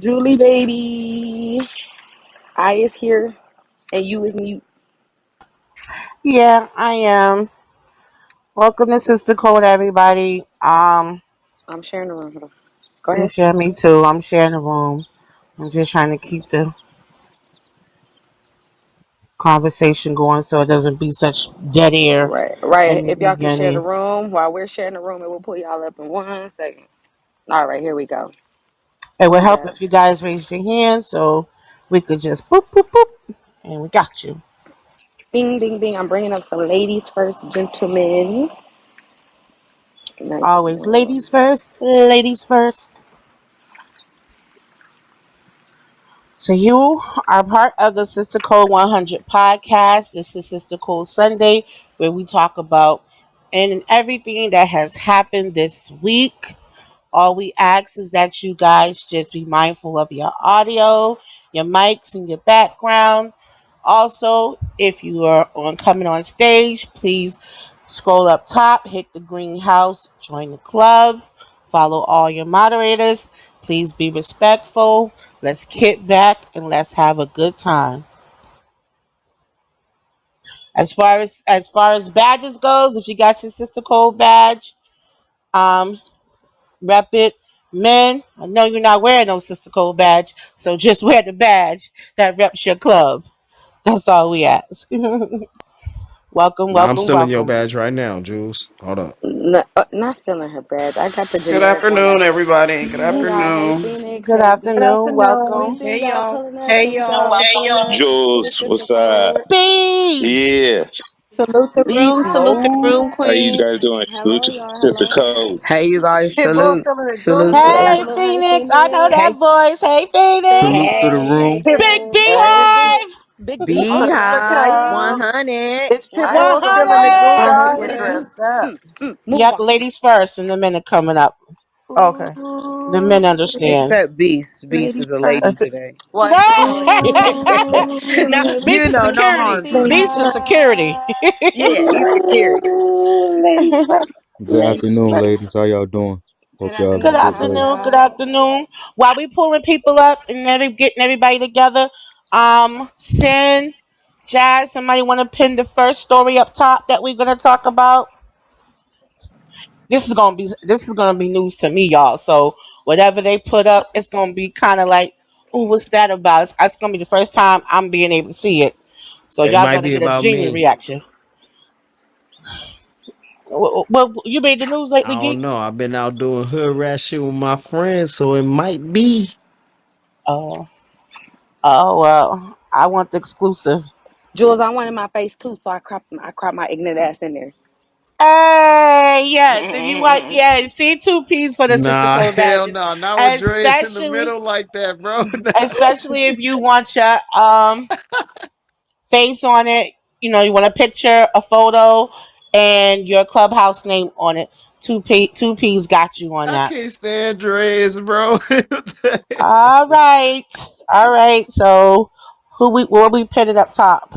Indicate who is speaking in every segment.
Speaker 1: Julie, baby. I is here and you is mute.
Speaker 2: Yeah, I am. Welcome to Sister Code, everybody.
Speaker 1: I'm sharing the room. Hold on. Go
Speaker 2: You
Speaker 1: ahead.
Speaker 2: share me too. I'm sharing the room. I'm just trying to keep the conversation going so it doesn't be such dead air
Speaker 1: Right, right.
Speaker 2: in the
Speaker 1: If y'all can share the
Speaker 2: beginning.
Speaker 1: room while we're sharing the room, it will pull y'all up in 1 second. All right, here we go.
Speaker 2: It would
Speaker 1: We
Speaker 2: help
Speaker 1: got
Speaker 2: if you guys raised your hand so we could just boop boop boop, and we got you.
Speaker 1: bing, bing, bing. I'm bringing up some ladies first, gentlemen. Nice.
Speaker 2: Always ladies first. Ladies first. So you are part of the Sister Code 100 podcast. This is Sister Code Sunday, where we talk about and everything that has happened this week. All we ask is that you guys just be mindful of your audio, your mics, and your background. Also, if you are on coming on stage, please scroll up top, hit the green house, join the club, follow all your moderators. Please be respectful. Let's kick back and let's have a good time. As far as badges goes, if you got your sister code badge, um, rep it. Men, I know you're not wearing no sister code badge, so just wear the badge that reps your club. That's all we ask. Welcome,
Speaker 3: Now I'm
Speaker 2: welcome,
Speaker 3: stealing your
Speaker 2: welcome.
Speaker 3: badge right now, Jules. Hold up.
Speaker 1: Not stealing her badge. I got the
Speaker 4: Good
Speaker 1: generic one
Speaker 4: afternoon,
Speaker 1: that works.
Speaker 4: everybody. Good
Speaker 1: Hey y'all. Hey
Speaker 4: afternoon.
Speaker 1: Phoenix.
Speaker 2: Good
Speaker 1: Hey B.
Speaker 5: Good
Speaker 2: afternoon,
Speaker 1: We
Speaker 5: afternoon.
Speaker 2: welcome.
Speaker 1: see
Speaker 5: Hey
Speaker 1: y'all
Speaker 5: y'all.
Speaker 1: pulling up.
Speaker 5: Hey
Speaker 1: Thank y'all
Speaker 5: y'all.
Speaker 1: for pulling up to the
Speaker 6: Jules,
Speaker 1: sister
Speaker 6: what's up?
Speaker 1: code.
Speaker 2: Beast!
Speaker 6: Yeah.
Speaker 5: Salute the room.
Speaker 1: Beast
Speaker 5: Salute the room,
Speaker 1: mode.
Speaker 6: How you
Speaker 5: queen.
Speaker 6: guys doing? Salute
Speaker 1: Hello,
Speaker 6: to
Speaker 1: y'all.
Speaker 6: Sister
Speaker 1: Hello.
Speaker 6: Code.
Speaker 7: Hey, you guys,
Speaker 5: Pitbull
Speaker 7: salute,
Speaker 5: still in the
Speaker 7: salute,
Speaker 5: building.
Speaker 2: Hey,
Speaker 7: salute.
Speaker 1: Hello. Hey
Speaker 2: Phoenix! I know
Speaker 1: Phoenix.
Speaker 2: that
Speaker 7: Hey,
Speaker 2: voice. Hey,
Speaker 7: salute
Speaker 2: Phoenix!
Speaker 7: to the
Speaker 1: Hey
Speaker 7: room.
Speaker 2: Big
Speaker 1: Phoenix. Hey
Speaker 2: Beehive!
Speaker 1: Big. Big
Speaker 7: Beehive
Speaker 1: Beehive.
Speaker 7: 100.
Speaker 5: Is Pitbull still in the goo,
Speaker 4: Get
Speaker 5: guys?
Speaker 2: 100!
Speaker 4: dressed up.
Speaker 1: Move
Speaker 2: Yep,
Speaker 1: on.
Speaker 2: ladies first, and the men are coming up.
Speaker 4: Okay.
Speaker 2: The men
Speaker 7: Ooh,
Speaker 2: understand.
Speaker 7: except Beast. Beast
Speaker 1: Ladies
Speaker 7: is a lady
Speaker 4: That's
Speaker 1: first.
Speaker 4: it.
Speaker 7: today.
Speaker 4: Well, ain't that
Speaker 2: Right?
Speaker 4: something?
Speaker 2: No,
Speaker 1: Ooh,
Speaker 2: Beast
Speaker 7: You
Speaker 2: is
Speaker 7: know, no
Speaker 2: security.
Speaker 7: harm, Beast.
Speaker 1: ladies
Speaker 2: Beast is security.
Speaker 7: Yeah, he's security.
Speaker 1: first.
Speaker 8: Good
Speaker 1: Ladies
Speaker 8: afternoon,
Speaker 1: first.
Speaker 8: ladies. How y'all doing?
Speaker 1: Good
Speaker 8: Hope y'all having
Speaker 2: Good
Speaker 8: a
Speaker 1: afternoon.
Speaker 8: good
Speaker 1: How are
Speaker 8: day.
Speaker 2: afternoon. Good
Speaker 1: y'all?
Speaker 2: afternoon. While we pulling people up and getting everybody together, Sin, Jazz, somebody want to pin the first story up top that we're gonna talk about? This is gonna be news to me, y'all. So whatever they put up, it's gonna be kind of like, oh, what's that about? It's gonna be the first time I'm being able to see it. So
Speaker 3: It
Speaker 2: y'all
Speaker 3: might
Speaker 2: gonna
Speaker 3: be
Speaker 2: get a
Speaker 3: about
Speaker 2: genuine
Speaker 3: me.
Speaker 2: reaction. Well, you made the news lately,
Speaker 3: I don't
Speaker 2: geek?
Speaker 3: know. I've been out doing hood rat shit with my friends, so it might be.
Speaker 2: Oh, oh well. I want the exclusive.
Speaker 1: Jules, I wanted my face too, so I cropped my ignorant ass in there.
Speaker 2: Hey, yes. If you want, yeah, see 2 P's for the sister
Speaker 3: Nah,
Speaker 2: code
Speaker 3: hell
Speaker 2: badges,
Speaker 3: no. Not with dreads in the
Speaker 2: especially,
Speaker 3: middle like that, bro.
Speaker 2: especially if you want your face on it. You know, you want a picture, a photo, and your clubhouse name on it. 2P's got you on
Speaker 3: I
Speaker 2: that.
Speaker 3: can't stand dreads, bro.
Speaker 2: All right, all right. So, who we will we pin it up top?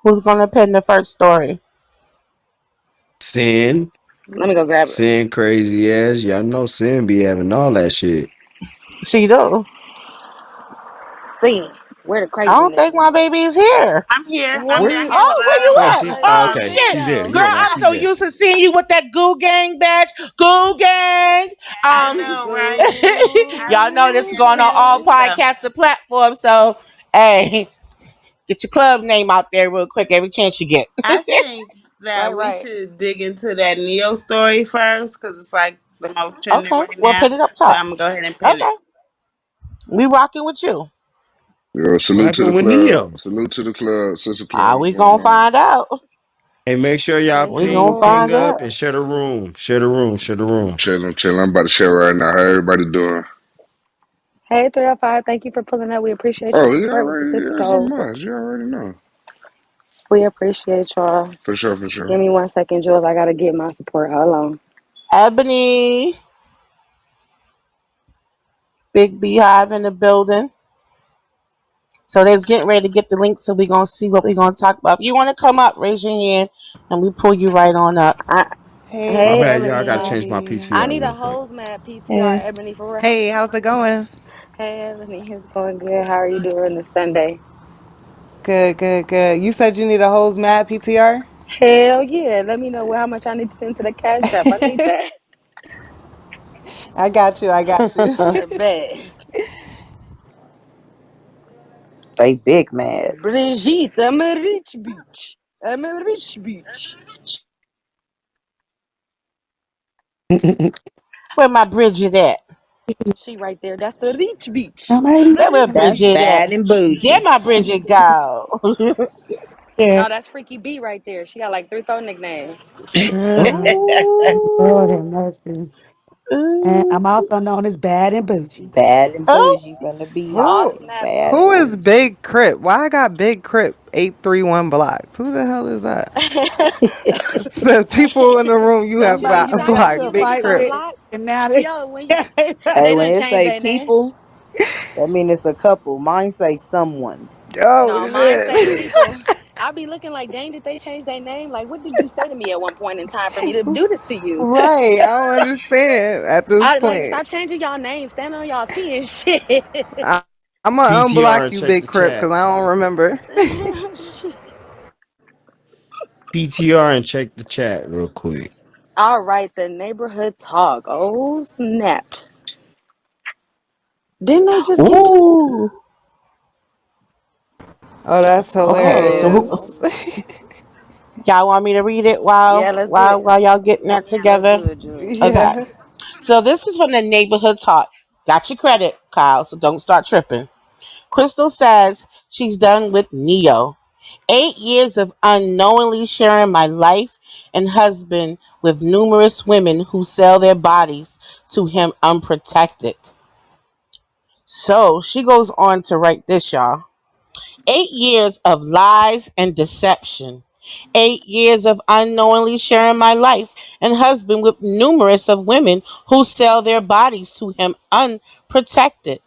Speaker 2: Who's gonna pin the first story?
Speaker 3: Sin.
Speaker 1: Let me go grab it.
Speaker 3: Sin crazy ass. Y'all know Sin be having all that shit.
Speaker 2: She do.
Speaker 1: See, where the
Speaker 2: I don't
Speaker 1: craziness
Speaker 2: think
Speaker 1: at?
Speaker 2: my baby is here.
Speaker 5: I'm here. I'm
Speaker 3: Where
Speaker 5: down
Speaker 3: you?
Speaker 5: here with
Speaker 2: Oh, where you
Speaker 3: Oh,
Speaker 5: Loud.
Speaker 2: at?
Speaker 3: she. Oh,
Speaker 2: Oh
Speaker 3: okay.
Speaker 2: shit,
Speaker 3: She's there.
Speaker 1: Hello.
Speaker 2: girl!
Speaker 3: Yeah, no,
Speaker 2: I'm
Speaker 3: she's
Speaker 2: so
Speaker 3: there.
Speaker 2: used to seeing you with that Goo Gang badge. Goo Gang.
Speaker 5: I
Speaker 2: Um,
Speaker 5: know, right? I
Speaker 2: y'all know this is
Speaker 5: appreciate
Speaker 2: going on
Speaker 5: that.
Speaker 2: all
Speaker 1: Ooh.
Speaker 2: podcaster platforms. So, hey, get your club name out there real quick every chance you get.
Speaker 5: I think
Speaker 1: Right,
Speaker 5: that we
Speaker 1: right.
Speaker 5: should dig into that Neo story first because it's like the most trending
Speaker 2: Okay,
Speaker 5: right
Speaker 2: we'll
Speaker 5: now.
Speaker 2: pin it up
Speaker 5: So
Speaker 2: top.
Speaker 5: I'm gonna go ahead and pin it.
Speaker 2: Okay, we rocking with you.
Speaker 6: Yo, salute to the
Speaker 3: Rocking with
Speaker 6: club.
Speaker 3: Neo.
Speaker 6: Salute to the club. Sister club. What's
Speaker 2: We
Speaker 6: going
Speaker 2: gonna
Speaker 6: on?
Speaker 2: find out.
Speaker 3: Hey, make sure y'all
Speaker 1: Thank
Speaker 2: We
Speaker 1: you,
Speaker 2: gonna
Speaker 1: Lord.
Speaker 2: find
Speaker 3: ping up
Speaker 2: out.
Speaker 3: and share the room. Share the room. Share the room.
Speaker 6: Chilling, chilling. I'm about to share right now. How everybody doing?
Speaker 1: Hey, 305. Thank you for pulling up. We appreciate your
Speaker 6: Oh, you
Speaker 1: support with the
Speaker 6: already,
Speaker 1: sister
Speaker 6: yeah, so
Speaker 1: code.
Speaker 6: much. You already know.
Speaker 1: We appreciate y'all.
Speaker 6: For sure, for sure.
Speaker 1: Give me 1 second, Jules. I gotta get my support. Hold on.
Speaker 2: Ebony, Big Beehive in the building. So they's getting ready to get the link, so we're gonna see what we're gonna talk about. If you wanna come up, raise your hand and we pull you right on up.
Speaker 1: I
Speaker 3: My
Speaker 1: Hey,
Speaker 3: bad, y'all. I gotta
Speaker 1: Ebony.
Speaker 3: change my
Speaker 1: I
Speaker 3: PTR
Speaker 1: need
Speaker 3: real
Speaker 1: a
Speaker 3: quick.
Speaker 1: hose map PTR.
Speaker 7: Hey.
Speaker 1: Ebony, for real. How you
Speaker 4: Hey, how's it
Speaker 1: doing?
Speaker 4: going?
Speaker 1: Hey, Ebony. It's going good. How are you doing this Sunday?
Speaker 4: Good, good, good. You said you need a hose mad PTR?
Speaker 1: Hell yeah. Let me know how much I need to send to the Cash App. I need that.
Speaker 4: I got you, I got you.
Speaker 1: I bet.
Speaker 7: They big mad.
Speaker 1: Brigitte, I'm a rich bitch. I'm a rich bitch.
Speaker 2: Where my Bridget at?
Speaker 1: She right there. That's the rich bitch.
Speaker 8: Now,
Speaker 1: That's
Speaker 8: maybe.
Speaker 1: the
Speaker 2: Where
Speaker 1: rich
Speaker 7: That's
Speaker 1: bitch.
Speaker 2: Bridget at?
Speaker 7: bad and
Speaker 2: There
Speaker 7: bougie.
Speaker 2: my Bridget go.
Speaker 8: Yeah.
Speaker 1: No, that's Freaky B right there. She got like three, four nicknames.
Speaker 8: Lord have
Speaker 2: Ooh,
Speaker 8: mercy. And
Speaker 2: ooh,
Speaker 8: I'm also known as Bad and Bougie.
Speaker 7: Bad and
Speaker 2: oh.
Speaker 7: bougie finna be
Speaker 1: Oh,
Speaker 4: who
Speaker 7: hollering.
Speaker 1: snap.
Speaker 7: Bad
Speaker 4: who
Speaker 7: and
Speaker 4: is
Speaker 7: bougie.
Speaker 4: Big Crip? Why I got Big Crip 831 blocks? Who the hell is that? So people in the room you have
Speaker 8: Somebody
Speaker 1: Somebody
Speaker 8: used to
Speaker 1: got
Speaker 8: get into
Speaker 1: Freaky
Speaker 4: blocked
Speaker 8: a
Speaker 4: Big
Speaker 1: B
Speaker 8: fight
Speaker 1: so
Speaker 4: Crip.
Speaker 8: with,
Speaker 1: blocked.
Speaker 8: and now they.
Speaker 1: Yo, when you
Speaker 7: Hey,
Speaker 1: they
Speaker 7: when
Speaker 1: done
Speaker 7: it
Speaker 1: changed
Speaker 7: say
Speaker 1: their name.
Speaker 7: people, that mean it's a couple. Mine say someone.
Speaker 4: Oh
Speaker 1: No, mine say
Speaker 4: shit.
Speaker 1: people. I be looking like, dang, did they change their name? Like, what did you say to me at one point in time for me to do this to you?
Speaker 4: Right. I don't understand at this
Speaker 1: I like
Speaker 4: point.
Speaker 1: stop changing y'all name, stand on y'all T and shit.
Speaker 4: I, I'm gonna
Speaker 3: PTR
Speaker 4: unblock
Speaker 3: and
Speaker 4: you,
Speaker 3: check
Speaker 4: Big
Speaker 3: the
Speaker 4: Crip,
Speaker 3: chat.
Speaker 4: because I don't remember.
Speaker 1: Shit.
Speaker 3: PTR and check the chat real quick.
Speaker 1: All right, the neighborhood talk. Oh snaps! Didn't they just get to?
Speaker 2: Ooh.
Speaker 4: Oh, that's
Speaker 2: Okay, so
Speaker 1: Oh,
Speaker 4: hilarious.
Speaker 2: y'all want me to read it
Speaker 1: yeah.
Speaker 2: while
Speaker 1: Let's do
Speaker 2: while
Speaker 1: it.
Speaker 2: while y'all getting that
Speaker 1: Let's
Speaker 2: together?
Speaker 1: do it, Jules.
Speaker 2: Okay.
Speaker 4: Yeah.
Speaker 2: So this is from the neighborhood talk. Got your credit, Kyle, so don't start tripping. Crystal says she's done with Neo. 8 years of unknowingly sharing my life and husband with numerous women who sell their bodies to him unprotected. So she goes on to write this, y'all. 8 years of lies and deception. 8 years of unknowingly sharing my life and husband with numerous of women who sell their bodies to him unprotected.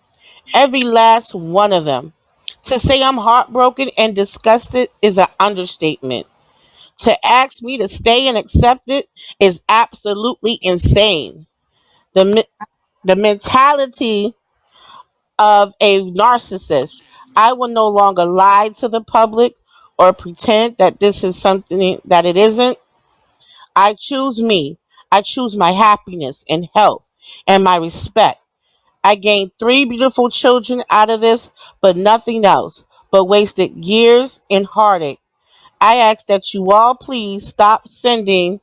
Speaker 2: Every last one of them. To say I'm heartbroken and disgusted is an understatement. To ask me to stay and accept it is absolutely insane. The, the mentality of a narcissist. I will no longer lie to the public or pretend that this is something that it isn't. I choose me. I choose my happiness and health and my respect. I gained three beautiful children out of this, but nothing else, but wasted years in heartache. I ask that you all please stop sending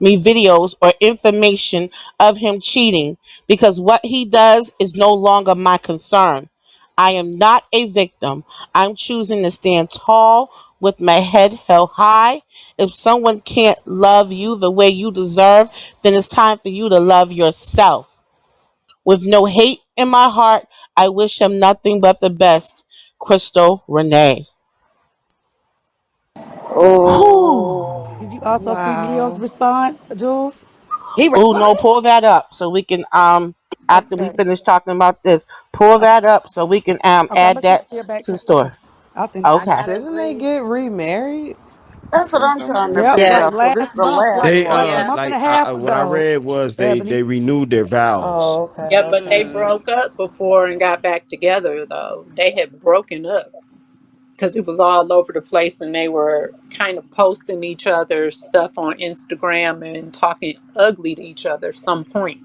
Speaker 2: me videos or information of him cheating because what he does is no longer my concern. I am not a victim. I'm choosing to stand tall with my head held high. If someone can't love you the way you deserve, then it's time for you to love yourself. With no hate in my heart, I wish him nothing but the best. Crystal Renee. Whew.
Speaker 8: Did you
Speaker 1: Oh,
Speaker 8: also see Neo's
Speaker 4: Wow.
Speaker 8: response, Jules?
Speaker 1: he
Speaker 2: Oh
Speaker 1: responded.
Speaker 2: no, pull that up so we can after we
Speaker 1: Okay.
Speaker 2: finish talking about this, pull
Speaker 8: Okay.
Speaker 2: that up so we can
Speaker 8: Okay, I'm
Speaker 2: add
Speaker 8: gonna send
Speaker 2: that
Speaker 8: it to your back
Speaker 2: to the
Speaker 8: channel.
Speaker 2: store.
Speaker 8: I'll send it to
Speaker 1: I
Speaker 8: you.
Speaker 2: Okay.
Speaker 1: gotta
Speaker 4: Didn't they
Speaker 1: agree.
Speaker 4: get remarried
Speaker 7: That's what I'm trying to
Speaker 4: recently?
Speaker 8: Yep,
Speaker 7: figure
Speaker 8: like
Speaker 7: out.
Speaker 5: Yes.
Speaker 7: So this
Speaker 8: last
Speaker 7: the
Speaker 8: month,
Speaker 7: last
Speaker 3: They
Speaker 8: like a
Speaker 7: one.
Speaker 5: Yeah.
Speaker 8: month and
Speaker 3: like
Speaker 8: a half
Speaker 3: what I
Speaker 8: ago,
Speaker 3: read was they
Speaker 8: Ebony.
Speaker 3: renewed their vows.
Speaker 4: Oh, okay,
Speaker 5: Yeah, but they
Speaker 4: okay.
Speaker 5: broke up before and got back together, though. They had broken up because it was all over the place and they were kind of posting each other's stuff on Instagram and talking ugly to each other some point.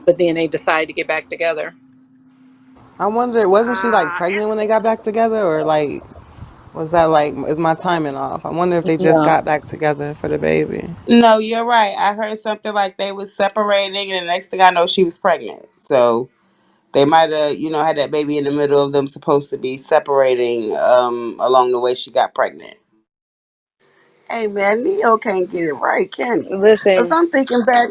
Speaker 5: But then they decided to get back together.
Speaker 4: I wonder, wasn't she like
Speaker 1: Uh,
Speaker 4: pregnant when they got back together, or like was that like is my timing off? I wonder if they just
Speaker 5: Yeah.
Speaker 4: got back together for the baby.
Speaker 2: No, you're right. I heard something like they was separating, and the next thing I know, she was pregnant. So they might have, had that baby in the middle of them supposed to be separating. Along the way, she got pregnant. Hey man, Neo can't get it right, can he? Cause
Speaker 1: listen,
Speaker 2: I'm thinking back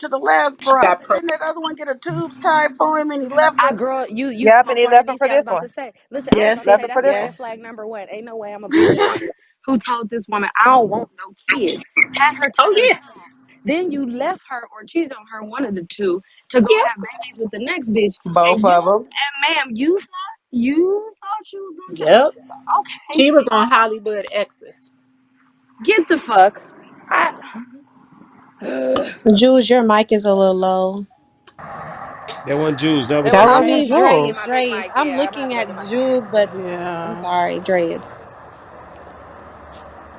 Speaker 2: to the last
Speaker 5: She
Speaker 2: bro.
Speaker 5: got
Speaker 2: Didn't that other one get a tubes tied for him and he left
Speaker 1: I
Speaker 2: her?
Speaker 1: girl, you
Speaker 7: Yep, and
Speaker 1: spoke
Speaker 7: he
Speaker 1: on it,
Speaker 7: left him for
Speaker 1: DC. I was
Speaker 7: this
Speaker 1: about
Speaker 7: one.
Speaker 1: to say, listen, I was
Speaker 5: yes,
Speaker 1: about to
Speaker 7: Left
Speaker 1: say
Speaker 7: him for
Speaker 1: that's
Speaker 7: this
Speaker 1: red
Speaker 7: one.
Speaker 5: yes.
Speaker 1: flag number one. Ain't no way I'm gonna be the one who told this woman I don't want no kids. Had her
Speaker 5: Oh
Speaker 1: killing
Speaker 5: yeah,
Speaker 1: time. Then you left her or cheated on her, one of the two, to go
Speaker 5: yeah.
Speaker 1: have babies with the next bitch.
Speaker 2: Both
Speaker 1: And you
Speaker 2: of them.
Speaker 1: and ma'am, you thought you was gonna
Speaker 5: Yep.
Speaker 1: change. Okay,
Speaker 5: She was on Hollywood Exes.
Speaker 1: get the fuck
Speaker 2: Jules, your mic is a little low.
Speaker 3: That one Jews. That was
Speaker 1: It was
Speaker 2: That
Speaker 1: I
Speaker 2: wasn't
Speaker 1: mean
Speaker 3: Dre's.
Speaker 1: Dre's,
Speaker 2: Jules.
Speaker 1: my big
Speaker 2: Dre's.
Speaker 1: mic.
Speaker 2: I'm
Speaker 1: Yeah, I'm
Speaker 2: looking at
Speaker 1: unplugging my mic.
Speaker 2: Jules, but I'm
Speaker 4: Yeah.
Speaker 2: sorry, Dre's.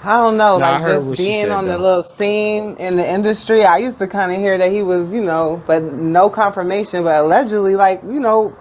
Speaker 4: I don't know,
Speaker 3: Nah, I
Speaker 4: like
Speaker 3: heard
Speaker 4: just
Speaker 3: what she
Speaker 4: being
Speaker 3: said
Speaker 4: on the
Speaker 3: though.
Speaker 4: little scene in the industry, I used to kind of hear that he was, but no confirmation, but allegedly, like,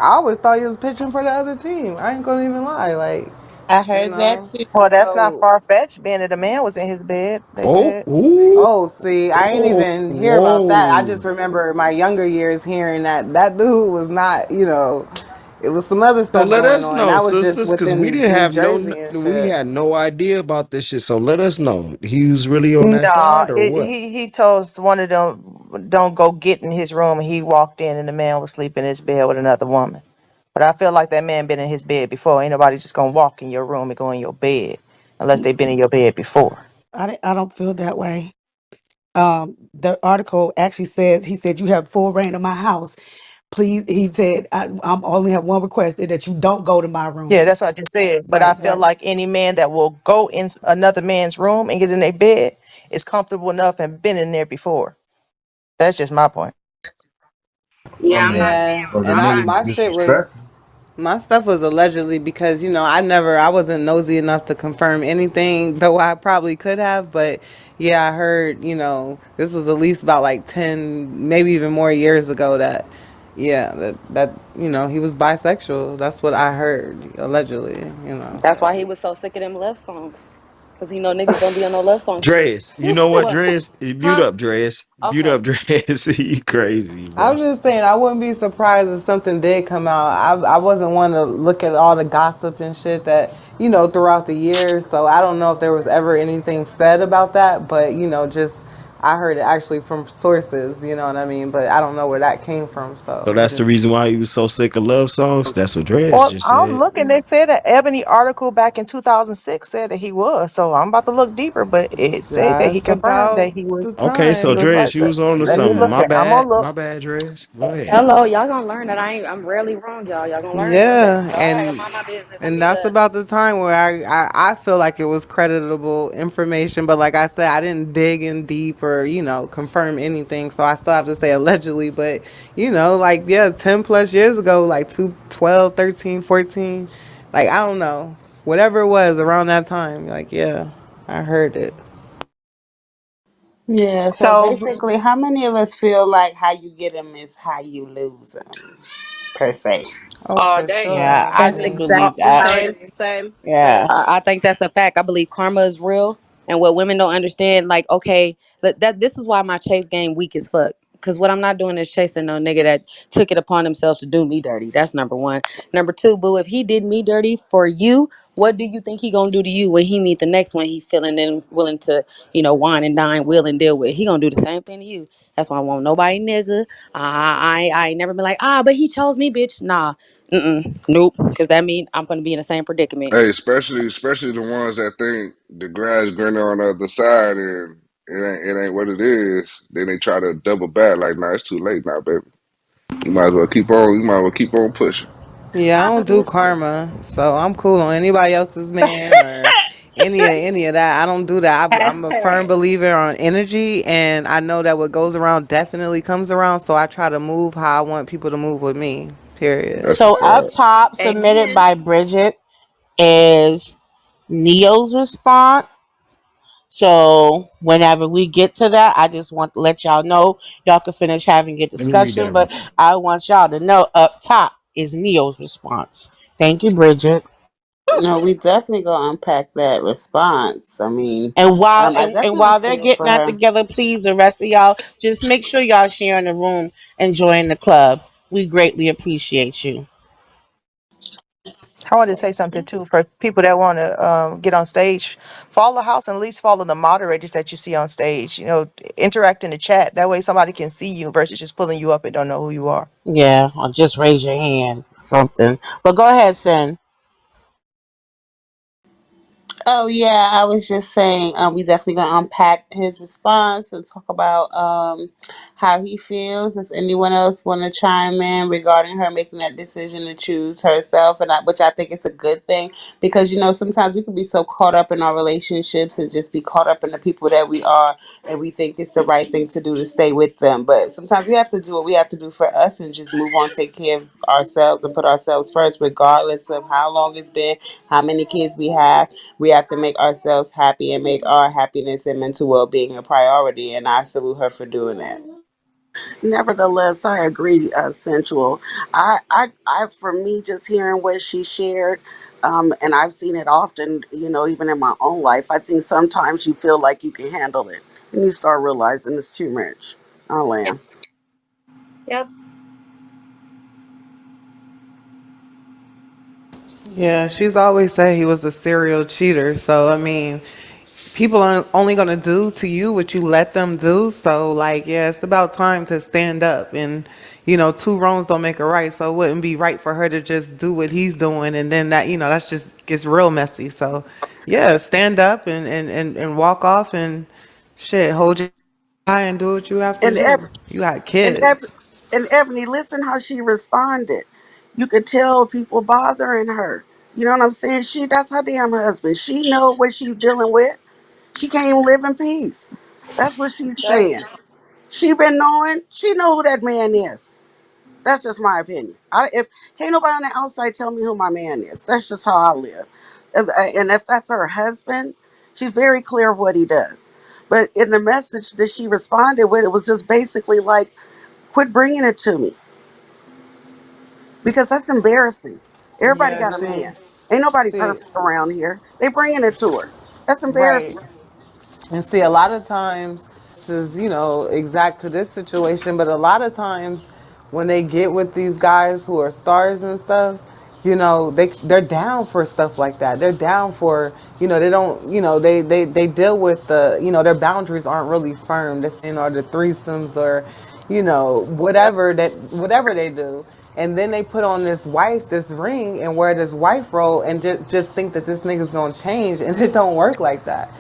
Speaker 4: I always thought he was pitching for the other team. I ain't gonna even lie, like,
Speaker 2: I
Speaker 4: you
Speaker 2: heard that
Speaker 4: know.
Speaker 2: too.
Speaker 9: Well, that's not
Speaker 4: So,
Speaker 9: far fetched, being that the man was in his bed, they
Speaker 3: Oh,
Speaker 9: said.
Speaker 3: ooh,
Speaker 4: oh, see, I ain't
Speaker 3: oh,
Speaker 4: even hear about that. I just
Speaker 3: whoa.
Speaker 4: remember my younger years hearing that that dude was not, it was some other
Speaker 3: So
Speaker 4: stuff
Speaker 3: let
Speaker 4: going
Speaker 3: us
Speaker 4: on. And
Speaker 3: know,
Speaker 4: that was just
Speaker 3: sisters, because we
Speaker 4: within
Speaker 3: didn't
Speaker 4: New
Speaker 3: have
Speaker 4: Jersey and
Speaker 3: we
Speaker 4: shit.
Speaker 3: had no idea about this shit. So let us know. He was really on that
Speaker 9: No,
Speaker 3: side or what?
Speaker 9: he told one of them don't go get in his room, and he walked in, and the man was sleeping in his bed with another woman. But I feel like that man been in his bed before. Ain't nobody just gonna walk in your room and go in your bed unless they been in your bed before.
Speaker 8: I don't feel that way. The article actually says he said you have full reign of my house. Please, he said I'm only have one request is that you don't go to my
Speaker 9: Yeah,
Speaker 8: room.
Speaker 9: that's what I just said. But I
Speaker 8: Right,
Speaker 9: feel
Speaker 8: right.
Speaker 9: like any man that will go in another man's room and get in their bed is comfortable enough and been in there before. That's just my point.
Speaker 1: Yeah,
Speaker 10: I
Speaker 1: I'm not
Speaker 10: mean,
Speaker 4: Yeah,
Speaker 1: saying
Speaker 10: for the
Speaker 1: I'm
Speaker 4: my
Speaker 1: not
Speaker 10: niggas
Speaker 4: my shit was
Speaker 10: disrespecting.
Speaker 4: my stuff was allegedly because I wasn't nosy enough to confirm anything, though I probably could have. But yeah, I heard this was at least about like 10, maybe even more years ago that yeah that he was bisexual. That's what I heard allegedly.
Speaker 1: that's why
Speaker 4: So
Speaker 1: he was so sick of them love songs. Cause he know niggas don't be on no love song shit.
Speaker 3: Dre's. You know what,
Speaker 1: What?
Speaker 3: Dre's? Mute
Speaker 1: Huh?
Speaker 3: up, Dre's. Mute
Speaker 1: Okay.
Speaker 3: up, Dre's. You crazy,
Speaker 4: I
Speaker 3: bro.
Speaker 4: was just saying, I wouldn't be surprised if something did come out. I wasn't one to look at all the gossip and shit that, throughout the years. So I don't know if there was ever anything said about that, but, just I heard it actually from sources, you know what I mean? But I don't know where that came from.
Speaker 3: So
Speaker 4: So it
Speaker 3: that's the
Speaker 4: just,
Speaker 3: reason why he was so sick of love songs. That's what Dre's
Speaker 9: Well,
Speaker 3: just
Speaker 9: I'm
Speaker 3: said.
Speaker 9: looking. They said an Ebony article back in 2006 said that he was. So I'm about to look deeper, but it said that he
Speaker 4: that's
Speaker 9: confirmed
Speaker 4: about
Speaker 9: that he
Speaker 4: the
Speaker 9: was
Speaker 3: Okay, so
Speaker 9: he was
Speaker 4: time.
Speaker 3: Dre's, you
Speaker 9: bisexual.
Speaker 3: was on to
Speaker 9: Let me
Speaker 3: something.
Speaker 9: look
Speaker 3: My
Speaker 4: Yeah.
Speaker 9: at. I'm gonna
Speaker 3: bad.
Speaker 9: look.
Speaker 3: My bad, Dre's. Go ahead.
Speaker 1: Hello, y'all gonna learn that I'm rarely wrong, y'all. Y'all gonna learn it one day.
Speaker 4: Yeah,
Speaker 1: Go ahead, mind my business. I'm
Speaker 4: and
Speaker 1: mute
Speaker 4: that's
Speaker 1: up.
Speaker 4: about the time where I feel like it was creditable information, but like I said, I didn't dig in deep or confirm anything, so I still have to say allegedly. But like yeah, 10 plus years ago, like 12, 13, 14, like I don't know, whatever it was around that time, like yeah, I heard it.
Speaker 2: Yeah, so
Speaker 9: So
Speaker 2: basically, how many of us feel like how you get them is how you lose them, per se?
Speaker 4: Oh,
Speaker 5: All
Speaker 4: for
Speaker 5: day.
Speaker 2: Yeah,
Speaker 4: sure.
Speaker 2: I
Speaker 1: That's
Speaker 2: do
Speaker 4: Yeah.
Speaker 2: believe
Speaker 1: exact
Speaker 2: that.
Speaker 1: same,
Speaker 5: Same,
Speaker 1: same,
Speaker 2: Yeah.
Speaker 1: same. I think that's a fact. I believe karma is real, and what women don't understand, like, okay, that this is why my chase game weak as fuck. Cause what I'm not doing is chasing no nigga that took it upon himself to do me dirty. That's number one. Number two, boo, if he did me dirty for you, what do you think he gonna do to you when he meet the next one he feeling and willing to, wine and dine, will and deal with? He gonna do the same thing to you. That's why I want nobody nigga. I ain't never been like, but he chose me, bitch. Nah, nope. Because that means I'm gonna be in the same predicament.
Speaker 6: Hey, especially the ones that think the grass greener on the other side and it ain't what it is. Then they try to double back like, nah, it's too late now, baby. You might as well keep on pushing.
Speaker 4: Yeah, I don't do karma, so I'm cool on anybody else's man or any of that. I don't do that. I'm a firm
Speaker 2: Hashtag.
Speaker 4: believer on energy, and I know that what goes around definitely comes around. So I try to move how I want people to move with me. Period.
Speaker 6: That's a
Speaker 2: So up
Speaker 6: fact.
Speaker 2: top, submitted
Speaker 5: Amen.
Speaker 2: by Bridget, is Neo's response. So whenever we get to that, I just want to let y'all know y'all can finish having your
Speaker 3: Let me read
Speaker 2: discussion,
Speaker 3: that
Speaker 2: but
Speaker 3: real quick.
Speaker 2: I want y'all to know up top is Neo's response. Thank you, Bridget.
Speaker 11: No, we definitely gonna unpack that response. I mean,
Speaker 2: And while
Speaker 11: I
Speaker 2: and
Speaker 11: definitely
Speaker 2: while they're
Speaker 11: feel
Speaker 2: getting
Speaker 11: for
Speaker 2: that
Speaker 11: her.
Speaker 2: together, please, the rest of y'all, just make sure y'all sharing the room and join the club. We greatly appreciate you.
Speaker 9: I wanted to say something too for people that want to get on stage. Follow the house and at least follow the moderators that you see on stage. Interact in the chat. That way somebody can see you versus just pulling you up and don't know who you are.
Speaker 2: Yeah, or just raise your hand, something. But go ahead, Sin.
Speaker 11: Oh yeah, I was just saying, we definitely gonna unpack his response and talk about how he feels. Does anyone else want to chime in regarding her making that decision to choose herself, which I think is a good thing, because sometimes we can be so caught up in our relationships and just be caught up in the people that we are, and we think it's the right thing to do to stay with them. But sometimes we have to do what we have to do for us and just move on, take care of ourselves, and put ourselves first, regardless of how long it's been, how many kids we have. We have to make ourselves happy and make our happiness and mental well-being a priority, and I salute her for doing that.
Speaker 10: Nevertheless, I agree, Sensual. For me, just hearing what she shared, and I've seen it often, even in my own life, I think sometimes you feel like you can handle it, and you start realizing it's too much. Oh,
Speaker 5: Yeah.
Speaker 10: am.
Speaker 5: Yep.
Speaker 4: Yeah, she's always said he was a serial cheater. So, I mean, people are only going to do to you what you let them do. So, like, yeah, it's about time to stand up. And, two wrongs don't make a right. So, it wouldn't be right for her to just do what he's doing. And then that, that's just gets real messy. So, yeah, stand up and walk off and shit, hold your eye and do what you have to
Speaker 10: And
Speaker 4: do. You got
Speaker 10: And Eb-
Speaker 4: kids.
Speaker 10: and Ebony, listen how she responded. You could tell people bothering her. You know what I'm saying? That's her damn husband. She know what she's dealing with. She can't even live in peace. That's what she's
Speaker 5: Yep.
Speaker 10: saying. She been knowing. She know who that man is. That's just my opinion. If can't nobody on the outside tell me who my man is. That's just how I live. And if that's her husband, she's very clear of what he does. But in the message that she responded with, it was just basically like, "Quit bringing it to me." Because that's embarrassing. Everybody
Speaker 4: Yeah,
Speaker 10: got a
Speaker 4: see,
Speaker 10: man. Ain't nobody
Speaker 4: see,
Speaker 10: perfect around here. They bringing it to her. That's
Speaker 4: right.
Speaker 10: embarrassing.
Speaker 4: And see, a lot of times, this is, exact to this situation, but a lot of times when they get with these guys who are stars and stuff, they're down for stuff like that. They're down for, they don't, they deal with their boundaries aren't really firm. They're saying, or the threesomes or,
Speaker 5: Yep.
Speaker 4: whatever they do. And then they put on this wife, this ring, and wear this wife role, and just think that this nigga's gonna change, and it don't work like that.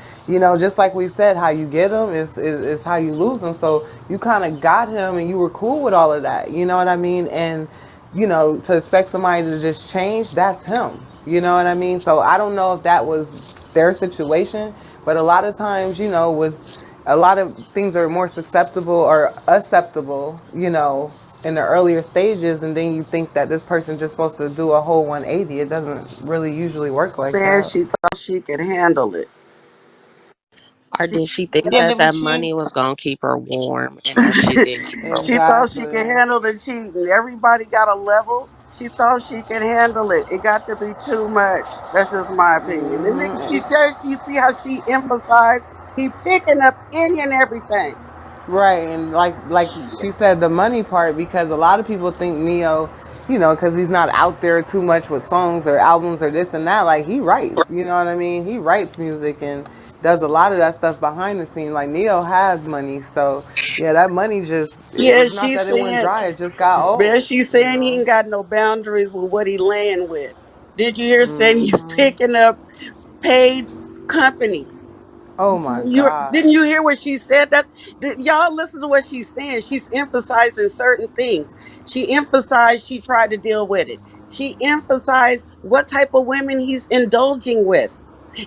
Speaker 4: Just like we said, how you get them is how you lose them. So you kind of got him, and you were cool with all of that. You know what I mean? And to expect somebody to just change, that's him. You know what I mean? So I don't know if that was their situation, but a lot of times, was a lot of things are more susceptible or acceptable, in the earlier stages, and then you think that this person's just supposed to do a whole 180. It doesn't really usually work like
Speaker 10: Man,
Speaker 4: that.
Speaker 10: she thought she could handle it.
Speaker 9: Or
Speaker 10: She,
Speaker 9: did she think
Speaker 2: Yeah,
Speaker 9: that
Speaker 2: then
Speaker 9: that
Speaker 2: she
Speaker 9: money was gonna keep her warm and that shit didn't keep her
Speaker 10: she
Speaker 9: warm?
Speaker 10: thought she could
Speaker 4: Exactly.
Speaker 10: handle the cheating. Everybody got a level. She thought she could handle it. It got to be too much. That's just my opinion. And then she said, you see how she emphasized he picking up any and everything.
Speaker 4: Right, and like she said, the money part, because a lot of people think Neo, because he's not out there too much with songs or albums or this and that. Like he writes, you know what I mean? He writes music and does a lot of that stuff behind the scenes. Like Neo has money, so yeah, that money just
Speaker 10: Yeah,
Speaker 4: it's not
Speaker 10: she's
Speaker 4: that it went
Speaker 10: saying,
Speaker 4: dry; it just got
Speaker 10: man,
Speaker 4: old,
Speaker 10: she's
Speaker 4: you
Speaker 10: saying he
Speaker 4: know.
Speaker 10: ain't got no boundaries with what he laying with. Did you hear saying he's picking up paid company?
Speaker 4: Oh my
Speaker 10: Didn't
Speaker 4: God.
Speaker 10: you hear what she said? Y'all listen to what she's saying. She's emphasizing certain things. She emphasized she tried to deal with it. She emphasized what type of women he's indulging with.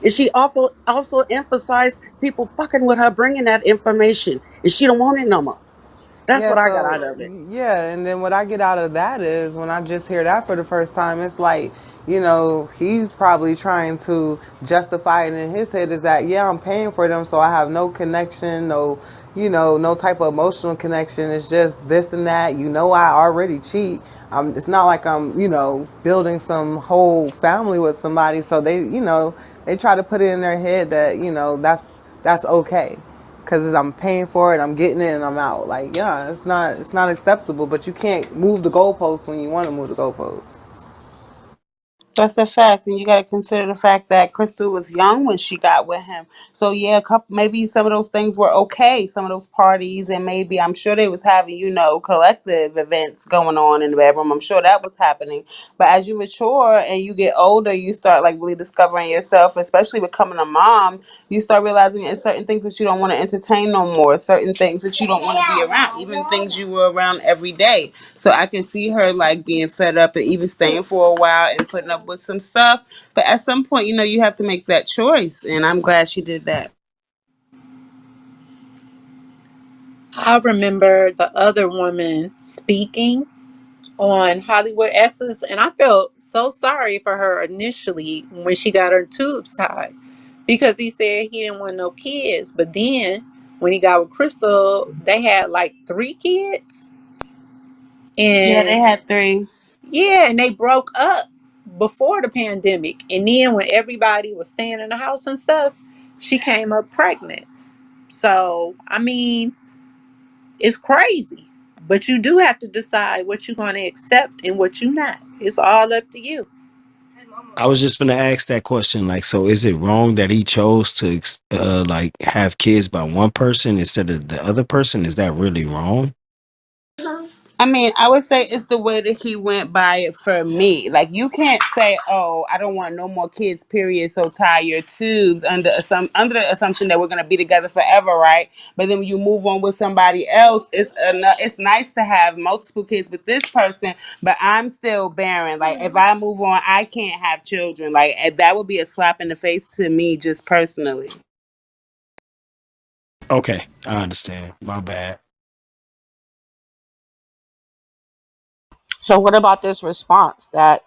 Speaker 10: And she also emphasized people fucking with her, bringing that information. And she don't want it no more. That's
Speaker 4: Yeah,
Speaker 10: what I got
Speaker 4: so
Speaker 10: out of it.
Speaker 4: yeah, and then what I get out of that is when I just hear that for the first time, it's like, he's probably trying to justify it in his head is that, yeah, I'm paying for them, so I have no connection, no, no type of emotional connection. It's just this and that. I already cheat. It's not like I'm, building some whole family with somebody. So they try to put it in their head that, that's okay because I'm paying for it, I'm getting it, and I'm out. Like, yeah, it's not acceptable. But you can't move the goalposts when you want to move the goalposts.
Speaker 11: That's a fact, and you got to consider the fact that Crystal was young when she got with him. So yeah, a couple, maybe some of those things were okay, some of those parties, and maybe I'm sure they was having collective events going on in the bedroom. I'm sure that was happening. But as you mature and you get older, you start like really discovering yourself, especially becoming a mom. You start realizing it's certain things that you don't want to entertain no more, certain things that you don't want to be around, even things you were around every day. So I can see her like being fed up and even staying for a while and putting up with some stuff. But at some point, you have to make that choice. And I'm glad she did that.
Speaker 5: I remember the other woman speaking on Hollywood Exes, and I felt so sorry for her initially when she got her tubes tied because he said he didn't want no kids. But then when he got with Crystal, they had like three kids.
Speaker 11: Yeah, they
Speaker 5: And
Speaker 11: had three.
Speaker 5: yeah, and they broke up before the pandemic. And then when everybody was staying in the house and stuff, she came up pregnant. So, I mean, it's crazy. But you do have to decide what you're going to accept and what you're not. It's all up to you.
Speaker 3: I was just gonna ask that question. Like, so is it wrong that he chose to like have kids by one person instead of the other person? Is that really wrong?
Speaker 11: I mean, I would say it's the way that he went by it for me. Like, you can't say, "Oh, I don't want no more kids." Period. So tie your tubes under the assumption that we're gonna be together forever, right? But then when you move on with somebody else, it's nice to have multiple kids with this person, but I'm still barren. Like, if I move on, I can't have children. Like, that would be a slap in the face to me, just personally.
Speaker 3: Okay, I understand. My bad.
Speaker 2: So what about this response that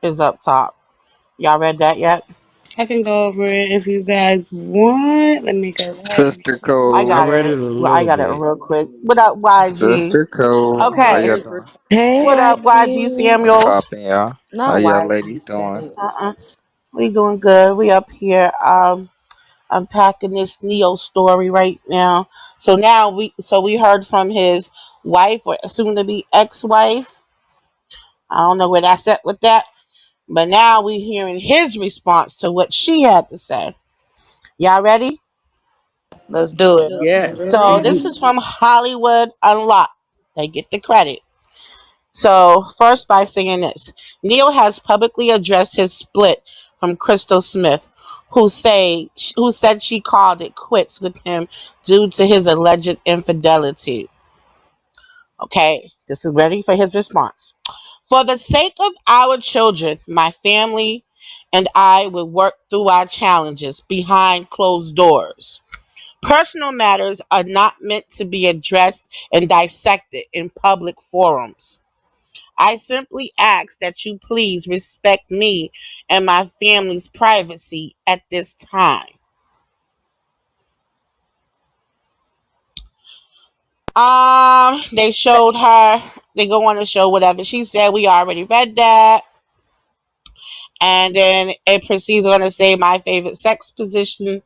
Speaker 2: is up top? Y'all read that yet?
Speaker 11: I can go over it if you guys want. Let me go ahead.
Speaker 12: Sister
Speaker 2: I
Speaker 3: I
Speaker 2: got
Speaker 12: Cole,
Speaker 3: read it
Speaker 2: it.
Speaker 3: a
Speaker 2: Well, I
Speaker 3: little
Speaker 2: got it
Speaker 3: bit.
Speaker 2: real quick. What up, YG?
Speaker 12: Sister Cole,
Speaker 10: I
Speaker 12: how
Speaker 10: read
Speaker 12: y'all
Speaker 2: Okay.
Speaker 10: his
Speaker 12: doing?
Speaker 10: response.
Speaker 1: Hey,
Speaker 2: What up, YG
Speaker 1: YG.
Speaker 12: What's
Speaker 2: Samuels?
Speaker 12: poppin', y'all? How
Speaker 1: Not
Speaker 12: y'all
Speaker 1: YG
Speaker 12: ladies doing?
Speaker 2: Uh-uh.
Speaker 1: Samuels.
Speaker 2: We doing good. We up here unpacking this Neo story right now. So we heard from his wife or soon to be ex-wife. I don't know where that's at with that. But now we hearing his response to what she had to say. Y'all ready?
Speaker 1: Let's do it.
Speaker 10: Yes.
Speaker 2: So this
Speaker 5: Ready?
Speaker 2: is from Hollywood Unlocked. They get the credit. So first by saying this, Neil has publicly addressed his split from Crystal Smith, who said she called it quits with him due to his alleged infidelity. Okay, this is ready for his response. For the sake of our children, my family and I will work through our challenges behind closed doors. Personal matters are not meant to be addressed and dissected in public forums. I simply ask that you please respect me and my family's privacy at this time. They showed her. They go on to show whatever she said. We already read that, and then it proceeds on to say, "My favorite sex position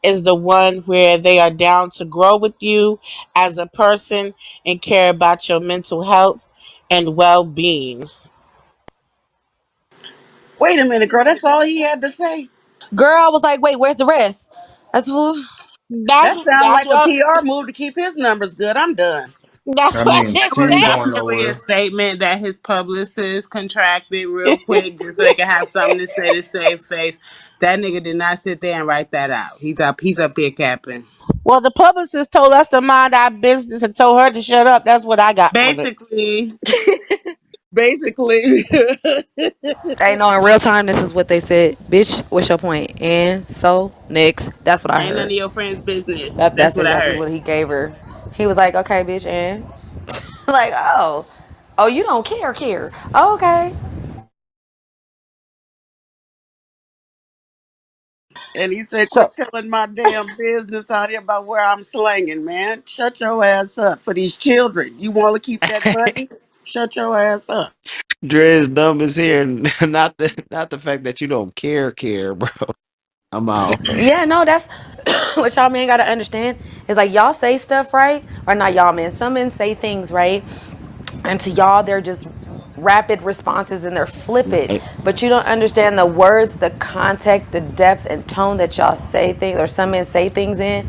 Speaker 2: is the one where they are down to grow with you as a person and care about your mental health and well-being."
Speaker 10: Wait a minute, girl. That's all he had to say.
Speaker 1: Girl, I was like, wait, where's the rest? That's who.
Speaker 2: That's
Speaker 10: That sounds
Speaker 2: that's
Speaker 10: like a
Speaker 2: what
Speaker 10: PR move to keep his numbers good. I'm done.
Speaker 2: that's
Speaker 12: I
Speaker 2: what
Speaker 12: mean,
Speaker 2: it
Speaker 11: It
Speaker 12: she
Speaker 11: was
Speaker 12: ain't
Speaker 2: said.
Speaker 12: going
Speaker 11: definitely a
Speaker 12: nowhere.
Speaker 11: statement that his publicist contracted real quick just so they could have something to say to save face. That nigga did not sit there and write that out. He's up here capping.
Speaker 2: Well, the publicist told us to mind our business and told her to shut up. That's what I got from it.
Speaker 11: Basically,
Speaker 10: Basically.
Speaker 1: Hey, no, in real time, this is what they said. Bitch, what's your point? And so, next. That's what I
Speaker 11: ain't none of
Speaker 1: heard.
Speaker 11: your friends' business.
Speaker 1: That's
Speaker 11: That's
Speaker 1: that's
Speaker 11: what I
Speaker 1: exactly
Speaker 11: heard.
Speaker 1: what he gave her. He was like, okay, bitch, and like, oh, oh, you don't care. Oh, okay.
Speaker 10: And he said,
Speaker 2: So,
Speaker 10: quit telling my damn business out here about where I'm slanging, man. Shut your ass up for these children. You want to keep that money? Shut your ass up.
Speaker 3: Dre's dumb as here. Not the fact that you don't care, bro. I'm out.
Speaker 1: Yeah, no, that's what y'all men gotta understand. Is like y'all say stuff right, or not y'all men. Some men say things right, and to y'all they're just rapid responses and they're flippant,
Speaker 3: Eh,
Speaker 1: but you don't understand the words, the context, the depth and tone that y'all say things or some men say things in.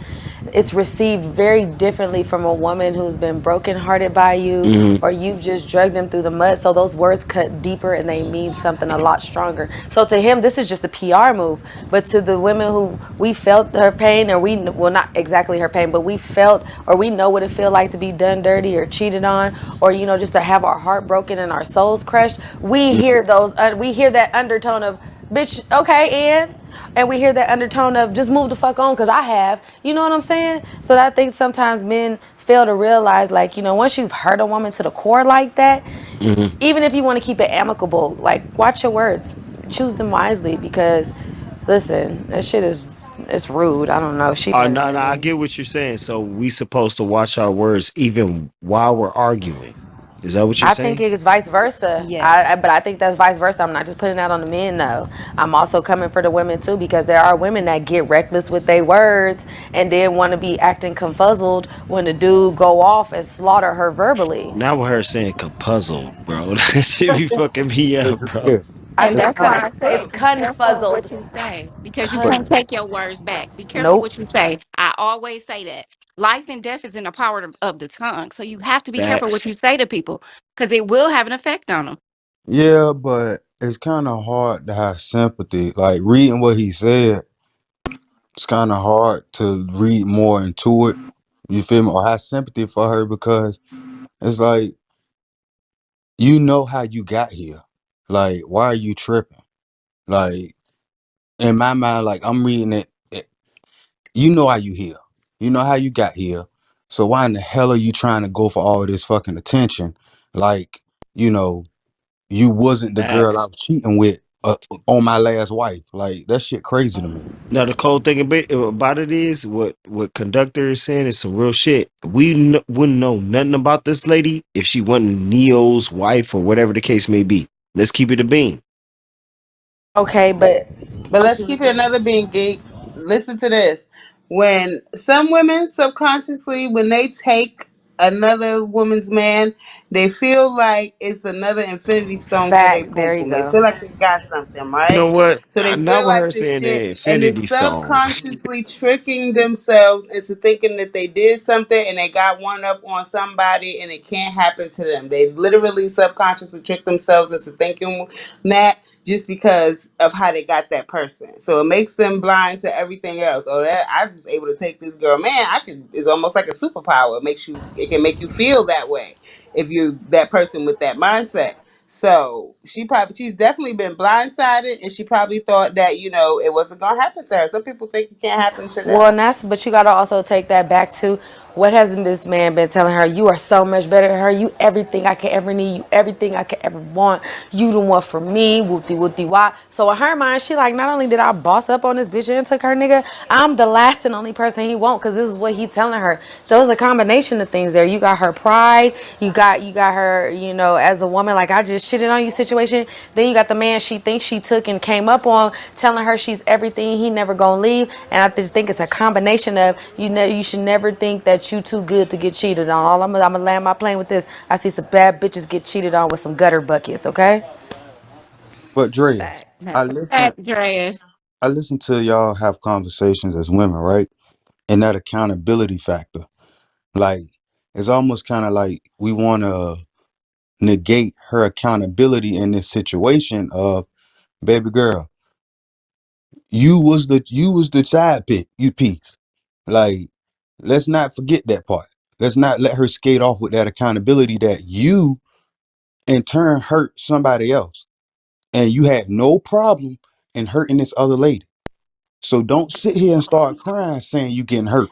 Speaker 1: It's received very differently from a woman who's been brokenhearted by you
Speaker 3: mhm.
Speaker 1: or you've just dragged them through the mud. So those words cut deeper and they mean something a lot stronger. So to him, this is just a PR move. But to the women who we felt her pain, or we, well, not exactly her pain, but we felt or we know what it feel like to be done dirty or cheated on, or just to have our heart broken and our souls crushed. We hear those. We hear that undertone of, "Bitch, okay, and we hear that undertone of just move the fuck on because I have." You know what I'm saying? So I think sometimes men fail to realize, like, once you've hurt a woman to the core like that,
Speaker 3: Mhm.
Speaker 1: even if you want to keep it amicable, like, watch your words, choose them wisely, because listen, that shit is, it's rude. I don't know. She better
Speaker 3: No, no,
Speaker 1: than
Speaker 3: I
Speaker 1: me.
Speaker 3: get what you're saying. So we supposed to watch our words even while we're arguing. Is that what you're
Speaker 1: I think
Speaker 3: saying?
Speaker 1: it's vice versa.
Speaker 12: Yes.
Speaker 1: But I think that's vice versa. I'm not just putting that on the men though. I'm also coming for the women too, because there are women that get reckless with their words and then want to be acting confuzzled when the dude go off and slaughter her verbally.
Speaker 3: Not with her saying "puzzle," bro. That shit be fucking me up, bro.
Speaker 13: Yeah.
Speaker 1: I
Speaker 12: And
Speaker 1: said
Speaker 12: that's why I
Speaker 1: it's
Speaker 12: said be careful what
Speaker 1: confuzzled.
Speaker 12: you say because you
Speaker 3: But
Speaker 12: can't
Speaker 1: Con.
Speaker 12: take your words back. Be careful
Speaker 1: Nope.
Speaker 12: what you say. I always say that. Life and death is in the power of the tongue. So you have to be careful what
Speaker 3: facts.
Speaker 12: you say to people because it will have an effect on them.
Speaker 13: Yeah, but it's kind of hard to have sympathy. Like reading what he said, it's kind of hard to read more into it. You feel me? Or have sympathy for her because it's like you know how you got here. Like, why are you tripping? Like in my mind, like I'm reading it, you know how you here. You know how you got here. So why in the hell are you trying to go for all this fucking attention? Like, you know, you wasn't the girl I
Speaker 3: Facts.
Speaker 13: was cheating with on my last wife. Like that shit crazy to me.
Speaker 3: Now the cold thing about it is what conductor is saying is some real shit. We wouldn't know nothing about this lady if she wasn't Neo's wife or whatever the case may be. Let's keep it a bean.
Speaker 1: Okay, but
Speaker 11: But let's keep it another being geek. Listen to this. When some women subconsciously, when they take another woman's man, they feel like it's another infinity stone for their
Speaker 1: fact,
Speaker 11: pum
Speaker 1: there you
Speaker 11: pum. They
Speaker 1: go.
Speaker 11: feel like they got something,
Speaker 3: You know
Speaker 11: right?
Speaker 3: what?
Speaker 11: So they
Speaker 3: Not
Speaker 11: feel
Speaker 3: with
Speaker 11: like
Speaker 3: her
Speaker 11: this
Speaker 3: saying the
Speaker 11: shit, and it's
Speaker 3: Infinity Stone.
Speaker 11: subconsciously tricking themselves into thinking that they did something and they got one up on somebody and it can't happen to them. They literally subconsciously trick themselves into thinking that just because of how they got that person. So it makes them blind to everything else. Oh, that I was able to take this girl. Man, I could. It's almost like a superpower. It makes you. It can make you feel that way if you're that person with that mindset. So she's definitely been blindsided, and she probably thought that it wasn't gonna happen to her. Some people think it can't happen to
Speaker 1: Well,
Speaker 11: them.
Speaker 1: and but you got to also take that back to what hasn't this man been telling her? You are so much better than her. You everything I could ever need. You everything I could ever want. You the one for me. Whoopty whoopty wah. So in her mind, she like, not only did I boss up on this bitch and took her nigga, I'm the last and only person he won't, because this is what he telling her. So it's a combination of things there. You got her pride. You got her. As a woman, like, I just shitted on you situation. Then you got the man she thinks she took and came up on, telling her she's everything. He never gonna leave. And I just think it's a combination of, you should never think that you too good to get cheated on. I'm gonna land my plane with this. I see some bad bitches get cheated on with some gutter buckets. Okay.
Speaker 13: But Drea,
Speaker 12: Fact.
Speaker 13: I
Speaker 12: That's a
Speaker 13: listen
Speaker 12: fact, Dreas.
Speaker 13: I listen to y'all have conversations as women, right? And that accountability factor. Like it's almost kind of like we want to negate her accountability in this situation of baby girl, you was the side pick, you piece. Like let's not forget that part. Let's not let her skate off with that accountability that you in turn hurt somebody else and you had no problem in hurting this other lady. So don't sit here and start crying saying you getting hurt.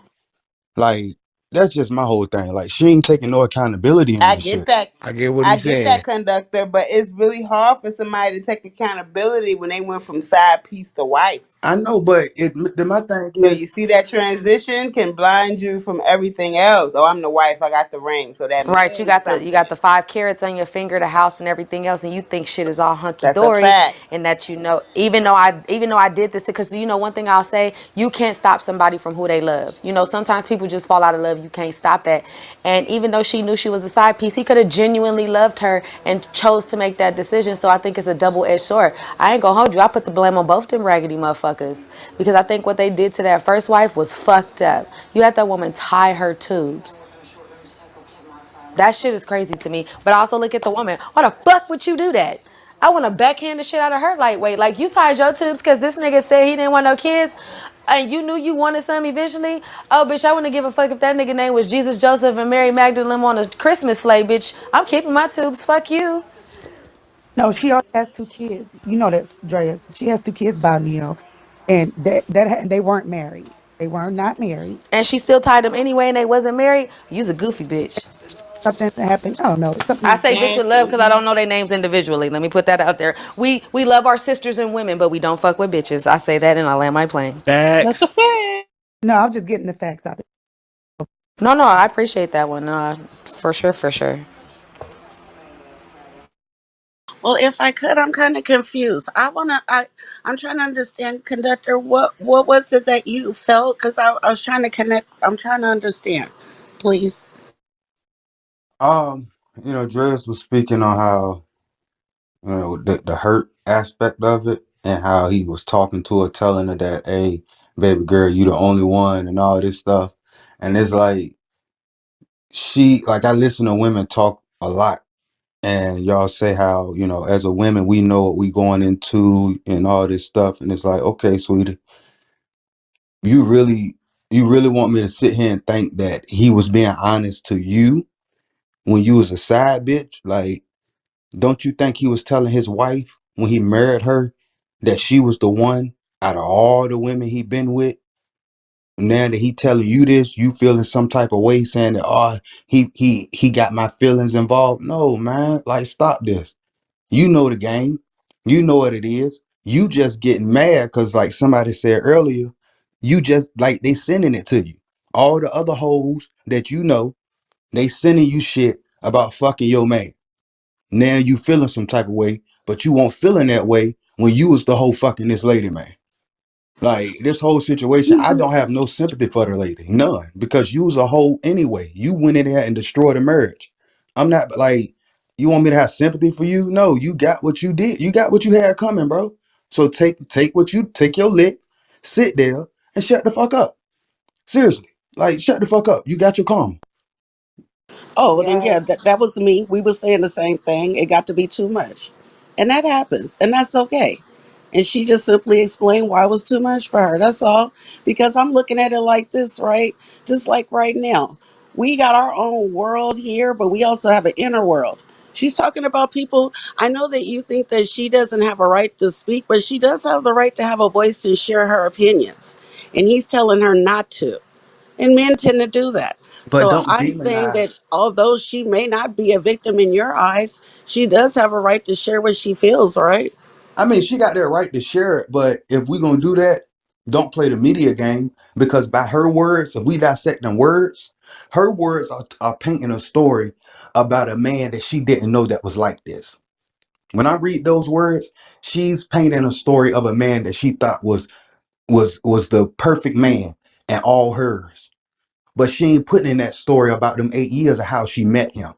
Speaker 13: Like that's just my whole thing. Like she ain't taking no accountability in
Speaker 11: I
Speaker 13: this
Speaker 11: get
Speaker 13: shit.
Speaker 11: that.
Speaker 3: I get what
Speaker 11: I
Speaker 3: he's
Speaker 11: get that,
Speaker 3: saying.
Speaker 11: conductor, but it's really hard for somebody to take accountability when they went from side piece to wife.
Speaker 13: I know, but my thing
Speaker 11: So
Speaker 13: is,
Speaker 11: you see that transition can blind you from everything else. Oh, I'm the wife. I got the ring, so that
Speaker 1: Right, you
Speaker 11: means
Speaker 1: got
Speaker 11: something.
Speaker 1: the 5 carats on your finger, the house and everything else, and you think shit is all hunky
Speaker 11: That's a
Speaker 1: dory,
Speaker 11: fact.
Speaker 1: and that, even though I did this, because one thing I'll say, you can't stop somebody from who they love. Sometimes people just fall out of love. you can't stop that. And even though she knew she was a side piece, he could have genuinely loved her and chose to make that decision. So I think it's a double-edged sword. I ain't gonna hold you. I put the blame on both them raggedy motherfuckers because I think what they did to that first wife was fucked up. You had that woman tie her tubes. That shit is crazy to me. But I also look at the woman. Why the fuck would you do that? I want to backhand the shit out of her lightweight. Like, you tied your tubes because this nigga said he didn't want no kids and you knew you wanted some eventually. Oh, bitch, I wouldn't give a fuck if that nigga name was Jesus, Joseph, and Mary Magdalene on a Christmas sleigh, bitch. I'm keeping my tubes. Fuck you.
Speaker 8: No, she already has two kids. You know that, Drea. She has two kids by Neil, and they weren't married. They were not married.
Speaker 1: And she still tied them anyway and they wasn't married. You's a goofy bitch.
Speaker 8: Something happened. I don't know.
Speaker 1: I
Speaker 8: Something.
Speaker 1: say bitch with love because I
Speaker 5: Exactly.
Speaker 1: don't know their names individually. Let me put that out there. We love our sisters and women, but we don't fuck with bitches. I say that and I land my plane.
Speaker 5: That's a
Speaker 3: Facts.
Speaker 5: fact.
Speaker 8: No, I'm just getting the facts out.
Speaker 1: No, no, I appreciate that one. For sure, for sure.
Speaker 10: Well, if I could, I'm kind of confused. I'm trying to understand, conductor. What was it that you felt? Because I was trying to connect. I'm trying to understand. Please.
Speaker 13: Um, Dres was speaking on how, the hurt aspect of it and how he was talking to her, telling her that, hey, baby girl, you the only one and all this stuff. And it's like I listen to women talk a lot and y'all say how, as a women, we know what we going into and all this stuff. And it's like, okay, sweetie, you really, you really want me to sit here and think that he was being honest to you when you was a side bitch? Like, don't you think he was telling his wife when he married her that she was the one out of all the women he been with? Now that he telling you this, you feeling some type of way, saying that, oh, he got my feelings involved. No, man, like, stop this. You know the game. You know what it is. You just getting mad because, like somebody said earlier, you just like they sending it to you. All the other hoes that you know, they sending you shit about fucking your man. Now you feeling some type of way, but you won't feeling that way when you was the whole fucking this lady, man. Like this whole situation, I don't have no sympathy for the lady, none, because you was a hoe anyway. You went in there and destroyed the marriage. I'm not like you want me to have sympathy for you. No, you got what you did. You got what you had coming, bro. So take your lick, sit there, and shut the fuck up. Seriously, like shut the fuck up. You got your karma.
Speaker 10: Oh, well, then yeah,
Speaker 11: Yes.
Speaker 10: that was me. We were saying the same thing. It got to be too much, and that happens, and that's okay. And she just simply explained why it was too much for her. That's all. Because I'm looking at it like this, right? Just like right now, we got our own world here, but we also have an inner world. She's talking about people. I know that you think that she doesn't have a right to speak, but she does have the right to have a voice and share her opinions. And he's telling her not to. And men tend to do that.
Speaker 13: But
Speaker 10: So
Speaker 13: don't
Speaker 10: I'm saying
Speaker 13: demonize.
Speaker 10: that although she may not be a victim in your eyes, she does have a right to share what she feels, right?
Speaker 13: I mean, she got that right to share it, but if we're gonna do that, don't play the media game because by her words, if we dissect them words, her words are painting a story about a man that she didn't know that was like this. When I read those words, she's painting a story of a man that she thought was the perfect man and all hers. But she ain't putting in that story about them 8 years of how she met him.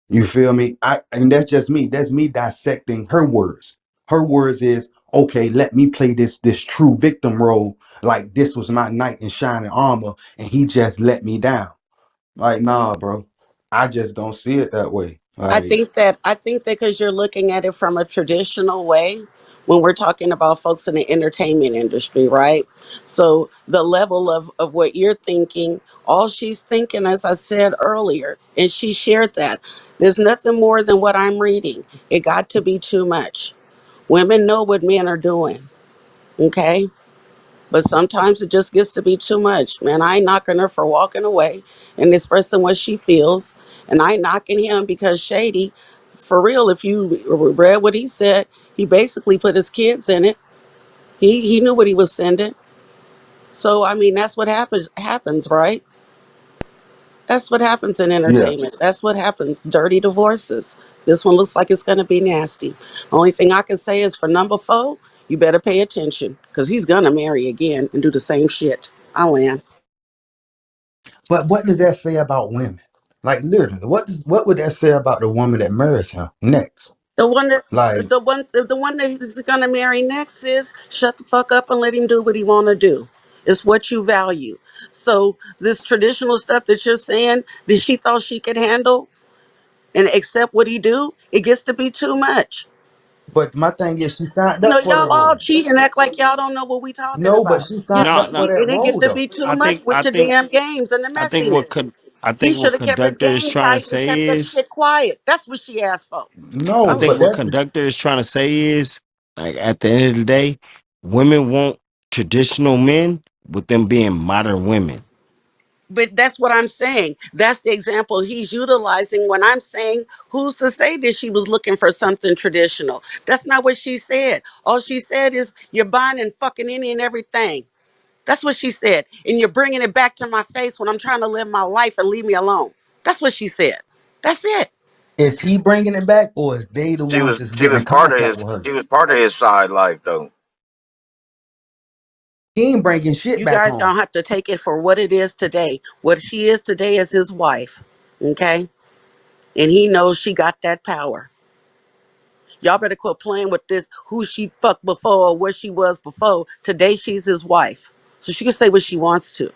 Speaker 13: You feel me? And that's just me. That's me dissecting her words. Her words is, okay, let me play this true victim role, like this was my knight in shining armor, and he just let me down. Like, nah, bro. I just don't see it that way. Like,
Speaker 10: I think that because you're looking at it from a traditional way when we're talking about folks in the entertainment industry, right? So the level of what you're thinking, all she's thinking, as I said earlier, and she shared that. There's nothing more than what I'm reading. It got to be too much. Women know what men are doing, okay? But sometimes it just gets to be too much. Man, I ain't knocking her for walking away and expressing what she feels. And I ain't knocking him because Shady, for real, if you read what he said, he basically put his kids in it. He knew what he was sending. So I mean that's what happens, right? That's what happens in
Speaker 13: yeah.
Speaker 10: entertainment. That's what happens. Dirty divorces. This one looks like it's gonna be nasty. Only thing I can say is for number four, you better pay attention because he's gonna marry again and do the same shit. I land.
Speaker 13: But what does that say about women? Like literally, what would that say about the woman that marries him next?
Speaker 10: The one that
Speaker 13: Like,
Speaker 10: the one that he's gonna marry next is shut the fuck up and let him do what he wanna do. It's what you value. So this traditional stuff that you're saying that she thought she could handle and accept what he do, it gets to be too much.
Speaker 13: but my thing is, she signed
Speaker 10: You know,
Speaker 13: up for the
Speaker 10: y'all all
Speaker 13: role.
Speaker 10: cheat and act like y'all don't know what we talking
Speaker 13: No, but
Speaker 10: about.
Speaker 13: she
Speaker 10: You,
Speaker 13: signed
Speaker 3: No,
Speaker 13: up
Speaker 3: no.
Speaker 13: for that
Speaker 10: and it get
Speaker 13: role
Speaker 10: to
Speaker 13: though.
Speaker 10: be too much with
Speaker 3: I
Speaker 10: your
Speaker 3: think
Speaker 10: damn games and the
Speaker 3: I think what
Speaker 10: messiness. He should have kept his
Speaker 3: conductor is
Speaker 10: game
Speaker 3: trying to
Speaker 10: tight and
Speaker 3: say
Speaker 10: kept that
Speaker 3: is
Speaker 10: shit quiet. That's what she asked for.
Speaker 3: I
Speaker 13: No,
Speaker 3: think
Speaker 13: but
Speaker 3: what
Speaker 13: that's
Speaker 3: conductor is trying to say is like at the end of the day, women want traditional men with them being modern women.
Speaker 10: But that's what I'm saying. That's the example he's utilizing when I'm saying, who's to say that she was looking for something traditional? That's not what she said. All she said is, you're buying and fucking any and everything. That's what she said. And you're bringing it back to my face when I'm trying to live my life and leave me alone. That's what she said. That's it.
Speaker 13: is he bringing it back or is they the ones that's
Speaker 14: She
Speaker 13: getting
Speaker 14: was
Speaker 13: in
Speaker 14: part of
Speaker 13: contact
Speaker 14: his
Speaker 13: with her?
Speaker 14: she was part of his side life though.
Speaker 13: He ain't bringing shit
Speaker 10: You
Speaker 13: back
Speaker 10: guys
Speaker 13: home.
Speaker 10: gonna have to take it for what it is today. What she is today is his wife. Okay? And he knows she got that power. Y'all better quit playing with this who she fucked before or where she was before. Today she's his wife. So she can say what she wants to.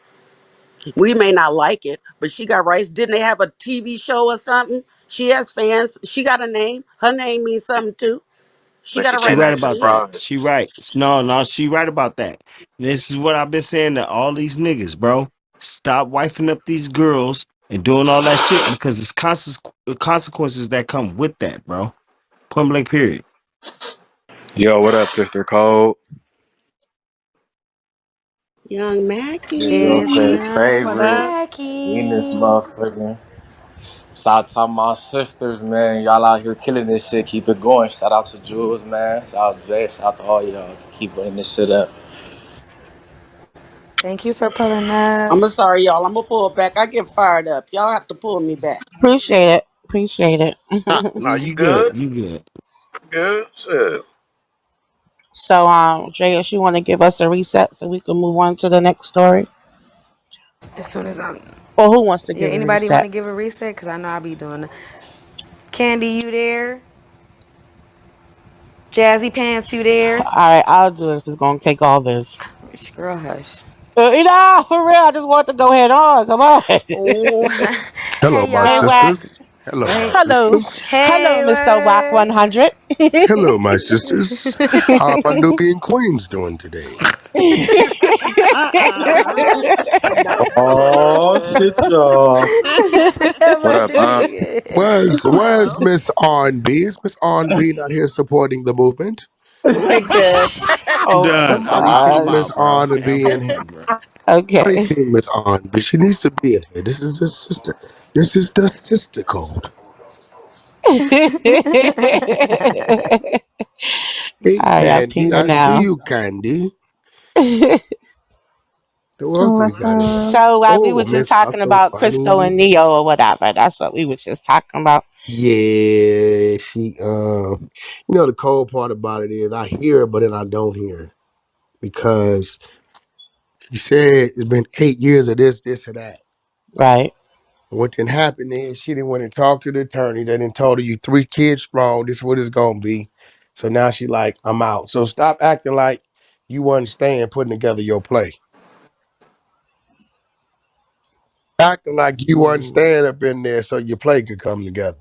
Speaker 10: We may not like it, but she got rights. Didn't they have a TV show or something? She has fans. She got a name. Her name means something too. She
Speaker 14: But
Speaker 10: got
Speaker 14: she
Speaker 10: a
Speaker 3: She
Speaker 10: right
Speaker 14: can't
Speaker 3: right
Speaker 10: to
Speaker 14: ask
Speaker 3: about
Speaker 10: say
Speaker 3: that.
Speaker 14: private.
Speaker 3: She right. No, no, she right about that. This is what I've been saying to all these niggas, bro. Stop wifing up these girls and doing all that shit because it's consequences that come with that, bro. Point blank period.
Speaker 15: Yo, what up, Sister Cole?
Speaker 10: Young
Speaker 14: This girl
Speaker 11: It's
Speaker 10: Mackie.
Speaker 14: says
Speaker 11: young
Speaker 14: favorite. We in this
Speaker 11: Mackie.
Speaker 14: motherfucker. Shout out to my sisters, man. Y'all out here killing this shit. Keep it going. Shout out to Jules, man. Shout out to Jay. Shout out to all y'all. Keep running this shit up.
Speaker 11: Thank you for pulling up.
Speaker 10: I'm sorry, y'all. I'm gonna pull back. I get fired up. Y'all have to pull me back.
Speaker 2: Appreciate it. Appreciate it.
Speaker 14: Nah,
Speaker 3: You
Speaker 14: you
Speaker 3: good.
Speaker 14: good?
Speaker 3: You good.
Speaker 14: Good shit.
Speaker 2: So, JS, you want to give us a reset so we can move on to the next story?
Speaker 11: As soon as I'm,
Speaker 2: Or who wants to
Speaker 11: yeah.
Speaker 2: give a
Speaker 11: Anybody want
Speaker 2: reset?
Speaker 11: to give a reset? Cause I know I'll be doing. Candy, you there? Jazzy Pants, you there?
Speaker 2: All right, I'll do it if it's going to take all this.
Speaker 11: Girl, hush.
Speaker 2: For real, I just want to go head on. Come on.
Speaker 11: Oh,
Speaker 6: Hello,
Speaker 11: hey
Speaker 6: my
Speaker 2: Hey,
Speaker 11: y'all.
Speaker 2: Wack.
Speaker 6: sisters. Hello, my
Speaker 11: Hey,
Speaker 2: Hello.
Speaker 6: sisters.
Speaker 2: Hello,
Speaker 11: hey,
Speaker 2: Mr. Wack
Speaker 11: what?
Speaker 2: 100.
Speaker 6: Hello, my sisters. How my Nubian queens doing today?
Speaker 13: Oh shit, y'all.
Speaker 15: What
Speaker 11: My
Speaker 15: up,
Speaker 11: dude.
Speaker 6: Where's Miss R&B? Is Miss R&B not here supporting the movement?
Speaker 2: We're good. Oh,
Speaker 3: Duh,
Speaker 6: I need
Speaker 3: help
Speaker 6: King
Speaker 3: him
Speaker 6: Miss
Speaker 3: out, bro.
Speaker 6: R&B
Speaker 3: Help
Speaker 6: in here.
Speaker 3: him, bro.
Speaker 6: I need
Speaker 2: okay.
Speaker 6: King Miss R&B. She needs to be in here. This is the sister. This is the sister code. Hey,
Speaker 2: All right, I'm
Speaker 6: Candy.
Speaker 2: pinging
Speaker 6: I see
Speaker 2: now.
Speaker 6: you, Candy. Welcome. We got it.
Speaker 9: Listen.
Speaker 2: So we
Speaker 6: Oh,
Speaker 2: were just
Speaker 6: Miss Not
Speaker 2: talking
Speaker 6: So
Speaker 2: about Crystal
Speaker 6: Funny.
Speaker 2: and Neo or whatever. That's what we were just talking about.
Speaker 6: Yeah, she the cold part about it is I hear her, but then I don't hear her because she said it's been 8 years of this, or that.
Speaker 2: Right.
Speaker 6: What didn't happen is she didn't want to talk to the attorney. They didn't told her you 3 kids strong. This is what it's gonna be. So now she like, I'm out. So stop acting like you wasn't staying putting together your play. Acting like you wasn't
Speaker 2: Mm,
Speaker 6: staying up in there so your play could come together.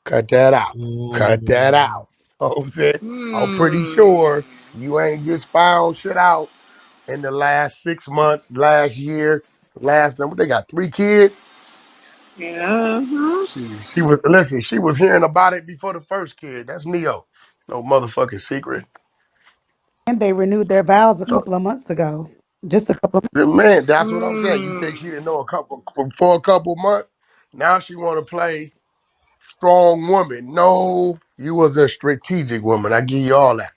Speaker 6: Cut that out. Cut that
Speaker 2: mm.
Speaker 6: out. You know what I'm saying? I'm pretty
Speaker 14: Hmm.
Speaker 6: sure you ain't just found shit out in the last 6 months, last year, last number. They got 3 kids.
Speaker 14: Yeah.
Speaker 6: She was listen, she was hearing about it before the first kid. That's Neo. No motherfucking secret.
Speaker 8: And they renewed their vows a
Speaker 6: So,
Speaker 8: couple of months ago. Just a couple of
Speaker 6: man, that's what I'm saying. You think
Speaker 14: Hmm.
Speaker 6: she didn't know a couple for a couple months? Now she want to play strong woman. No, you was a strategic woman. I give you all that.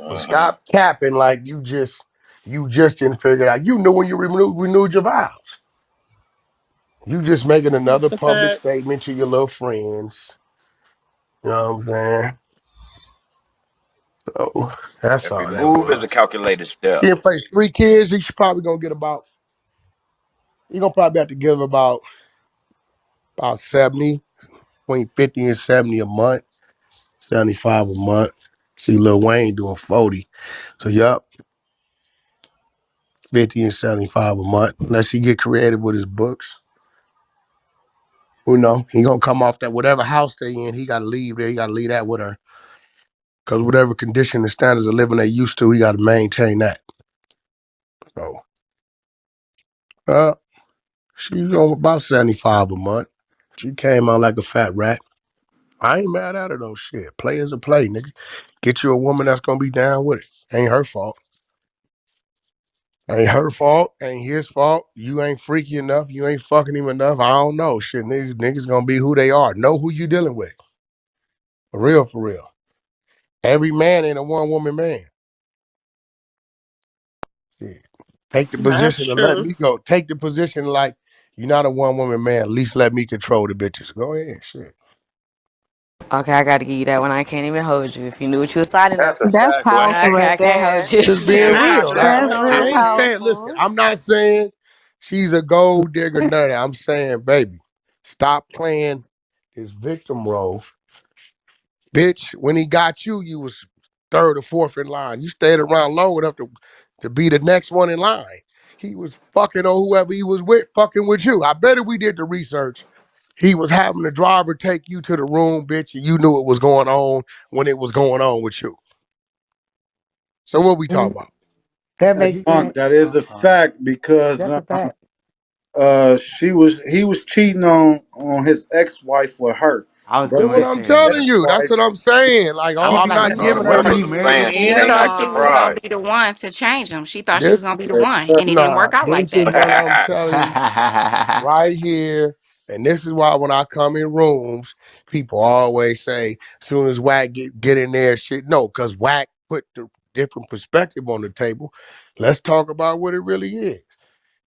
Speaker 6: But
Speaker 14: Uh-huh.
Speaker 6: stop capping like you just didn't figure it out. You knew when you renewed your vows. You just making
Speaker 14: That's
Speaker 6: another
Speaker 14: the
Speaker 6: public
Speaker 14: fact.
Speaker 6: statement to your little friends. You know what I'm saying? So that's
Speaker 14: Every
Speaker 6: all that
Speaker 14: move is
Speaker 6: was.
Speaker 14: a calculated
Speaker 6: She
Speaker 14: step.
Speaker 6: in place 3 kids. She's probably gonna get about
Speaker 16: You're gonna probably have to give about 70, between 50 and 70 a month, 75 a month. See Lil Wayne doing 40. So yup, 50 and 75 a month. Unless he get creative with his books. Who know? He gonna come off that whatever house they in, he gotta leave there. He gotta leave that with her. Cause whatever condition and standards of living they used to, he gotta maintain that. So uh she's on about 75 a month. She came out like a fat rat. I ain't mad at her though. Shit. Play is a play, nigga. Get you a woman that's gonna be down with it. Ain't her fault. Ain't her fault. Ain't his fault. You ain't freaky enough. You ain't fucking him enough. I don't know. Shit, niggas gonna be who they are. Know who you dealing with. For real, for real. Every man ain't a one woman man. Shit. Take the
Speaker 2: That's
Speaker 16: position and let
Speaker 2: true.
Speaker 16: me go. Take the position like you're not a one woman man. At least let me control the bitches. Go ahead. Shit.
Speaker 1: Okay, I gotta give you that one. I can't even hold you. If you knew what you were signing up
Speaker 15: That's a
Speaker 1: for,
Speaker 11: That's
Speaker 15: fact, boy.
Speaker 11: powerful
Speaker 1: I
Speaker 11: right
Speaker 1: can't hold you.
Speaker 11: there.
Speaker 16: Just being
Speaker 2: Nah,
Speaker 16: real. That's
Speaker 2: that's
Speaker 11: That's
Speaker 16: all.
Speaker 11: real
Speaker 16: I
Speaker 2: real.
Speaker 16: ain't saying, listen,
Speaker 11: powerful.
Speaker 16: I'm not saying she's a gold digger, none of that. I'm saying, baby, stop playing this victim role. Bitch, when he got you, you was third or fourth in line. You stayed around long enough to be the next one in line. He was fucking on whoever he was with, fucking with you. I bet if we did the research, he was having the driver take you to the room, bitch, and you knew it was going on when it was going on with you. So what we talking
Speaker 8: Mm,
Speaker 16: about?
Speaker 8: that
Speaker 13: Hey,
Speaker 8: makes
Speaker 13: Funk,
Speaker 8: sense.
Speaker 13: that is the fact because
Speaker 8: That's a fact.
Speaker 13: he was cheating on his ex wife with her,
Speaker 17: I was
Speaker 16: That's
Speaker 13: but
Speaker 16: what
Speaker 17: going
Speaker 13: his
Speaker 16: I'm
Speaker 17: to.
Speaker 16: telling
Speaker 13: ex
Speaker 16: you. That's
Speaker 13: wife
Speaker 16: what I'm saying. Like,
Speaker 17: I
Speaker 16: oh,
Speaker 17: was
Speaker 16: I'm
Speaker 17: about
Speaker 16: not
Speaker 17: to
Speaker 15: No, the
Speaker 16: giving
Speaker 17: say.
Speaker 16: her
Speaker 15: women
Speaker 16: the.
Speaker 15: was
Speaker 6: Man,
Speaker 15: saying
Speaker 6: she
Speaker 5: She
Speaker 15: that
Speaker 6: ain't
Speaker 15: he
Speaker 5: thought
Speaker 15: was
Speaker 5: she
Speaker 6: lying.
Speaker 5: was gonna
Speaker 15: surprised.
Speaker 5: be the one to change him. She thought she was gonna
Speaker 16: This,
Speaker 5: be the one, and it didn't
Speaker 16: nah,
Speaker 5: work out like
Speaker 16: this is
Speaker 5: that.
Speaker 16: what I'm telling you right here. And this is why when I come in rooms, people always say, as soon as Wack get in there, shit. No, because Wack put the different perspective on the table. Let's talk about what it really is.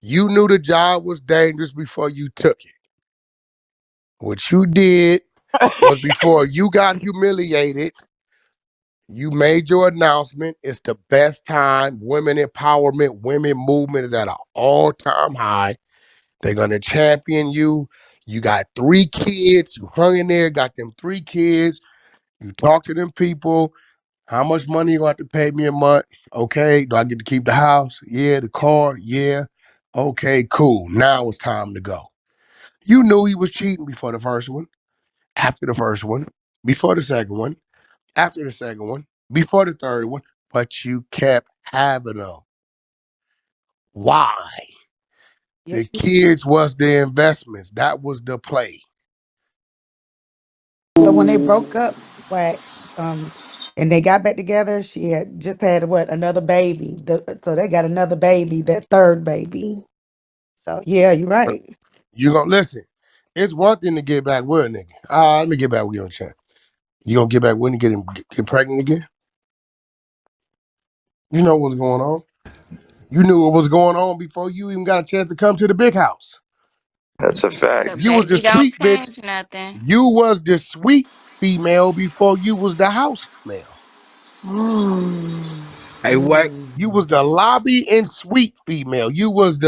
Speaker 16: You knew the job was dangerous before you took it. What you did was before you got humiliated, you made your announcement. It's the best time. Women empowerment, women movement is at an all-time high. They're gonna champion you. You got 3 kids. You hung in there, got them 3 kids. You talk to them people. How much money you gonna have to pay me a month? Okay. Do I get to keep the house? Yeah. The car? Yeah. Okay, cool. Now it's time to go. You knew he was cheating before the first one, after the first one, before the second one, after the second one, before the third one, but you kept having them. Why? The
Speaker 8: Yes,
Speaker 16: kids was the investments. That was the play.
Speaker 8: so when they broke up, what, um, and they got back together, she had just had what, another baby. So they got another baby, that third baby. So yeah, you're right.
Speaker 16: You gonna listen. It's one thing to get back with a nigga. Let me get back with you on chat. You gonna get back when you get pregnant again? You know what's going on. You knew what was going on before you even got a chance to come to the big house.
Speaker 15: That's a
Speaker 5: The
Speaker 15: fact.
Speaker 16: You was the
Speaker 5: baby don't
Speaker 16: sweet bitch.
Speaker 5: change nothing.
Speaker 16: You was the sweet female before you was the house female.
Speaker 15: Hey, Wack.
Speaker 16: You was the lobby and suite female. You was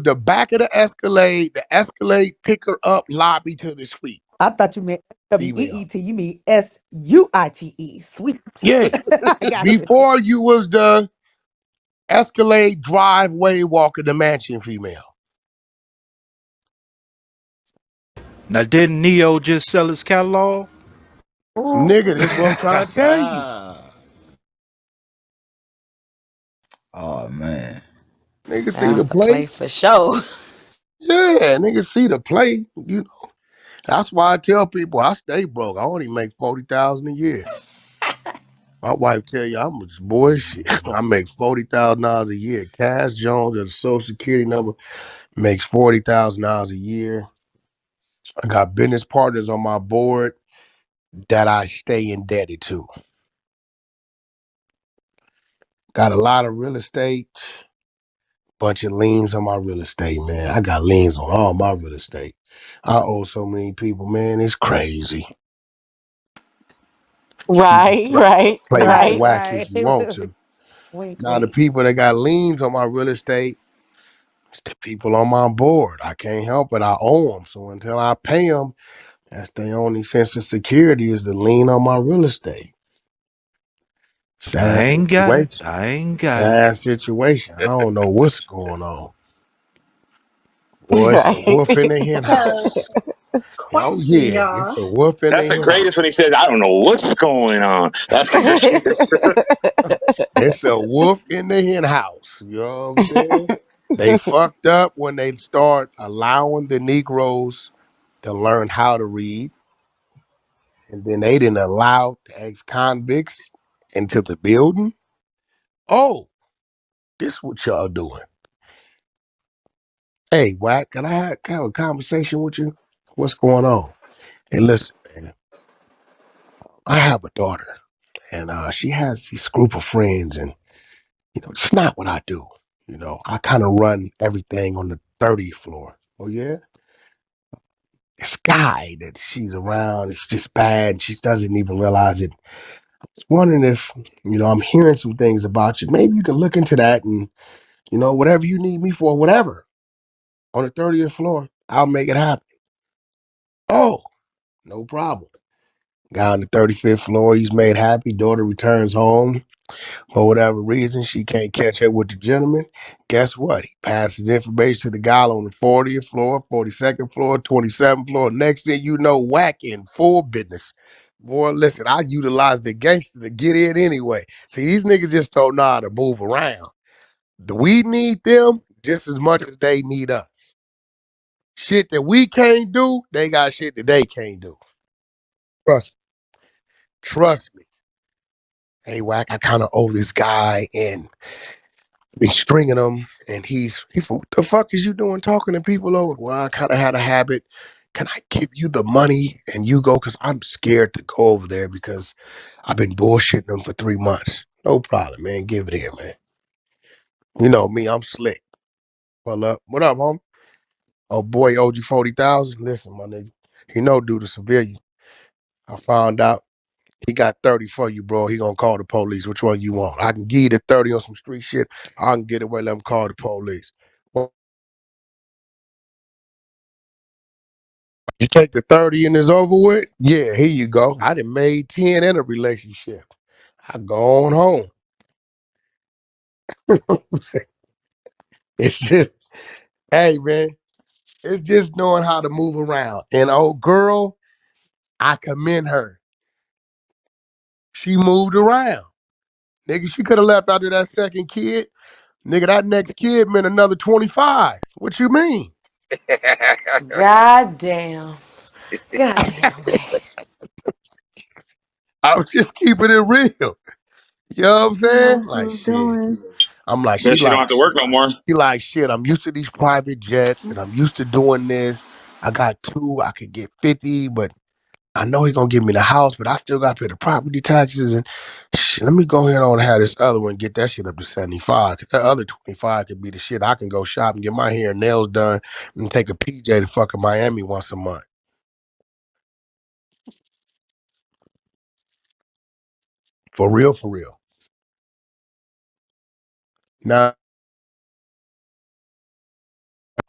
Speaker 16: the back of the Escalade. The Escalade pick her up lobby to the suite
Speaker 8: I thought you meant
Speaker 16: female.
Speaker 8: WEET. You mean SUITE. Sweet.
Speaker 16: Yeah.
Speaker 8: I got you.
Speaker 16: Before you was the Escalade driveway walker, the mansion female.
Speaker 15: Now, didn't Neo just sell his catalog?
Speaker 16: Nigga, this is what I'm trying to tell you.
Speaker 13: oh man,
Speaker 16: Nigga
Speaker 1: That
Speaker 16: see the
Speaker 1: was the play
Speaker 16: play.
Speaker 1: for sure.
Speaker 16: Yeah, nigga see the play. You know, that's why I tell people I stay broke. I only make 40,000 a year. My wife tell you I'm just bullshit. I make $40,000 a year. Cash Jones at the Social Security number makes $40,000 a year. I got business partners on my board that I stay indebted to. Got a lot of real estate, bunch of liens on my real estate, man. I got liens on all my real estate. I owe so many people, man. It's crazy. You can
Speaker 1: Right, right,
Speaker 16: play that
Speaker 8: Right,
Speaker 1: right.
Speaker 16: whack if
Speaker 8: right.
Speaker 16: you want to.
Speaker 8: Wink,
Speaker 16: Now the
Speaker 8: wink.
Speaker 16: people that got liens on my real estate, It's the people on my board. I can't help it. I owe them. So until I pay them, that's the only sense of security is to lean on my real estate.
Speaker 15: I
Speaker 16: Sad
Speaker 15: ain't got it.
Speaker 16: situation.
Speaker 15: I ain't got it.
Speaker 16: Sad situation. I don't know what's going on. Boy, it's a
Speaker 2: Right.
Speaker 16: wolf in the hen
Speaker 5: So,
Speaker 16: house. Oh
Speaker 5: question,
Speaker 16: yeah,
Speaker 5: y'all.
Speaker 16: it's a wolf in the
Speaker 17: That's the
Speaker 16: hen house.
Speaker 17: greatest when he says, "I don't know what's going on." That's the greatest.
Speaker 16: It's a wolf in the hen house. You know what I'm saying? They fucked up when they start allowing the Negroes to learn how to read, and then they didn't allow the ex-convicts into the building. Oh, this what y'all doing? Hey, Wack, can I have a conversation with you? What's going on? Hey, listen, man. I have a daughter, and she has this group of friends, and it's not what I do. I kind of run everything on the 30th floor. Oh yeah, this guy that she's around is just bad. She doesn't even realize it. I was wondering if I'm hearing some things about you. Maybe you can look into that, and whatever you need me for, whatever on the 30th floor, I'll make it happen. Oh, no problem. Guy on the 35th floor, he's made happy. Daughter returns home. For whatever reason, she can't catch up with the gentleman. Guess what? He passes information to the guy on the 40th floor, 42nd floor, 27th floor. Next thing you know, whack in full business. Boy, listen, I utilize the gangster to get in anyway. See, these niggas just don't know how to move around. We need them just as much as they need us. Shit that we can't do, they got shit that they can't do. Trust me. Trust me. Hey, Wack, I kind of owe this guy, and been stringing him, and he from what the fuck is you doing talking to people over? Well, I kind of had a habit. Can I give you the money and you go? Because I'm scared to go over there because I've been bullshitting them for 3 months. No problem, man. Give it here, man. You know me, I'm slick. Well, up. What up, homie? Oh boy, owed you 40,000. Listen, my nigga, he no do the civilian. I found out he got 30 for you, bro. He gonna call the police. Which one you want? I can give you the 30 on some street shit. I can get away, let him call the police. Well, you take the 30 and it's over with? Yeah, here you go. I done made 10 in a relationship. I go on home. It's just, hey man, it's just knowing how to move around. And old girl, I commend her. She moved around. Nigga, she could have left after that second kid. Nigga, that next kid meant another 25. What you mean?
Speaker 18: God damn. God damn way.
Speaker 16: I was just keeping it real. You know what I'm
Speaker 11: She knew
Speaker 16: saying?
Speaker 11: what she
Speaker 16: Like
Speaker 11: was
Speaker 16: shit.
Speaker 11: doing.
Speaker 16: I'm like,
Speaker 17: Then she don't have to work no more.
Speaker 16: she like shit. I'm used to these private jets and I'm used to doing this. I got two, I could get 50, but I know he gonna give me the house, but I still gotta pay the property taxes and shit. Let me go ahead on and have this other one, get that shit up to 75. 'Cause that other 25 could be the shit. I can go shop and get my hair and nails done and take a PJ to fucking Miami once a month. For real, for real. Now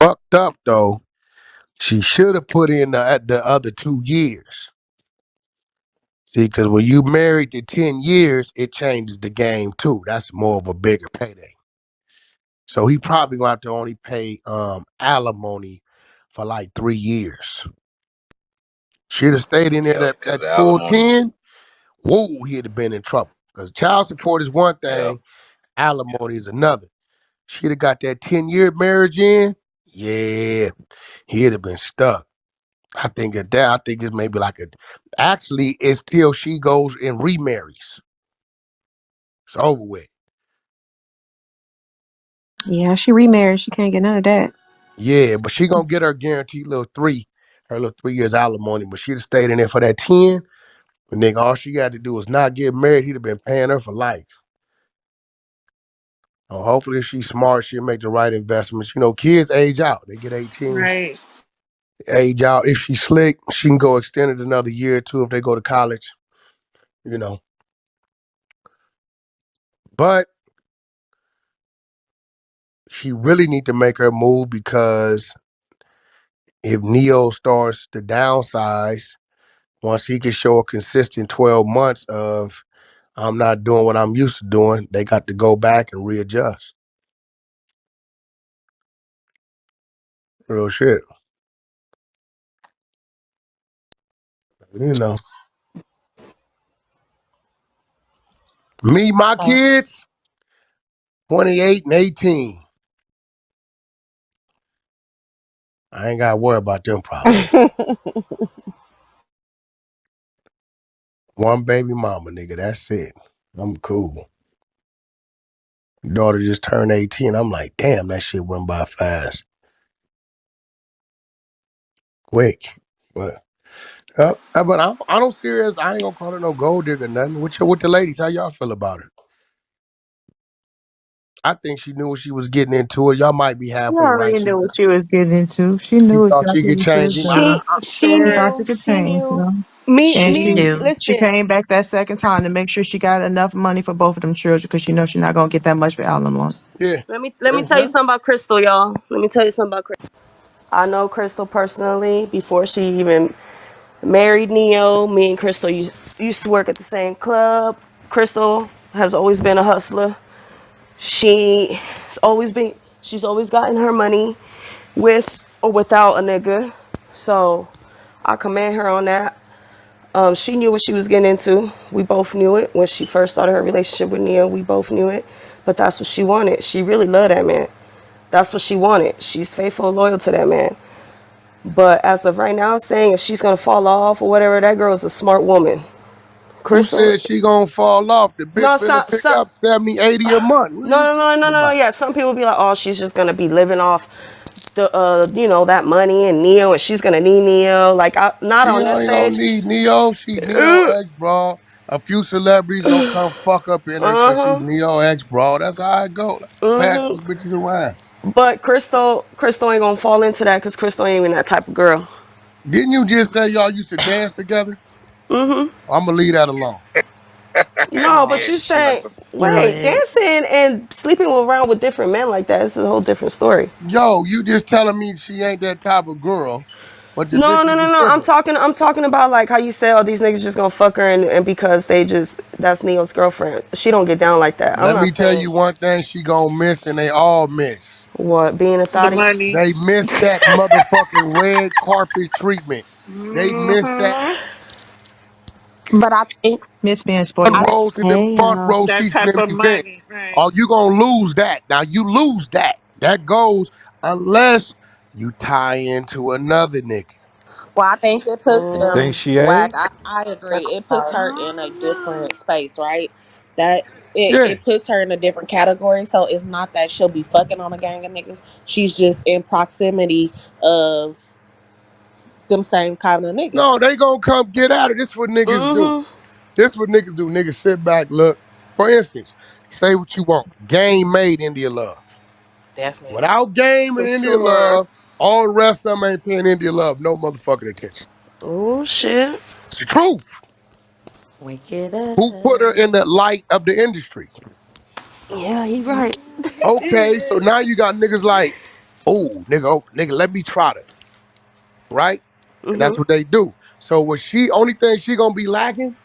Speaker 16: fucked up though. She should have put in the other 2 years. See, because when you married to 10 years, it changes the game too. That's more of a bigger payday. So he probably gonna have to only pay alimony for like 3 years. Should have stayed in there
Speaker 17: Yep,
Speaker 16: that
Speaker 17: because of
Speaker 16: full
Speaker 17: alimony.
Speaker 16: 10. Whoa, he'd have been in trouble. Because child support is one
Speaker 17: Yep.
Speaker 16: thing, alimony is another. She'd have got that 10-year marriage in. Yeah, he'd have been stuck. I think at that, I think it's maybe like a actually it's till she goes and remarries. It's over with.
Speaker 2: Yeah, she remarried. She can't get none of that.
Speaker 16: Yeah, but she gonna get her guaranteed her little 3 years alimony, but she'd have stayed in there for that 10. And nigga, all she had to do was not get married. He'd have been paying her for life. Hopefully, if she's smart, she'll make the right investments. Kids age out. They get 18,
Speaker 11: Right.
Speaker 16: age out. If she's slick, she can go extend it another year or two if they go to college, you know. But she really need to make her move because if Neo starts to downsize, once he can show a consistent 12 months of I'm not doing what I'm used to doing, they got to go back and readjust. Real shit. You know. Me, my
Speaker 9: Oh.
Speaker 16: kids, 28 and 18. I ain't gotta worry about them problems. One baby mama, nigga, that's it. I'm cool. Daughter just turned 18. I'm like, damn, that shit went by fast. Quick. But I don't serious. I ain't gonna call her no gold digger, nothing. With the ladies, how y'all feel about her? I think she knew what she was getting into. It. Y'all might be
Speaker 9: She
Speaker 16: halfway right.
Speaker 9: already knew what she was getting into. She
Speaker 16: She
Speaker 9: knew
Speaker 16: thought she
Speaker 9: exactly
Speaker 16: could
Speaker 9: what she was
Speaker 16: change him.
Speaker 9: doing.
Speaker 19: She
Speaker 9: She thought
Speaker 19: knew.
Speaker 9: she could
Speaker 19: She
Speaker 9: change,
Speaker 19: knew.
Speaker 9: you. And
Speaker 19: Me.
Speaker 9: she
Speaker 19: Listen.
Speaker 9: came back that second time to make sure she got enough money for both of them children because she knows she's not gonna get that much for alimony.
Speaker 16: Yeah.
Speaker 19: Let me tell you
Speaker 16: Exactly.
Speaker 19: something about Crystal, y'all. Let me tell you something about Crystal. I know Crystal personally before she even married Neo. Me and Crystal used to work at the same club. Crystal has always been a hustler. She's always been. She's always gotten her money with or without a nigga. So I commend her on that. She knew what she was getting into. We both knew it when she first started her relationship with Neo. We both knew it, but that's what she wanted. She really loved that man. That's what she wanted. She's faithful and loyal to that man. But as of right now, saying if she's gonna fall off or whatever, that girl is a smart woman.
Speaker 16: Who
Speaker 19: Crystal,
Speaker 16: said she gonna fall off? The bitch
Speaker 19: no,
Speaker 16: finna pick up 70, 80 a month. What are you talking
Speaker 19: no.
Speaker 16: about?
Speaker 19: Yeah, some people be like, oh, she's just gonna be living off the, that money and Neo, and she's gonna need Neo. Like, not
Speaker 16: She
Speaker 19: on this
Speaker 16: ain't gonna
Speaker 19: stage.
Speaker 16: need Neo. She Neo ex bro. A few celebrities gonna come fuck up in her because she's
Speaker 19: Uh huh.
Speaker 16: Neo ex bro. That's how I go. Pass those bitches around.
Speaker 19: But Crystal ain't gonna fall into that because Crystal ain't even that type of girl.
Speaker 16: Didn't you just say y'all used to dance together? I'm gonna leave that alone.
Speaker 19: No,
Speaker 18: Oh
Speaker 19: but you saying, wait,
Speaker 18: shit.
Speaker 19: dancing and sleeping around with different men like that is a whole different story.
Speaker 16: Yo, you just telling me she ain't that type of girl, but the
Speaker 19: No,
Speaker 16: bitch
Speaker 19: no,
Speaker 16: is a
Speaker 19: no, no. I'm
Speaker 16: stripper.
Speaker 19: talking. I'm talking about like how you say, oh, these niggas just gonna fuck her, and because they just that's Neo's girlfriend. She don't get down like that. I'm
Speaker 16: Let
Speaker 19: not
Speaker 16: me tell
Speaker 19: saying
Speaker 16: you one thing she gonna miss, and they all miss.
Speaker 19: what being a
Speaker 18: The
Speaker 19: thotty.
Speaker 18: money.
Speaker 16: They miss that motherfucking red carpet treatment. They miss that
Speaker 18: Hmm.
Speaker 11: But I think
Speaker 9: Miss being
Speaker 11: I
Speaker 9: spoiled.
Speaker 16: rows in the
Speaker 20: Hey
Speaker 16: front
Speaker 20: y'all.
Speaker 16: row
Speaker 18: That
Speaker 16: seats in
Speaker 18: type
Speaker 16: them
Speaker 18: of
Speaker 16: events.
Speaker 18: money, right?
Speaker 16: Oh, you gonna lose that. Now you lose that. That goes unless you tie into another nigga.
Speaker 20: Well, I think it puts
Speaker 15: Think
Speaker 20: them
Speaker 15: she
Speaker 20: whack.
Speaker 15: ain't?
Speaker 20: I agree.
Speaker 19: That's
Speaker 20: It puts
Speaker 19: hard.
Speaker 20: her in a different space, right? That
Speaker 16: Yeah.
Speaker 20: it puts her in a different category. So it's not that she'll be fucking on a gang of niggas. She's just in proximity of them same kind of niggas.
Speaker 16: No, they gonna come get at it. This what niggas do. This what niggas do. Niggas sit back, look. For instance, say what you want. Game made India Love.
Speaker 20: Definitely.
Speaker 16: Without game
Speaker 18: For
Speaker 16: and India
Speaker 18: sure.
Speaker 16: Love, all the rest of them ain't paying India Love no motherfucking attention.
Speaker 19: Oh shit.
Speaker 16: It's the truth.
Speaker 20: Wake it
Speaker 16: Who put her in
Speaker 20: up.
Speaker 16: the light of the industry?
Speaker 19: Yeah, he right.
Speaker 16: Okay, so now you got niggas like, oh, nigga, let me try to, right? And that's what they do. So what she only thing she gonna be lacking,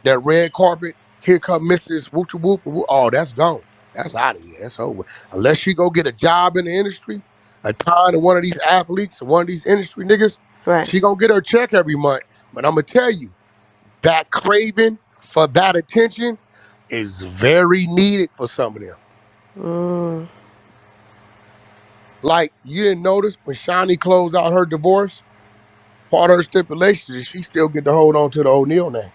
Speaker 16: that red carpet, here come Mrs. Whoop whoop whoop. Oh, that's gone. That's out of here. That's over. Unless she go get a job in the industry, a time to one of these athletes, one of these industry niggas,
Speaker 19: Right.
Speaker 16: she gonna get her check every month. But I'm gonna tell you, that craving for that attention is very needed for some of them. Like you didn't notice when Shawnee closed out her divorce, part of her stipulations is she still get to hold on to the O'Neal name.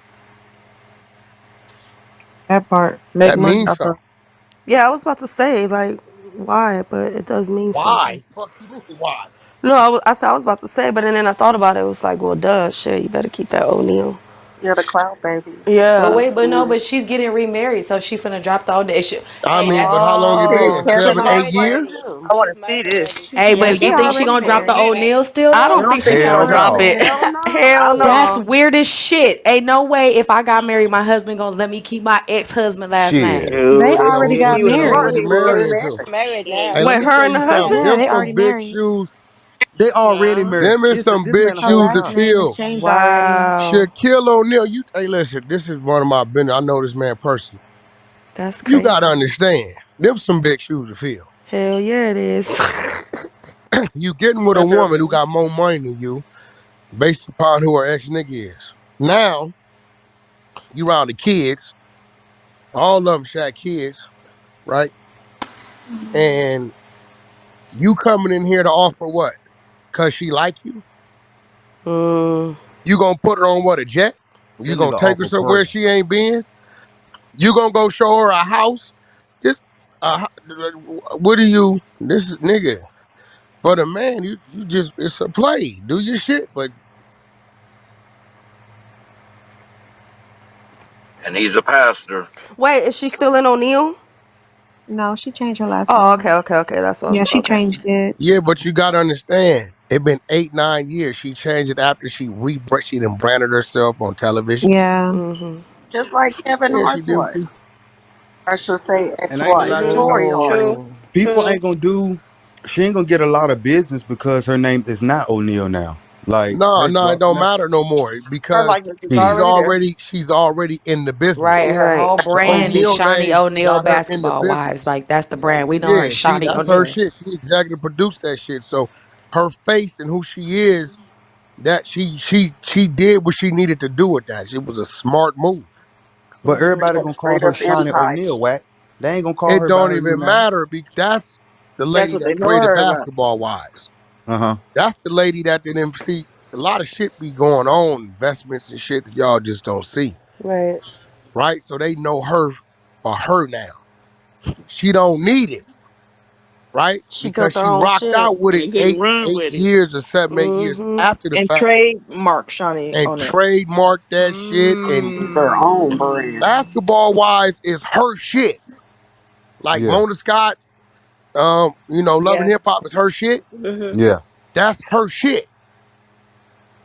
Speaker 9: That part. Make
Speaker 16: That
Speaker 9: money
Speaker 16: means
Speaker 9: off of.
Speaker 16: something.
Speaker 19: Yeah, I was about to say like why, but it does mean something.
Speaker 16: Why? Fuck you mean why?
Speaker 19: No, I said I was about to say, but then I thought about it. It was like, well, duh, shit. You better keep that O'Neal.
Speaker 10: Yeah, the cloud baby.
Speaker 18: But
Speaker 19: Yeah.
Speaker 18: wait, but no, but she's getting remarried, so she finna drop the old.
Speaker 16: I
Speaker 18: Hey,
Speaker 16: mean,
Speaker 18: that's
Speaker 16: but how long it
Speaker 10: Shit,
Speaker 16: been?
Speaker 19: Oh.
Speaker 10: Kevin
Speaker 16: Seven,
Speaker 18: she's
Speaker 16: eight
Speaker 10: Hart
Speaker 18: married
Speaker 10: married
Speaker 16: years?
Speaker 18: already.
Speaker 9: I
Speaker 10: too.
Speaker 9: want to
Speaker 18: She's
Speaker 9: see
Speaker 18: married
Speaker 9: this.
Speaker 18: already.
Speaker 9: She
Speaker 18: She
Speaker 19: Hey,
Speaker 9: yeah,
Speaker 18: just
Speaker 19: but
Speaker 9: she
Speaker 19: you
Speaker 18: got
Speaker 19: think she
Speaker 9: already
Speaker 19: gonna
Speaker 18: engaged.
Speaker 19: drop the
Speaker 9: married.
Speaker 19: old nail still
Speaker 18: I
Speaker 19: though?
Speaker 18: don't
Speaker 9: I don't
Speaker 18: think
Speaker 9: think
Speaker 18: she
Speaker 9: she
Speaker 19: Hell
Speaker 9: gonna
Speaker 18: gonna
Speaker 9: drop
Speaker 18: drop
Speaker 19: no.
Speaker 9: it.
Speaker 18: it.
Speaker 10: Hell no. I
Speaker 19: Hell
Speaker 10: would.
Speaker 18: That's
Speaker 19: no.
Speaker 18: weird as shit. Ain't no way if I got married, my husband gonna let me keep my ex husband last
Speaker 13: Shit.
Speaker 18: name.
Speaker 21: They
Speaker 9: Dude,
Speaker 16: So
Speaker 21: already
Speaker 9: he,
Speaker 21: got
Speaker 16: what
Speaker 9: he was
Speaker 16: you
Speaker 10: Yeah,
Speaker 9: smart.
Speaker 21: married.
Speaker 16: already
Speaker 9: He
Speaker 10: he's getting
Speaker 9: would.
Speaker 16: marrying to?
Speaker 10: married.
Speaker 19: Married
Speaker 16: Hey,
Speaker 19: now.
Speaker 16: let
Speaker 19: Yeah.
Speaker 16: me
Speaker 19: She
Speaker 18: Yeah.
Speaker 19: got
Speaker 16: tell
Speaker 19: a
Speaker 16: you
Speaker 19: nice
Speaker 16: something.
Speaker 19: man.
Speaker 21: Yeah,
Speaker 16: Them
Speaker 21: they
Speaker 16: some
Speaker 21: already
Speaker 16: big
Speaker 21: married.
Speaker 16: shoes. They already
Speaker 10: Yeah.
Speaker 16: married.
Speaker 13: Them is
Speaker 16: It's
Speaker 13: some
Speaker 16: them
Speaker 13: big
Speaker 21: Her
Speaker 16: shoes to
Speaker 21: last
Speaker 13: shoes.
Speaker 21: name is
Speaker 16: fill.
Speaker 21: changed already.
Speaker 19: Wow.
Speaker 16: Shaquille O'Neal, listen, this is one of my business. I know this man personally.
Speaker 19: That's
Speaker 16: You
Speaker 19: crazy.
Speaker 16: gotta understand, them some big shoes to fill.
Speaker 19: Hell yeah, it is.
Speaker 16: You getting with a woman who got more money than you based upon who her ex nigga is. Now, you around the kids, all of them Shaq kids, right? And you coming in here to offer what? Cause she like you?
Speaker 19: mm,
Speaker 16: You gonna put her on what, a jet? You
Speaker 13: That
Speaker 16: gonna
Speaker 13: nigga
Speaker 16: take her
Speaker 13: awful
Speaker 16: somewhere
Speaker 13: prayer.
Speaker 16: she ain't been? You gonna go show her a house? This, what do you? This is nigga. For the man, you just it's a play. Do your shit, but
Speaker 17: And he's a pastor.
Speaker 19: Wait, is she still in O'Neill?
Speaker 21: No, she changed her last
Speaker 19: Oh,
Speaker 21: name.
Speaker 19: okay, okay, okay. That's what I was.
Speaker 21: Yeah, she
Speaker 19: Okay.
Speaker 21: changed it.
Speaker 16: yeah, but you gotta understand. It been 8, 9 years. She changed it after she done branded herself on television.
Speaker 21: Yeah.
Speaker 19: Mm-hmm.
Speaker 10: Just like Kevin
Speaker 16: Yeah, she
Speaker 10: Hart's
Speaker 16: did.
Speaker 10: wife. I should say
Speaker 13: And I ain't gonna
Speaker 10: ex-wife,
Speaker 13: lie to you.
Speaker 10: Tori Hart.
Speaker 18: True.
Speaker 19: Oh.
Speaker 13: People
Speaker 18: True.
Speaker 13: ain't gonna do. She ain't gonna get a lot of business because her name is not O'Neal now. Like
Speaker 16: No,
Speaker 13: her
Speaker 16: no, it
Speaker 13: drop.
Speaker 16: don't matter no more
Speaker 9: Her
Speaker 16: because
Speaker 9: likeness is
Speaker 13: Shit.
Speaker 9: already there.
Speaker 16: she's already in the
Speaker 18: Right.
Speaker 16: business.
Speaker 18: Her
Speaker 19: Right.
Speaker 18: whole
Speaker 16: The
Speaker 18: brand is
Speaker 16: O'Neal
Speaker 18: Shawnee
Speaker 16: name
Speaker 18: O'Neal
Speaker 16: got her in the
Speaker 18: Basketball Wives.
Speaker 16: business.
Speaker 18: Like that's the brand. We know her
Speaker 16: Yeah,
Speaker 18: as Shawnee
Speaker 16: that's her
Speaker 18: O'Neal.
Speaker 16: shit. She executive produced that shit. So her face and who she is, that she did what she needed to do with that. It was a smart move.
Speaker 13: But everybody
Speaker 10: Yeah,
Speaker 13: gonna call
Speaker 10: straight
Speaker 13: her
Speaker 10: up
Speaker 13: Shawnee
Speaker 10: empire.
Speaker 13: O'Neal. Whack. They ain't gonna call
Speaker 16: It
Speaker 13: her by
Speaker 16: don't
Speaker 13: her new
Speaker 16: even
Speaker 13: name.
Speaker 16: matter because that's the
Speaker 9: That's
Speaker 16: lady
Speaker 9: what they
Speaker 16: that
Speaker 9: know
Speaker 16: created
Speaker 9: her about.
Speaker 16: Basketball Wives.
Speaker 13: Uh huh.
Speaker 16: That's the lady that didn't see a lot of shit be going on, investments and shit that y'all just don't see,
Speaker 19: Right.
Speaker 16: right? So they know her for her now. She don't need it, right?
Speaker 19: She
Speaker 16: Because
Speaker 19: built her
Speaker 16: she
Speaker 19: own
Speaker 16: rocked
Speaker 19: shit.
Speaker 16: out with it
Speaker 9: And didn't run with it.
Speaker 16: 8 years or 7, 8 years
Speaker 19: Mm-hmm.
Speaker 16: after the
Speaker 9: And
Speaker 16: fact
Speaker 9: trademark Shawnee
Speaker 16: and
Speaker 9: on it.
Speaker 16: trademarked that shit. And
Speaker 10: It's her own brand.
Speaker 16: Basketball Wives is her shit. Like
Speaker 13: Yeah.
Speaker 16: Mona Scott, Love and
Speaker 9: Yeah.
Speaker 16: Hip Hop is her shit.
Speaker 9: Hmm.
Speaker 13: Yeah.
Speaker 16: That's her shit.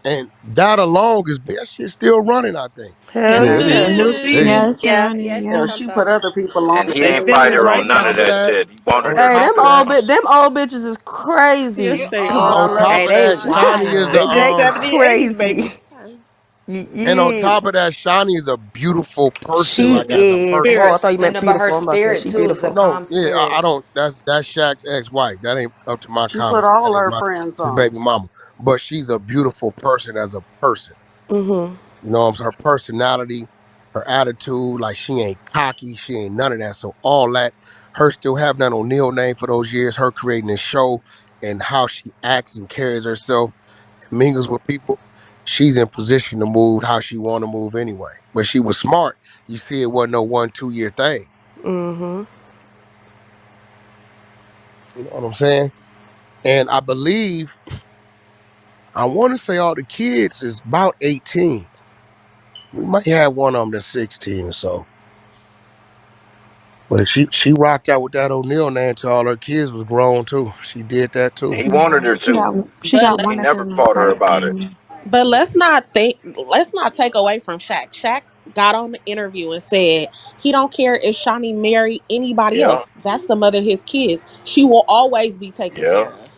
Speaker 16: And that alone is that shit still running, I think.
Speaker 19: Hell
Speaker 13: Yeah.
Speaker 9: Yes,
Speaker 13: It
Speaker 9: it's
Speaker 19: yeah.
Speaker 9: a
Speaker 13: is.
Speaker 9: new
Speaker 13: It
Speaker 9: season.
Speaker 13: is.
Speaker 21: Yeah, it's still
Speaker 18: Yeah.
Speaker 21: running.
Speaker 18: Yeah. It's
Speaker 10: Yeah,
Speaker 18: still
Speaker 21: Yeah.
Speaker 18: on
Speaker 10: she put
Speaker 18: top.
Speaker 10: other people
Speaker 17: And
Speaker 10: on
Speaker 17: he
Speaker 10: it.
Speaker 9: They
Speaker 17: ain't
Speaker 16: And
Speaker 17: fight
Speaker 9: filming
Speaker 17: her
Speaker 9: right
Speaker 17: on
Speaker 16: on
Speaker 17: none
Speaker 9: now.
Speaker 17: of
Speaker 16: top of
Speaker 17: that
Speaker 16: that,
Speaker 17: shit. He wanted
Speaker 16: on
Speaker 17: her
Speaker 19: Hey,
Speaker 17: to
Speaker 19: them
Speaker 16: top of
Speaker 17: do it.
Speaker 19: old
Speaker 16: that,
Speaker 19: bit them old bitches is
Speaker 21: Still
Speaker 19: crazy.
Speaker 21: stay
Speaker 16: on
Speaker 21: on.
Speaker 16: top
Speaker 18: Hey,
Speaker 16: of
Speaker 18: they
Speaker 16: that, Shawnee is a
Speaker 18: wild.
Speaker 9: They just
Speaker 16: um
Speaker 9: 70s, 80s
Speaker 19: Crazy.
Speaker 9: babies.
Speaker 16: and on
Speaker 19: Yeah.
Speaker 16: top of that, Shawnee is a beautiful person,
Speaker 19: She
Speaker 16: like as a
Speaker 19: is.
Speaker 16: person.
Speaker 19: Oh, I
Speaker 9: Spirit.
Speaker 19: thought you
Speaker 18: And
Speaker 19: meant
Speaker 18: about her
Speaker 19: beautiful. I'm about to say
Speaker 18: spirit
Speaker 19: she
Speaker 18: too is a
Speaker 19: beautiful.
Speaker 16: No,
Speaker 18: calm
Speaker 16: yeah, I
Speaker 18: spirit.
Speaker 16: don't that's Shaq's ex-wife. That ain't up to my
Speaker 10: She put
Speaker 16: comment. That
Speaker 10: all
Speaker 16: ain't
Speaker 10: her
Speaker 16: my
Speaker 10: friends
Speaker 16: his
Speaker 10: on.
Speaker 16: baby mama. But she's a beautiful person as a person.
Speaker 19: Mm-hmm.
Speaker 16: You know what I'm saying? Her personality, her attitude, like she ain't cocky, she ain't none of that. So all that, her still having that O'Neal name for those years, her creating this show and how she acts and carries herself and mingles with people, she's in position to move how she want to move anyway. But she was smart. You see, it wasn't no 1, 2 year thing.
Speaker 19: Mm-hmm.
Speaker 16: You know what I'm saying? And I believe, I want to say all the kids is about 18. We might have one of them that's 16 or so. But she rocked out with that O'Neal name till all her kids was grown too. She did that too.
Speaker 17: He wanted
Speaker 21: Yeah,
Speaker 17: her to.
Speaker 21: she
Speaker 20: But
Speaker 21: got
Speaker 17: He
Speaker 21: one that's
Speaker 17: never
Speaker 21: in like
Speaker 17: fought her
Speaker 21: high
Speaker 17: about it.
Speaker 21: school.
Speaker 20: let's not take away from Shaq. Shaq got on the interview and said he don't care if Shawnee marry anybody
Speaker 17: Yeah,
Speaker 20: else. That's the mother of his kids. She will always be taken
Speaker 17: yeah,
Speaker 20: care of.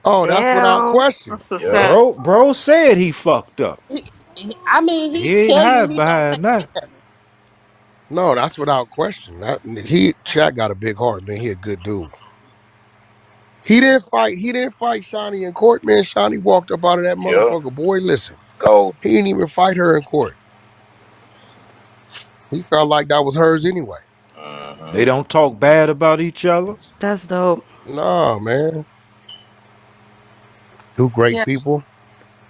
Speaker 16: Oh, that's without
Speaker 19: Damn.
Speaker 16: question.
Speaker 9: That's a
Speaker 17: yeah.
Speaker 9: fact.
Speaker 15: Bro said he fucked up.
Speaker 20: I mean,
Speaker 15: He
Speaker 20: he
Speaker 15: ain't
Speaker 20: tell you
Speaker 15: hide
Speaker 20: he gonna take
Speaker 15: behind that.
Speaker 20: care of her.
Speaker 16: No, that's without question. Shaq got a big heart, man. He a good dude. He didn't fight Shawnee in court, man. Shawnee walked up out of that
Speaker 17: Yeah.
Speaker 16: motherfucker. Boy, listen.
Speaker 17: Go.
Speaker 16: He didn't even fight her in court. He felt like that was hers anyway.
Speaker 15: They
Speaker 17: Hmm.
Speaker 15: don't talk bad about each other.
Speaker 19: That's dope.
Speaker 16: Nah, man. Two great
Speaker 10: Yeah,
Speaker 16: people.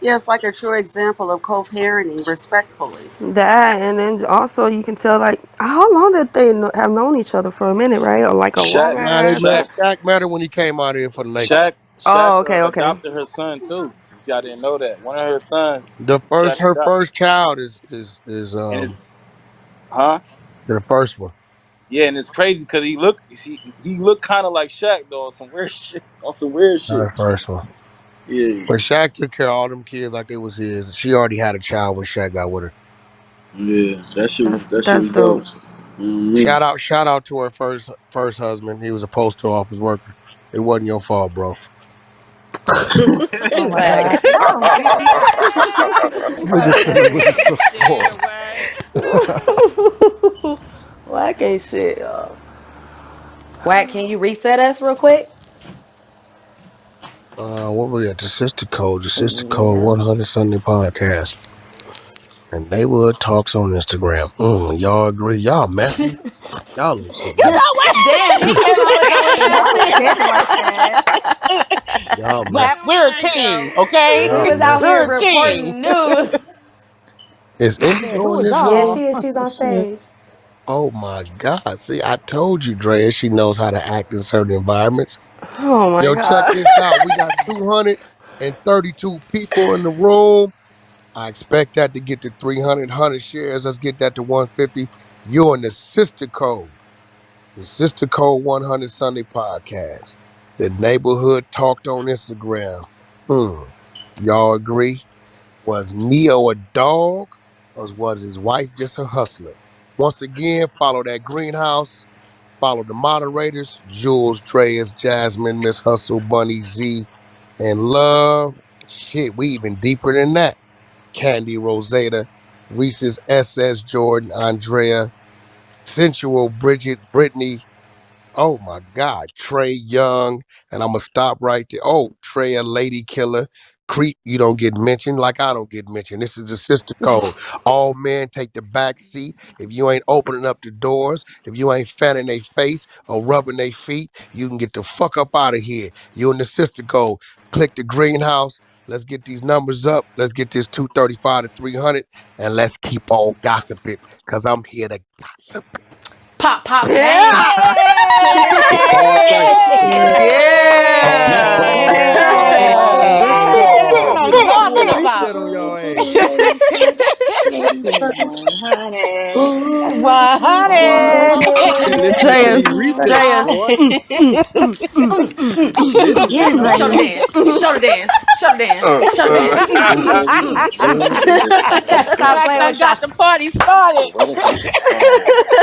Speaker 10: yeah, it's like a true example of co-parenting respectfully.
Speaker 19: That and then also you can tell like how long did they have known each other for a minute, right? Or like a
Speaker 22: Shaq,
Speaker 19: long
Speaker 16: Nah, they
Speaker 19: ass
Speaker 22: Shaq,
Speaker 16: met
Speaker 19: time.
Speaker 16: Shaq met her when he came out here for the Lakers.
Speaker 22: Shaq, Shaq
Speaker 19: Oh, okay, okay.
Speaker 22: adopted her son too.
Speaker 7: If y'all didn't know that, one of her sons,
Speaker 16: The first
Speaker 7: Shaq
Speaker 16: her
Speaker 7: got,
Speaker 16: first child is
Speaker 7: and it's huh?
Speaker 16: the first one.
Speaker 7: Yeah, and it's crazy because he looked kind of like Shaq though on some weird shit. On some weird shit.
Speaker 16: The first one.
Speaker 7: Yeah,
Speaker 16: But Shaq took care of all them kids like they was his. She already had a child when Shaq got with her.
Speaker 7: yeah, that shit
Speaker 19: That's
Speaker 7: was dope.
Speaker 19: dope.
Speaker 7: You know what I mean?
Speaker 16: Shout out to her first husband. He was a postal office worker. It wasn't your fault, bro.
Speaker 21: Oh my
Speaker 19: Whack.
Speaker 21: God. Y'all weird.
Speaker 13: Nigga said it wasn't your fault.
Speaker 12: Shit, whack.
Speaker 19: Whack ain't shit, y'all.
Speaker 1: Wack, can you reset us real quick?
Speaker 16: What was that? The Sister Code
Speaker 19: Yeah.
Speaker 16: 100 Sunday podcast. And neighborhood talks on Instagram. Y'all agree? Y'all messy. Y'all are so
Speaker 2: You
Speaker 16: messy.
Speaker 1: Damn, he came out with your
Speaker 21: No,
Speaker 1: ass.
Speaker 21: I ain't said it like that.
Speaker 16: Y'all
Speaker 2: Rap,
Speaker 16: messy.
Speaker 2: we're a
Speaker 12: Right
Speaker 2: team,
Speaker 12: though.
Speaker 2: okay?
Speaker 19: We
Speaker 16: Y'all
Speaker 19: was out here
Speaker 16: messy.
Speaker 2: We're a team.
Speaker 19: reporting news.
Speaker 16: Is Indy
Speaker 21: Said, who
Speaker 16: doing
Speaker 21: is
Speaker 16: this
Speaker 19: Yeah,
Speaker 16: room?
Speaker 21: y'all?
Speaker 19: she is. She's
Speaker 16: Oh,
Speaker 19: on
Speaker 16: shit.
Speaker 19: stage.
Speaker 16: Oh my God. See, I told you, Drea, she knows how to act in certain environments.
Speaker 19: Oh my
Speaker 16: Yo, check
Speaker 19: god.
Speaker 16: this out. We got 232 people in the room. I expect that to get to 300 shares. Let's get that to 150. You're in the Sister Code. The Sister Code 100 Sunday podcast. The neighborhood talked on Instagram. Y'all agree? Was Neo a dog or was his wife just a hustler? Once again, follow that greenhouse. Follow the moderators Jules, Dreas, Jasmine, Miss Hustle, Bunny, Z, and Love. Shit, we even deeper than that. Candy, Rosetta, Reese's, SS, Jordan, Andrea, Sensual, Bridget, Brittany, oh my God, Trey Young, and I'm gonna stop right there. Oh, Trey, a lady killer. Creep, you don't get mentioned like I don't get mentioned. This is the sister code. All men take the back seat. If you ain't opening up the doors, if you ain't fanning their face or rubbing their feet, you can get the fuck up out of here. You in the sister code. Click the greenhouse. Let's get these numbers up. Let's get this 235 to 300, and let's keep on gossiping, cause I'm here to gossip.
Speaker 19: Pop, pop, bang.
Speaker 7: All right.
Speaker 16: All
Speaker 4: Yeah.
Speaker 16: right.
Speaker 2: Hey,
Speaker 16: Let's
Speaker 2: that's what
Speaker 16: go.
Speaker 2: I'm
Speaker 16: Let's do a
Speaker 2: talking about.
Speaker 16: reset on y'all ass.
Speaker 5: Team 100.
Speaker 2: Ooh, 100.
Speaker 16: Listen to
Speaker 19: Dreas,
Speaker 16: these resets,
Speaker 19: Dreas.
Speaker 16: boy. Listen to
Speaker 21: Yeah,
Speaker 16: these
Speaker 19: Show the
Speaker 21: baby.
Speaker 19: dance.
Speaker 16: resets.
Speaker 19: Show the dance. Show the dance. Show the dance. Stop
Speaker 2: Rap
Speaker 19: playing
Speaker 2: done
Speaker 19: with y'all.
Speaker 2: got the party started.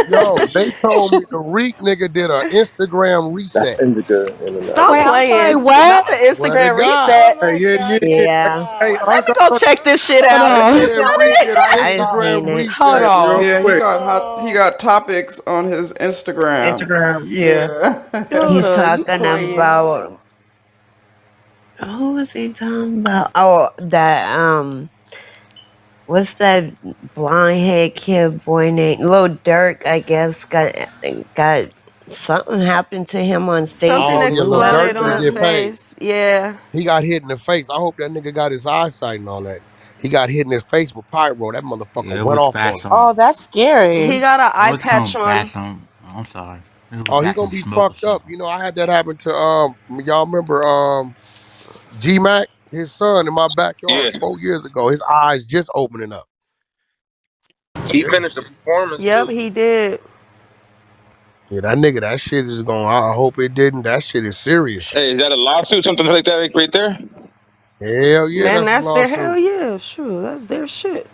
Speaker 16: Yo, they told me the Reek nigga did an Instagram
Speaker 14: That's
Speaker 16: reset.
Speaker 14: indica in the night.
Speaker 19: Stop
Speaker 18: Wait, I'm sorry,
Speaker 19: playing. Not
Speaker 18: what?
Speaker 19: the
Speaker 16: Swear to
Speaker 19: Instagram
Speaker 16: God.
Speaker 5: Oh
Speaker 19: reset.
Speaker 16: Hey,
Speaker 5: my
Speaker 16: yeah,
Speaker 5: God,
Speaker 16: yeah.
Speaker 22: Yeah,
Speaker 16: Hey,
Speaker 19: Let me go check this shit
Speaker 22: hold
Speaker 19: out.
Speaker 16: They
Speaker 22: on.
Speaker 16: said Reek did an
Speaker 22: I ain't
Speaker 16: Instagram
Speaker 22: seen it.
Speaker 18: Hold
Speaker 16: reset real
Speaker 18: on.
Speaker 15: Yeah,
Speaker 16: quick.
Speaker 15: he got topics on his Instagram.
Speaker 22: Instagram, yeah.
Speaker 15: Yeah.
Speaker 19: Hold
Speaker 22: He's
Speaker 19: on, you
Speaker 22: talking
Speaker 19: playing.
Speaker 22: about who was he talking about? Oh, that what's that blonde haired kid boy named Lil Durk? I guess got something happened to him on stage
Speaker 19: Something
Speaker 16: Oh
Speaker 22: in
Speaker 16: yeah, Lil
Speaker 22: Florida.
Speaker 16: Durk
Speaker 19: exploded on
Speaker 16: finna
Speaker 19: his
Speaker 16: get paid.
Speaker 19: face. Yeah.
Speaker 16: He got hit in the face. I hope that nigga got his eyesight and all that. He got hit in his face with pyro. That motherfucker
Speaker 23: Yeah, it
Speaker 16: went
Speaker 23: was
Speaker 16: off
Speaker 23: bad
Speaker 16: on him.
Speaker 23: some.
Speaker 2: Oh, that's
Speaker 19: He
Speaker 2: scary.
Speaker 19: got an
Speaker 23: It
Speaker 19: eye
Speaker 23: was
Speaker 19: patch
Speaker 23: some bad
Speaker 19: on.
Speaker 23: some. I'm sorry. It was
Speaker 16: Oh, he
Speaker 23: bad
Speaker 16: gonna
Speaker 23: some
Speaker 16: be
Speaker 23: smoke or
Speaker 16: fucked up.
Speaker 23: something.
Speaker 16: You know, I had that happen to y'all remember G Mac, his son in my backyard
Speaker 24: Yeah,
Speaker 16: 4 years ago. His eyes just opening up.
Speaker 24: he finished the performance
Speaker 19: Yep,
Speaker 24: too.
Speaker 19: he did.
Speaker 16: Yeah, that nigga, that shit is going. I hope it didn't. That shit is serious.
Speaker 24: Hey, is that a lawsuit, something like that, right there?
Speaker 16: Hell yeah,
Speaker 19: Man,
Speaker 16: that's a
Speaker 19: that's their hell
Speaker 16: lawsuit.
Speaker 19: yeah. Sure, that's their shit.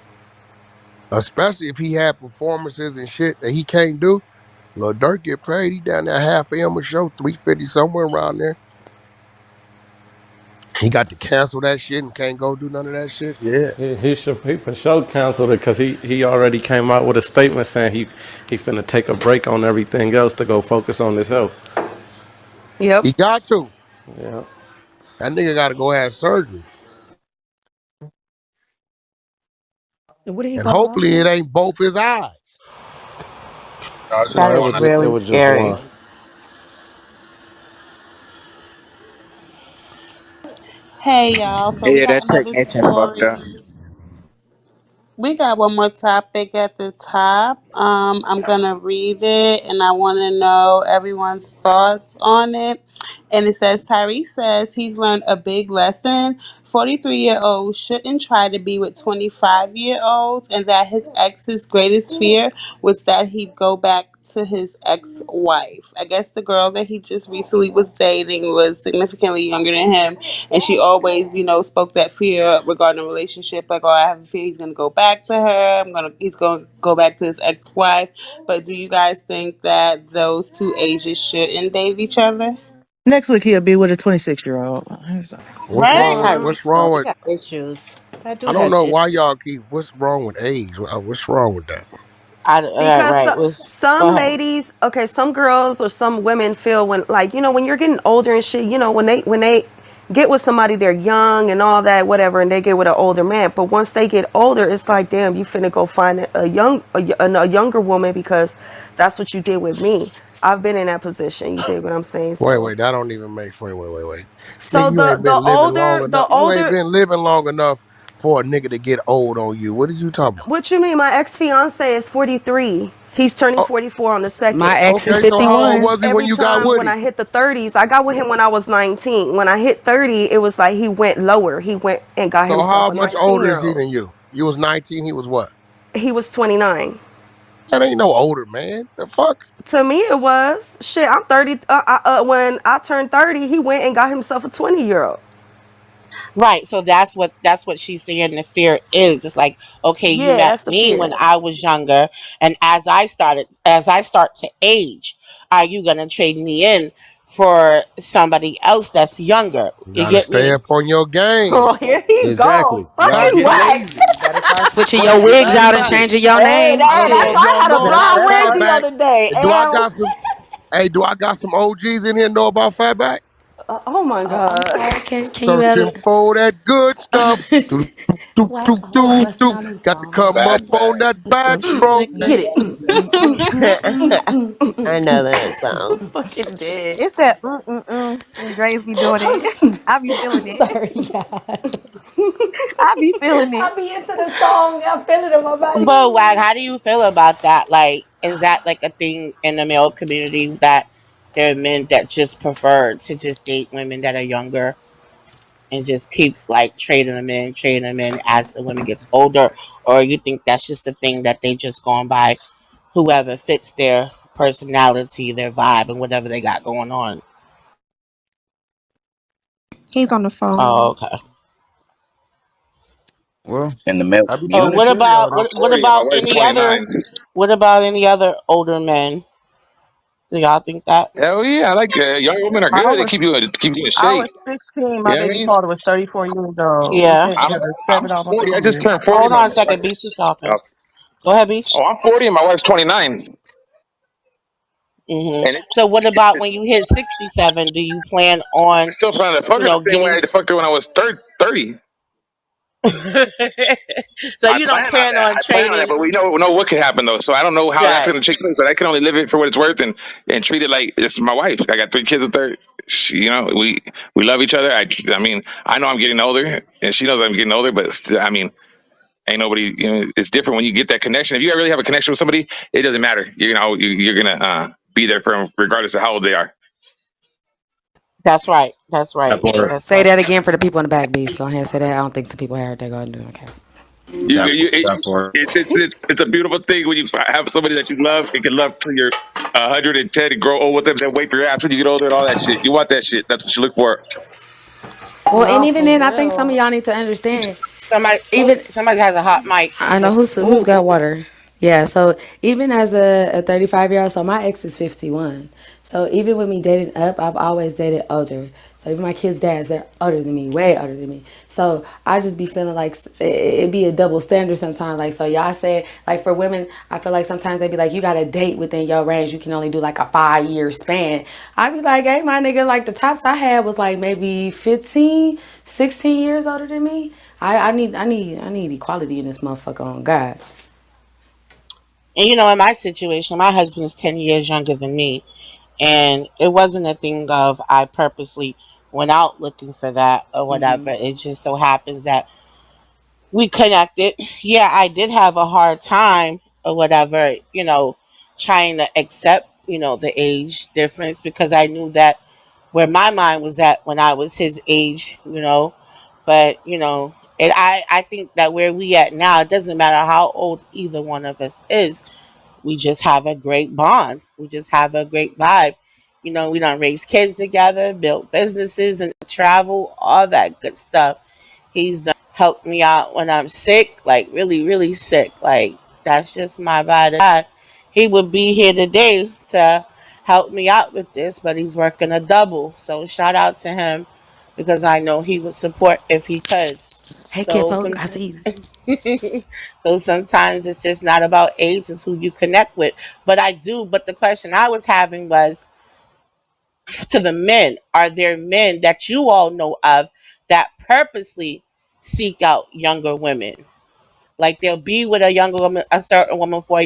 Speaker 16: Especially if he had performances and shit that he can't do. Lil Durk get paid. He down there half a M a show, 350 somewhere around there. He got to cancel that shit and can't go do none of that shit. Yeah.
Speaker 25: He for sure canceled it because he already came out with a statement saying he finna take a break on everything else to go focus on his health.
Speaker 19: Yep.
Speaker 16: He got to.
Speaker 25: Yeah.
Speaker 16: That nigga got to go have surgery.
Speaker 8: And what did he
Speaker 16: And
Speaker 8: go to the
Speaker 16: hopefully it
Speaker 8: hospital?
Speaker 16: ain't both his eyes.
Speaker 24: I was
Speaker 19: Mm.
Speaker 24: just
Speaker 2: That
Speaker 25: No,
Speaker 2: is
Speaker 24: going
Speaker 25: it
Speaker 2: really
Speaker 25: was just
Speaker 2: scary.
Speaker 25: one.
Speaker 11: Hey y'all, so we
Speaker 22: Yeah,
Speaker 11: got
Speaker 22: that
Speaker 11: another
Speaker 22: technician fucked up.
Speaker 11: story. We got one more topic at the top. I'm gonna read it and I wanna know everyone's thoughts on it. And it says Tyrese says he's learned a big lesson. 43-year-olds shouldn't try to be with 25-year-olds, and that his ex's greatest fear was that he'd go back to his ex-wife. I guess the girl that he just recently was dating was significantly younger than him, and she always, spoke that fear regarding a relationship, like, "Oh, I have a fear he's gonna go back to her. He's gonna go back to his ex-wife." But do you guys think that those two ages shouldn't date each other?
Speaker 3: Next week he'll be with a 26-year-old.
Speaker 24: What's
Speaker 11: Right?
Speaker 24: wrong?
Speaker 22: Tyrese,
Speaker 24: What's
Speaker 22: though,
Speaker 24: wrong
Speaker 22: he
Speaker 24: with?
Speaker 22: got issues. That
Speaker 24: I
Speaker 22: dude
Speaker 24: don't
Speaker 22: has
Speaker 24: know
Speaker 22: issues.
Speaker 24: why y'all keep. What's wrong with age? What's wrong with that?
Speaker 2: Right,
Speaker 19: Because
Speaker 2: right. Go
Speaker 19: some
Speaker 2: ahead.
Speaker 19: ladies, okay, some girls or some women feel when, like, when you're getting older and shit, when they get with somebody, they're young and all that, whatever, and they get with an older man. But once they get older, it's like, damn, you finna go find a younger woman because that's what you did with me. I've been in that position. You dig what I'm saying? So,
Speaker 24: Wait. That don't even make. Wait. Nigga,
Speaker 19: so
Speaker 24: you
Speaker 19: the
Speaker 24: ain't
Speaker 19: the
Speaker 24: been living long
Speaker 19: older
Speaker 24: enough.
Speaker 19: the
Speaker 24: You ain't
Speaker 19: older
Speaker 24: been living long enough for a nigga to get old on you. What are you talking about?
Speaker 19: What you mean? My ex fiance is 43. He's turning
Speaker 24: Oh,
Speaker 19: 44 on the
Speaker 1: My
Speaker 19: second.
Speaker 1: ex is
Speaker 24: okay. So how old
Speaker 1: 51.
Speaker 24: was he when
Speaker 19: Every
Speaker 24: you got
Speaker 19: time
Speaker 24: with
Speaker 19: when
Speaker 24: him?
Speaker 19: I hit the 30s, I got with him when I was 19. When I hit 30, it was like he went lower. He went and got
Speaker 24: So
Speaker 19: himself
Speaker 24: how
Speaker 19: a
Speaker 24: much
Speaker 19: 19
Speaker 24: older
Speaker 19: year
Speaker 24: is he
Speaker 19: old.
Speaker 24: than you? You was 19. He was what?
Speaker 19: He was 29.
Speaker 24: That ain't no older man. The fuck?
Speaker 19: To me, it was shit. I'm 30. When I turned 30, he went and got himself a 20-year old.
Speaker 2: Right. So that's what she's saying the fear is. It's like, okay, you
Speaker 19: Yeah,
Speaker 2: met
Speaker 19: that's the
Speaker 2: me when
Speaker 19: fear.
Speaker 2: I was younger, and as I start to age, are you gonna trade me in for somebody else that's younger?
Speaker 24: You
Speaker 2: You
Speaker 24: gotta
Speaker 2: get
Speaker 24: stay
Speaker 2: me?
Speaker 24: up on your game.
Speaker 19: Oh, here he go.
Speaker 13: Exactly. Y'all
Speaker 19: Fucking
Speaker 13: get
Speaker 19: whack.
Speaker 13: lazy.
Speaker 1: You better start switching
Speaker 24: But
Speaker 1: your wigs
Speaker 24: think
Speaker 1: out and
Speaker 24: about it.
Speaker 1: changing your
Speaker 19: Hey,
Speaker 1: name.
Speaker 24: I don't
Speaker 19: that's
Speaker 24: know
Speaker 1: Shit.
Speaker 24: if
Speaker 19: I
Speaker 24: y'all
Speaker 19: had a
Speaker 24: know about
Speaker 19: blonde wig the
Speaker 24: Fatback.
Speaker 19: other day.
Speaker 24: Do I
Speaker 19: And
Speaker 24: got some? Hey, do I got some OGs in here know about Fatback?
Speaker 19: oh my
Speaker 1: I'm
Speaker 19: god.
Speaker 1: sorry. Can you
Speaker 24: Searching for that good stuff. Do, do, do,
Speaker 19: Whack
Speaker 24: do,
Speaker 19: always
Speaker 24: do,
Speaker 19: busting
Speaker 24: do.
Speaker 19: out his
Speaker 24: Got to
Speaker 19: songs.
Speaker 24: come up Fat on back. that backstroke.
Speaker 19: Get it.
Speaker 22: I know that song.
Speaker 19: Fucking dead.
Speaker 21: It's that when Dre's be doing
Speaker 12: I'm
Speaker 21: it. I be feeling it.
Speaker 12: sorry, God.
Speaker 21: I be feeling it.
Speaker 12: I be into the song. I feel it in my body.
Speaker 2: But like, how do you feel about that? Like, is that like a thing in the male community that there are men that just prefer to just date women that are younger and just keep like trading them in as the women gets older, or you think that's just a thing that they just going by whoever fits their personality, their vibe, and whatever they got going on?
Speaker 21: He's on the
Speaker 2: Oh,
Speaker 21: phone.
Speaker 2: okay.
Speaker 13: Well,
Speaker 24: And the male
Speaker 13: I be
Speaker 2: Oh,
Speaker 13: trying to
Speaker 24: community.
Speaker 2: what
Speaker 13: tell
Speaker 2: about
Speaker 13: y'all
Speaker 24: I'm
Speaker 13: this.
Speaker 2: what
Speaker 24: 40 and my
Speaker 2: about
Speaker 24: wife's
Speaker 2: any other?
Speaker 24: 29.
Speaker 2: What about any other older men? Do y'all think that?
Speaker 24: Hell yeah, I like young women are
Speaker 21: I
Speaker 24: good. They
Speaker 21: was
Speaker 24: keep you in
Speaker 21: I
Speaker 24: shape.
Speaker 21: was 16. My
Speaker 24: You know what I
Speaker 21: baby
Speaker 24: mean?
Speaker 21: father was 34 years old. We
Speaker 2: Yeah.
Speaker 21: stayed
Speaker 24: I'm
Speaker 21: together
Speaker 24: I'm
Speaker 21: 7, almost
Speaker 24: 40.
Speaker 21: 8
Speaker 24: I just
Speaker 21: years.
Speaker 24: turned 40.
Speaker 2: Hold
Speaker 24: My
Speaker 2: on a second. Beast is talking.
Speaker 24: oh,
Speaker 2: Go ahead, Beast.
Speaker 24: I'm 40 and my wife's 29. And
Speaker 2: So what about when you hit 67? Do you plan
Speaker 24: I
Speaker 2: on,
Speaker 24: still trying to fuck her the same way
Speaker 2: getting?
Speaker 24: I fucked her when I was 30.
Speaker 2: So
Speaker 24: I
Speaker 2: you don't
Speaker 24: plan on
Speaker 2: plan
Speaker 24: that.
Speaker 2: on
Speaker 24: I plan on that,
Speaker 2: trading?
Speaker 24: but we know what could happen though. So I don't know how that's
Speaker 2: Right.
Speaker 24: going to take place. But I can only live it for what it's worth and treat it like it's my wife. I got 3 kids with her. We love each other. I mean I know I'm getting older, and she knows I'm getting older. But still, I mean, ain't nobody. It's different when you get that connection. If you really have a connection with somebody, it doesn't matter. You're gonna be there for them regardless of how old they are.
Speaker 2: That's right. That's
Speaker 24: That
Speaker 2: right.
Speaker 24: part.
Speaker 2: That's
Speaker 1: Say
Speaker 2: right.
Speaker 1: that again for the people in the back, Beast. Go ahead and say that. I don't think some people heard that. Go ahead and do it. Okay.
Speaker 24: That part. It's a beautiful thing when you have somebody that you love and can love till you're 110 and grow old with them, then wait for your ass when you get older and all that shit. You want that shit. That's what you look for.
Speaker 1: Well, and
Speaker 19: No,
Speaker 1: even
Speaker 19: for
Speaker 1: then, I think some of
Speaker 19: real.
Speaker 1: y'all need to understand.
Speaker 2: Somebody,
Speaker 1: Even
Speaker 2: somebody has a hot mic.
Speaker 1: I know who's got water. Yeah, so even as a 35-year-old, so my ex is 51. So even with me dating up, I've always dated older. So even my kids' dads, they're older than me, way older than me. So I just be feeling like it be a double standard sometimes. Like, so y'all say, like for women, I feel like sometimes they be like, you got to date within your range. You can only do like a 5-year span. I be like, hey, my nigga, like the tops I had was like maybe 15, 16 years older than me. I need equality in this motherfucker on God.
Speaker 2: And in my situation, my husband's 10 years younger than me. And it wasn't a thing of I purposely went out looking for that or whatever. It just so happens that we connected. Yeah, I did have a hard time or whatever, trying to accept, the age difference because I knew that where my mind was at when I was his age, But I think that where we at now, it doesn't matter how old either one of us is. We just have a great bond. We just have a great vibe. We don't raise kids together, build businesses and travel, all that good stuff. He's done helped me out when I'm sick, like really, really sick. Like that's just my vibe. He would be here today to help me out with this, but he's working a double. So shout out to him because I know he would support if he could.
Speaker 18: Hey,
Speaker 2: So
Speaker 18: Kinfolk, I
Speaker 2: sometimes
Speaker 18: see you.
Speaker 2: so sometimes it's just not about age, it's who you connect with. But the question I was having was to the men, are there men that you all know of that purposely seek out younger women? Like they'll be with a younger woman, a certain woman for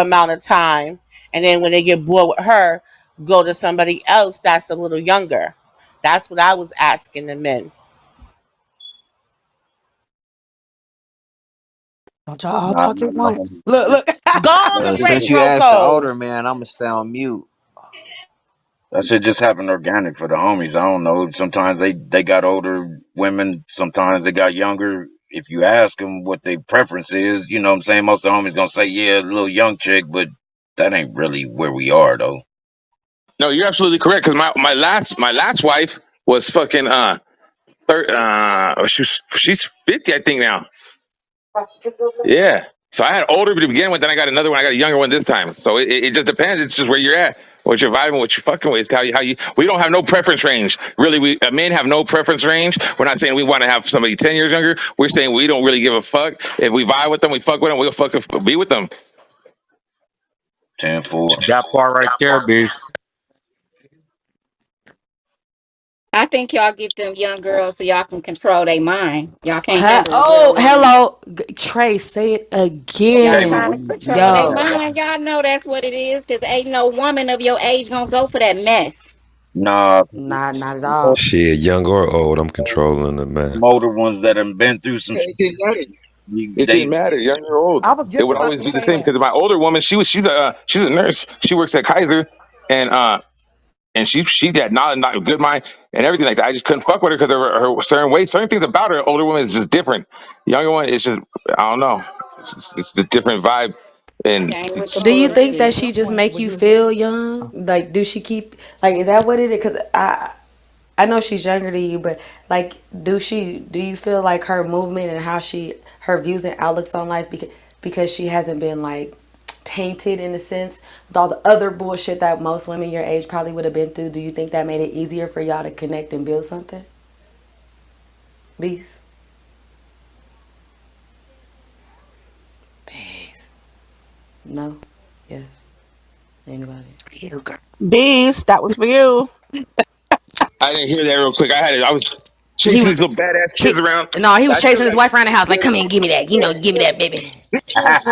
Speaker 2: amount of time, and then when they get bored with her, go to somebody else that's a little younger. That's what I was asking the men.
Speaker 8: Don't y'all all
Speaker 6: Nah,
Speaker 8: talk
Speaker 6: nah,
Speaker 8: at
Speaker 6: nah.
Speaker 8: once. Look, look.
Speaker 2: Go on and break
Speaker 6: Since
Speaker 23: Listen,
Speaker 6: you asked the
Speaker 2: Coco.
Speaker 6: older man, I'ma stay on mute. That shit just happened organic for the homies. I don't know. Sometimes they got older women. Sometimes they got younger. If you ask them what their preference is, you know what I'm saying? Most of the homies gonna say, yeah, a little young chick, but that ain't really where we are, though.
Speaker 24: No, you're absolutely correct. Because my last wife was fucking she's 50, I think now. Yeah. So I had older to begin with, then I got another one. I got a younger one this time. So it just depends. It's just where you're at, what you're vibing, what you're fucking with. It's how you. We don't have no preference range. Really, we men have no preference range. We're not saying we want to have somebody 10 years younger. We're saying we don't really give a fuck. If we vibe with them, we fuck with them. We'll fucking be with them.
Speaker 6: 10-4.
Speaker 23: that part right there, bitch.
Speaker 12: I think y'all get them young girls so y'all can control their mind. Y'all can't
Speaker 18: Huh?
Speaker 12: handle a real
Speaker 18: Oh,
Speaker 12: woman.
Speaker 18: hello. Trey, say it
Speaker 12: Y'all
Speaker 6: Okay, but
Speaker 12: trying
Speaker 18: again.
Speaker 12: to
Speaker 6: we
Speaker 12: control
Speaker 6: not
Speaker 12: their
Speaker 18: Yo.
Speaker 6: that.
Speaker 12: mind. Y'all know that's what it is. Cause ain't no woman of your age gonna go for that mess.
Speaker 6: Nah,
Speaker 18: Not at all.
Speaker 9: Shit, young or old, I'm controlling it, man.
Speaker 6: some older ones that have been through some shit.
Speaker 24: It didn't matter. It
Speaker 6: They
Speaker 24: didn't matter, young or old.
Speaker 8: I was
Speaker 24: It
Speaker 8: just
Speaker 24: would
Speaker 8: about
Speaker 24: always
Speaker 8: to
Speaker 24: be the
Speaker 8: say
Speaker 24: same.
Speaker 8: that.
Speaker 24: Because my older woman, she's a nurse. She works at Kaiser, and she had not good mind and everything like that. I just couldn't fuck with her because of her certain ways. Certain things about her. Older woman is just different. Younger one is just I don't know. It's a different vibe, and
Speaker 12: Gang with the
Speaker 18: Do
Speaker 24: it's
Speaker 18: you think
Speaker 8: At
Speaker 18: that
Speaker 12: bullshit.
Speaker 18: she
Speaker 8: what
Speaker 18: just
Speaker 8: point
Speaker 18: make
Speaker 8: would
Speaker 18: you
Speaker 8: you agree?
Speaker 18: feel young? Like, do she keep like? Is that what it is? Because I know she's younger than you, but like, do you feel like her movement and how her views and outlooks on life because she hasn't been like tainted in a sense with all the other bullshit that most women your age probably would have been through? Do you think that made it easier for y'all to connect and build something? Beast. Peace. No. Yes. Anybody?
Speaker 12: You girl.
Speaker 2: Beast, that was for you.
Speaker 24: I didn't hear that real quick. I was
Speaker 18: He
Speaker 24: chasing
Speaker 18: was
Speaker 24: these little badass kids
Speaker 18: he
Speaker 24: around.
Speaker 18: no, he was
Speaker 24: I still
Speaker 18: chasing his
Speaker 24: got.
Speaker 18: wife around the house like, come here, give me that, give me that, baby.
Speaker 24: Ask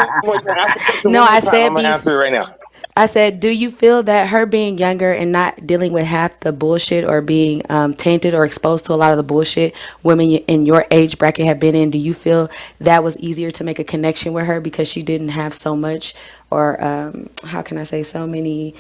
Speaker 24: the question
Speaker 18: No,
Speaker 24: one more
Speaker 18: I
Speaker 24: time. I'm
Speaker 18: said,
Speaker 24: gonna
Speaker 18: Beast.
Speaker 24: answer it right now.
Speaker 18: I said, do you feel that her being younger and not dealing with half the bullshit or being tainted or exposed to a lot of the bullshit women in your age bracket have been in, do you feel that was easier to make a connection with her because she didn't have so much, or how can I say, so many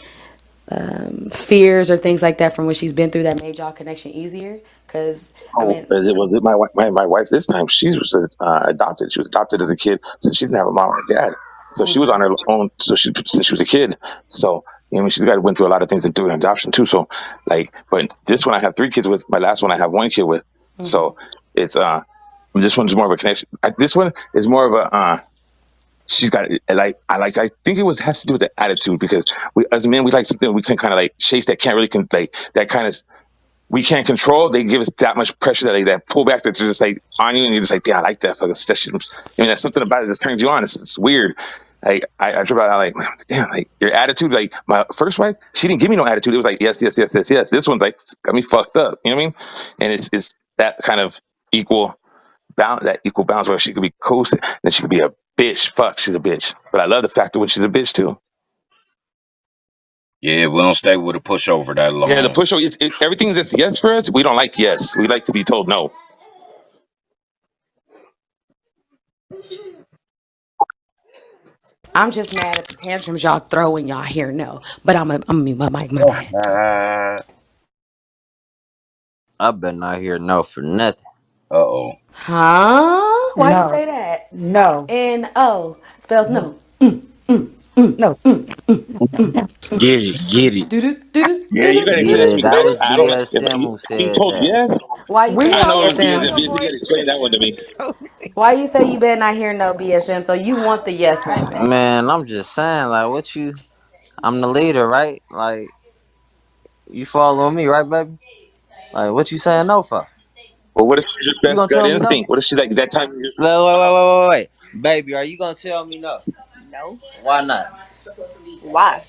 Speaker 18: fears or things like that from what she's been through that made y'all connection easier? Because, I
Speaker 24: Oh,
Speaker 18: mean,
Speaker 24: it was it my wife this time. She was adopted. She was adopted as a kid, so she didn't have a mom or a dad. So she was on her own. So she since she was a kid. So she got went through a lot of things and through an adoption too. So but this one I have three kids with. My last one I have one kid with. So it's this one's more of a connection. This one is more of a she's got I think it was has to do with the attitude because we as men we like something we can kind of like chase that can't really like that kind of we can't control. They give us that much pressure that pull back that's just like on you, and you're just like, yeah, I like that fucking that shit. That's something about it that just turns you on. It's weird. Like I trip out like, damn, like your attitude. Like my first wife, she didn't give me no attitude. It was like yes, yes, yes, yes, yes. This one's like got me fucked up. You know what I mean? And it's that kind of equal balance, that equal balance where she could be cool, then she could be a bitch. Fuck, she's a bitch. But I love the fact that when she's a bitch too.
Speaker 6: Yeah, we don't stay with a pushover that
Speaker 24: Yeah, the
Speaker 6: long.
Speaker 24: push. Everything that's yes for us. We don't like yes. We like to be told no.
Speaker 18: I'm just mad at the tantrums y'all throw when y'all hear no. But I'm a mute my mic, my bad.
Speaker 4: I better not hear no for nothing.
Speaker 6: Uh oh.
Speaker 18: Huh? Why you
Speaker 8: No,
Speaker 18: say that?
Speaker 8: no,
Speaker 18: N-O spells no.
Speaker 8: no.
Speaker 4: Get it, get it.
Speaker 18: Do do do do
Speaker 24: Yeah,
Speaker 18: do
Speaker 24: you
Speaker 18: do
Speaker 24: gotta
Speaker 18: do
Speaker 24: explain that to
Speaker 4: Yeah,
Speaker 24: me
Speaker 18: do
Speaker 24: because
Speaker 4: that was
Speaker 24: I don't. If
Speaker 4: BSM who
Speaker 24: he
Speaker 4: said
Speaker 24: told you,
Speaker 4: that.
Speaker 24: yeah,
Speaker 18: Why you
Speaker 8: We
Speaker 18: say
Speaker 24: I
Speaker 18: no
Speaker 24: know
Speaker 8: know,
Speaker 24: it's
Speaker 8: we
Speaker 24: BS.
Speaker 8: know
Speaker 18: BSM?
Speaker 8: your
Speaker 24: You
Speaker 8: voice.
Speaker 24: gotta explain that one to me.
Speaker 18: Why you say you better not hear no BSM? So you want the yes women?
Speaker 4: Man, I'm just saying, like, what you? I'm the leader, right? Like, you following me, right, baby? Like, what you saying no for?
Speaker 24: But what if she's your
Speaker 4: You
Speaker 24: best
Speaker 4: gonna
Speaker 24: gut
Speaker 4: tell me no?
Speaker 24: instinct? What if she like that time?
Speaker 4: Wait. Baby, are you gonna tell me no?
Speaker 21: No.
Speaker 4: Why not?
Speaker 21: Why?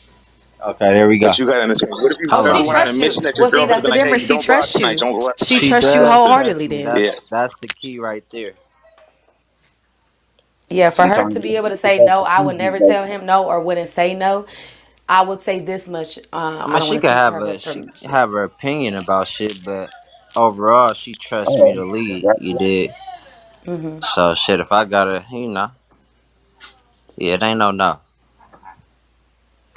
Speaker 4: Okay, there we go.
Speaker 24: But you gotta understand. What if you
Speaker 18: Oh,
Speaker 4: Hold
Speaker 24: ever
Speaker 18: she
Speaker 4: on.
Speaker 24: went on a
Speaker 18: trusts you.
Speaker 24: mission that your
Speaker 18: Well, see,
Speaker 24: girlfriend
Speaker 18: that's
Speaker 24: been
Speaker 18: the
Speaker 24: like, "Hey,
Speaker 18: difference.
Speaker 24: you
Speaker 18: She
Speaker 24: don't go out
Speaker 18: trusts
Speaker 24: tonight.
Speaker 18: you.
Speaker 24: Don't go out."
Speaker 18: She
Speaker 4: She
Speaker 18: trusts you
Speaker 4: does trust
Speaker 18: wholeheartedly.
Speaker 4: me.
Speaker 18: Then,
Speaker 24: Yeah.
Speaker 4: That's the key right there.
Speaker 18: yeah, for her
Speaker 6: Sometimes
Speaker 18: to
Speaker 6: you
Speaker 18: be able to
Speaker 6: have
Speaker 18: say
Speaker 6: to
Speaker 18: no, I would
Speaker 6: strategic,
Speaker 18: never tell
Speaker 6: baby.
Speaker 18: him no or wouldn't say no. I would say this much.
Speaker 4: I
Speaker 18: I
Speaker 4: mean,
Speaker 18: don't want to speak for her, but
Speaker 4: she
Speaker 18: from
Speaker 4: can have her opinion about shit, but overall, she trusts me
Speaker 6: Oh,
Speaker 4: to lead.
Speaker 6: that,
Speaker 4: You did. So shit, if I gotta, yeah, it ain't no.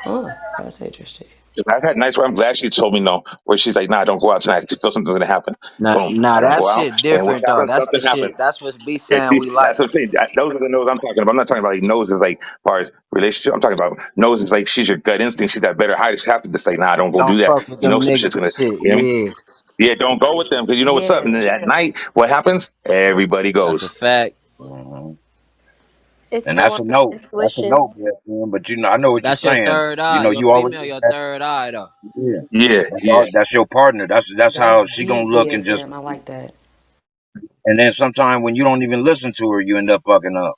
Speaker 18: oh, that's interesting.
Speaker 24: I've had nights where I'm glad she told me no, where she's like, "Nah, don't go out tonight. I feel something's gonna happen." Boom, I
Speaker 4: Now
Speaker 24: don't
Speaker 4: that
Speaker 24: go out,
Speaker 4: shit
Speaker 24: and what
Speaker 4: different though.
Speaker 24: happens?
Speaker 4: That's the
Speaker 24: Something happens.
Speaker 4: shit. That's what's be
Speaker 24: Yeah,
Speaker 4: saying
Speaker 24: see,
Speaker 4: we like.
Speaker 24: that's what I'm saying. Those are the no's I'm talking about. I'm not talking about like noses like as far as relationship. I'm talking about noses like she's your gut instinct. She's that better height. She have to just say, "Nah, don't go
Speaker 4: Don't
Speaker 24: do that."
Speaker 4: fuck with
Speaker 24: You know,
Speaker 4: them
Speaker 24: some shit's
Speaker 4: niggas and
Speaker 24: gonna.
Speaker 4: shit.
Speaker 24: You know,
Speaker 4: Yeah,
Speaker 24: yeah, don't go with them because you know what's up.
Speaker 18: Yeah,
Speaker 24: And then at night, what happens? Everybody
Speaker 4: that's a
Speaker 24: goes.
Speaker 4: fact.
Speaker 6: hmm
Speaker 21: It's
Speaker 6: And
Speaker 21: the
Speaker 6: that's
Speaker 21: woman's
Speaker 6: a no. That's a
Speaker 21: intuition.
Speaker 6: no, man. But you know, I know what you're
Speaker 4: That's your
Speaker 6: saying.
Speaker 4: third
Speaker 6: You
Speaker 4: eye.
Speaker 6: know,
Speaker 4: Your
Speaker 6: you already
Speaker 4: female, your
Speaker 6: that,
Speaker 4: third eye though.
Speaker 6: yeah.
Speaker 24: Yeah, yeah.
Speaker 6: That's your partner. That's
Speaker 18: that's
Speaker 6: how she gonna
Speaker 18: deep
Speaker 6: look and just.
Speaker 18: BSM. I like that.
Speaker 6: And then sometime when you don't even listen to her, you end up fucking up.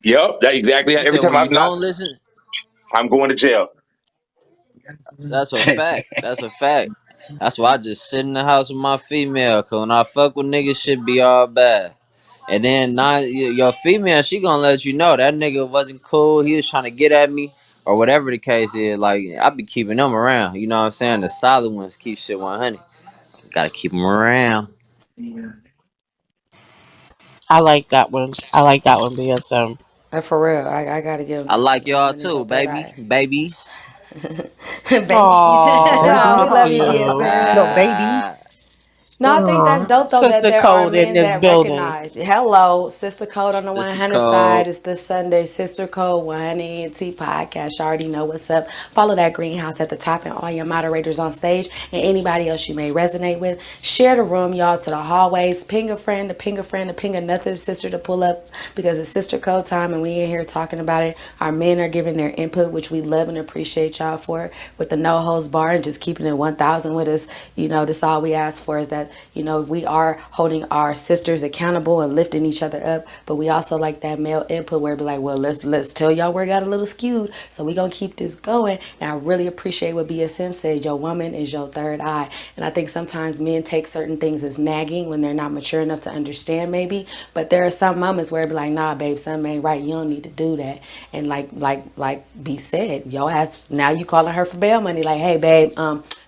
Speaker 24: Yep, that exactly.
Speaker 4: You
Speaker 24: Every
Speaker 4: said
Speaker 24: time
Speaker 4: when you
Speaker 24: I'm not,
Speaker 4: don't listen,
Speaker 24: I'm going to jail.
Speaker 4: that's a fact. That's a fact. That's why I just sit in the house with my female. Cause when I fuck with niggas, shit be all bad. And then your female, she gonna let you know that nigga wasn't cool. He was trying to get at me, or whatever the case is. Like I be keeping them around. You know what I'm saying? The solid ones keep shit 100. Gotta keep them around.
Speaker 2: I like that one. I like that one, BSM.
Speaker 18: For real, I gotta give him
Speaker 4: I
Speaker 18: that.
Speaker 4: like
Speaker 18: Your
Speaker 4: y'all
Speaker 18: woman is your
Speaker 4: too,
Speaker 18: third
Speaker 4: baby,
Speaker 18: eye.
Speaker 4: babies.
Speaker 18: Babies.
Speaker 2: Oh,
Speaker 18: Oh, we
Speaker 2: thank
Speaker 18: love you,
Speaker 2: you.
Speaker 21: No
Speaker 18: BSM.
Speaker 21: babies.
Speaker 18: No, I think that's
Speaker 2: Aw.
Speaker 18: dope though that
Speaker 2: Sister
Speaker 18: there are
Speaker 2: Code in
Speaker 18: men
Speaker 2: this
Speaker 18: that
Speaker 2: building.
Speaker 18: recognize. Hello, Sister Code on the
Speaker 4: Sister
Speaker 18: 100
Speaker 4: Code.
Speaker 18: side. It's this Sunday, Sister Code 100 T podcast. You already know what's up. Follow that greenhouse at the top and all your moderators on stage and anybody else you may resonate with. Share the room, y'all, to the hallways. Ping a friend, to ping a friend, to ping another sister to pull up because it's Sister Code time and we in here talking about it. Our men are giving their input, which we love and appreciate y'all for with the no holds bar and just keeping it 1,000 with us. You know, that's all we ask for is that, you know, we are holding our sisters accountable and lifting each other up. But we also like that male input where it be like, well, let's tell y'all where it got a little skewed. So we gonna keep this going. And I really appreciate what BSM said. Your woman is your third eye. And I think sometimes men take certain things as nagging when they're not mature enough to understand maybe. But there are some moments where it be like, nah, babe, something ain't right. You don't need to do that. And like B said, yo ass now you calling her for bail money. Like, hey babe,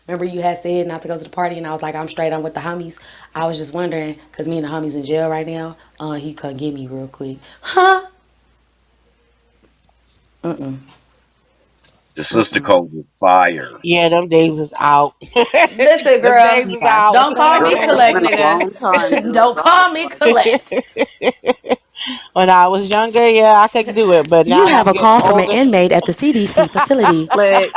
Speaker 18: remember you had said not to go to the party, and I was like, I'm straight. I'm with the homies. I was just wondering, cause me and the homies in jail right now. He couldn't get me real quick, huh?
Speaker 6: The sister code is fire.
Speaker 2: Yeah, them days is out.
Speaker 18: Listen,
Speaker 2: Them
Speaker 18: girl,
Speaker 2: days is
Speaker 21: That's
Speaker 2: out.
Speaker 21: a
Speaker 18: don't call
Speaker 21: fact.
Speaker 18: me
Speaker 11: Girl, it's
Speaker 18: collect,
Speaker 11: been a
Speaker 18: nigga.
Speaker 11: long time, girl.
Speaker 18: Don't
Speaker 11: God
Speaker 18: call me
Speaker 11: bless.
Speaker 18: collect.
Speaker 2: When I was younger, yeah, I could do it. But
Speaker 18: You
Speaker 2: now that
Speaker 18: have
Speaker 2: I'm
Speaker 18: a
Speaker 2: getting
Speaker 18: call from an
Speaker 2: older,
Speaker 18: inmate at the CDC facility.
Speaker 21: But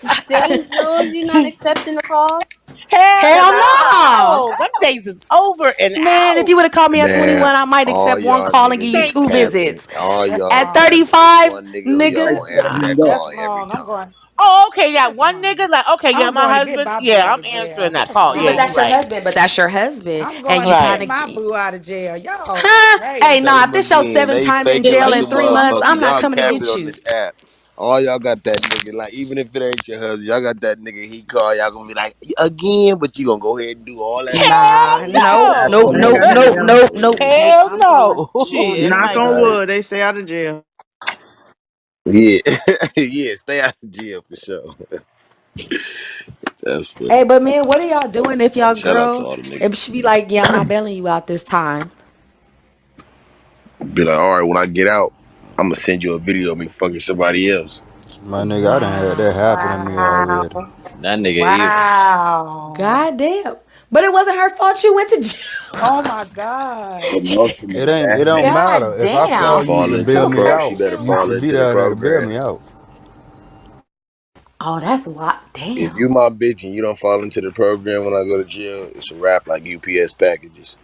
Speaker 21: still, Jules, you not accepting the calls?
Speaker 2: hell
Speaker 18: Hell no.
Speaker 2: no. Them days is over and
Speaker 18: Man, if
Speaker 2: out.
Speaker 18: you would have called me at
Speaker 7: Man,
Speaker 18: 21, I might
Speaker 7: all
Speaker 18: accept one
Speaker 7: y'all
Speaker 18: call and give
Speaker 7: niggas
Speaker 18: you
Speaker 7: be
Speaker 2: Thank
Speaker 18: two
Speaker 2: you.
Speaker 7: capping.
Speaker 18: visits.
Speaker 7: All
Speaker 8: That's
Speaker 7: y'all
Speaker 18: At
Speaker 7: be
Speaker 8: wrong.
Speaker 7: capping. It's
Speaker 18: 35,
Speaker 7: one nigga who y'all
Speaker 18: nigga,
Speaker 7: gonna answer
Speaker 2: Nah.
Speaker 7: that
Speaker 8: That's
Speaker 7: call every
Speaker 8: wrong. I'm
Speaker 7: time.
Speaker 8: going.
Speaker 2: Oh, okay. That
Speaker 8: That's
Speaker 2: one
Speaker 8: wrong.
Speaker 2: nigga, like, okay, yeah,
Speaker 8: I'm
Speaker 2: my
Speaker 8: going to get
Speaker 2: husband.
Speaker 8: my boo
Speaker 2: Yeah,
Speaker 8: out
Speaker 2: I'm
Speaker 8: of
Speaker 2: answering
Speaker 8: jail.
Speaker 2: that
Speaker 8: That's
Speaker 2: call.
Speaker 18: see,
Speaker 2: Yeah,
Speaker 18: but
Speaker 2: you
Speaker 18: that's
Speaker 8: wrong.
Speaker 18: your
Speaker 2: right.
Speaker 18: husband. But that's your husband,
Speaker 8: I'm
Speaker 18: and
Speaker 8: going
Speaker 18: you
Speaker 8: to
Speaker 2: Right.
Speaker 8: get
Speaker 18: kind of,
Speaker 8: my boo out of jail. Y'all
Speaker 18: huh?
Speaker 8: crazy.
Speaker 18: Hey,
Speaker 7: Tell
Speaker 18: nah, if
Speaker 7: them
Speaker 18: this your
Speaker 7: again.
Speaker 18: seventh
Speaker 7: They
Speaker 18: time in
Speaker 7: faking
Speaker 18: jail
Speaker 7: like
Speaker 18: in
Speaker 7: a
Speaker 18: 3 months,
Speaker 7: motherfucker.
Speaker 18: I'm not
Speaker 7: Y'all
Speaker 18: coming to
Speaker 7: capping
Speaker 18: get
Speaker 7: on
Speaker 18: you.
Speaker 7: this app. All y'all got that nigga. Like, even if it ain't your husband, y'all got that nigga he call. Y'all gonna be like, again, but you gonna go ahead and do all that shit.
Speaker 2: Hell
Speaker 18: Nah, nope,
Speaker 6: That's
Speaker 18: nope,
Speaker 6: the
Speaker 3: They
Speaker 18: nope,
Speaker 3: got
Speaker 6: homie.
Speaker 18: nope,
Speaker 3: jail.
Speaker 18: nope, nope.
Speaker 7: Yeah.
Speaker 2: Hell
Speaker 11: I'm going.
Speaker 2: no.
Speaker 11: I'm going to
Speaker 18: Shit, it
Speaker 3: Knock
Speaker 18: might
Speaker 3: on
Speaker 18: be.
Speaker 7: All right.
Speaker 3: wood, they stay out of jail.
Speaker 7: Yeah. Yeah, stay out of jail for sure. That's
Speaker 18: Hey,
Speaker 7: funny.
Speaker 18: but man, what are y'all doing if y'all
Speaker 7: Shout out to
Speaker 18: girl?
Speaker 7: all the niggas.
Speaker 18: If she be like, yeah, I'm not bailing you out this time.
Speaker 7: Be like, all right, when I get out, I'm gonna send you a video of me fucking somebody else.
Speaker 8: Wow.
Speaker 13: My nigga, I done had that happen to me already.
Speaker 4: That nigga evil.
Speaker 8: Wow.
Speaker 18: God damn. But it wasn't her fault you went to jail.
Speaker 8: Oh my God.
Speaker 6: Emotional
Speaker 13: It don't
Speaker 6: damage.
Speaker 13: matter.
Speaker 18: God
Speaker 13: If I
Speaker 7: Better
Speaker 13: call
Speaker 18: damn.
Speaker 13: you
Speaker 7: fall
Speaker 13: to
Speaker 7: into
Speaker 13: bail
Speaker 7: the
Speaker 13: me
Speaker 7: pro. She
Speaker 13: out,
Speaker 7: better
Speaker 13: you
Speaker 7: fall
Speaker 13: should be
Speaker 7: into the
Speaker 13: there to bail
Speaker 7: program.
Speaker 13: me out.
Speaker 18: Oh, that's what.
Speaker 7: If
Speaker 18: Damn.
Speaker 7: you my bitch and you don't fall into the program when I go to jail, it's a wrap like UPS packages.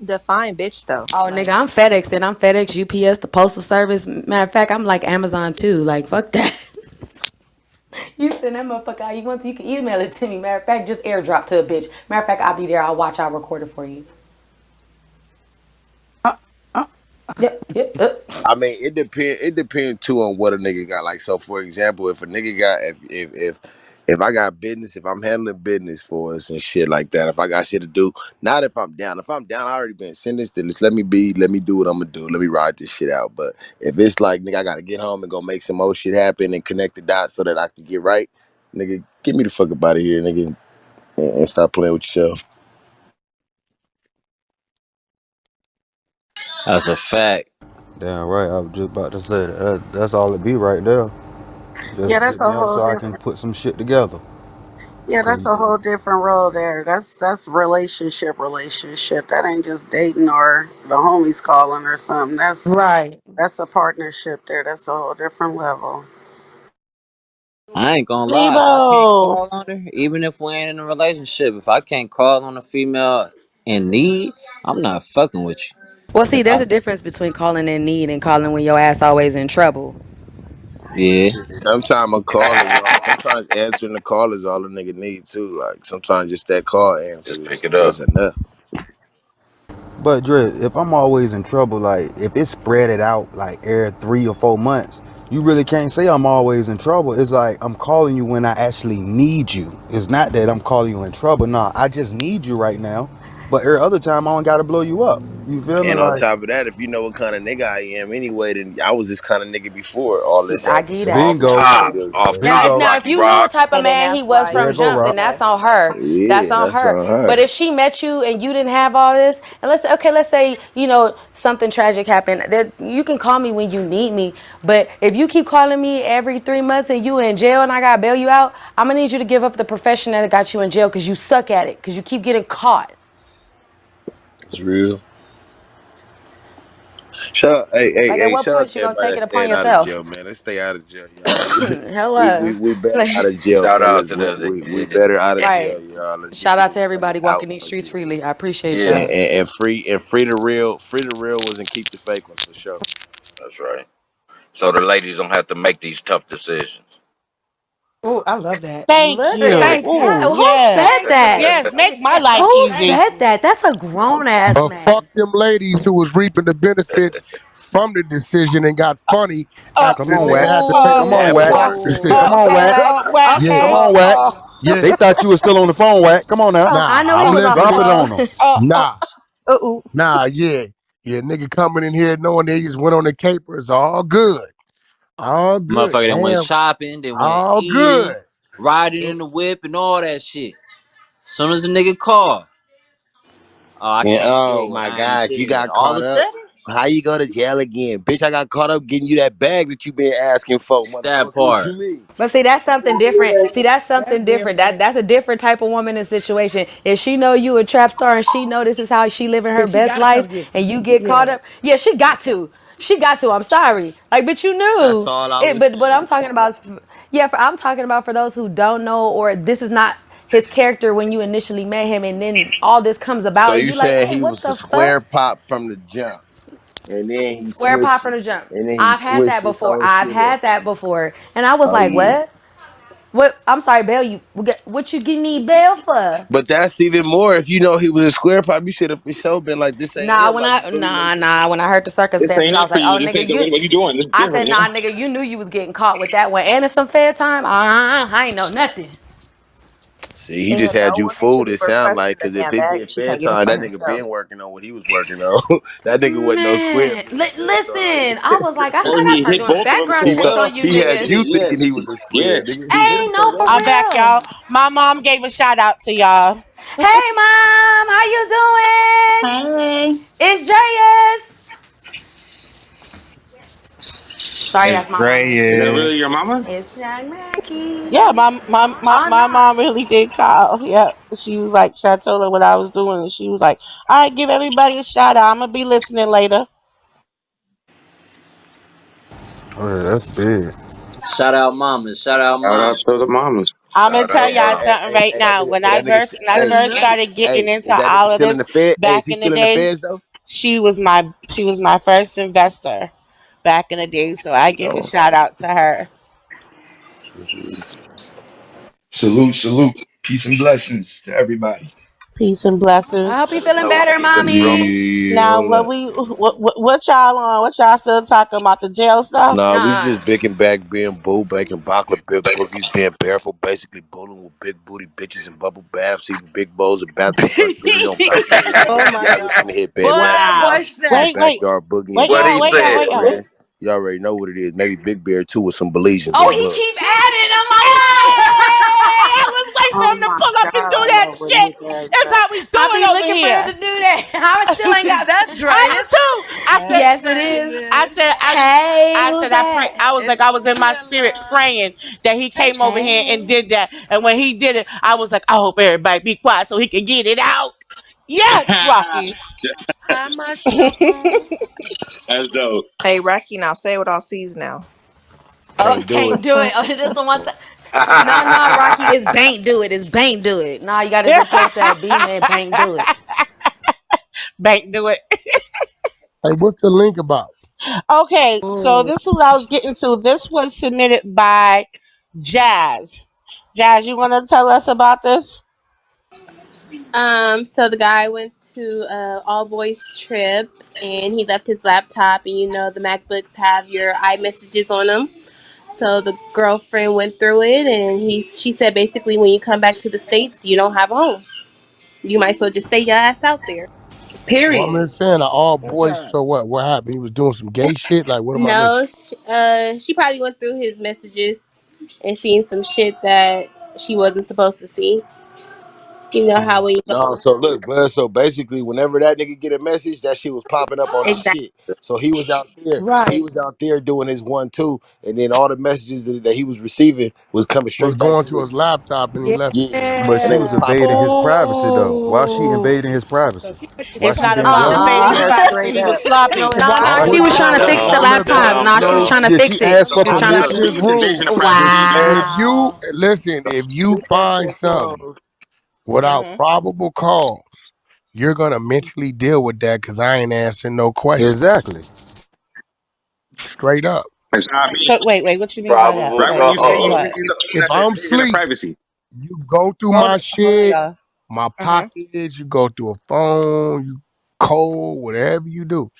Speaker 5: Define bitch though.
Speaker 18: Oh, nigga,
Speaker 5: Like,
Speaker 18: I'm FedEx and I'm FedEx, UPS, the Postal Service. Matter of fact, I'm like Amazon too. Like, fuck that. You send that motherfucker out. You want to, you can email it to me. Matter of fact, just airdrop to a bitch. Matter of fact, I'll be there. I'll watch, I'll record it for you.
Speaker 8: Uh, uh,
Speaker 18: Yep, yep,
Speaker 7: I mean, it depend. It depends too on what a nigga got. Like, so for example, if a nigga got if I got business, if I'm handling business for us and shit like that, if I got shit to do, not if I'm down. If I'm down, I already been sentenced. Then just let me be. Let me do what I'm gonna do. Let me ride this shit out. But if it's like nigga, I gotta get home and go make some more shit happen and connect the dots so that I can get right. Nigga, get me the fuck up out of here, nigga, and stop playing with yourself.
Speaker 4: That's a fact.
Speaker 13: Damn right. I was just about to say that. That's all it be right there.
Speaker 2: Yeah,
Speaker 13: Just
Speaker 2: that's
Speaker 13: get
Speaker 2: a
Speaker 13: me out
Speaker 2: whole
Speaker 13: so I can
Speaker 2: different.
Speaker 13: put some shit together.
Speaker 2: Yeah,
Speaker 13: Cause
Speaker 2: that's a whole different role there. That's relationship. That ain't just dating or the homies calling or something.
Speaker 8: right.
Speaker 2: That's a partnership there. That's a whole different level.
Speaker 4: I ain't gonna lie. If I can't
Speaker 2: Debo.
Speaker 4: call on her, even if we ain't in a relationship, if I can't call on a female in need, I'm not fucking with you.
Speaker 18: Well, see,
Speaker 4: If
Speaker 18: there's
Speaker 4: I,
Speaker 18: a difference between calling in need and calling when your ass always in trouble.
Speaker 4: yeah,
Speaker 7: Sometimes a call is all. Sometimes answering the call is all a nigga need too. Like sometimes just that call answer
Speaker 6: Just pick
Speaker 7: is
Speaker 6: it up.
Speaker 7: enough.
Speaker 13: But Dre, if I'm always in trouble, like if it's spread it out like every 3 or 4 months, you really can't say I'm always in trouble. It's like I'm calling you when I actually need you. It's not that I'm calling you in trouble. Nah, I just need you right now. But every other time I don't gotta blow you up. You feel me?
Speaker 7: And on
Speaker 13: Like
Speaker 7: top of that, if you know what kind of nigga I am anyway, then I was this kind of nigga before all this
Speaker 18: I
Speaker 7: happened.
Speaker 18: give
Speaker 7: So all
Speaker 18: that.
Speaker 7: this
Speaker 13: bingo,
Speaker 7: shit
Speaker 6: Top,
Speaker 7: ain't really
Speaker 6: off
Speaker 7: change.
Speaker 18: Now,
Speaker 6: top,
Speaker 13: bingo.
Speaker 18: if
Speaker 6: Rocky
Speaker 18: you knew the
Speaker 6: Rock.
Speaker 18: type of
Speaker 5: and then
Speaker 18: man he
Speaker 5: that's
Speaker 18: was
Speaker 5: why
Speaker 13: There
Speaker 18: from
Speaker 13: you go,
Speaker 18: jump, then
Speaker 13: Rock.
Speaker 18: that's
Speaker 5: okay.
Speaker 18: on her. That's
Speaker 7: Yeah,
Speaker 18: on
Speaker 7: that's
Speaker 18: her.
Speaker 7: on
Speaker 18: But
Speaker 7: her.
Speaker 18: if she met you and you didn't have all this, and let's okay, let's say something tragic happened. There, you can call me when you need me. But if you keep calling me every 3 months and you in jail and I gotta bail you out, I'm gonna need you to give up the profession that got you in jail because you suck at it because you keep getting caught.
Speaker 7: It's real. Shut up.
Speaker 18: Like at what
Speaker 7: Shout out
Speaker 18: point
Speaker 7: to
Speaker 18: you gonna
Speaker 7: everybody
Speaker 18: take
Speaker 7: that's
Speaker 18: it upon
Speaker 7: staying out of
Speaker 18: yourself?
Speaker 7: jail, man. Let's stay out of jail, y'all. We
Speaker 18: Hello.
Speaker 7: we better out
Speaker 18: Like,
Speaker 7: of jail,
Speaker 6: Shout out
Speaker 7: fellas.
Speaker 6: to
Speaker 7: We
Speaker 6: the
Speaker 7: better out of
Speaker 18: right.
Speaker 7: jail, y'all. Let's get
Speaker 18: Shout
Speaker 7: some
Speaker 18: out to
Speaker 7: money
Speaker 18: everybody
Speaker 7: out
Speaker 18: walking these
Speaker 7: of
Speaker 18: streets
Speaker 7: jail.
Speaker 18: freely. I appreciate
Speaker 6: yeah.
Speaker 18: y'all.
Speaker 7: And free the real ones and keep the fake ones for sure.
Speaker 6: That's right. So the ladies don't have to make these tough decisions.
Speaker 8: Oh, I love that.
Speaker 2: Thank
Speaker 18: Look
Speaker 2: you.
Speaker 18: at
Speaker 2: Thank
Speaker 18: that.
Speaker 2: you.
Speaker 18: Who
Speaker 2: Yes.
Speaker 18: said that?
Speaker 2: Yes. Make my life
Speaker 18: Who
Speaker 2: easy.
Speaker 18: said that? That's a grown ass
Speaker 16: But fuck
Speaker 18: man.
Speaker 16: them ladies who was reaping the benefits from the decision and got funny
Speaker 2: Uh,
Speaker 16: after
Speaker 13: Come
Speaker 16: the
Speaker 13: on,
Speaker 16: nigga
Speaker 13: Wack.
Speaker 16: had to make a
Speaker 2: uh,
Speaker 13: Come on,
Speaker 16: real
Speaker 6: That
Speaker 13: Wack.
Speaker 6: part.
Speaker 16: hard
Speaker 18: Oh,
Speaker 13: Come
Speaker 16: decision.
Speaker 13: on, Wack.
Speaker 2: whack.
Speaker 16: Yeah,
Speaker 13: Come
Speaker 18: okay.
Speaker 13: on, Wack.
Speaker 16: yeah.
Speaker 13: They thought you was still on the phone, Wack. Come on now.
Speaker 16: Nah,
Speaker 18: I knew he
Speaker 16: I'm
Speaker 18: was off the
Speaker 13: Drop
Speaker 16: listening.
Speaker 13: it on
Speaker 18: phone.
Speaker 13: them.
Speaker 2: Uh,
Speaker 16: Nah,
Speaker 2: uh,
Speaker 16: yeah. Yeah, nigga coming in here knowing they just went on the capers. All good. All good.
Speaker 4: motherfucker that went
Speaker 16: Damn.
Speaker 4: shopping, then went
Speaker 16: All
Speaker 4: eating,
Speaker 16: good.
Speaker 4: riding in the whip, and all that shit. Soon as the nigga call, oh, I
Speaker 7: And
Speaker 4: came
Speaker 7: oh
Speaker 4: through and
Speaker 7: my
Speaker 4: I ain't
Speaker 7: gosh, you
Speaker 4: did.
Speaker 7: got
Speaker 4: All of
Speaker 7: caught
Speaker 4: a
Speaker 7: up.
Speaker 4: sudden,
Speaker 7: How you go to jail again? Bitch, I got caught up getting you that bag that you been asking for,
Speaker 4: that
Speaker 7: motherfucker. What you
Speaker 4: part.
Speaker 7: mean?
Speaker 18: But see, that's something different. See, that's
Speaker 8: That's
Speaker 18: something different.
Speaker 8: different.
Speaker 18: That's a different type of woman in situation. If she know you a trap star and she know this is how she living her
Speaker 8: Then she
Speaker 18: best
Speaker 8: gotta
Speaker 18: life,
Speaker 8: come get
Speaker 18: and
Speaker 8: you.
Speaker 18: you get caught
Speaker 8: Yeah.
Speaker 18: up, yeah, she got to. She got to. I'm sorry. Like, but you
Speaker 7: That's
Speaker 18: knew
Speaker 7: all I
Speaker 18: it.
Speaker 7: was
Speaker 18: But what
Speaker 7: saying.
Speaker 18: I'm talking about is, I'm talking about for those who don't know or this is not his character when you initially met him, and then all this comes
Speaker 7: So
Speaker 18: about, and
Speaker 7: you
Speaker 18: you like,
Speaker 7: saying
Speaker 18: wait,
Speaker 7: he
Speaker 18: what
Speaker 7: was a
Speaker 18: the fuck?
Speaker 7: square pop from the jump, and then he
Speaker 18: Square pop
Speaker 7: switched,
Speaker 18: from the jump.
Speaker 7: and then he
Speaker 18: I've had
Speaker 7: switched
Speaker 18: that
Speaker 7: his
Speaker 18: before.
Speaker 7: whole
Speaker 18: I've
Speaker 7: shit up.
Speaker 18: had that before, and I was
Speaker 7: Oh
Speaker 18: like,
Speaker 7: yeah.
Speaker 18: what? What? I'm sorry, bail. What you give me bail for?
Speaker 7: But that's even more. If you know he was a square pop, you should have for sure been like, "This ain't
Speaker 18: Nah,
Speaker 7: him." Like you feel me? Like,
Speaker 18: when I heard the
Speaker 24: This
Speaker 18: circumstances,
Speaker 24: ain't
Speaker 18: I
Speaker 24: it
Speaker 18: was
Speaker 24: for
Speaker 18: like,
Speaker 24: you.
Speaker 18: oh
Speaker 24: This
Speaker 18: nigga,
Speaker 24: ain't what you doing. This is
Speaker 18: I said,
Speaker 24: different, you know.
Speaker 18: nah, nigga, you knew you was getting caught with that one, and it's some fair time. I ain't know nothing.
Speaker 7: see, he just
Speaker 5: And
Speaker 7: had
Speaker 5: no
Speaker 7: you
Speaker 5: woman should
Speaker 7: fooled.
Speaker 5: be
Speaker 7: It sound
Speaker 5: requesting
Speaker 7: like
Speaker 5: a
Speaker 7: because if
Speaker 5: damn
Speaker 7: it
Speaker 5: bag
Speaker 7: get
Speaker 5: if she
Speaker 7: fair
Speaker 5: can't get it
Speaker 7: time,
Speaker 5: for
Speaker 7: that nigga
Speaker 5: herself.
Speaker 7: been working on what he was working on. That nigga wasn't no square if
Speaker 18: Man,
Speaker 7: he was fair
Speaker 18: listen,
Speaker 7: time.
Speaker 18: I said
Speaker 24: And
Speaker 18: I gotta
Speaker 24: he
Speaker 18: start
Speaker 24: hit
Speaker 18: doing
Speaker 24: both of them
Speaker 18: background
Speaker 24: so
Speaker 7: He
Speaker 18: checks
Speaker 7: thought
Speaker 24: well.
Speaker 18: on you
Speaker 7: he had
Speaker 24: Shit,
Speaker 18: niggas.
Speaker 7: you
Speaker 24: yeah,
Speaker 7: thinking he was a square,
Speaker 24: yeah.
Speaker 7: nigga. He hit
Speaker 18: Ain't
Speaker 7: him
Speaker 18: no
Speaker 7: straight
Speaker 18: for
Speaker 7: up.
Speaker 2: I'm back,
Speaker 18: real.
Speaker 2: y'all. My mom gave a shout out to y'all.
Speaker 18: Hey mom, how you doing?
Speaker 5: Hey.
Speaker 18: It's Jayus. Sorry,
Speaker 23: It's
Speaker 18: that's my mama.
Speaker 23: Gray
Speaker 24: Is that
Speaker 23: is.
Speaker 24: really your mama?
Speaker 18: It's not
Speaker 2: Yeah,
Speaker 18: Mackie.
Speaker 2: my
Speaker 18: Oh no.
Speaker 2: mom really did call. Yeah, she was like, I told her what I was doing, and she was like, "All right, give everybody a shout out. I'm gonna be listening later."
Speaker 13: Oh yeah, that's big.
Speaker 4: Shout out mamas. Shout out
Speaker 24: Shout out
Speaker 4: mamas.
Speaker 24: to the mamas.
Speaker 2: I'm gonna
Speaker 7: Shout
Speaker 2: tell
Speaker 7: out,
Speaker 2: y'all something right now. When I
Speaker 7: hey,
Speaker 2: first started getting into
Speaker 7: is that nigga
Speaker 2: all of
Speaker 7: still in
Speaker 2: this
Speaker 7: the Fed? Hey, is
Speaker 2: back
Speaker 7: he
Speaker 2: in the
Speaker 7: still in the
Speaker 2: days,
Speaker 7: Feds though?
Speaker 2: she was my first investor back in the days. So I give a
Speaker 7: Oh,
Speaker 2: shout out to her.
Speaker 5: Salute, salute. Peace and blessings to everybody.
Speaker 2: Peace and
Speaker 18: I
Speaker 2: blessings.
Speaker 18: hope you feeling
Speaker 7: oh,
Speaker 18: better,
Speaker 7: peace and
Speaker 18: mommy.
Speaker 2: Now,
Speaker 7: hold up.
Speaker 2: what y'all on? What y'all still talking about the jail stuff?
Speaker 7: Nah, we
Speaker 18: Uh,
Speaker 7: just baking back, being bull, baking chocolate, big cookies, being barefoot, basically bowling with big booty bitches and bubble baths, eating big bowls of bathroom Burberry on balconies,
Speaker 19: Oh
Speaker 7: getting
Speaker 19: my
Speaker 7: galas from
Speaker 19: god.
Speaker 7: the headband
Speaker 19: Boy,
Speaker 7: bashing
Speaker 2: Wow.
Speaker 19: boy,
Speaker 7: around in the
Speaker 19: Snap.
Speaker 7: backyard boogieing,
Speaker 2: Wait,
Speaker 24: What
Speaker 2: y'all,
Speaker 24: he
Speaker 7: drinking
Speaker 2: wait, y'all,
Speaker 24: said?
Speaker 2: wait,
Speaker 7: Kool-Aid,
Speaker 2: y'all.
Speaker 7: man. You already know what it is. Maybe Big Bear too with some Belizeans
Speaker 18: oh,
Speaker 7: on
Speaker 18: he
Speaker 7: blood.
Speaker 18: keep adding them.
Speaker 2: Hey, I was waiting for
Speaker 11: Oh
Speaker 2: him to
Speaker 11: my
Speaker 2: pull up and do
Speaker 11: God,
Speaker 2: that
Speaker 11: Lord,
Speaker 2: shit.
Speaker 11: his ass
Speaker 2: That's
Speaker 11: up.
Speaker 2: how we do
Speaker 18: I
Speaker 2: it
Speaker 18: be
Speaker 2: over
Speaker 18: looking for him
Speaker 2: here.
Speaker 18: to do that. I still ain't got.
Speaker 19: That's
Speaker 2: I
Speaker 19: Drea.
Speaker 2: do too.
Speaker 18: Yes, it
Speaker 19: Hey
Speaker 18: is.
Speaker 19: man.
Speaker 18: Hey,
Speaker 2: I
Speaker 18: who's
Speaker 2: said,
Speaker 18: that?
Speaker 19: It's
Speaker 2: I was in my spirit
Speaker 19: Drea.
Speaker 2: praying that he came over here and
Speaker 18: Hey.
Speaker 2: did that. And when he did it, I was like, I hope everybody be quiet so he can get it out. Yes, Rocky.
Speaker 19: Hi, mushroom.
Speaker 24: That's dope.
Speaker 10: Hey, Rocky, now say it with all C's now.
Speaker 2: Oh,
Speaker 7: Can't do it.
Speaker 18: Can't do it. Oh, this the one. No, no, Rocky, it's bank do it. It's bank do it. Nah, you got to replace that B man. Bank do it.
Speaker 2: bank do it.
Speaker 16: Hey, what's the link about?
Speaker 2: Okay, so
Speaker 18: Mm.
Speaker 2: this is what I was getting to. This was submitted by Jazz. Jazz, you want to tell us about this?
Speaker 21: So the guy went to a all boys trip and he left his laptop, and you know the MacBooks have your iMessages on them. So the girlfriend went through it, and she said basically when you come back to the states, you don't have a home. You might as well just stay your ass out there.
Speaker 16: Well, I'm
Speaker 19: Period.
Speaker 16: just saying, all
Speaker 19: That's
Speaker 16: boys.
Speaker 19: right.
Speaker 16: So what? What happened? He was doing some gay shit. Like, what am I missing?
Speaker 21: No, she probably went through his messages and seen some shit that she wasn't supposed to see. You know how when you go
Speaker 7: No, so look, blood. So basically, whenever that nigga get a message, that shit was popping up on his
Speaker 21: exactly.
Speaker 7: shit. So he was out there. He
Speaker 19: Right.
Speaker 7: was out there doing his 1-2, and then all the messages that he was receiving was coming
Speaker 16: Was
Speaker 7: straight back
Speaker 16: going
Speaker 7: to
Speaker 16: to
Speaker 7: his
Speaker 16: his laptop and he left it.
Speaker 7: yeah,
Speaker 13: But
Speaker 7: and
Speaker 13: she
Speaker 7: they
Speaker 13: was
Speaker 7: was
Speaker 19: Yeah.
Speaker 7: popping
Speaker 13: invading
Speaker 7: up.
Speaker 13: his privacy though. Why she
Speaker 2: Oh,
Speaker 13: invading his privacy? Why
Speaker 2: it's
Speaker 13: she
Speaker 2: not
Speaker 13: being
Speaker 2: about
Speaker 13: dumb?
Speaker 2: invading his
Speaker 18: Uh-uh.
Speaker 11: Yeah,
Speaker 2: privacy.
Speaker 11: straight
Speaker 2: He was
Speaker 11: up.
Speaker 2: sloppy.
Speaker 21: No,
Speaker 18: No,
Speaker 21: why
Speaker 18: no,
Speaker 16: All
Speaker 18: she
Speaker 16: right,
Speaker 18: was
Speaker 16: so
Speaker 18: trying to
Speaker 16: so
Speaker 18: fix
Speaker 16: so
Speaker 18: the
Speaker 16: I'm gonna tell
Speaker 18: laptop.
Speaker 16: you.
Speaker 18: No, she was
Speaker 16: So
Speaker 18: trying to
Speaker 13: Did
Speaker 18: fix
Speaker 13: she
Speaker 18: it.
Speaker 13: ask
Speaker 18: She
Speaker 13: for
Speaker 18: was
Speaker 21: no,
Speaker 18: trying to.
Speaker 16: this
Speaker 13: permission?
Speaker 16: is
Speaker 24: Invasion
Speaker 16: rule.
Speaker 24: of privacy.
Speaker 16: If you
Speaker 18: Wow.
Speaker 16: listen, if you
Speaker 11: Keep that
Speaker 16: find
Speaker 11: shit
Speaker 16: something
Speaker 11: closed.
Speaker 16: without
Speaker 2: Hmm.
Speaker 16: probable cause, you're gonna mentally deal with that because I ain't answering no questions.
Speaker 13: Exactly.
Speaker 16: Straight up.
Speaker 24: It's not me.
Speaker 2: So wait, what you mean by that?
Speaker 5: Probable
Speaker 24: Right when
Speaker 2: Like,
Speaker 24: you say
Speaker 2: like
Speaker 24: you,
Speaker 5: cause.
Speaker 2: what?
Speaker 24: you
Speaker 16: If
Speaker 24: that's an
Speaker 16: I'm
Speaker 24: invasion of
Speaker 16: asleep,
Speaker 24: privacy.
Speaker 16: you go through my
Speaker 2: Hold on,
Speaker 16: shit,
Speaker 2: y'all.
Speaker 16: my
Speaker 2: Hmm.
Speaker 16: pockets, you go through a phone, you cold, whatever you do.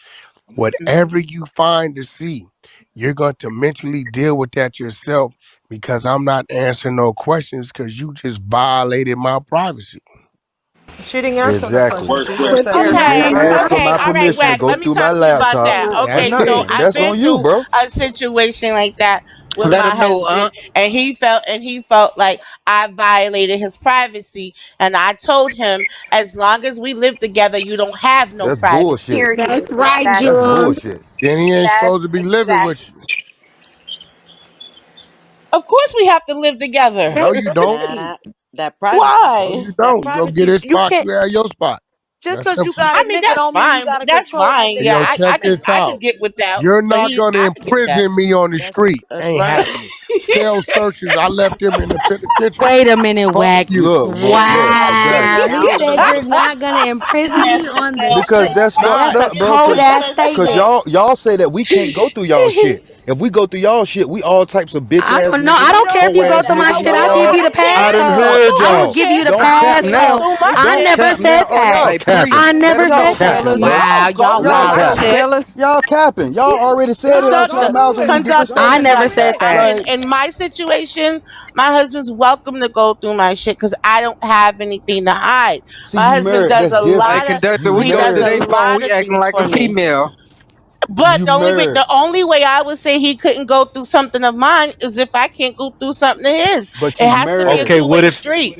Speaker 2: Hmm.
Speaker 16: Whatever you find to see, you're going to mentally deal with that yourself because I'm not answering no questions because you just violated my privacy.
Speaker 19: She didn't answer no
Speaker 24: The
Speaker 13: Exactly.
Speaker 19: question.
Speaker 24: worst
Speaker 19: She
Speaker 24: way.
Speaker 19: just
Speaker 11: But
Speaker 19: said,
Speaker 11: there's
Speaker 19: "Please
Speaker 13: You
Speaker 2: Okay,
Speaker 19: answer
Speaker 13: asked
Speaker 19: my
Speaker 13: for
Speaker 11: different.
Speaker 13: my
Speaker 2: okay, all
Speaker 19: question."
Speaker 2: right,
Speaker 13: permission to
Speaker 2: Wack.
Speaker 13: go
Speaker 2: Let me
Speaker 13: through my
Speaker 2: talk to you about
Speaker 13: laptop.
Speaker 2: that.
Speaker 19: Yeah.
Speaker 13: And
Speaker 2: Okay, so
Speaker 13: nothing.
Speaker 2: I've
Speaker 13: That's
Speaker 2: been
Speaker 13: on you,
Speaker 2: through
Speaker 13: bro.
Speaker 2: a situation like that with
Speaker 4: Let
Speaker 2: my
Speaker 4: him know,
Speaker 2: husband, and he felt like I violated his privacy, and I told him as long as we live together, you don't have no
Speaker 13: That's
Speaker 2: privacy.
Speaker 13: bullshit.
Speaker 21: That's Period. right,
Speaker 13: That's
Speaker 21: Jules. Exactly.
Speaker 13: bullshit.
Speaker 16: Then he ain't
Speaker 21: That's
Speaker 16: supposed to be living with
Speaker 21: exactly.
Speaker 16: you.
Speaker 2: Of course, we have to live together.
Speaker 16: No, you don't.
Speaker 21: Baby.
Speaker 10: Nah, that privacy,
Speaker 16: No,
Speaker 2: Why?
Speaker 16: you
Speaker 10: that
Speaker 16: don't. You go get
Speaker 10: privacy,
Speaker 16: his
Speaker 10: you
Speaker 16: spot,
Speaker 10: can't,
Speaker 16: you have your spot.
Speaker 10: just
Speaker 16: That's
Speaker 10: because you
Speaker 16: simple.
Speaker 10: got
Speaker 2: I
Speaker 10: a
Speaker 2: mean,
Speaker 10: nigga
Speaker 2: that's
Speaker 10: don't mean you
Speaker 2: fine.
Speaker 10: got to
Speaker 2: That's
Speaker 10: control that
Speaker 2: fine.
Speaker 10: nigga
Speaker 2: Yeah,
Speaker 16: Yo, check
Speaker 10: privacy.
Speaker 16: this
Speaker 2: I could
Speaker 16: out.
Speaker 2: get with that,
Speaker 16: You're
Speaker 2: but
Speaker 16: not gonna
Speaker 2: I could get that.
Speaker 16: imprison me on the street.
Speaker 10: That's
Speaker 16: Ain't
Speaker 10: right.
Speaker 16: happening. Cell searches, I left him in the penitentiary.
Speaker 18: Wait a minute,
Speaker 16: Fuck
Speaker 18: Wack.
Speaker 16: you.
Speaker 13: Look, exactly.
Speaker 18: Wow. He said
Speaker 21: Damn.
Speaker 18: you're not gonna imprison me on the
Speaker 13: Because
Speaker 18: street.
Speaker 13: that's fucked
Speaker 18: That's a
Speaker 13: up, bro.
Speaker 18: cold ass
Speaker 13: Cause
Speaker 18: statement.
Speaker 13: y'all say that we can't go through y'all shit. If we go through y'all shit, we all types of bitch
Speaker 18: I
Speaker 13: ass
Speaker 18: don't know. I
Speaker 13: niggas,
Speaker 10: We
Speaker 18: don't care if
Speaker 10: don't,
Speaker 13: hoe
Speaker 18: you go
Speaker 10: we
Speaker 13: ass
Speaker 18: through my
Speaker 13: niggas,
Speaker 10: don't
Speaker 18: shit.
Speaker 10: go
Speaker 18: I'll
Speaker 10: through
Speaker 18: give
Speaker 13: y'all.
Speaker 18: you the
Speaker 10: your
Speaker 13: I
Speaker 10: shit.
Speaker 13: done
Speaker 18: passcode.
Speaker 13: heard
Speaker 18: I will
Speaker 13: y'all.
Speaker 18: give you
Speaker 21: Shit.
Speaker 18: the
Speaker 13: Don't cap
Speaker 10: You go
Speaker 13: now.
Speaker 18: passcode.
Speaker 10: through my
Speaker 18: I
Speaker 13: Don't
Speaker 10: shit.
Speaker 18: never
Speaker 13: cap
Speaker 18: said
Speaker 13: now. Oh, y'all
Speaker 18: that.
Speaker 5: Hey,
Speaker 13: capping.
Speaker 5: please
Speaker 18: I
Speaker 5: let
Speaker 18: never
Speaker 5: us
Speaker 18: said
Speaker 5: go,
Speaker 13: Y'all
Speaker 18: that.
Speaker 13: capping,
Speaker 5: fellas.
Speaker 13: bro.
Speaker 2: No,
Speaker 18: Wow,
Speaker 2: go
Speaker 18: y'all
Speaker 13: Y'all
Speaker 2: through
Speaker 5: Let
Speaker 2: my
Speaker 5: us go,
Speaker 18: wildin'.
Speaker 13: capping.
Speaker 2: shit.
Speaker 5: fellas.
Speaker 13: Y'all capping. Y'all already said it out y'all
Speaker 2: Conductor,
Speaker 13: mouths on these different
Speaker 18: I
Speaker 2: conductor,
Speaker 13: statements.
Speaker 18: never said
Speaker 2: conductor.
Speaker 18: that.
Speaker 13: Like,
Speaker 2: In my situation, my husband's welcome to go through my shit because I don't have anything to hide.
Speaker 13: see,
Speaker 2: My
Speaker 13: you
Speaker 2: husband
Speaker 13: married.
Speaker 2: does
Speaker 13: That's
Speaker 2: a
Speaker 5: Hey,
Speaker 13: different.
Speaker 2: lot of
Speaker 5: conductor,
Speaker 13: You
Speaker 5: we
Speaker 2: he
Speaker 5: go
Speaker 2: does
Speaker 5: to
Speaker 2: a
Speaker 13: married.
Speaker 5: their phone.
Speaker 2: lot
Speaker 5: We
Speaker 2: of
Speaker 5: acting
Speaker 2: things
Speaker 5: like a
Speaker 2: for me.
Speaker 5: female.
Speaker 2: But
Speaker 13: You married.
Speaker 2: the only way I would say he couldn't go through something of mine is if I can't go through something of his.
Speaker 13: But
Speaker 2: It
Speaker 13: you
Speaker 2: has to be a
Speaker 13: married.
Speaker 15: Okay,
Speaker 2: two-way street.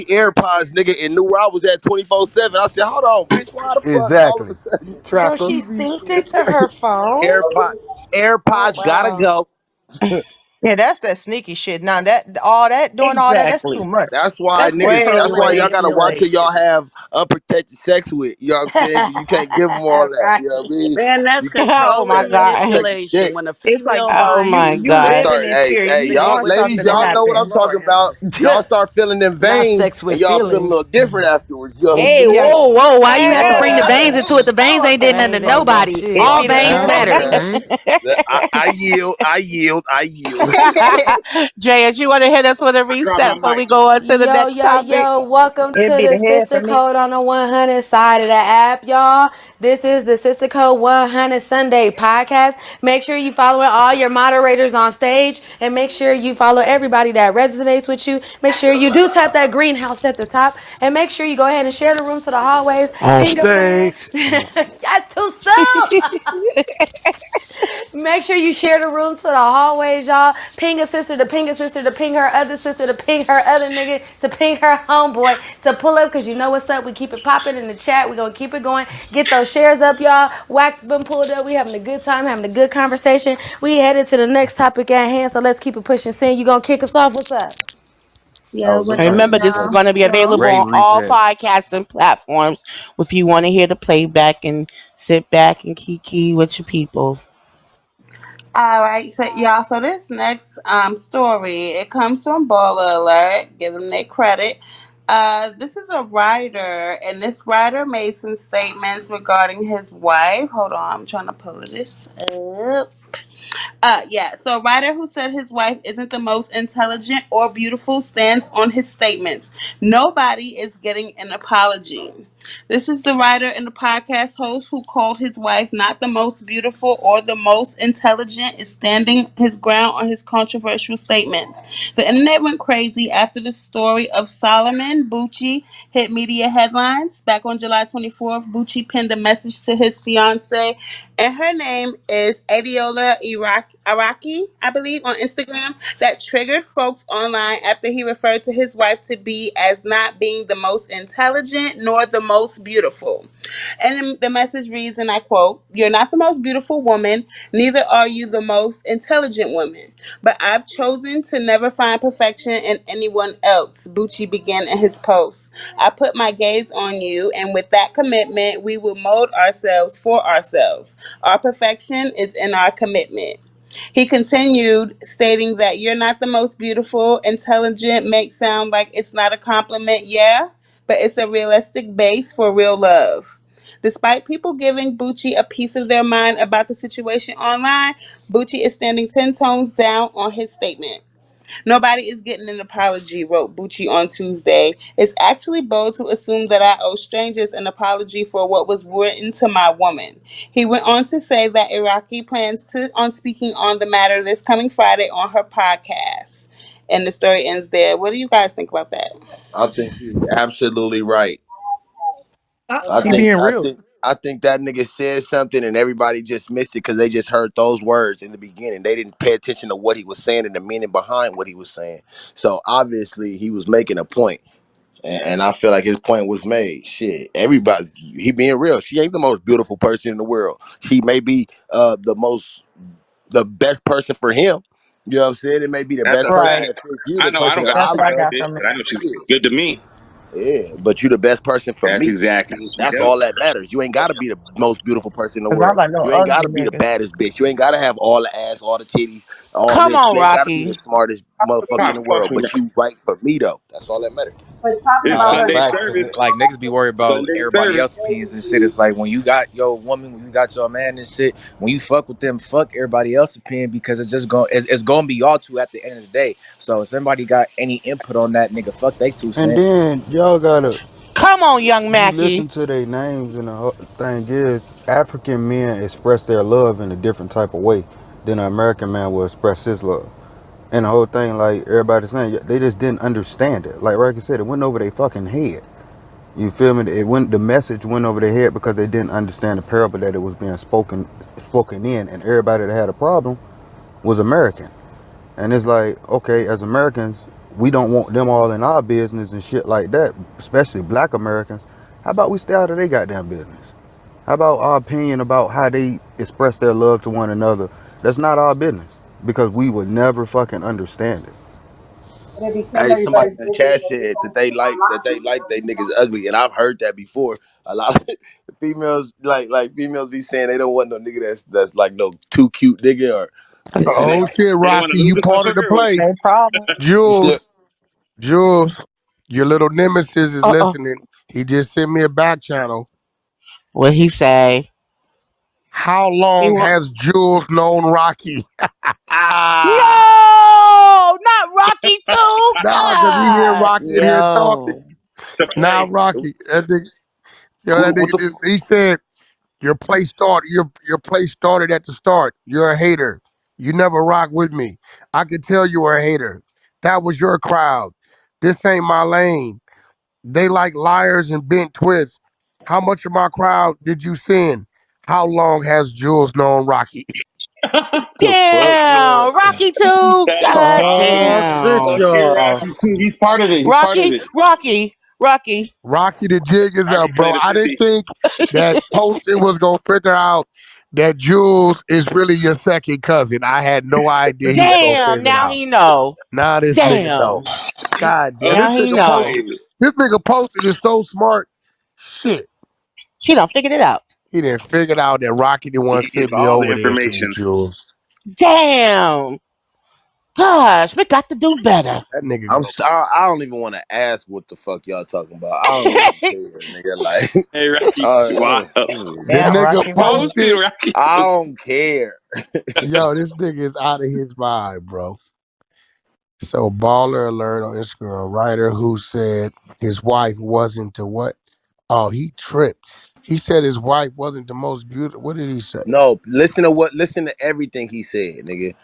Speaker 7: me AirPods, nigga, and knew where I was at 24/7. I said, hold on, bitch, why the fuck all of a
Speaker 17: Exactly.
Speaker 7: sudden
Speaker 10: So
Speaker 17: Tracker.
Speaker 10: she
Speaker 7: you be
Speaker 10: synced it to her phone.
Speaker 7: AirPod
Speaker 10: Oh
Speaker 7: AirPods gotta
Speaker 10: wow.
Speaker 7: go.
Speaker 3: Yeah, that's that sneaky shit. Now that all that doing all that, that's too
Speaker 2: Exactly.
Speaker 3: much.
Speaker 16: That's why
Speaker 3: That's way
Speaker 16: niggas.
Speaker 2: Way,
Speaker 16: That's
Speaker 3: too
Speaker 16: why
Speaker 3: much.
Speaker 2: way
Speaker 16: y'all
Speaker 2: too
Speaker 16: gotta watch who
Speaker 2: much.
Speaker 16: y'all have unprotected sex with. You know what I'm saying? 'Cause you can't give them all that.
Speaker 14: right.
Speaker 16: You know what I mean?
Speaker 14: Man, that's
Speaker 16: You
Speaker 2: Oh
Speaker 14: control
Speaker 2: my
Speaker 16: gotta
Speaker 14: and
Speaker 2: God.
Speaker 16: protect the
Speaker 14: manipulation.
Speaker 16: dick.
Speaker 14: When a
Speaker 3: It's like
Speaker 14: female
Speaker 2: Oh
Speaker 14: mind
Speaker 2: my
Speaker 3: you
Speaker 16: They
Speaker 2: God.
Speaker 3: living
Speaker 16: start,
Speaker 3: in
Speaker 16: hey,
Speaker 3: fear.
Speaker 16: hey,
Speaker 3: You
Speaker 16: y'all
Speaker 3: want
Speaker 14: with
Speaker 16: ladies,
Speaker 3: something to
Speaker 16: y'all know what
Speaker 3: happen.
Speaker 16: I'm talking
Speaker 14: Lord have
Speaker 16: about.
Speaker 14: mercy.
Speaker 16: Y'all start feeling them
Speaker 19: Not
Speaker 16: veins,
Speaker 19: sex
Speaker 16: and
Speaker 19: with
Speaker 16: y'all feel a little
Speaker 19: feelings.
Speaker 16: different afterwards. You know what I
Speaker 18: Hey,
Speaker 16: mean?
Speaker 3: Yeah.
Speaker 18: whoa, whoa! Why you have to bring the veins into it?
Speaker 3: Yeah.
Speaker 18: The veins ain't did nothing to
Speaker 19: Veins ain't no
Speaker 18: nobody.
Speaker 3: It
Speaker 19: shit.
Speaker 18: All
Speaker 3: be the
Speaker 18: veins
Speaker 16: Well,
Speaker 18: matter.
Speaker 3: intention.
Speaker 16: okay. I yield. I yield. I yield.
Speaker 2: Jay, as you want to hit us with a
Speaker 24: I dropped my
Speaker 2: reset before
Speaker 24: mic.
Speaker 2: we go on to the
Speaker 18: Yo,
Speaker 2: next
Speaker 18: yo,
Speaker 2: topic?
Speaker 18: yo, welcome
Speaker 3: It'd
Speaker 18: to
Speaker 3: be
Speaker 18: the
Speaker 3: the head for
Speaker 18: Sister
Speaker 3: me.
Speaker 18: Code on the 100 side of the app, y'all. This is the Sister Code 100 Sunday podcast. Make sure you following all your moderators on stage and make sure you follow everybody that resonates with you. Make sure you do tap that greenhouse at the top and make sure you go ahead and share the room to the hallways.
Speaker 15: On
Speaker 18: Ping a friend.
Speaker 15: stage.
Speaker 18: That's too soon. Make sure you share the room to the hallways, y'all. Ping a sister to ping a sister to ping her other sister to ping her other nigga to ping her homeboy to pull up because you know what's up. We keep it popping in the chat. We gonna keep it going. Get those shares up, y'all. Wax been pulled up. We having a good time, having a good conversation. We headed to the next topic at hand, so let's keep it pushing. Sin, you gonna kick us off? What's up?
Speaker 23: That
Speaker 21: Yo,
Speaker 23: was a
Speaker 21: what
Speaker 2: And
Speaker 21: up,
Speaker 2: remember,
Speaker 23: great
Speaker 2: this is
Speaker 21: y'all?
Speaker 2: going to be available
Speaker 23: great
Speaker 2: on all
Speaker 23: reset.
Speaker 2: podcasting platforms if you want to hear the playback and sit back and kiki with your people.
Speaker 11: All right, so y'all. So this next story, it comes from Baller Alert. Give them their credit. This is a writer, and this writer made some statements regarding his wife. Hold on, I'm trying to pull this up. Yeah. So, a writer who said his wife isn't the most intelligent or beautiful stands on his statements. Nobody is getting an apology. This is the writer and the podcast host who called his wife not the most beautiful or the most intelligent is standing his ground on his controversial statements. The internet went crazy after the story of Solomon Bucci hit media headlines. Back on July 24th, Bucci penned a message to his fiance, and her name is Adiola Iraqi, I believe, on Instagram, that triggered folks online after he referred to his wife to be as not being the most intelligent nor the most beautiful. And the message reads, and I quote, "You're not the most beautiful woman, neither are you the most intelligent woman. But I've chosen to never find perfection in anyone else," Bucci began in his post. "I put my gaze on you, and with that commitment, we will mold ourselves for ourselves. Our perfection is in our commitment." He continued, stating that "you're not the most beautiful, intelligent" makes sound like it's not a compliment, yeah, but it's a realistic base for real love. Despite people giving Bucci a piece of their mind about the situation online, Bucci is standing 10 tones down on his statement. "Nobody is getting an apology," wrote Bucci on Tuesday. "It's actually bold to assume that I owe strangers an apology for what was written to my woman." He went on to say that Iraqi plans to on speaking on the matter this coming Friday on her podcast. And the story ends there. What do you guys think about that?
Speaker 16: I think he's absolutely right. I
Speaker 8: Uh-oh.
Speaker 16: think I think I think that nigga said something and everybody just missed it because they just heard those words in the beginning. They didn't pay attention to what he was saying and the meaning behind what he was saying. So obviously he was making a point, and I feel like his point was made. Shit, everybody, he being real. She ain't the most beautiful person in the world. She may be the best person for him. You know what I'm saying? It may be the
Speaker 24: That's
Speaker 16: best
Speaker 24: a
Speaker 16: person
Speaker 24: fact.
Speaker 3: Right.
Speaker 16: that fits you,
Speaker 24: I
Speaker 16: the
Speaker 24: know I
Speaker 16: person
Speaker 24: don't
Speaker 16: that
Speaker 24: got no
Speaker 16: I
Speaker 3: That's what I
Speaker 24: problem
Speaker 16: love.
Speaker 24: with
Speaker 3: got
Speaker 24: it,
Speaker 3: from it.
Speaker 24: but I know she's
Speaker 16: Shit.
Speaker 24: good to me.
Speaker 16: Yeah, but you the best person for
Speaker 24: That's
Speaker 16: me.
Speaker 24: exactly what she
Speaker 16: That's
Speaker 24: does.
Speaker 16: all that matters. You ain't gotta be the most beautiful person in the
Speaker 3: Cause I don't
Speaker 16: world.
Speaker 3: like no
Speaker 16: You ain't
Speaker 3: ugly
Speaker 16: gotta be the
Speaker 3: niggas.
Speaker 16: baddest bitch. You ain't gotta have all the ass, all the titties, all
Speaker 2: Come
Speaker 16: this.
Speaker 2: on,
Speaker 16: You ain't gotta be the
Speaker 2: Rocky.
Speaker 16: smartest motherfucker in
Speaker 24: Pop,
Speaker 16: the
Speaker 24: fuck
Speaker 16: world.
Speaker 24: me
Speaker 16: But
Speaker 24: now.
Speaker 16: you right for me though. That's all that matters.
Speaker 11: But talking
Speaker 24: It's
Speaker 23: Nah,
Speaker 11: about
Speaker 23: that's
Speaker 11: her
Speaker 24: Sunday
Speaker 23: facts. Cause
Speaker 24: service.
Speaker 23: like niggas be worried about
Speaker 24: Sunday
Speaker 23: everybody
Speaker 24: service.
Speaker 23: else's opinions and shit. It's like when you got your woman, when you got your man and shit. When you fuck with them, fuck everybody else's opinion because it's gonna be y'all two at the end of the day. So if somebody got any input on that, nigga, fuck they two
Speaker 13: And
Speaker 23: cents.
Speaker 13: then y'all gotta,
Speaker 2: Come on, young
Speaker 13: you listen
Speaker 2: Mackie.
Speaker 13: to their names, and the thing is, African men express their love in a different type of way than an American man will express his love. And the whole thing, like everybody's saying, they just didn't understand it. Like Rocky said, it went over their fucking head. You feel me? The message went over their head because they didn't understand the parable that it was being spoken in, and everybody that had a problem was American. And it's like, okay, as Americans, we don't want them all in our business and shit like that, especially black Americans. How about we stay out of their goddamn business? How about our opinion about how they express their love to one another? That's not our business. because we would never fucking understand it.
Speaker 1: But it became
Speaker 7: Hey, somebody
Speaker 1: everybody's
Speaker 7: in the
Speaker 1: business
Speaker 7: chat
Speaker 1: that they
Speaker 7: said
Speaker 1: got shit online.
Speaker 7: that they niggas ugly, and I've heard that before. A lot of females like females be saying they don't want no nigga that's like no too cute nigga or
Speaker 24: And
Speaker 7: and
Speaker 24: they
Speaker 7: they
Speaker 16: Oh shit,
Speaker 24: and they want
Speaker 16: Rocky,
Speaker 24: to lose
Speaker 16: you
Speaker 24: this
Speaker 16: part of the
Speaker 24: motherfucker. Or
Speaker 16: play.
Speaker 3: Same problem.
Speaker 7: you said
Speaker 16: Jules, Jules, your little nemesis is
Speaker 2: Uh-oh.
Speaker 16: listening. He just sent me a back channel.
Speaker 2: What he say?
Speaker 16: How
Speaker 2: He
Speaker 16: long
Speaker 2: want
Speaker 16: has Jules known Rocky? Ah,
Speaker 14: No, not Rocky too.
Speaker 16: nah, cause he hear
Speaker 14: God.
Speaker 16: Rocky in here talking.
Speaker 2: yo.
Speaker 24: to
Speaker 16: Now
Speaker 24: play.
Speaker 16: Rocky, that nigga, that
Speaker 3: What
Speaker 16: nigga
Speaker 3: the?
Speaker 16: just he said your play started at the start. You're a hater. You never rock with me. I could tell you were a hater. That was your crowd. This ain't my lane. They like liars and bent twists. How much of my crowd did you send? How long has Jules known Rocky?
Speaker 7: the fuck, bro.
Speaker 14: Damn, Rocky too.
Speaker 24: That is
Speaker 14: God
Speaker 16: Oh
Speaker 24: wild.
Speaker 16: shit,
Speaker 14: damn.
Speaker 24: Okay,
Speaker 16: y'all.
Speaker 24: Rocky too. He's part of it. He's part of
Speaker 14: Rocky,
Speaker 24: it.
Speaker 14: Rocky, Rocky.
Speaker 16: Rocky the jig is
Speaker 24: Rocky
Speaker 16: up, bro.
Speaker 24: played a
Speaker 16: I didn't
Speaker 24: 50.
Speaker 16: think that Poston was gonna figure out that Jules is really your second cousin. I had no idea he was gonna
Speaker 14: Damn,
Speaker 16: figure it
Speaker 14: now
Speaker 16: out.
Speaker 14: he know.
Speaker 16: Now this nigga know.
Speaker 14: Damn,
Speaker 16: God damn,
Speaker 24: Okay,
Speaker 14: now he know.
Speaker 16: This nigga posted is so smart. Shit.
Speaker 14: She done figured it out.
Speaker 16: He done figured out that Rocky the one
Speaker 24: he
Speaker 16: sent
Speaker 24: gets
Speaker 16: me
Speaker 24: all the
Speaker 16: over there to you,
Speaker 24: information.
Speaker 16: Jules.
Speaker 14: Damn. Gosh, we got to do better.
Speaker 16: That nigga
Speaker 7: I'm
Speaker 16: go.
Speaker 7: st- I don't even want to ask what the fuck y'all talking about. I don't even care, nigga. Like,
Speaker 24: Hey, Rocky.
Speaker 7: I
Speaker 24: Wow.
Speaker 7: don't care.
Speaker 16: The
Speaker 3: Damn,
Speaker 16: nigga
Speaker 3: Rocky, why you?
Speaker 24: Posted
Speaker 16: posted.
Speaker 24: Rocky.
Speaker 7: I don't care.
Speaker 16: Yo, this nigga is out of his mind, bro. So baller alert on Instagram. Writer who said his wife wasn't the what? Oh, he tripped. He said his wife wasn't the most beautiful. What did he say?
Speaker 7: No, listen to everything he said, nigga.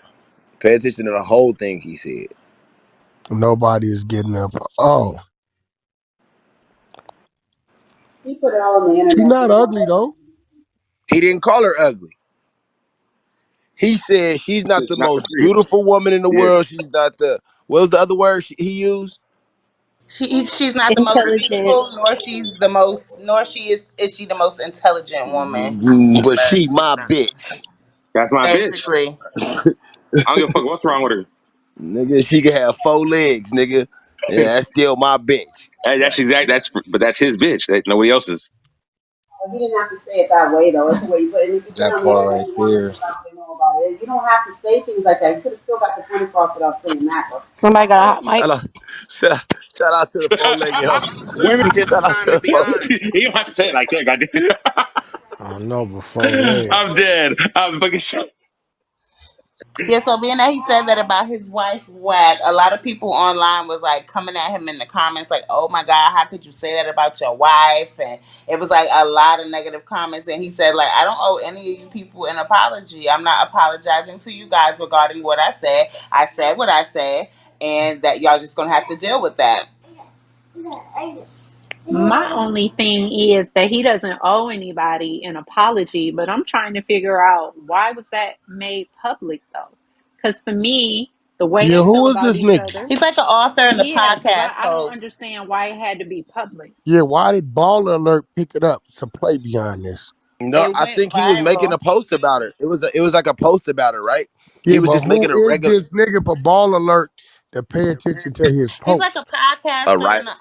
Speaker 7: Pay attention to the whole thing he said.
Speaker 16: Nobody is getting up. Oh,
Speaker 1: He put it all on the
Speaker 16: she
Speaker 1: internet so
Speaker 16: not
Speaker 1: you don't
Speaker 16: ugly
Speaker 1: let
Speaker 16: though.
Speaker 7: He didn't call her ugly. He said she's not
Speaker 24: It's
Speaker 7: the
Speaker 24: not the
Speaker 7: most
Speaker 24: prettiest.
Speaker 7: beautiful woman in the
Speaker 24: Yeah.
Speaker 7: world. She's not the what was the other word he used?
Speaker 11: She's not the most
Speaker 21: Intelligent.
Speaker 11: beautiful, nor she's the most, nor is she the most intelligent woman.
Speaker 7: But
Speaker 11: But
Speaker 7: she my bitch.
Speaker 24: That's my bitch.
Speaker 11: basically,
Speaker 24: I don't give a fuck what's wrong with her.
Speaker 7: Nigga, she can have 4 legs, nigga. Yeah, that's still my bitch.
Speaker 24: Hey, that's exact. But that's his bitch. That nobody else's.
Speaker 1: Well, he didn't have to say it that way, though. It's the way you put it. And if you put it
Speaker 13: That
Speaker 1: on the
Speaker 13: part
Speaker 1: internet,
Speaker 13: right
Speaker 1: you want to
Speaker 13: there.
Speaker 1: know about it, know about it. You don't have to say things like that. You could have still got the point across without saying that, though.
Speaker 14: Somebody got a hot mic.
Speaker 7: Shout out, shout out to the 4 legged hoe.
Speaker 2: Women take the
Speaker 7: Shout out
Speaker 2: time
Speaker 7: to
Speaker 2: to
Speaker 7: the
Speaker 2: be
Speaker 7: four.
Speaker 2: honest.
Speaker 24: You don't have to say it like that, goddamn.
Speaker 16: I don't know, but 4 legs.
Speaker 24: I'm dead. I'm fucking shit.
Speaker 11: yeah. So being that he said that about his wife, whack, a lot of people online was like coming at him in the comments, like, "Oh my God, how could you say that about your wife?" And it was like a lot of negative comments. And he said, like, "I don't owe any of you people an apology. I'm not apologizing to you guys regarding what I said. I said what I said, and that y'all just gonna have to deal with that."
Speaker 9: My only thing is that he doesn't owe anybody an apology, but I'm trying to figure out why was that made public though? Because for me, the way
Speaker 16: Yeah,
Speaker 9: they feel
Speaker 16: who is
Speaker 9: about
Speaker 16: this
Speaker 9: each
Speaker 16: nigga?
Speaker 9: other,
Speaker 11: He's like an author and a
Speaker 9: yeah, because
Speaker 11: podcast
Speaker 9: I don't
Speaker 11: host.
Speaker 9: understand why it had to be public.
Speaker 16: Yeah, why did Baller Alert pick it up? It's a play behind this.
Speaker 7: No,
Speaker 11: It
Speaker 7: I
Speaker 11: went
Speaker 7: think he was making
Speaker 11: viral.
Speaker 7: a post about her. It was like a post about her, right? He
Speaker 16: Yeah,
Speaker 7: was
Speaker 16: but
Speaker 7: just
Speaker 16: who
Speaker 7: making a
Speaker 16: is
Speaker 7: regular
Speaker 16: this nigga for Ball Alert to pay attention to his
Speaker 11: He's like a
Speaker 16: post?
Speaker 7: a
Speaker 11: podcaster and
Speaker 7: writer.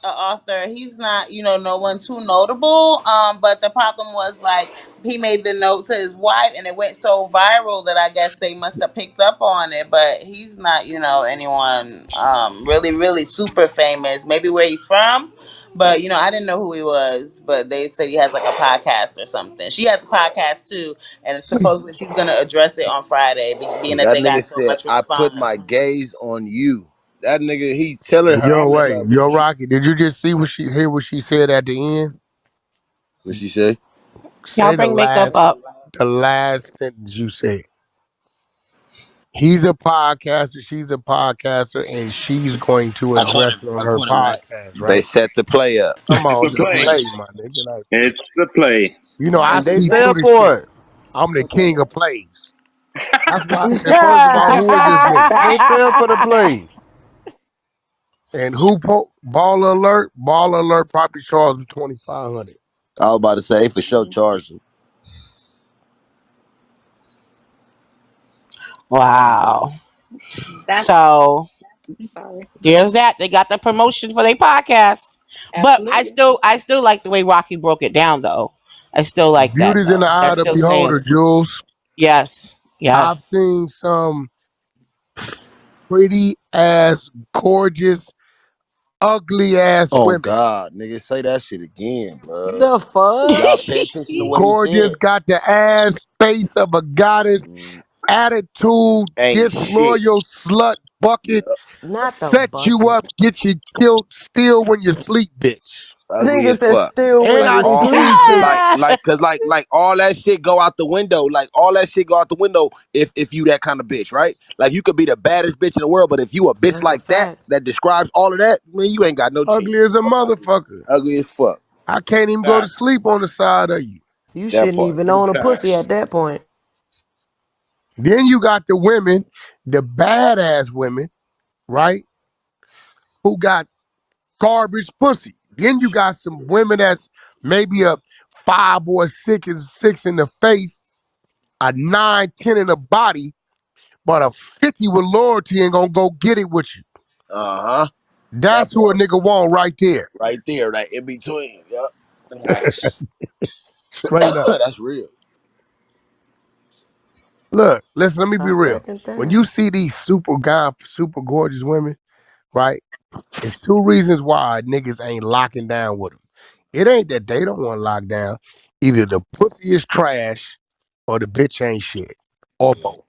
Speaker 11: a author. He's not, no one too notable. But the problem was like he made the note to his wife, and it went so viral that I guess they must have picked up on it. But he's not, anyone really, really super famous. Maybe where he's from, but I didn't know who he was. But they said he has like a podcast or something. She has a podcast too, and supposedly she's gonna address it on Friday, being that
Speaker 7: That
Speaker 11: they
Speaker 7: nigga
Speaker 11: got so
Speaker 7: said,
Speaker 11: much
Speaker 7: "I put
Speaker 11: response.
Speaker 7: my gaze on you." That nigga, he's telling her,
Speaker 16: Yo,
Speaker 7: "I'm in
Speaker 16: wait,
Speaker 7: love with
Speaker 16: yo,
Speaker 7: you."
Speaker 16: Rocky, did you just hear what she said at the end?
Speaker 7: What she say?
Speaker 14: Y'all
Speaker 16: Say
Speaker 14: bring makeup up.
Speaker 16: the last sentence you said. He's a podcaster, she's a podcaster, and she's going to address it on her podcast,
Speaker 7: They
Speaker 16: right?
Speaker 7: set the play up.
Speaker 16: Come
Speaker 24: It's
Speaker 16: on,
Speaker 24: a
Speaker 16: the
Speaker 24: play.
Speaker 16: play, my nigga. Like,
Speaker 24: It's the play.
Speaker 16: I
Speaker 13: And they
Speaker 16: see
Speaker 13: fell
Speaker 16: through this
Speaker 13: for
Speaker 16: shit.
Speaker 13: it.
Speaker 16: I'm the king of plays. That's why I said, first of all, who is this nigga?
Speaker 13: They fell for the play.
Speaker 16: And Ball Alert? Ball Alert probably charged him 2,500.
Speaker 7: I was about to say for sure charge them.
Speaker 2: Wow.
Speaker 9: That's
Speaker 2: So
Speaker 9: I'm sorry.
Speaker 2: there's that. They got the promotion for their podcast. But
Speaker 9: Absolutely.
Speaker 2: I still like the way Rocky broke it down though. I still like that
Speaker 16: Beauty's in the
Speaker 2: though.
Speaker 16: eye
Speaker 2: That
Speaker 16: of the
Speaker 2: still
Speaker 16: beholder,
Speaker 2: stands.
Speaker 16: Jules.
Speaker 2: Yes.
Speaker 16: I've
Speaker 2: Yes.
Speaker 16: seen some pretty ass, gorgeous, ugly ass
Speaker 7: Oh
Speaker 16: women.
Speaker 7: God, nigga, say that shit again, blood.
Speaker 14: The fuck?
Speaker 7: Y'all pay attention to what he
Speaker 16: Gorgeous,
Speaker 7: said.
Speaker 16: got the ass face of a goddess,
Speaker 7: Mm,
Speaker 16: attitude,
Speaker 7: ain't shit.
Speaker 16: disloyal slut
Speaker 7: Yeah,
Speaker 16: bucket,
Speaker 14: Not the
Speaker 16: set you
Speaker 14: bucket.
Speaker 16: up, get you killed, steal when you sleep, bitch.
Speaker 7: ugly
Speaker 19: Nigga
Speaker 7: as
Speaker 19: said
Speaker 7: fuck.
Speaker 19: still
Speaker 16: And
Speaker 19: when
Speaker 7: Like
Speaker 19: you
Speaker 16: I done
Speaker 7: all,
Speaker 16: seen
Speaker 19: sleep it.
Speaker 7: like all that shit go out the window. Like all that shit go out the window if you that kind of bitch, right? Like you could be the baddest bitch in the world, but if you a bitch
Speaker 14: That's a
Speaker 7: like that
Speaker 14: fact.
Speaker 7: that describes all of that, man, you ain't got no chance.
Speaker 16: ugly as a motherfucker.
Speaker 7: Ugly as fuck.
Speaker 16: I can't even go to
Speaker 6: Facts.
Speaker 16: sleep on the side of you.
Speaker 19: You
Speaker 7: That
Speaker 19: shouldn't
Speaker 7: part.
Speaker 19: even
Speaker 6: Big
Speaker 19: own a pussy
Speaker 6: facts.
Speaker 19: at that point.
Speaker 16: Then you got the women, the badass women, right? Who got garbage pussy. Then you got some women that's maybe a 5 or 6 in the face, a 9, 10 in the body, but a 50 with loyalty and gonna go get it with you.
Speaker 7: Uh huh. That
Speaker 16: That's who a
Speaker 7: part.
Speaker 16: nigga want right there.
Speaker 7: Right there, that in between. Yup.
Speaker 6: Facts.
Speaker 16: Straight up.
Speaker 7: That's real.
Speaker 16: Look, listen, let me be
Speaker 19: I
Speaker 16: real.
Speaker 19: second
Speaker 16: When
Speaker 19: that.
Speaker 16: you see these super gorgeous women, right? It's two reasons why niggas ain't locking down with them. It ain't that they don't want to lock down. Either the pussy is trash or the bitch ain't shit. Or both.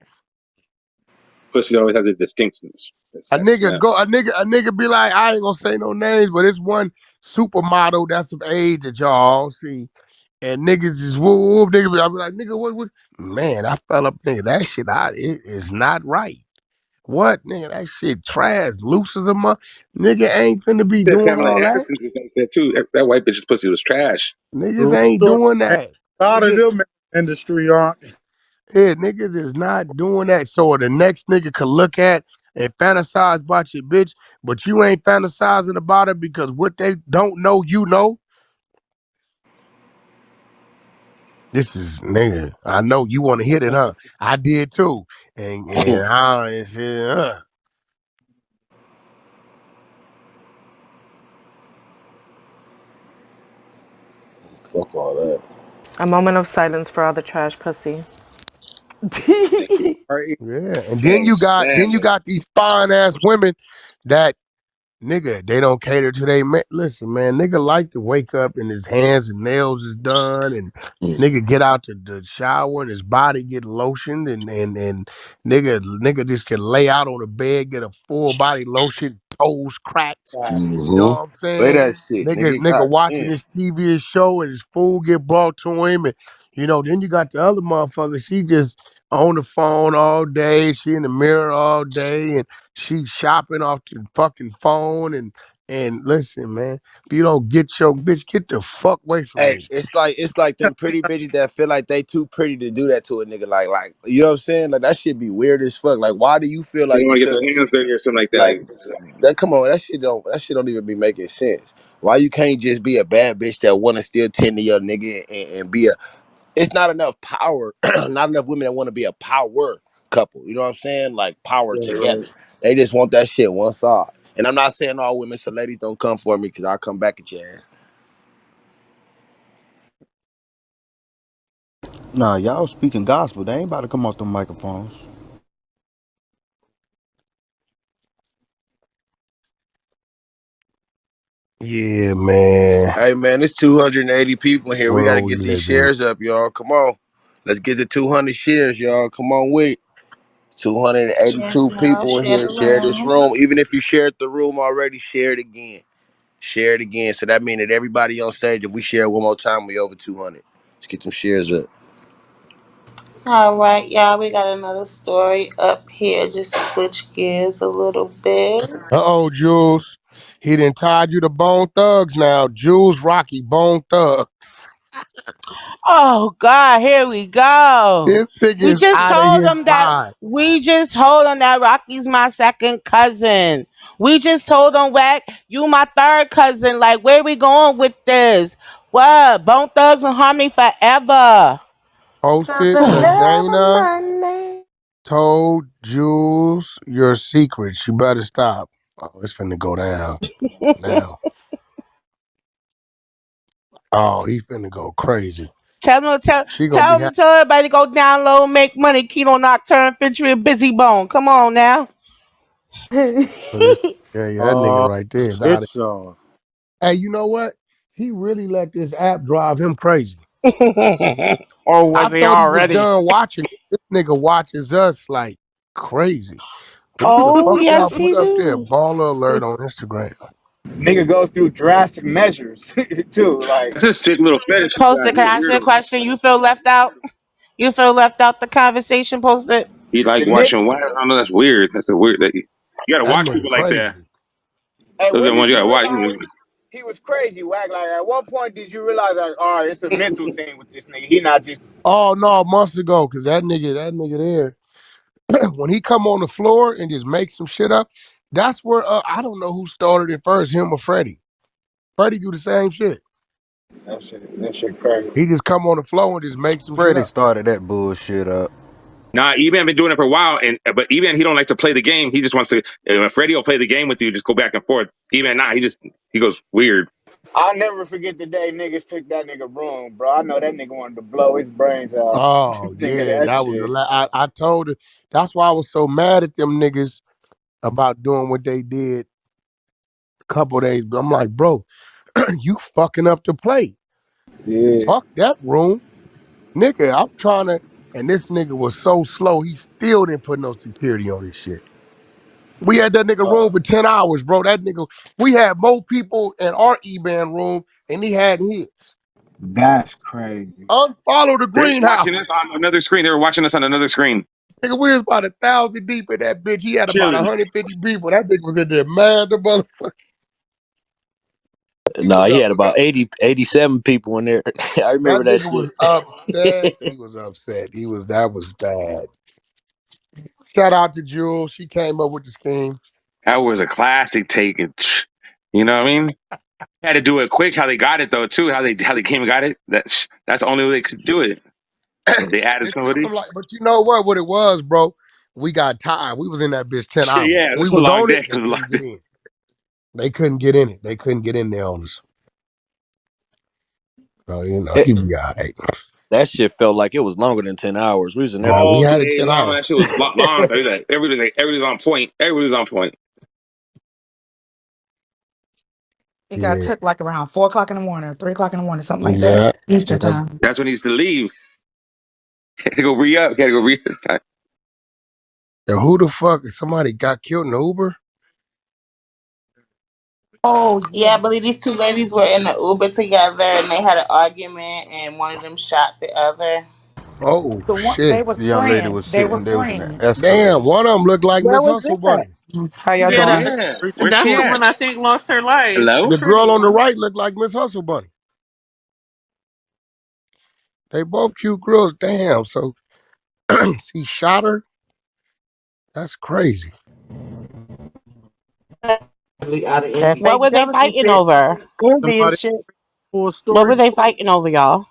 Speaker 24: Pussy always has the distinctions. That's yeah.
Speaker 16: A nigga be like, I ain't gonna say no names, but it's one supermodel that's of age that y'all all see. And niggas is woo woo. Nigga, I be like, nigga, what? Man, I fell up, nigga. That shit, it is not right. What, nigga? That shit trash. Loose as a mother. Nigga ain't finna be
Speaker 24: Said
Speaker 16: doing
Speaker 24: Pamela
Speaker 16: all that.
Speaker 24: Anderson was like that too. That white bitch's pussy was trash.
Speaker 16: Niggas
Speaker 6: True
Speaker 16: ain't
Speaker 6: story.
Speaker 16: doing
Speaker 6: And
Speaker 16: that.
Speaker 6: a lot of
Speaker 16: Nigga,
Speaker 6: them in the industry aren't.
Speaker 16: yeah, niggas is not doing that. So the next nigga could look at and fantasize about your bitch, but you ain't fantasizing about it because what they don't know, you know. This is nigga. I know you want to hit it, huh? I did too. And I said,
Speaker 7: Fuck all that.
Speaker 19: A moment of silence for all the trash pussy.
Speaker 6: Right?
Speaker 16: yeah. And then
Speaker 24: Can't
Speaker 16: then
Speaker 24: stand
Speaker 16: you
Speaker 24: it.
Speaker 16: got these fine ass women that nigga, they don't cater to they man. Listen, man, nigga like to wake up and his hands and nails is done, and nigga get out the shower and his body get lotioned, and nigga just can lay out on the bed, get a full body lotion, toes cracked.
Speaker 6: Facts.
Speaker 16: You know
Speaker 7: Mm-hmm.
Speaker 16: what I'm
Speaker 7: Say
Speaker 16: saying?
Speaker 7: that shit, nigga.
Speaker 16: Nigga
Speaker 7: God
Speaker 16: watching
Speaker 7: damn.
Speaker 16: his TV show and his food get brought to him, and then you got the other motherfucker. She just on the phone all day. She in the mirror all day, and she shopping off the fucking phone. And listen, man, if you don't get your bitch, get the fuck away from
Speaker 7: Hey,
Speaker 16: me.
Speaker 7: it's like them pretty bitches that feel like they too pretty to do that to a nigga. Like you know what I'm saying? Like that shit be weird as fuck. Like why do you feel
Speaker 24: They
Speaker 7: like
Speaker 24: don't want to get
Speaker 7: because
Speaker 24: their hands dirty or something like that.
Speaker 7: like
Speaker 24: Like,
Speaker 7: that? Come on, that shit don't even be making sense. Why you can't just be a bad bitch that want to still tend to your nigga and be a? It's not enough power, not enough women that want to be a power couple. You know what I'm saying? Like power
Speaker 6: Yeah, right.
Speaker 7: together. They just want that shit one side. And I'm not saying all women, so ladies don't come for me because I'll come back at your ass.
Speaker 13: Nah, y'all speaking gospel. They ain't about to come off the microphones.
Speaker 16: Yeah, man.
Speaker 7: Hey man, it's 280 people in here. We got to
Speaker 16: World we
Speaker 7: get these
Speaker 16: live in.
Speaker 7: shares up, y'all. Come on. Let's get to 200 shares, y'all. Come on with it.
Speaker 11: Yes,
Speaker 7: 282
Speaker 11: y'all
Speaker 7: people in
Speaker 11: share
Speaker 7: here.
Speaker 11: the
Speaker 7: Share this
Speaker 11: room.
Speaker 7: room. Even if you shared the room already, share it again. Share it again. So that means that everybody on stage, if we share it one more time, we over 200. Let's get some shares up.
Speaker 11: All right, y'all. We got another story up here. Just to switch gears a little bit.
Speaker 16: Uh-oh, Jules. He done tied you to Bone Thugs now. Jules Rocky, Bone Thug.
Speaker 2: Oh God, here we go.
Speaker 16: This nigga
Speaker 2: We
Speaker 16: is
Speaker 2: just
Speaker 16: out of
Speaker 2: told
Speaker 16: his
Speaker 2: them that
Speaker 16: mind.
Speaker 2: Rocky's my second cousin. We just told them Wack, you my third cousin. Like, where we going with this? What? Bone Thugs and Harmony forever.
Speaker 16: Hosted
Speaker 19: Forever
Speaker 16: by
Speaker 19: love of
Speaker 16: Dana,
Speaker 19: money.
Speaker 16: told Jules your secrets. You better stop. Oh, it's finna go down now. Oh, he's finna go crazy.
Speaker 2: Tell them,
Speaker 16: She gonna be
Speaker 2: tell them,
Speaker 16: happy.
Speaker 2: tell everybody to go download, make money, Keto Nocturne, Fentry, and Busy Bone. Come on now.
Speaker 16: Yeah, that nigga right there is out of.
Speaker 4: Bitch on.
Speaker 16: Hey, you know what? He really let this app drive him crazy.
Speaker 2: Or
Speaker 16: I
Speaker 2: was he
Speaker 16: thought he was
Speaker 2: already?
Speaker 16: done watching. This nigga watches us like crazy. What the
Speaker 2: Oh,
Speaker 16: fuck y'all
Speaker 2: yes,
Speaker 16: put
Speaker 2: he
Speaker 16: up there?
Speaker 2: do.
Speaker 16: Baller alert on Instagram.
Speaker 4: Nigga goes through drastic measures too. Like
Speaker 24: That's a sick little fetish you got
Speaker 2: Posted, can
Speaker 24: there,
Speaker 2: I ask you a
Speaker 24: weirdo.
Speaker 2: question? You feel left out? You feel left out the conversation posted?
Speaker 24: He like
Speaker 4: the nigga.
Speaker 24: watching. Why? I don't know. That's weird. That's a weird. That you gotta
Speaker 16: That
Speaker 24: watch
Speaker 16: nigga
Speaker 24: people like that.
Speaker 16: crazy.
Speaker 4: Hey,
Speaker 24: Those are
Speaker 4: when
Speaker 24: the ones
Speaker 4: did
Speaker 24: you
Speaker 4: you
Speaker 24: gotta watch.
Speaker 4: realize he was crazy? Whack. Like at what point did you realize like, all right, it's a mental thing with this nigga? He not just.
Speaker 16: Oh no, months ago, cause that nigga there, when he come on the floor and just make some shit up, that's where I don't know who started it first, him or Freddie. Freddie do the same shit.
Speaker 4: That shit crazy.
Speaker 16: He just come on the floor and just make some shit
Speaker 13: Freddie
Speaker 16: up.
Speaker 13: started that bullshit up.
Speaker 24: Nah, Evan been doing it for a while, and but Evan he don't like to play the game. He just wants to. Freddie will play the game with you, just go back and forth. Evan, nah, he goes weird.
Speaker 4: I'll never forget the day niggas took that nigga room, bro. I know that nigga wanted to blow his brains out.
Speaker 16: Oh
Speaker 4: Think of
Speaker 16: yeah,
Speaker 4: that
Speaker 16: that was
Speaker 4: shit.
Speaker 16: I told her that's why I was so mad at them niggas about doing what they did a couple days. But I'm like, bro, you fucking up the play.
Speaker 4: Yeah.
Speaker 16: Fuck that room. Nigga, I'm trying to, and this nigga was so slow, he still didn't put no security on his shit. We had that nigga room for 10 hours, bro. That nigga, we had more people in our E-band room than he had in his.
Speaker 4: That's crazy.
Speaker 16: Unfollow the
Speaker 24: They were
Speaker 16: greenhouse.
Speaker 24: watching us on another screen. They were watching us on another screen,
Speaker 16: Nigga, we was about 1,000 deep in that bitch. He had about
Speaker 24: chilling.
Speaker 16: 150 people. That nigga was in there mad the motherfucker. He
Speaker 23: No,
Speaker 16: was
Speaker 23: he
Speaker 16: up.
Speaker 23: had about 80, 87 people in there. I
Speaker 16: That
Speaker 23: remember that
Speaker 16: nigga was
Speaker 23: shit.
Speaker 16: upset. He was upset. That was bad. Shout out to Jules. She came up with the scheme.
Speaker 24: That was a classic take. You know what I mean? Had to do it quick. How they got it though, too. How they came and got it. That's the only way they could do it. They added
Speaker 16: It took
Speaker 24: somebody.
Speaker 16: him like, but you know what? What it was, bro? We got tired. We was in that bitch 10
Speaker 24: Shit,
Speaker 16: hours.
Speaker 24: yeah, it
Speaker 16: We
Speaker 24: was a
Speaker 16: was
Speaker 24: long
Speaker 16: on
Speaker 24: day.
Speaker 16: it.
Speaker 24: It
Speaker 16: They
Speaker 24: was a long
Speaker 16: couldn't
Speaker 24: day.
Speaker 16: get in. They couldn't get in it. They couldn't get in there on us. So,
Speaker 23: It,
Speaker 16: he be all right.
Speaker 23: that shit felt like it was longer than 10 hours. We was in there
Speaker 16: Nah,
Speaker 23: for
Speaker 16: we
Speaker 24: All
Speaker 16: had it
Speaker 24: day
Speaker 16: 10
Speaker 24: long.
Speaker 16: hours.
Speaker 24: That shit was long. I tell you that. Everybody's on point. Everybody's on point.
Speaker 8: It got
Speaker 16: Yeah.
Speaker 8: took like around 4 o'clock in the morning, or 3 o'clock in the morning, something like that.
Speaker 16: Yeah.
Speaker 8: Eastern
Speaker 16: Yeah.
Speaker 8: time.
Speaker 24: That's when he used to leave. Had to go re up. Had to go re up this time.
Speaker 16: And who the fuck? Somebody got killed in the Uber?
Speaker 8: Oh
Speaker 11: Yeah, I
Speaker 8: yeah.
Speaker 11: believe these two ladies were in the Uber together and they had an argument and one of them shot the other.
Speaker 16: Oh,
Speaker 8: The one they
Speaker 16: shit.
Speaker 8: was
Speaker 13: The young lady
Speaker 8: friends.
Speaker 13: was
Speaker 8: They were
Speaker 13: sitting, they was in the
Speaker 8: friends.
Speaker 16: Damn,
Speaker 13: Escalade.
Speaker 16: one of them looked like
Speaker 12: Where
Speaker 16: Miss
Speaker 12: was
Speaker 16: Hustle
Speaker 12: this at?
Speaker 16: Bunny.
Speaker 20: How y'all
Speaker 4: Yeah,
Speaker 20: doing?
Speaker 4: the
Speaker 24: Yeah. Where's
Speaker 20: That's
Speaker 24: she
Speaker 20: the
Speaker 24: at?
Speaker 20: one I think lost her life. The
Speaker 24: Hello?
Speaker 16: The
Speaker 20: pretty
Speaker 16: girl on the
Speaker 20: one.
Speaker 16: right looked like Miss Hustle Bunny. They both cute girls. Damn. So he shot her? That's crazy.
Speaker 3: Out of
Speaker 2: That
Speaker 3: envy.
Speaker 2: What
Speaker 3: fake
Speaker 2: were they
Speaker 3: jealousy
Speaker 2: fighting
Speaker 3: shit.
Speaker 2: over?
Speaker 3: Envious
Speaker 4: somebody
Speaker 3: shit.
Speaker 4: full
Speaker 2: What were
Speaker 4: story.
Speaker 2: they fighting over, y'all?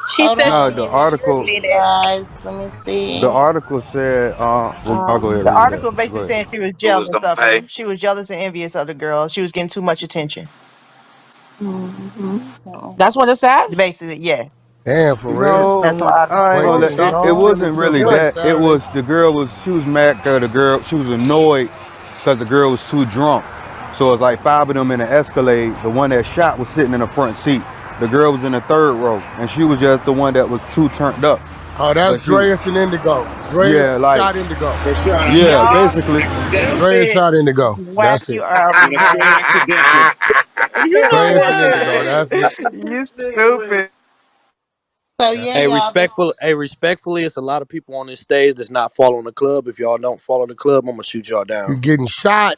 Speaker 21: She
Speaker 11: Hold
Speaker 21: said
Speaker 13: No,
Speaker 21: she
Speaker 11: on,
Speaker 13: the
Speaker 11: give me a
Speaker 13: article,
Speaker 11: second, guys. Let me
Speaker 13: the
Speaker 11: see.
Speaker 13: article said, well, I'll go ahead
Speaker 3: The
Speaker 13: and read that.
Speaker 3: article
Speaker 13: Go
Speaker 3: basically
Speaker 13: ahead.
Speaker 3: saying she was
Speaker 22: Schools
Speaker 3: jealous
Speaker 22: don't
Speaker 3: of
Speaker 22: pay.
Speaker 3: him. She was jealous and envious of the girl. She was getting too much attention.
Speaker 21: hmm
Speaker 2: That's what it said?
Speaker 3: Basically, yeah.
Speaker 16: Damn, for real.
Speaker 3: That's what
Speaker 13: No,
Speaker 3: I
Speaker 13: I ain't
Speaker 16: Wait,
Speaker 13: gonna
Speaker 16: they
Speaker 13: let
Speaker 8: Oh
Speaker 13: it.
Speaker 16: shot
Speaker 13: It
Speaker 16: this
Speaker 8: Lord.
Speaker 16: nigga
Speaker 13: wasn't
Speaker 16: too.
Speaker 13: really
Speaker 16: What,
Speaker 3: Lord.
Speaker 13: that. It
Speaker 16: Saturday?
Speaker 13: was the girl was she was mad because she was annoyed because the girl was too drunk. So it's like five of them in an Escalade. The one that shot was sitting in the front seat. The girl was in the third row, and she was just the one that was too turned up.
Speaker 16: Oh, that's
Speaker 13: But she,
Speaker 16: Dreas and Indigo. Dreas
Speaker 13: yeah, like,
Speaker 16: shot Indigo.
Speaker 24: For sure.
Speaker 13: yeah,
Speaker 21: Y'all
Speaker 13: basically.
Speaker 16: Dreas
Speaker 21: stupid.
Speaker 16: shot Indigo.
Speaker 21: Whack,
Speaker 16: That's
Speaker 21: you
Speaker 16: it.
Speaker 21: are
Speaker 24: On a straight
Speaker 21: retarded.
Speaker 24: accidental.
Speaker 20: You know
Speaker 16: Dreas and Indigo.
Speaker 20: what?
Speaker 16: That's it.
Speaker 3: You stupid.
Speaker 11: So
Speaker 16: That-
Speaker 11: yeah, y'all. This
Speaker 23: Respectfully, it's a lot of people on this stage that's not following the club. If y'all don't follow the club, I'm gonna shoot y'all
Speaker 16: You
Speaker 23: down.
Speaker 16: getting shot.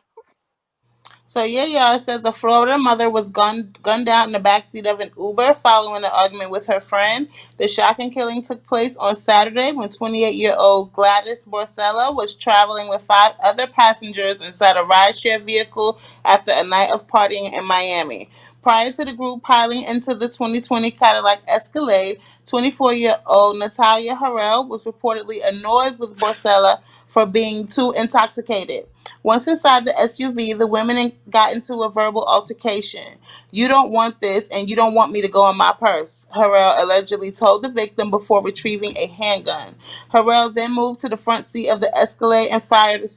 Speaker 11: So yeah, y'all. It says a Florida mother was gunned down in the backseat of an Uber following an argument with her friend. The shocking killing took place on Saturday when 28-year-old Gladys Borsello was traveling with five other passengers inside a rideshare vehicle after a night of partying in Miami. Prior to the group piling into the 2020 Cadillac Escalade, 24-year-old Natalia Harrell was reportedly annoyed with Borsello for being too intoxicated. Once inside the SUV, the women got into a verbal altercation. "You don't want this, and you don't want me to go in my purse," Harrell allegedly told the victim before retrieving a handgun. Harrell then moved to the front seat of the Escalade and fired a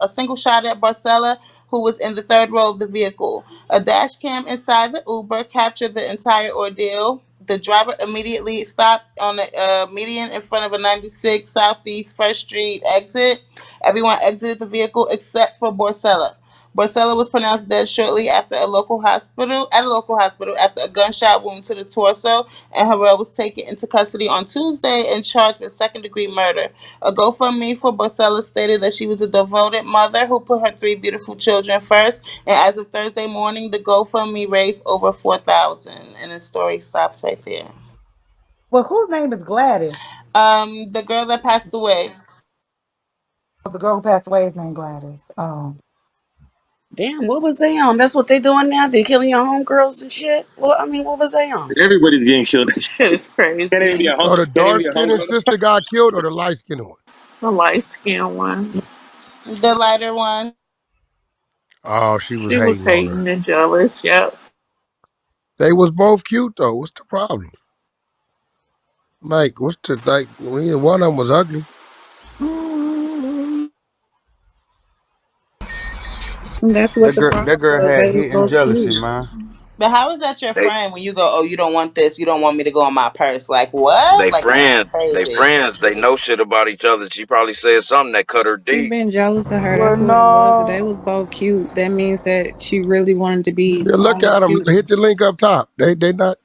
Speaker 11: single shot at Barcella, who was in the third row of the vehicle. A dash cam inside the Uber captured the entire ordeal. The driver immediately stopped on the median in front of a 96 Southeast First Street exit. Everyone exited the vehicle except for Borcella. Borcella was pronounced dead shortly after a local hospital after a gunshot wound to the torso, and Harrell was taken into custody on Tuesday and charged with second-degree murder. A GoFundMe for Borcella stated that she was a devoted mother who put her three beautiful children first, and as of Thursday morning, the GoFundMe raised over 4,000. And the story stops right there.
Speaker 8: Well, whose name is Gladys?
Speaker 11: The girl that passed away.
Speaker 8: Oh, the girl who passed away is named Gladys. Oh.
Speaker 2: Damn, what was they on? That's what they doing now? They killing your homegirls and shit? Well, I mean, what was they on?
Speaker 24: Everybody's getting killed.
Speaker 20: Shit is
Speaker 24: Can't even be
Speaker 20: crazy.
Speaker 24: a home.
Speaker 16: So the
Speaker 24: Can't even
Speaker 16: dark
Speaker 24: be a
Speaker 16: skinned
Speaker 24: homegirl.
Speaker 16: sister got killed or the light skinned one?
Speaker 20: The light skinned one.
Speaker 11: The lighter one.
Speaker 16: Oh, she was
Speaker 20: She was
Speaker 16: hating on her.
Speaker 20: hating and jealous. Yep.
Speaker 16: They was both cute though. What's the problem? Like, what's the like? One of them was ugly.
Speaker 9: And that's what
Speaker 13: That
Speaker 9: the
Speaker 13: girl,
Speaker 9: problem
Speaker 13: that girl
Speaker 9: was.
Speaker 13: had
Speaker 9: They was
Speaker 13: hidden
Speaker 9: both
Speaker 13: jealousy,
Speaker 9: cute.
Speaker 13: man.
Speaker 11: But how is that your
Speaker 24: They
Speaker 11: friend when you go, "Oh, you don't want this, you don't want me to go in my purse"? Like what?
Speaker 5: They
Speaker 11: Like that's
Speaker 5: friends. They
Speaker 11: crazy.
Speaker 5: friends. They know shit about each other. She probably said something that cut her
Speaker 12: She
Speaker 5: deep.
Speaker 12: been jealous of her.
Speaker 13: Well,
Speaker 12: That's what it was. They
Speaker 13: no.
Speaker 12: was both cute. That means that she really wanted to be
Speaker 16: Yeah, look
Speaker 12: all the
Speaker 16: at them.
Speaker 12: cuteness.
Speaker 16: Hit the link up top. They not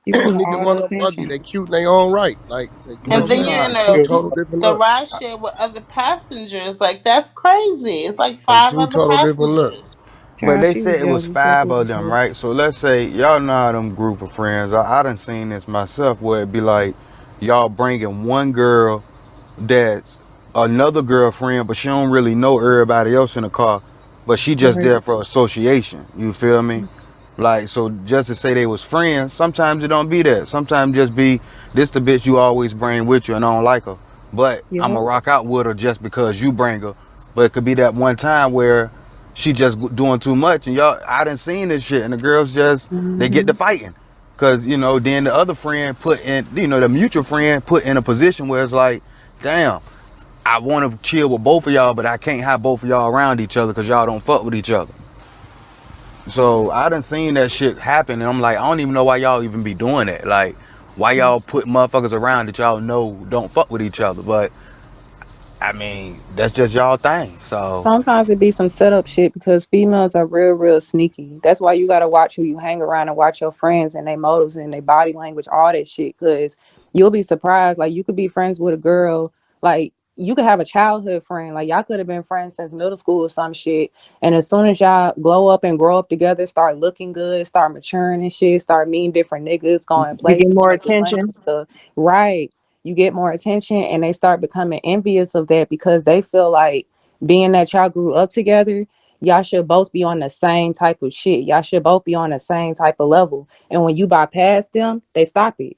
Speaker 12: She wanted
Speaker 16: neither
Speaker 12: all
Speaker 16: one
Speaker 12: the
Speaker 16: of them ugly.
Speaker 12: attention.
Speaker 16: They cute in their own right. Like
Speaker 11: And
Speaker 16: what I'm
Speaker 11: then
Speaker 16: saying,
Speaker 11: you're
Speaker 12: hmm
Speaker 11: in
Speaker 16: two
Speaker 11: a
Speaker 16: total different
Speaker 11: the
Speaker 16: looks.
Speaker 11: ride share with other passengers. Like that's crazy. It's like
Speaker 16: They
Speaker 11: five
Speaker 16: two
Speaker 11: other
Speaker 16: total different looks.
Speaker 11: passengers.
Speaker 13: But
Speaker 12: Child,
Speaker 13: they
Speaker 12: she was
Speaker 13: said it was
Speaker 12: jealous. That's
Speaker 13: five
Speaker 12: what
Speaker 13: of
Speaker 12: it
Speaker 13: them,
Speaker 12: was.
Speaker 13: right? So let's say y'all know how them group of friends. I done seen this myself where it be like y'all bringing one girl that's another girlfriend, but she don't really know everybody else in the car, but she just
Speaker 12: Right.
Speaker 13: there for association. You feel me? Like, so just to say they was friends, sometimes it don't be that. Sometimes just be this the bitch you always bring with you and I don't like her, but I'ma
Speaker 12: Yep.
Speaker 13: rock out with her just because you bring her. But it could be that one time where she just doing too much and y'all I done seen this shit and the girls just they get to
Speaker 12: hmm
Speaker 13: fighting. Cause then the other friend put in, the mutual friend put in a position where it's like, damn, I want to chill with both of y'all, but I can't have both of y'all around each other because y'all don't fuck with each other. So I done seen that shit happen, and I'm like, I don't even know why y'all even be doing that. Like, why y'all put motherfuckers around that y'all know don't fuck with each other? But I mean, that's just y'all thing. So
Speaker 12: Sometimes it be some setup shit because females are real, real sneaky. That's why you gotta watch who you hang around and watch your friends and their motives and their body language, all that shit. Cause you'll be surprised. Like you could be friends with a girl, like you could have a childhood friend. Like y'all could have been friends since middle school or some shit. And as soon as y'all glow up and grow up together, start looking good, start maturing and shit, start meeting different niggas, going
Speaker 3: You get
Speaker 12: places,
Speaker 3: more
Speaker 12: making money
Speaker 3: attention.
Speaker 12: and stuff. Right. You get more attention and they start becoming envious of that because they feel like being that y'all grew up together, y'all should both be on the same type of shit. Y'all should both be on the same type of level. And when you bypass them, they stop it.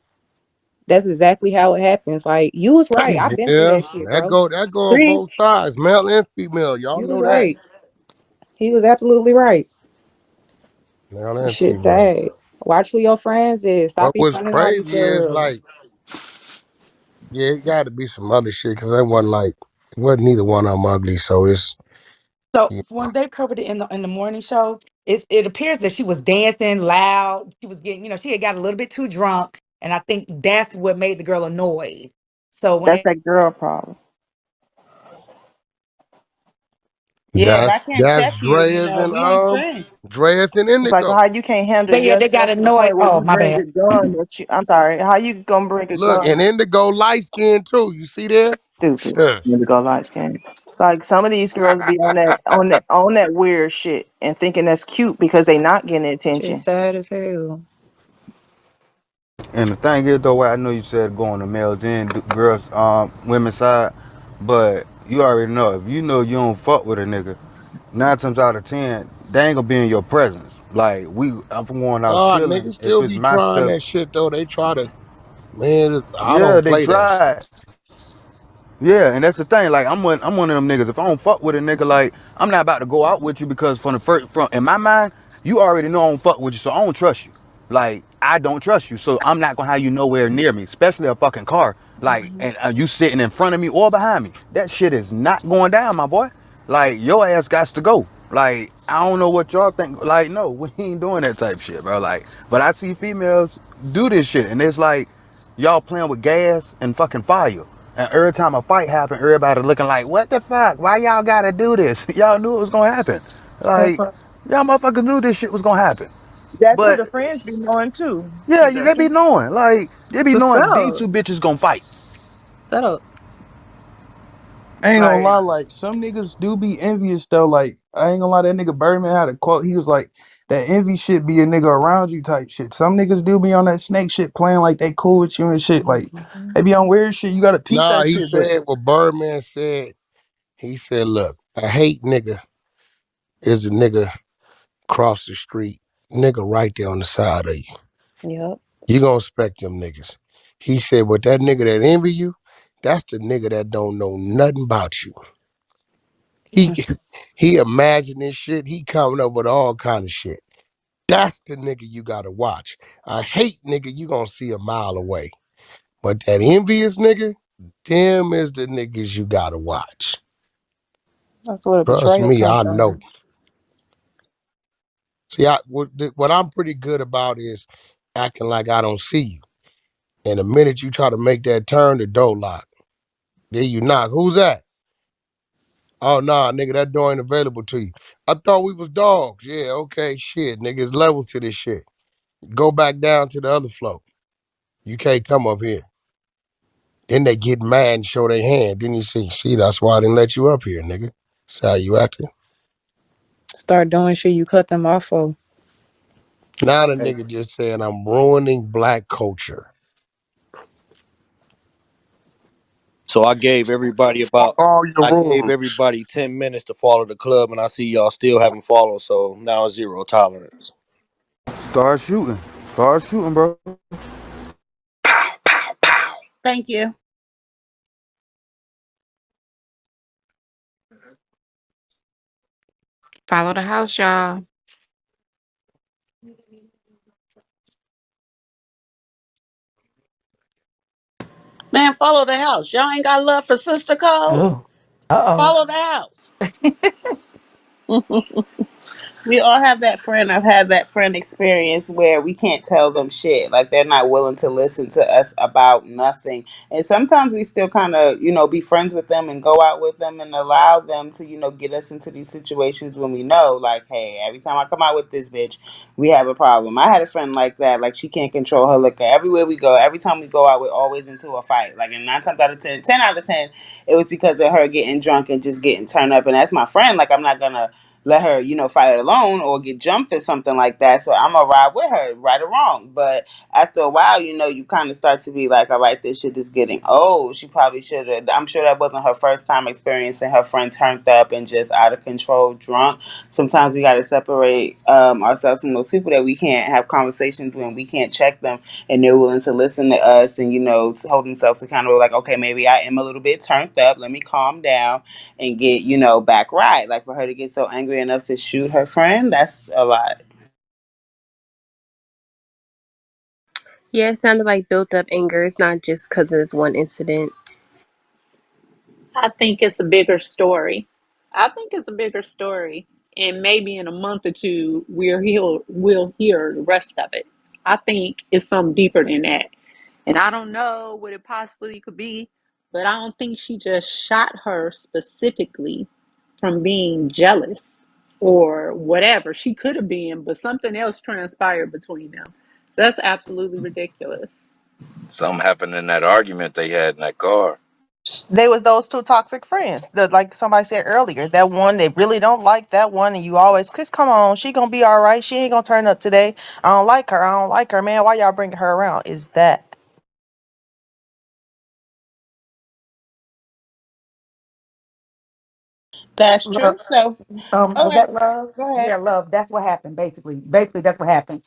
Speaker 12: That's exactly how it happens. Like you was right. I've been through
Speaker 16: Yeah,
Speaker 12: that shit,
Speaker 16: that
Speaker 12: bro.
Speaker 16: go on both
Speaker 3: Preach.
Speaker 16: sides, male and female. Y'all
Speaker 12: You was
Speaker 16: know that.
Speaker 12: right. He was absolutely right.
Speaker 16: Male
Speaker 12: That
Speaker 16: and
Speaker 12: shit
Speaker 16: female.
Speaker 12: sad. Watch who your friends is.
Speaker 16: What
Speaker 12: Stop
Speaker 16: was
Speaker 12: befriending all these
Speaker 16: crazy is
Speaker 12: girls.
Speaker 16: like, yeah, it got to be some other shit because that wasn't like, it wasn't neither one of them ugly. So it's,
Speaker 8: So
Speaker 16: yeah,
Speaker 8: when they covered it in the morning show, it appears that she was dancing loud. She was getting, she had got a little bit too drunk, and I think that's what made the girl annoyed. So when
Speaker 3: That's
Speaker 8: they
Speaker 3: that girl problem.
Speaker 11: Yeah, if I can't
Speaker 16: that's
Speaker 11: check you,
Speaker 16: Dreas and
Speaker 11: we ain't friends.
Speaker 16: Dreas and
Speaker 3: It's like
Speaker 16: Indigo.
Speaker 3: how you can't handle
Speaker 8: they got
Speaker 3: yourself to the
Speaker 8: annoyed.
Speaker 3: point where
Speaker 8: Oh,
Speaker 3: you
Speaker 8: my
Speaker 3: bring
Speaker 8: bad.
Speaker 3: a gun that you. I'm sorry. How you gonna bring a
Speaker 16: Look,
Speaker 3: gun?
Speaker 16: and Indigo light skin too. You see there?
Speaker 3: Stupid.
Speaker 16: Huh.
Speaker 3: Need to go light skin. Like some of these girls be on that weird shit and thinking that's cute because they not getting
Speaker 12: Shit
Speaker 3: attention.
Speaker 12: sad as hell.
Speaker 13: And the thing is though, I know you said going to males and girls, women's side, but you already know if you know you don't fuck with a nigga, 9 times out of 10, they ain't gonna be in your presence. Like I'm going out
Speaker 16: Nah,
Speaker 13: chilling.
Speaker 16: niggas
Speaker 13: If
Speaker 16: still
Speaker 13: it's
Speaker 16: be trying
Speaker 13: myself,
Speaker 16: that shit though. They try to, man. I
Speaker 13: yeah,
Speaker 16: don't
Speaker 13: they
Speaker 16: play that shit.
Speaker 13: tried. Yeah, and that's the thing. Like I'm one of them niggas. If I don't fuck with a nigga, like I'm not about to go out with you because from in my mind, you already know I don't fuck with you, so I don't trust you. Like I don't trust you, so I'm not gonna have you nowhere near me, especially a fucking car. Like
Speaker 3: Mhm.
Speaker 13: and you sitting in front of me or behind me. That shit is not going down, my boy. Like your ass got to go. Like I don't know what y'all think. Like no, we ain't doing that type shit, bro. Like, but I see females do this shit, and it's like y'all playing with gas and fucking fire. And every time a fight happened, everybody looking like, what the fuck? Why y'all gotta do this? Y'all knew it was gonna happen.
Speaker 3: That's
Speaker 13: Like,
Speaker 3: what
Speaker 13: y'all motherfuckers knew this shit was gonna happen.
Speaker 3: that's what
Speaker 13: But
Speaker 3: the friends be knowing too.
Speaker 13: yeah, they be
Speaker 3: That's
Speaker 13: knowing. Like, they be
Speaker 12: The
Speaker 13: knowing these
Speaker 12: setup.
Speaker 13: two bitches gonna fight.
Speaker 12: Setup.
Speaker 16: I ain't gonna
Speaker 13: Like,
Speaker 16: lie, like some niggas do be envious though. Like I ain't gonna lie, that nigga Birdman had a quote. He was like, "That envy shit be a nigga around you type shit." Some niggas do be on that snake shit, playing like they cool with you and shit. Like
Speaker 12: Mhm.
Speaker 16: they be on weird shit. You gotta peep
Speaker 4: Nah,
Speaker 16: that
Speaker 4: he
Speaker 16: shit. But
Speaker 4: said what Birdman said. He said, "Look, a hate nigga is a nigga across the street, nigga right there on the side of you.
Speaker 12: Yep.
Speaker 4: You gonna respect them niggas." He said, "But that nigga that envy you, that's the nigga that don't know nothing about you. He he imagining shit. He coming up with all kind of shit. That's the nigga you gotta watch. A hate nigga you gonna see a mile away. But that envious nigga, them is the niggas you gotta watch.
Speaker 12: That's where the
Speaker 4: Trust
Speaker 12: betrayal
Speaker 4: me,
Speaker 12: come
Speaker 4: I know."
Speaker 12: from.
Speaker 4: See, what I'm pretty good about is acting like I don't see you. And the minute you try to make that turn, the door lock. Then you knock. Who's that? Oh nah, nigga, that door ain't available to you. I thought we was dogs. Yeah, okay, shit, nigga, it's levels to this shit. Go back down to the other floor. You can't come up here. Then they get mad and show their hand. Then you see, that's why I didn't let you up here, nigga. That's how you acting.
Speaker 12: Start doing shit you cut them off for.
Speaker 4: Now the
Speaker 14: Hey,
Speaker 4: nigga just saying I'm ruining black culture.
Speaker 23: So
Speaker 16: fuck all your
Speaker 23: I gave
Speaker 16: rooms.
Speaker 23: everybody 10 minutes to follow the club, and I see y'all still haven't followed. So now it's zero tolerance.
Speaker 13: start shooting. Start shooting, bro.
Speaker 5: Pow, pow, pow.
Speaker 11: Thank you.
Speaker 18: Follow the house, y'all.
Speaker 11: Man, follow the house. Y'all ain't got love for Sister Cole?
Speaker 8: Oh, uh
Speaker 11: Follow the house. We all have that friend. I've had that friend experience where we can't tell them shit. Like they're not willing to listen to us about nothing. And sometimes we still kind of, be friends with them and go out with them and allow them to, get us into these situations when we know, like, hey, every time I come out with this bitch, we have a problem. I had a friend like that. Like she can't control her liquor. Everywhere we go, every time we go out, we're always into a fight. Like in 9 times out of 10, 10 out of 10, it was because of her getting drunk and just getting turned up. And that's my friend. Like I'm not gonna let her, fight alone or get jumped or something like that. So I'm gonna ride with her, right or wrong. But after a while, you kind of start to be like, all right, this shit is getting old. She probably should have. I'm sure that wasn't her first time experiencing her friend turned up and just out of control drunk. Sometimes we got to separate ourselves from those people that we can't have conversations when we can't check them and they're willing to listen to us and, hold themselves accountable. Like, okay, maybe I am a little bit turned up. Let me calm down and get, back right. Like for her to get so angry enough to shoot her friend, that's a lot.
Speaker 21: Yeah, it sounded like built up anger. It's not just because of this one incident.
Speaker 9: I think it's a bigger story. I think it's a bigger story, and maybe in a month or two we'll hear the rest of it. I think it's something deeper than that, and I don't know what it possibly could be, but I don't think she just shot her specifically from being jealous or whatever. She could have been, but something else transpired between them. So that's absolutely ridiculous.
Speaker 5: Something happened in that argument they had in that car.
Speaker 3: They was those two toxic friends. Like somebody said earlier, that one they really don't like that one, and you always, cause come on, she gonna be all right. She ain't gonna turn up today. I don't like her. I don't like her, man. Why y'all bringing her around? Is that
Speaker 11: That's true.
Speaker 8: Love,
Speaker 11: So, all
Speaker 8: was
Speaker 11: right,
Speaker 8: that love?
Speaker 11: go ahead.
Speaker 8: Yeah, love. That's what happened. Basically, that's what happened.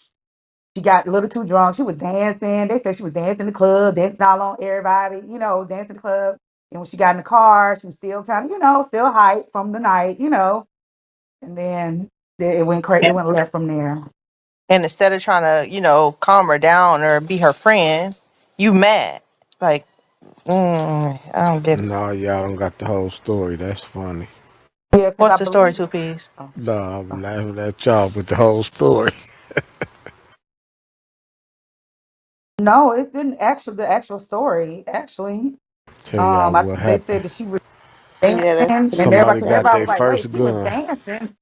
Speaker 8: She got a little too drunk. She was dancing. They said she was dancing in the club, dancing all on everybody, dancing in the club. And when she got in the car, she was still kind of, still hyped from the night. And then it went crazy. It
Speaker 3: and,
Speaker 8: went left from there.
Speaker 3: and instead of trying to, calm her down or be her friend, you mad. Like, I don't get it.
Speaker 16: No, y'all don't got the whole story. That's funny.
Speaker 8: Yeah, because
Speaker 3: What's
Speaker 8: I
Speaker 3: the story,
Speaker 8: believe.
Speaker 3: Two Piece?
Speaker 8: Oh,
Speaker 16: No, I'm
Speaker 8: oh.
Speaker 16: laughing at y'all with the whole story.
Speaker 8: No, it's in the actual story. Actually,
Speaker 16: Tell y'all what
Speaker 8: they
Speaker 16: happened.
Speaker 8: said that she was
Speaker 11: Yeah, that's
Speaker 8: dancing, and
Speaker 11: crazy.
Speaker 16: Somebody got
Speaker 8: everybody
Speaker 16: their
Speaker 8: was like, "Wait,
Speaker 16: first
Speaker 8: she was
Speaker 16: gun.
Speaker 8: dancing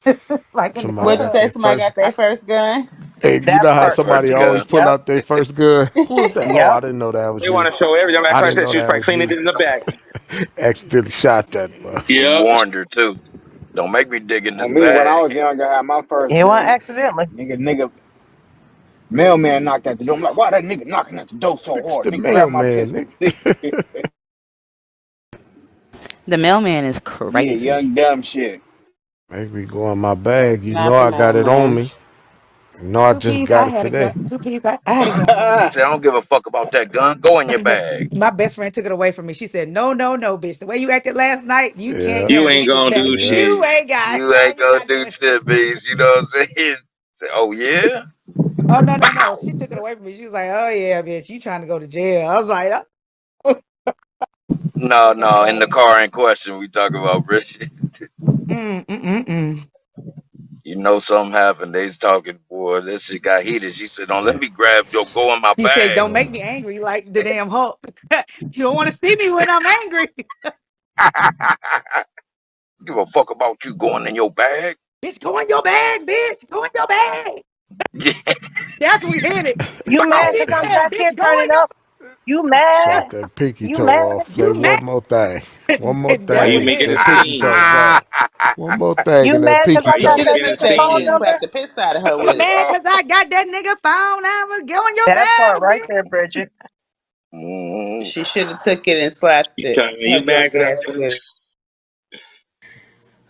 Speaker 8: like in the
Speaker 16: Somebody
Speaker 11: What you
Speaker 16: got
Speaker 8: club."
Speaker 11: say?
Speaker 16: their
Speaker 11: Somebody
Speaker 16: first.
Speaker 11: got their first gun?
Speaker 16: Hey, you
Speaker 3: That
Speaker 16: know how
Speaker 3: part.
Speaker 16: somebody
Speaker 5: First
Speaker 16: always
Speaker 5: gun.
Speaker 16: pull
Speaker 3: Yep.
Speaker 16: out their first gun? Who was that? Oh,
Speaker 3: Yep.
Speaker 16: I didn't know that was
Speaker 24: They
Speaker 16: you.
Speaker 24: want to show everything. That's
Speaker 16: I
Speaker 24: why I
Speaker 16: didn't
Speaker 24: said
Speaker 16: know
Speaker 24: she was
Speaker 16: that
Speaker 24: probably
Speaker 16: was
Speaker 24: cleaning
Speaker 16: you.
Speaker 24: it in the back.
Speaker 16: Accidentally shot that
Speaker 5: She
Speaker 24: Yep.
Speaker 5: warned her too. Don't make me dig in this
Speaker 10: On me, when I
Speaker 5: bag.
Speaker 10: was younger, I had my first
Speaker 3: It wasn't
Speaker 10: gun.
Speaker 3: accidentally.
Speaker 10: Nigga, mailman knocked at the door. I'm like, why that nigga knocking at the door so
Speaker 16: It's
Speaker 10: hard?
Speaker 16: the
Speaker 10: Nigga, grab my
Speaker 16: mailman,
Speaker 10: pistol.
Speaker 16: nigga.
Speaker 15: The mailman is
Speaker 10: Yeah,
Speaker 15: crazy.
Speaker 10: young dumb shit.
Speaker 16: Make me go in my bag. You know
Speaker 11: Not the
Speaker 16: I got it on
Speaker 11: mailman.
Speaker 16: me. You know I
Speaker 8: Two
Speaker 16: just
Speaker 8: piece,
Speaker 16: got
Speaker 8: I
Speaker 16: it
Speaker 8: had a
Speaker 16: today.
Speaker 8: gun. Two piece, I had a gun
Speaker 5: He
Speaker 8: once.
Speaker 5: said, I don't give a fuck about that gun. Go in your
Speaker 8: My
Speaker 5: bag.
Speaker 8: my best friend took it away from me. She said, "No, no, no, bitch. The way you acted last night, you can't
Speaker 16: Yeah,
Speaker 24: You
Speaker 8: have it.
Speaker 24: ain't gonna
Speaker 8: Now
Speaker 24: do
Speaker 16: yeah.
Speaker 24: shit.
Speaker 8: you ain't got.
Speaker 5: You ain't
Speaker 8: You
Speaker 5: gonna
Speaker 8: got
Speaker 5: do
Speaker 8: that."
Speaker 5: shit, beast. You know what I'm saying? Say, oh yeah?
Speaker 8: Oh no, no, no. She took it away from me. She was like, "Oh yeah, bitch, you trying to go to jail?" I was like, "Oh."
Speaker 5: No,
Speaker 8: Okay,
Speaker 5: no. In the
Speaker 8: bad.
Speaker 5: car in question, we talk about rich.
Speaker 8: Mm.
Speaker 5: You know something happened. They was talking, boy. This shit got heated. She said, "Don't let
Speaker 16: And,
Speaker 5: me grab your go in my
Speaker 8: He said,
Speaker 5: bag."
Speaker 8: "Don't make me angry like the damn Hulk. You don't want to see me when I'm angry,
Speaker 5: Give a fuck about you going in your bag.
Speaker 8: bitch. Go in your bag, bitch. Go in your bag." That's what we hit it.
Speaker 3: You
Speaker 8: That's
Speaker 3: mad
Speaker 8: what he
Speaker 3: because I'm
Speaker 8: said,
Speaker 3: back here
Speaker 8: bitch. Go
Speaker 3: turning
Speaker 8: in your.
Speaker 3: up? You mad?
Speaker 16: shot that pinky
Speaker 3: You
Speaker 16: toe
Speaker 3: mad?
Speaker 16: off. Say
Speaker 8: You
Speaker 16: one
Speaker 8: mad?
Speaker 16: more thing. One more
Speaker 24: Why
Speaker 8: That's
Speaker 16: thing
Speaker 24: you
Speaker 8: what
Speaker 16: and
Speaker 8: he
Speaker 24: making
Speaker 8: said.
Speaker 24: a
Speaker 16: that pinky
Speaker 24: scene?
Speaker 16: toe gone. One more thing
Speaker 3: You
Speaker 16: and that
Speaker 3: mad because
Speaker 24: Why
Speaker 16: pinky
Speaker 3: I
Speaker 24: you
Speaker 11: You
Speaker 3: got
Speaker 11: should
Speaker 16: toe.
Speaker 11: have
Speaker 3: that
Speaker 24: making a
Speaker 11: took
Speaker 3: nigga
Speaker 11: that shit
Speaker 3: phone
Speaker 11: and
Speaker 24: scene?
Speaker 3: number?
Speaker 11: slapped the piss out of her
Speaker 8: You
Speaker 11: with it.
Speaker 8: mad
Speaker 5: Oh,
Speaker 8: because I got that nigga phone number? Go in your
Speaker 3: That part
Speaker 8: bag,
Speaker 3: right
Speaker 8: bitch.
Speaker 3: there, Bridget.
Speaker 5: mm,
Speaker 11: She should have took it and slapped
Speaker 24: You
Speaker 11: it.
Speaker 24: telling me
Speaker 11: Her
Speaker 24: you mad
Speaker 11: drunk
Speaker 24: 'cause
Speaker 11: ass with it.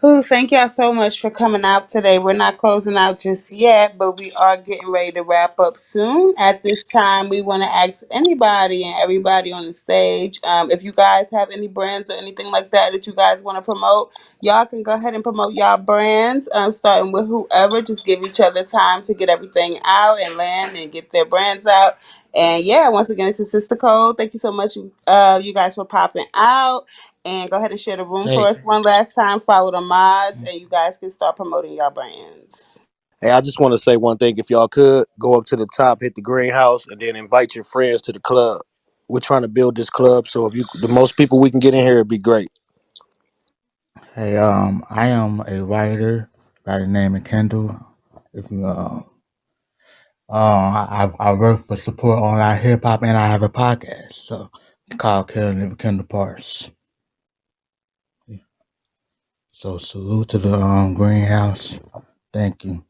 Speaker 11: Who? Thank y'all so much for coming out today. We're not closing out just yet, but we are getting ready to wrap up soon. At this time, we want to ask anybody and everybody on the stage, if you guys have any brands or anything like that that you guys want to promote, y'all can go ahead and promote y'all brands. Starting with whoever, just give each other time to get everything out and land and get their brands out. And yeah, once again, it's a Sister Code. Thank you so much, you guys, for popping out. And go ahead and share the room for
Speaker 23: Hey,
Speaker 11: us one last time. Follow the mods, and you guys can start promoting your brands.
Speaker 23: hey, I just want to say one thing. If y'all could go up to the top, hit the greenhouse, and then invite your friends to the club. We're trying to build this club, so if you, the most people we can get in here, it'd be great.
Speaker 17: Hey, I am a writer by the name of Kendall. If you, I work for Support Online Hip Hop, and I have a podcast, so it's called Kendall Parts. So salute to the greenhouse. Thank you.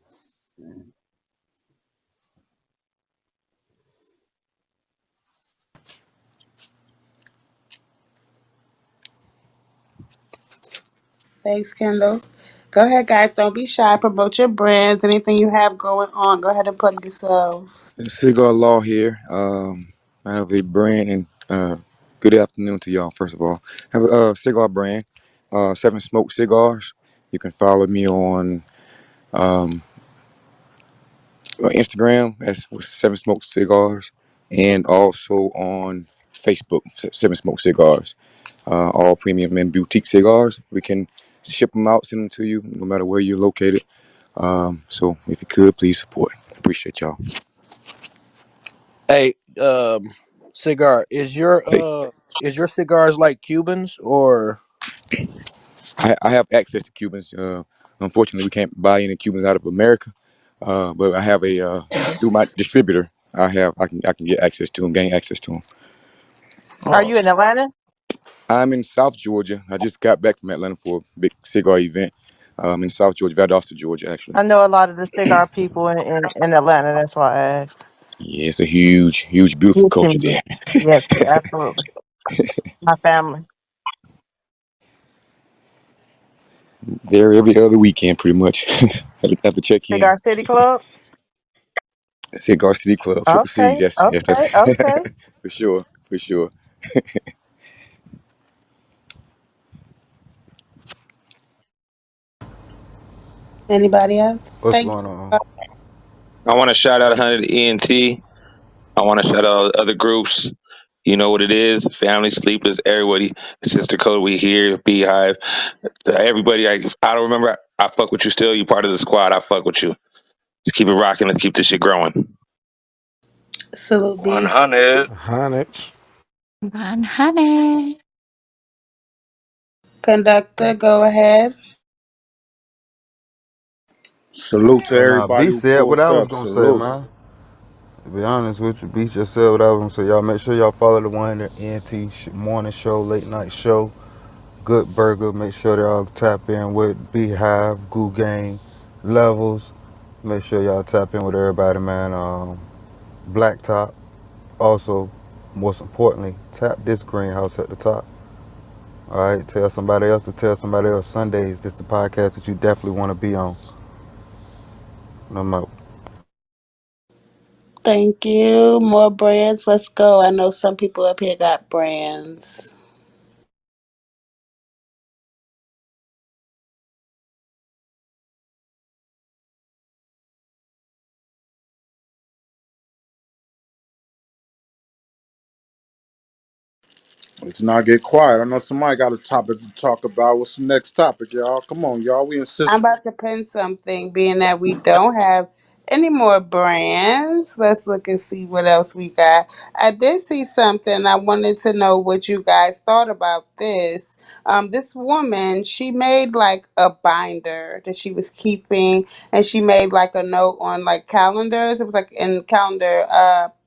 Speaker 11: Thanks, Kendall. Go ahead, guys. Don't be shy. Promote your brands. Anything you have going on, go ahead and plug yourself.
Speaker 22: Cigar Law here. I have a brand, and good afternoon to y'all. First of all, I have a cigar brand, Seven Smoke Cigars. You can follow me um, on Instagram as Seven Smoke Cigars, and also on Facebook, Seven Smoke Cigars. All premium and boutique cigars. We can ship them out, send them to you, no matter where you're located. So if you could, please support. Appreciate y'all.
Speaker 23: Hey, cigar,
Speaker 22: Hey,
Speaker 23: is your cigars like Cubans or?
Speaker 22: I have access to Cubans. Unfortunately, we can't buy any Cubans out of America. But I have through my distributor. I can get access to them, gain access to them.
Speaker 3: Are
Speaker 23: Oh,
Speaker 3: you in Atlanta?
Speaker 22: I'm in South Georgia. I just got back from Atlanta for a big cigar event. In South Georgia, Valdosta, Georgia, actually.
Speaker 3: I know a lot of the cigar people in Atlanta. That's why I asked.
Speaker 22: Yeah, it's a huge, huge, beautiful culture
Speaker 3: Houston.
Speaker 22: there.
Speaker 3: Yes, absolutely. My family.
Speaker 22: There every other weekend, pretty much. Have to check in.
Speaker 3: Cigar City Club.
Speaker 22: Cigar City Club, Triple
Speaker 3: Okay,
Speaker 22: C's. That's
Speaker 3: okay, okay.
Speaker 22: for sure, for sure.
Speaker 11: Anybody else?
Speaker 13: What's
Speaker 11: Thank
Speaker 13: going on?
Speaker 11: you.
Speaker 24: I want to shout out 100 ENT. I want to shout out other groups. You know what it is. Family, Sleepless, everybody. Sister Code, we here. Beehive. Everybody, I don't remember. I fuck with you still. You part of the squad. I fuck with you. Just keep it rocking. Let's keep this shit growing.
Speaker 11: Salute these.
Speaker 5: 100.
Speaker 16: Hundreds.
Speaker 9: 100.
Speaker 11: Conductor, go ahead.
Speaker 10: Salute to
Speaker 13: Well, nah,
Speaker 10: everybody
Speaker 13: B
Speaker 10: who
Speaker 13: said what
Speaker 10: pulled
Speaker 13: I was
Speaker 10: up.
Speaker 13: gonna say,
Speaker 10: Salute.
Speaker 13: man. To be honest with you, B just said what I was gonna say. Y'all make sure y'all follow the 100 NT morning show, late night show. Good Burger. Make sure y'all tap in with Beehive, Goo Gang, Levels. Make sure y'all tap in with everybody, man. Blacktop. Also, most importantly, tap this greenhouse at the top. All right, tell somebody else to tell somebody else. Sundays, this the podcast that you definitely want to be on. No matter.
Speaker 11: Thank you. More brands. Let's go. I know some people up here got brands.
Speaker 10: Let's not get quiet. I know somebody got a topic to talk about. What's the next topic, y'all? Come on, y'all. We
Speaker 11: I'm
Speaker 10: insist.
Speaker 11: about to pin something, being that we don't have any more brands. Let's look and see what else we got. I did see something. I wanted to know what you guys thought about this. This woman, she made like a binder that she was keeping, and she made like a note on like calendars. It was like in calendar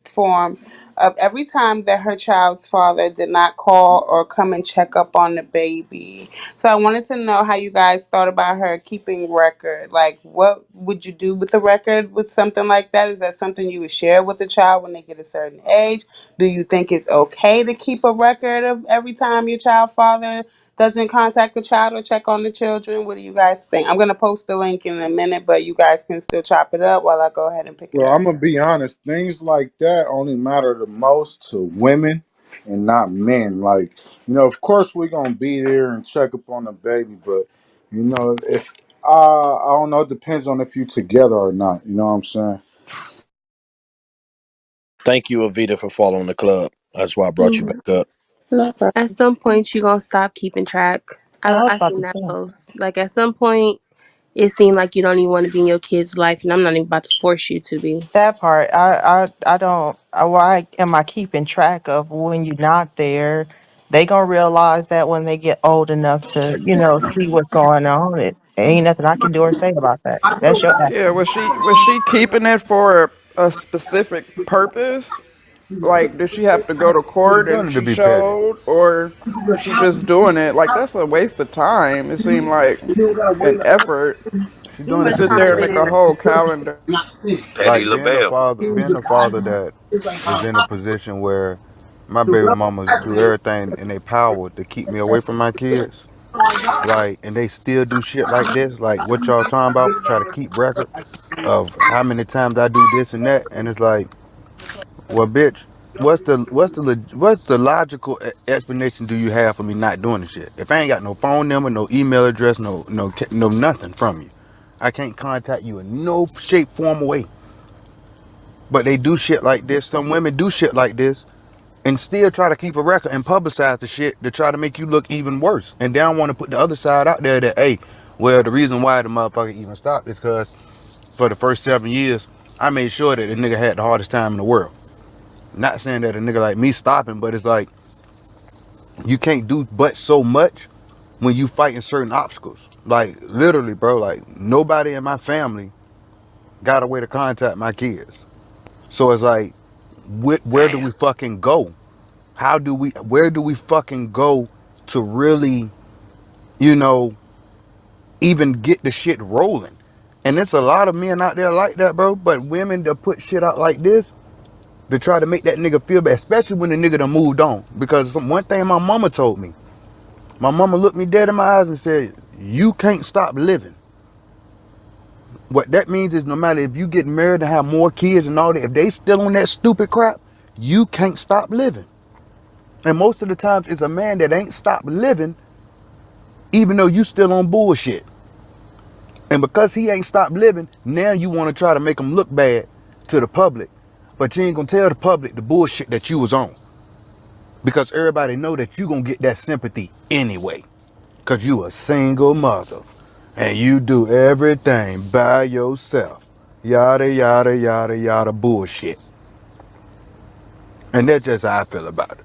Speaker 11: form of every time that her child's father did not call or come and check up on the baby. So I wanted to know how you guys thought about her keeping record. Like, what would you do with a record with something like that? Is that something you would share with the child when they get a certain age? Do you think it's okay to keep a record of every time your child father doesn't contact the child or check on the children? What do you guys think? I'm gonna post the link in a minute, but you guys can still chop it up while I go ahead and pick it
Speaker 10: Well,
Speaker 11: up.
Speaker 10: I'm gonna be honest. Things like that only matter the most to women and not men. Like, of course we're gonna be there and check up on the baby, but if I don't know, it depends on if you together or not. You know what I'm saying?
Speaker 23: Thank you, Avita, for following the club. That's why I brought you
Speaker 21: Mhm.
Speaker 23: back up.
Speaker 12: No
Speaker 21: At
Speaker 12: problem.
Speaker 21: some point, you gonna stop keeping track.
Speaker 3: I was
Speaker 21: I
Speaker 3: about
Speaker 21: seen
Speaker 3: to
Speaker 21: that
Speaker 3: say
Speaker 21: post. Like at some point, it seemed like you don't even want to be in your kid's life, and I'm not even about to force you to be.
Speaker 3: that part. I don't. Why am I keeping track of when you're not there? They gonna realize that when they get old enough to, see what's going on. It ain't nothing I can do or say about that. That's your
Speaker 1: Yeah,
Speaker 3: action.
Speaker 1: was she keeping it for a specific purpose? Like, did she have to go to
Speaker 13: She
Speaker 1: court
Speaker 13: done
Speaker 1: and
Speaker 13: it to
Speaker 1: she
Speaker 13: be petty.
Speaker 1: showed, or was she just doing it? Like, that's a waste of time. It seemed like an effort
Speaker 13: She
Speaker 21: Too
Speaker 13: doing
Speaker 1: to
Speaker 13: it
Speaker 21: much
Speaker 13: to
Speaker 1: sit
Speaker 13: be
Speaker 1: there and make
Speaker 13: petty.
Speaker 1: a
Speaker 21: comment.
Speaker 1: whole calendar.
Speaker 5: Petty
Speaker 13: Like
Speaker 5: LaBelle.
Speaker 13: being a father that is in a position where my baby mamas do everything in their power to keep me away from my kids. Like, and they still do shit like this. Like what y'all talking about? Try to keep record of how many times I do this and that, and it's like, well, bitch, what's the logical explanation do you have for me not doing the shit? If I ain't got no phone number, no email address, no nothing from you, I can't contact you in no shape, form, or way. But they do shit like this. Some women do shit like this and still try to keep a record and publicize the shit to try to make you look even worse. And they don't want to put the other side out there that, hey, well, the reason why the motherfucker even stopped is because for the first 7 years, I made sure that the nigga had the hardest time in the world. Not saying that a nigga like me stopping, but it's like you can't do but so much when you fighting certain obstacles. Like literally, bro, like nobody in my family got a way to contact my kids. So it's like, where do
Speaker 5: Damn.
Speaker 13: we fucking go? Where do we fucking go to really, you know, even get the shit rolling. And there's a lot of men out there like that, bro. But women that put shit out like this to try to make that nigga feel bad, especially when the nigga done moved on. Because one thing my mama told me, my mama looked me dead in my eyes and said, "You can't stop living." What that means is no matter if you get married and have more kids and all that, if they still on that stupid crap, you can't stop living. And most of the times it's a man that ain't stopped living, even though you still on bullshit. And because he ain't stopped living, now you want to try to make him look bad to the public. But you ain't gonna tell the public the bullshit that you was on. Because everybody know that you gonna get that sympathy anyway. Cause you a single mother. And you do everything by yourself. Yada yada yada yada bullshit. And that's just how I feel about it.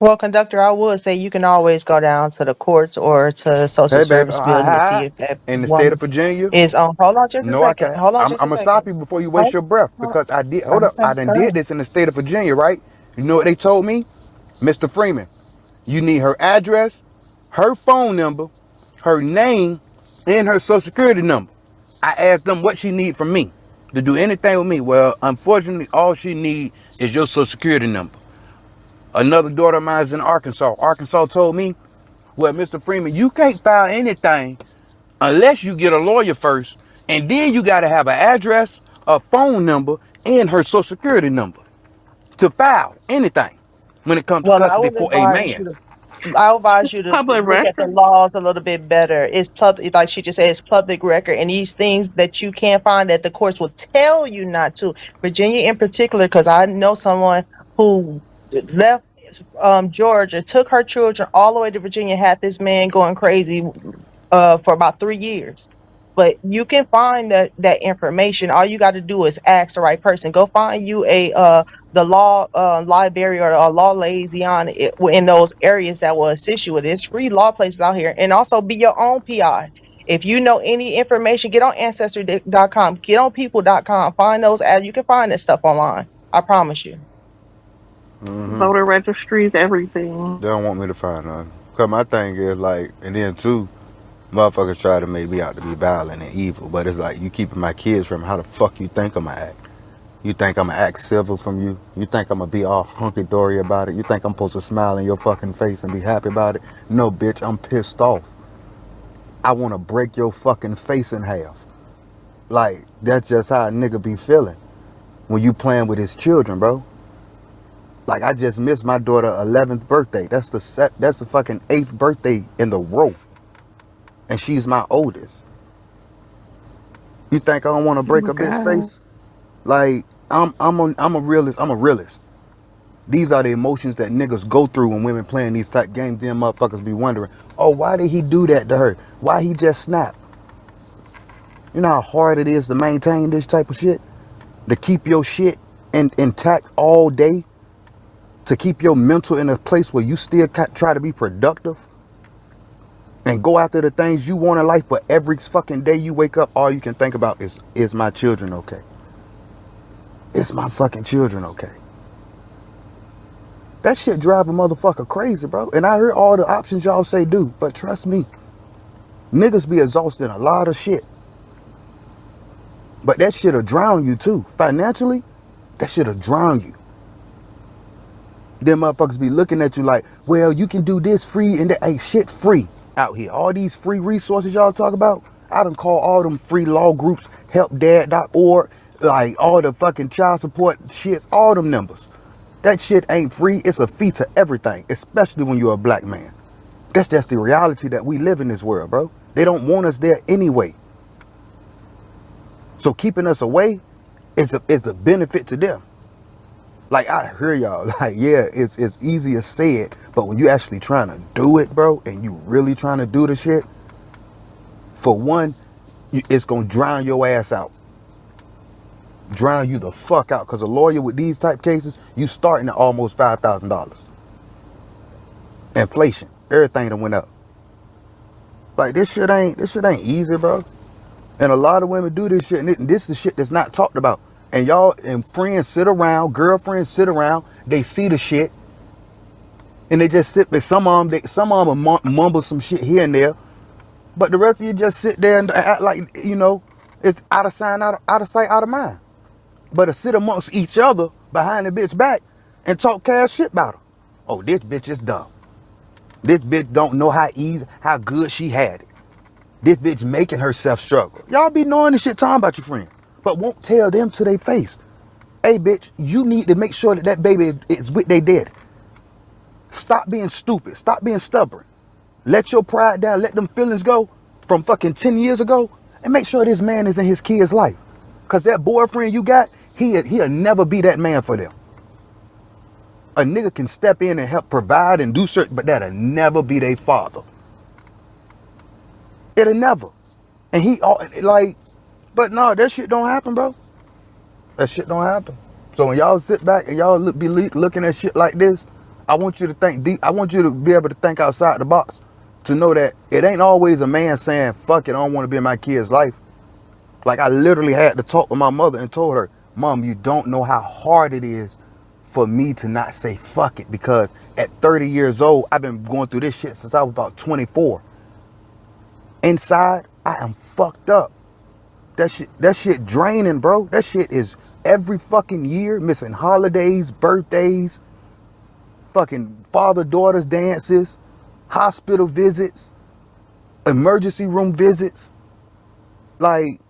Speaker 3: Well, conductor, I would say you can always go down to the courts or to social
Speaker 13: Hey baby,
Speaker 3: service building to see if that
Speaker 13: in the state of
Speaker 3: woman
Speaker 13: Virginia,
Speaker 3: is on. Hold on just a
Speaker 13: no, I
Speaker 3: second.
Speaker 13: can't.
Speaker 3: Hold on
Speaker 13: I'm
Speaker 3: just a
Speaker 13: gonna stop
Speaker 3: second.
Speaker 13: you before you waste
Speaker 3: Hold,
Speaker 13: your breath
Speaker 3: hold,
Speaker 13: because I did. Hold up,
Speaker 3: okay,
Speaker 13: I done
Speaker 3: go
Speaker 13: did
Speaker 3: ahead.
Speaker 13: this in the state of Virginia, right? You know what they told me, Mr. Freeman? You need her address, her phone number, her name, and her social security number. I asked them what she need from me to do anything with me. Well, unfortunately, all she need is your social security number. Another daughter of mine is in Arkansas. Arkansas told me, well, Mr. Freeman, you can't file anything unless you get a lawyer first, and then you got to have an address, a phone number, and her social security number to file anything when it comes to
Speaker 3: Well, I
Speaker 13: custody
Speaker 3: would
Speaker 13: for a
Speaker 3: advise
Speaker 13: man.
Speaker 3: you to. I advise you to
Speaker 20: Public
Speaker 3: look at the
Speaker 20: record.
Speaker 3: laws a little bit better. It's public, like she just said, it's public record, and these things that you can't find that the courts will tell you not to. Virginia, in particular, because I know someone who left Georgia, took her children all the way to Virginia, had this man going crazy for about 3 years. But you can find that information. All you got to do is ask the right person. Go find you a the law library or a law liaison in those areas that will assist you with it. It's free law places out here, and also be your own PI. If you know any information, get on ancestry.com, get on people.com, find those ads. You can find that stuff online. I promise you.
Speaker 20: Voter registries, everything.
Speaker 13: They don't want me to find none. Cause my thing is like, and then too, motherfuckers try to make me out to be violent and evil, but it's like you keeping my kids from how the fuck you think I'ma act. You think I'ma act civil from you? You think I'ma be all hunky dory about it? You think I'm supposed to smile in your fucking face and be happy about it? No, bitch, I'm pissed off. I wanna break your fucking face in half. Like, that's just how a nigga be feeling when you playing with his children, bro. Like, I just missed my daughter's 11th birthday. That's the fucking 8th birthday in the row. And she's my oldest. You think I don't want to
Speaker 20: Oh
Speaker 13: break
Speaker 20: my
Speaker 13: a bitch
Speaker 20: God.
Speaker 13: face? Like, I'm a realist. I'm a realist. These are the emotions that niggas go through when women playing these type games. Then motherfuckers be wondering, oh, why did he do that to her? Why he just snapped? You know how hard it is to maintain this type of shit? To keep your shit intact all day? To keep your mental in a place where you still try to be productive? And go after the things you want in life, but every fucking day you wake up, all you can think about is my children okay? Is my fucking children okay? That shit drive a motherfucker crazy, bro. And I heard all the options y'all say do, but trust me, niggas be exhausted a lot of shit. But that shit'll drown you too. Financially, that shit'll drown you. Then motherfuckers be looking at you like, well, you can do this free and that ain't shit free out here. All these free resources y'all talk about, I done call all them free law groups, helpdad.org, like all the fucking child support shits, all them numbers. That shit ain't free. It's a fee to everything, especially when you're a black man. That's just the reality that we live in this world, bro. They don't want us there anyway. So keeping us away is a benefit to them. Like I hear y'all, like yeah, it's easier said, but when you actually trying to do it, bro, and you really trying to do the shit, for one, it's gonna drown your ass out, drown you the fuck out. Cause a lawyer with these type cases, you starting at almost $5,000. Inflation, everything that went up. Like this shit ain't easy, bro. And a lot of women do this shit, and this is the shit that's not talked about. And y'all and friends sit around, girlfriends sit around, they see the shit, and they just sit there. Some of them mumble some shit here and there, but the rest of you just sit there and act like it's out of sight, out of sight, out of mind. But to sit amongst each other behind the bitch back and talk cash shit about her. Oh, this bitch is dumb. This bitch don't know how good she had it. This bitch making herself struggle. Y'all be knowing this shit talking about your friends, but won't tell them to their face. Hey, bitch, you need to make sure that baby is with their daddy. Stop being stupid. Stop being stubborn. Let your pride down. Let them feelings go from fucking 10 years ago. And make sure this man is in his kid's life. Because that boyfriend you got, he'll never be that man for them. A nigga can step in and help provide and do certain, but that'll never be their father. It'll never. And but no, that shit don't happen, bro. That shit don't happen. So when y'all sit back and y'all be looking at shit like this, I want you to think deep. I want you to be able to think outside the box to know that it ain't always a man saying, fuck it, I don't want to be in my kid's life. Like, I literally had to talk with my mother and told her, Mom, you don't know how hard it is for me to not say fuck it, because at 30 years old, I've been going through this shit since I was about 24. Inside, I am fucked up. That shit draining, bro. That shit is every fucking year, missing holidays, birthdays, fucking father-daughters dances, hospital visits, emergency room visits. Like,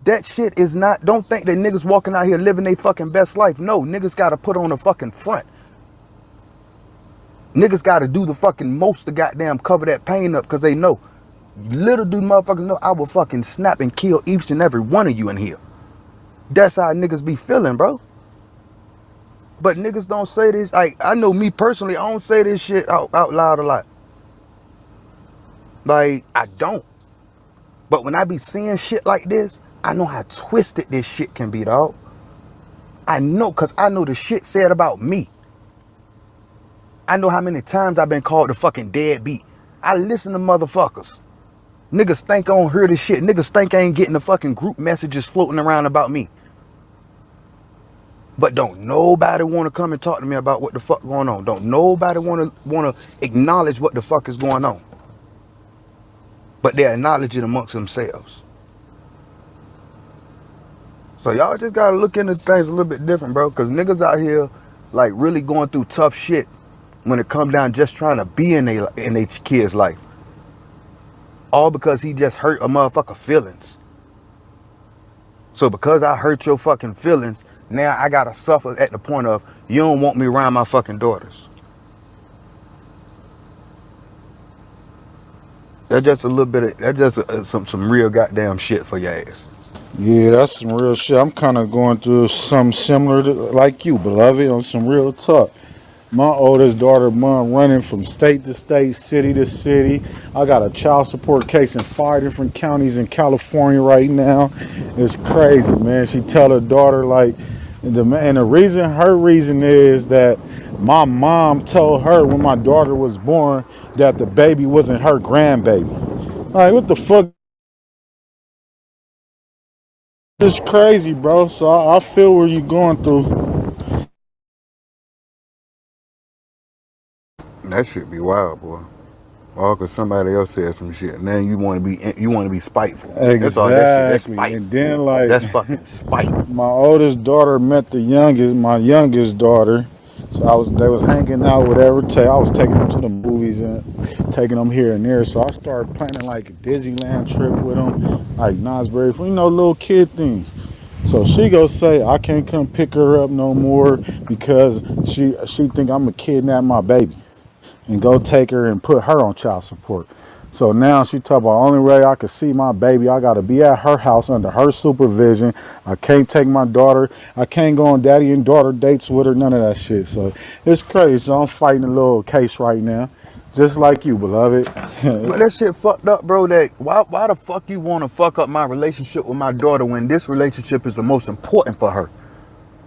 Speaker 13: that shit is not, don't think that niggas walking out here living their fucking best life. No, niggas gotta put on a fucking front. Niggas gotta do the fucking most to goddamn cover that pain up, because they know. Little do motherfuckers know I will fucking snap and kill each and every one of you in here. That's how niggas be feeling, bro. But niggas don't say this. Like, I know me personally, I don't say this shit out loud a lot. Like, I don't. But when I be seeing shit like this, I know how twisted this shit can be, dog. I know, because I know the shit said about me. I know how many times I've been called the fucking deadbeat. I listen to motherfuckers. Niggas think I don't hear this shit. Niggas think I ain't getting the fucking group messages floating around about me. But don't nobody want to come and talk to me about what the fuck going on. Don't nobody want to acknowledge what the fuck is going on. But they acknowledge it amongst themselves. So y'all just gotta look into things a little bit different, bro. Because niggas out here, like, really going through tough shit when it comes down just trying to be in a kid's life. All because he just hurt a motherfucker feelings. So because I hurt your fucking feelings, now I gotta suffer at the point of, you don't want me around my fucking daughters. That's just a little bit of, that's just some real goddamn shit for your ass.
Speaker 10: Yeah, that's some real shit. I'm kind of going through something similar to like you, beloved, on some real talk. My oldest daughter, mom, running from state to state, city to city. I got a child support case in 5 different counties in California right now. It's crazy, man. She tell her daughter, like, her reason is that my mom told her when my daughter was born that the baby wasn't her grandbaby. Like, what the fuck? It's crazy, bro. So I feel where you going through.
Speaker 13: That shit be wild, boy. All because somebody else said some shit, and then you want to be spiteful. That's all that shit. That's
Speaker 10: Exactly. And
Speaker 13: spiteful.
Speaker 10: then, like,
Speaker 13: That's fucking spite.
Speaker 10: my oldest daughter met my youngest daughter. So they was hanging out, whatever. I was taking them to the movies and taking them here and there. So I started planning like a Disneyland trip with them, like Knott'sberry, little kid things. So she go say I can't come pick her up no more because she think I'm gonna kidnap my baby and go take her and put her on child support. So now she talk about only way I could see my baby, I gotta be at her house under her supervision. I can't take my daughter. I can't go on daddy and daughter dates with her, none of that shit. So it's crazy. So I'm fighting a little case right now. Just like you, beloved.
Speaker 13: But that shit fucked up, bro. That why the fuck you want to fuck up my relationship with my daughter when this relationship is the most important for her?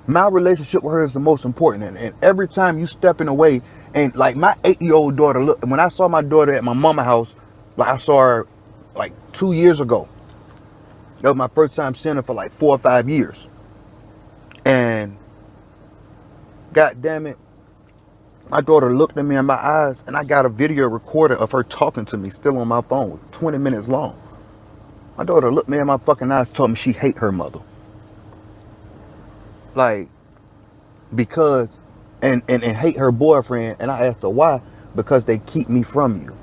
Speaker 13: My relationship with her is the most important, and every time you stepping away, and like my 8-year-old daughter, look, when I saw my daughter at my mama house, like I saw her like 2 years ago. That was my first time seeing her for like 4 or 5 years, and god damn it, My daughter looked at me in my eyes, and I got a video recorder of her talking to me, still on my phone, 20 minutes long. My daughter looked me in my fucking eyes, told me she hate her mother, like because, and hate her boyfriend. And I asked her why, because they keep me from you.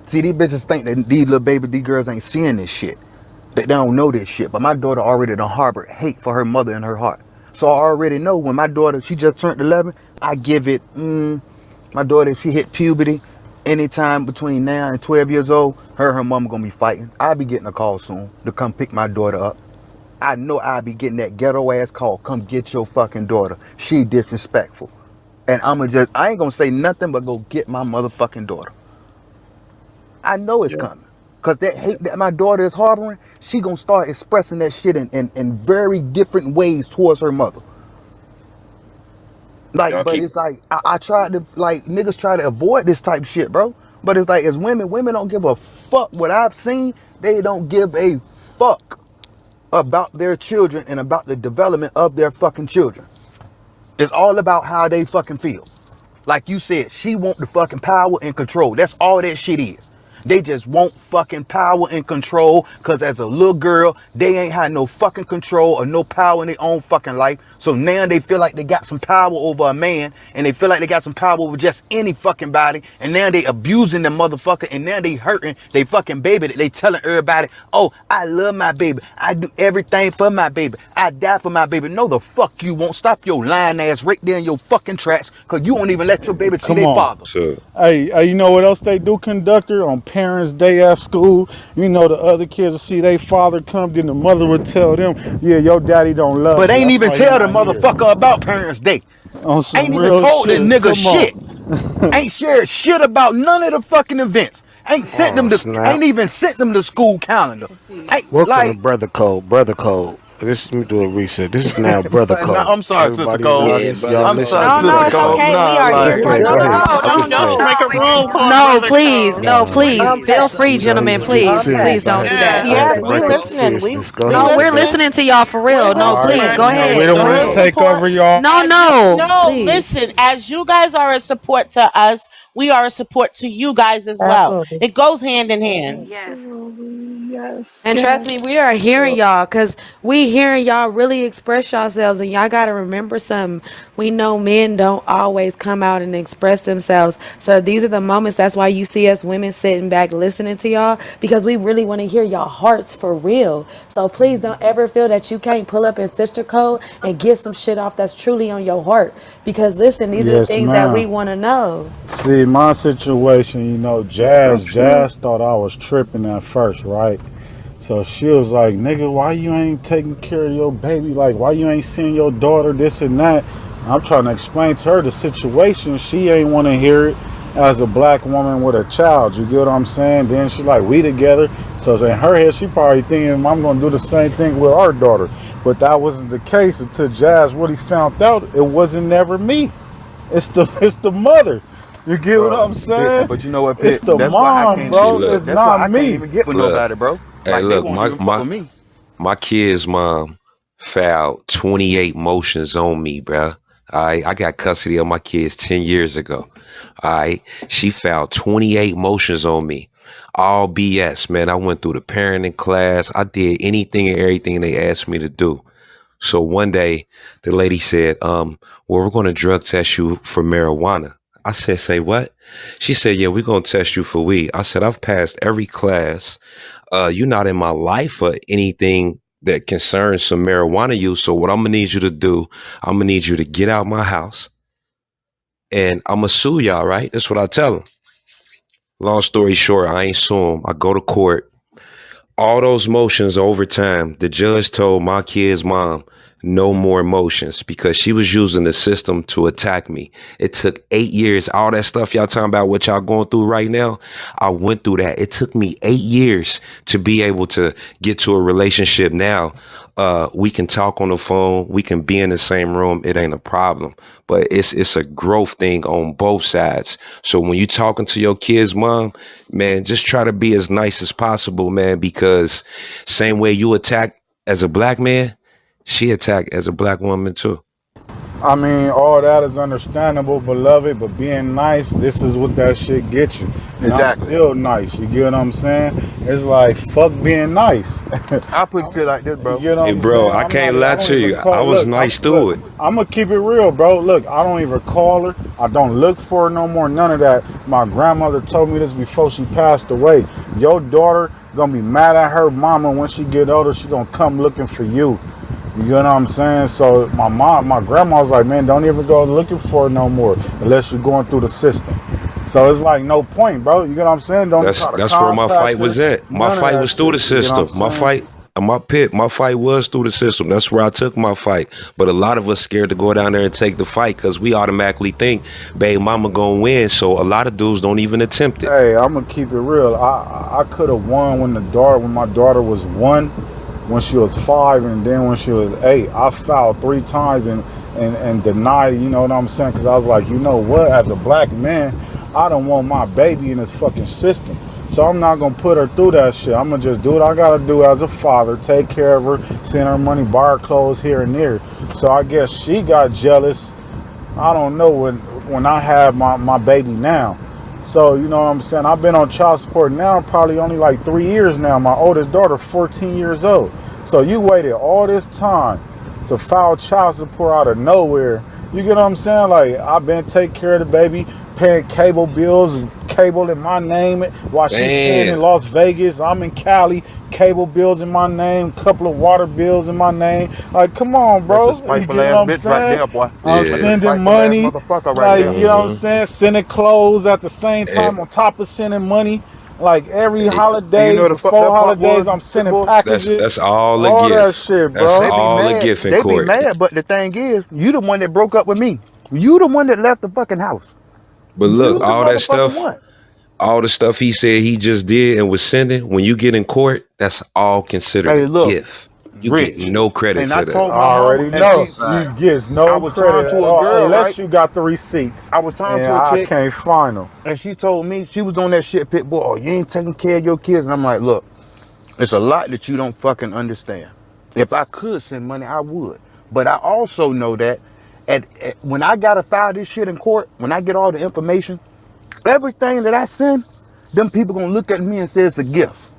Speaker 13: See, these bitches think that these girls ain't seeing this shit. They don't know this shit. But my daughter already done harbor hate for her mother in her heart. So I already know when my daughter, she just turned 11, I give it, my daughter, if she hit puberty, anytime between now and 12 years old, her and her mama gonna be fighting. I'll be getting a call soon to come pick my daughter up. I know I'll be getting that ghetto ass call, come get your fucking daughter. She disrespectful. And I ain't gonna say nothing but go get my motherfucking daughter. I know it's
Speaker 10: Yeah.
Speaker 13: coming. Cause that hate that my daughter is harboring, she gonna start expressing that shit in very different ways towards her mother. Like,
Speaker 24: Y'all
Speaker 13: but
Speaker 24: keep
Speaker 13: it's like I tried to, like, niggas try to avoid this type shit, bro. But it's like, as women don't give a fuck. What I've seen, they don't give a fuck about their children and about the development of their fucking children. It's all about how they fucking feel. Like you said, she want the fucking power and control. That's all that shit is. They just want fucking power and control because as a little girl, they ain't had no fucking control or no power in their own fucking life. So now they feel like they got some power over a man and they feel like they got some power over just any fucking body. And now they abusing the motherfucker and now they hurting they fucking baby that they telling everybody, oh, I love my baby. I do everything for my baby. I die for my baby. No, the fuck you won't. Stop your lying ass right there in your fucking tracks because you won't even let your baby see
Speaker 10: Come
Speaker 13: their
Speaker 10: on.
Speaker 13: father.
Speaker 2: So
Speaker 10: Hey, you know what else they do, conductor? On Parents' Day at school, you know the other kids will see their father come, then the mother would tell them, yeah, your daddy don't love
Speaker 13: But
Speaker 10: me.
Speaker 13: ain't
Speaker 10: That's
Speaker 13: even
Speaker 10: why he
Speaker 13: tell the
Speaker 10: not here.
Speaker 13: motherfucker about Parents' Day.
Speaker 10: On
Speaker 13: Ain't
Speaker 10: some
Speaker 13: even
Speaker 10: real
Speaker 13: told the
Speaker 10: shit.
Speaker 13: nigga
Speaker 10: Come on.
Speaker 13: shit. Ain't shared shit about none of the fucking events.
Speaker 16: Oh snap!
Speaker 13: Ain't even sent them the school calendar. Ain't
Speaker 16: Welcome to
Speaker 13: like
Speaker 16: Brother Code. Brother Code. This let me do a reset. This is now Brother
Speaker 13: nah,
Speaker 16: Code.
Speaker 13: I'm sorry, Sister
Speaker 16: Everybody in the
Speaker 13: Cole.
Speaker 5: Yeah,
Speaker 16: audience,
Speaker 5: brother
Speaker 16: y'all
Speaker 13: I'm
Speaker 16: listen
Speaker 5: code.
Speaker 13: sorry,
Speaker 16: to
Speaker 18: No, no,
Speaker 13: Sister
Speaker 18: it's
Speaker 16: Brother
Speaker 13: Cole.
Speaker 16: Code.
Speaker 18: okay. We
Speaker 13: Nah,
Speaker 18: are here
Speaker 13: like
Speaker 18: for
Speaker 16: Hey,
Speaker 18: no,
Speaker 16: go
Speaker 18: no,
Speaker 16: ahead.
Speaker 18: no,
Speaker 16: I'm
Speaker 18: no,
Speaker 16: just
Speaker 20: Don't
Speaker 16: playing.
Speaker 18: no,
Speaker 20: make a room called
Speaker 18: no.
Speaker 20: Brother
Speaker 18: Please,
Speaker 20: Code.
Speaker 18: no,
Speaker 16: Nah,
Speaker 18: please. Feel
Speaker 3: Unpack.
Speaker 18: free,
Speaker 16: we out here
Speaker 18: gentlemen.
Speaker 16: getting
Speaker 3: Unpack.
Speaker 18: Please, please
Speaker 16: serious.
Speaker 18: don't do that.
Speaker 16: I had
Speaker 21: Yes,
Speaker 16: to
Speaker 21: we
Speaker 16: break up the
Speaker 21: listening.
Speaker 16: seriousness. Go
Speaker 21: We
Speaker 18: No,
Speaker 16: ahead,
Speaker 18: we're
Speaker 16: Brother
Speaker 21: listening.
Speaker 16: Code.
Speaker 18: listening to y'all for
Speaker 21: We're
Speaker 18: real. No,
Speaker 10: All
Speaker 18: please,
Speaker 10: right.
Speaker 21: listening.
Speaker 18: go
Speaker 10: You know, we
Speaker 18: ahead.
Speaker 10: don't
Speaker 18: Go
Speaker 21: We're
Speaker 10: want
Speaker 21: in
Speaker 10: to
Speaker 18: ahead.
Speaker 10: take
Speaker 21: support.
Speaker 10: over y'all.
Speaker 18: No,
Speaker 21: As you
Speaker 18: no,
Speaker 21: no,
Speaker 18: please.
Speaker 21: listen. As you guys are a support to us, we are a support to you guys as well.
Speaker 3: Absolutely.
Speaker 21: It goes hand in hand.
Speaker 20: Absolutely. Yes.
Speaker 18: And trust
Speaker 20: Yes.
Speaker 18: me, we are hearing y'all because we hearing y'all really express yourselves. And y'all got to remember something. We know men don't always come out and express themselves. So these are the moments. That's why you see us women sitting back listening to y'all because we really want to hear y'all hearts for real. So please don't ever feel that you can't pull up in Sister Code and get some shit off that's truly on your heart. Because listen, these are the
Speaker 10: Yes,
Speaker 18: things that
Speaker 10: ma'am.
Speaker 18: we want to know.
Speaker 10: See, my situation, you know, Jazz thought I was tripping at first, right? So she was like, nigga, why you ain't taking care of your baby? Like, why you ain't seeing your daughter, this and that? I'm trying to explain to her the situation. She ain't want to hear it as a black woman with a child. You get what I'm saying? Then she like, we together. So in her head, she probably thinking I'm going to do the same thing with our daughter. But that wasn't the case until Jazz really found out it wasn't never me. It's the mother. You get what
Speaker 13: bro,
Speaker 10: I'm saying?
Speaker 13: but you know what,
Speaker 10: It's
Speaker 13: Pitt?
Speaker 10: the mom,
Speaker 2: see,
Speaker 10: bro.
Speaker 2: look,
Speaker 10: It's
Speaker 13: That's why
Speaker 10: not
Speaker 13: I can't
Speaker 10: me.
Speaker 13: even get with
Speaker 2: look.
Speaker 13: nobody, bro.
Speaker 2: Hey,
Speaker 13: Like they
Speaker 2: look.
Speaker 13: won't
Speaker 2: My
Speaker 13: even fuck
Speaker 2: my
Speaker 13: with me.
Speaker 2: my kid's mom filed 28 motions on me, bruh. All right, I got custody of my kids 10 years ago. All right, she filed 28 motions on me. All BS, man. I went through the parenting class. I did anything and everything they asked me to do. So one day, the lady said, well, we're going to drug test you for marijuana. I said, say what? She said, yeah, we're going to test you for weed. I said, I've passed every class. You're not in my life for anything that concerns some marijuana use. So what I'm gonna need you to do, I'm gonna need you to get out my house and I'm gonna sue y'all, right? That's what I tell them. Long story short, I ain't sue them. I go to court. All those motions over time, the judge told my kid's mom no more motions because she was using the system to attack me. It took 8 years. All that stuff y'all talking about, what y'all going through right now, I went through that. It took me 8 years to be able to get to a relationship now. We can talk on the phone. We can be in the same room. It ain't a problem. But it's a growth thing on both sides. So when you talking to your kid's mom, man, just try to be as nice as possible, man, because same way you attack as a black man, she attacked as a black woman too.
Speaker 10: I mean, all that is understandable, beloved, but being nice, this is what that shit gets you. And I'm
Speaker 6: Exactly.
Speaker 10: still nice. You get what I'm saying? It's like, fuck being nice.
Speaker 6: I'll put it to you like this,
Speaker 10: You
Speaker 6: bro.
Speaker 10: get what
Speaker 2: Hey,
Speaker 10: I'm
Speaker 2: bro,
Speaker 10: saying?
Speaker 2: I can't
Speaker 10: I
Speaker 2: lie
Speaker 10: don't
Speaker 2: to
Speaker 10: even
Speaker 2: you. I
Speaker 10: call,
Speaker 2: was nice
Speaker 10: look,
Speaker 2: to it.
Speaker 10: I'm gonna keep it real, bro. Look, I don't even call her. I don't look for her no more. None of that. My grandmother told me this before she passed away. Your daughter gonna be mad at her mama when she get older. She gonna come looking for you. You know what I'm saying? So my grandma was like, man, don't even go looking for it no more unless you're going through the system. So it's like no point, bro. You know what I'm saying? Don't
Speaker 2: That's
Speaker 10: try to
Speaker 2: that's where my
Speaker 10: contact
Speaker 2: fight
Speaker 10: her.
Speaker 2: was at. My
Speaker 10: None of
Speaker 2: fight
Speaker 10: that
Speaker 2: was through
Speaker 10: shit.
Speaker 2: the
Speaker 10: You get what I'm
Speaker 2: system.
Speaker 10: saying?
Speaker 2: My fight was through the system. That's where I took my fight. But a lot of us scared to go down there and take the fight because we automatically think, babe, mama gonna win. So a lot of dudes don't even attempt it.
Speaker 10: Hey, I'm gonna keep it real. I could have won when my daughter was 1, when she was 5, and then when she was 8. I fouled 3 times and denied. You know what I'm saying? Because I was like, you know what? As a black man, I don't want my baby in this fucking system. So I'm not gonna put her through that shit. I'm gonna just do what I gotta do as a father, take care of her, send her money, buy her clothes here and there. So I guess she got jealous. I don't know when I have my baby now. So you know what I'm saying? I've been on child support now probably only like 3 years now. My oldest daughter 14 years old. So you waited all this time to file child support out of nowhere. You get what I'm saying? Like I've been taking care of the baby, paying cable bills, cable in my name while she's staying in
Speaker 2: Damn.
Speaker 10: Las Vegas. I'm in Cali, cable bills in my name, couple of water bills in my name. Like, come on,
Speaker 6: That's a
Speaker 10: bro. You
Speaker 6: spiteful
Speaker 10: get what
Speaker 6: ass
Speaker 10: I'm
Speaker 6: bitch right
Speaker 10: saying?
Speaker 6: there, boy.
Speaker 10: I'm
Speaker 6: That's
Speaker 2: Yeah.
Speaker 6: a
Speaker 10: sending
Speaker 6: spiteful ass
Speaker 10: money,
Speaker 6: motherfucker right
Speaker 10: like,
Speaker 6: there.
Speaker 10: you know what I'm
Speaker 2: Mm-hmm.
Speaker 10: saying? Sending clothes at the same
Speaker 2: And,
Speaker 10: time on top of sending money. Like every
Speaker 2: and
Speaker 6: And you
Speaker 10: holiday,
Speaker 6: know what the fucked
Speaker 10: before
Speaker 6: up part
Speaker 10: holidays,
Speaker 6: was,
Speaker 10: I'm
Speaker 6: Sugar
Speaker 10: sending
Speaker 6: Boy?
Speaker 10: packages,
Speaker 2: that's all a
Speaker 10: all that
Speaker 2: gift.
Speaker 10: shit,
Speaker 2: That's
Speaker 6: They
Speaker 10: bro.
Speaker 6: be
Speaker 2: all a
Speaker 6: mad.
Speaker 2: gift in
Speaker 6: They be
Speaker 2: court.
Speaker 6: mad, but the thing is, you the one that broke up with me. You the one that left the fucking house.
Speaker 2: But look,
Speaker 6: You the motherfucking one.
Speaker 2: all the stuff he said he just did and was sending, when you get in court, that's all considered a
Speaker 6: Hey, look,
Speaker 2: gift. You get
Speaker 6: Rich.
Speaker 2: no credit
Speaker 6: And I
Speaker 2: for that.
Speaker 10: I
Speaker 6: told my mama,
Speaker 10: already
Speaker 6: and
Speaker 10: know.
Speaker 6: she,
Speaker 10: You
Speaker 7: Fact.
Speaker 10: get
Speaker 6: I
Speaker 10: no
Speaker 6: was talking
Speaker 10: credit at
Speaker 6: to a
Speaker 10: all
Speaker 6: girl, right?
Speaker 10: unless you got the receipts,
Speaker 6: I was talking
Speaker 10: and
Speaker 6: to a
Speaker 10: I
Speaker 6: chick,
Speaker 10: can't find them.
Speaker 6: and she told me she was on that shit pit boy. Oh, you ain't taking care of your kids. And I'm like, look, it's a lot that you don't fucking understand. If I could send money, I would. But I also know that when I gotta file this shit in court, when I get all the information, everything that I send, them people gonna look at me and say it's a gift.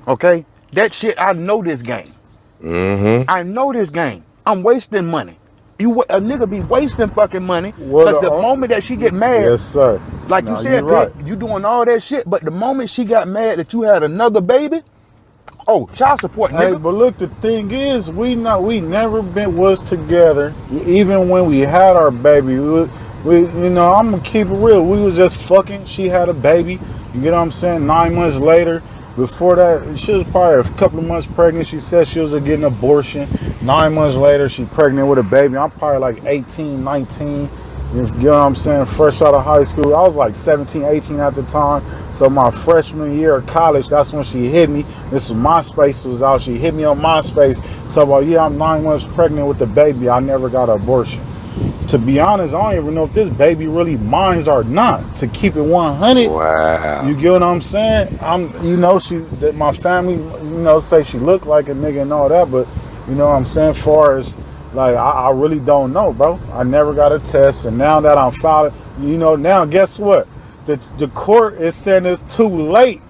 Speaker 6: Okay? That shit, I know this game.
Speaker 2: Mm-hmm.
Speaker 6: I know this game. I'm wasting money. A nigga be wasting fucking money
Speaker 10: What
Speaker 6: because
Speaker 10: the?
Speaker 6: the moment that she get mad,
Speaker 10: Yes, sir.
Speaker 6: like you
Speaker 10: Now you
Speaker 6: said, Pit,
Speaker 10: right.
Speaker 6: you doing all that shit, but the moment she got mad that you had another baby, oh, child support,
Speaker 10: Hey,
Speaker 6: nigga.
Speaker 10: but look, the thing is, we never been was together. Even when we had our baby, I'm gonna keep it real. We was just fucking. She had a baby. You get what I'm saying? 9 months later, before that, she was probably a couple of months pregnant. She said she was getting an abortion. 9 months later, she pregnant with a baby. I'm probably like 18, 19. You know what I'm saying? Fresh out of high school. I was like 17, 18 at the time. So my freshman year of college, that's when she hit me. This was MySpace was out. She hit me on MySpace. Talk about, yeah, I'm 9 months pregnant with the baby. I never got an abortion. To be honest, I don't even know if this baby really mine's or not. To keep it 100, you
Speaker 2: Wow.
Speaker 10: get what I'm saying? My family, say she looked like a nigga and all that, but you know what I'm saying? Far as like, I really don't know, bro. I never got a test, and now that I'm filing, now guess what? The court is saying it's too late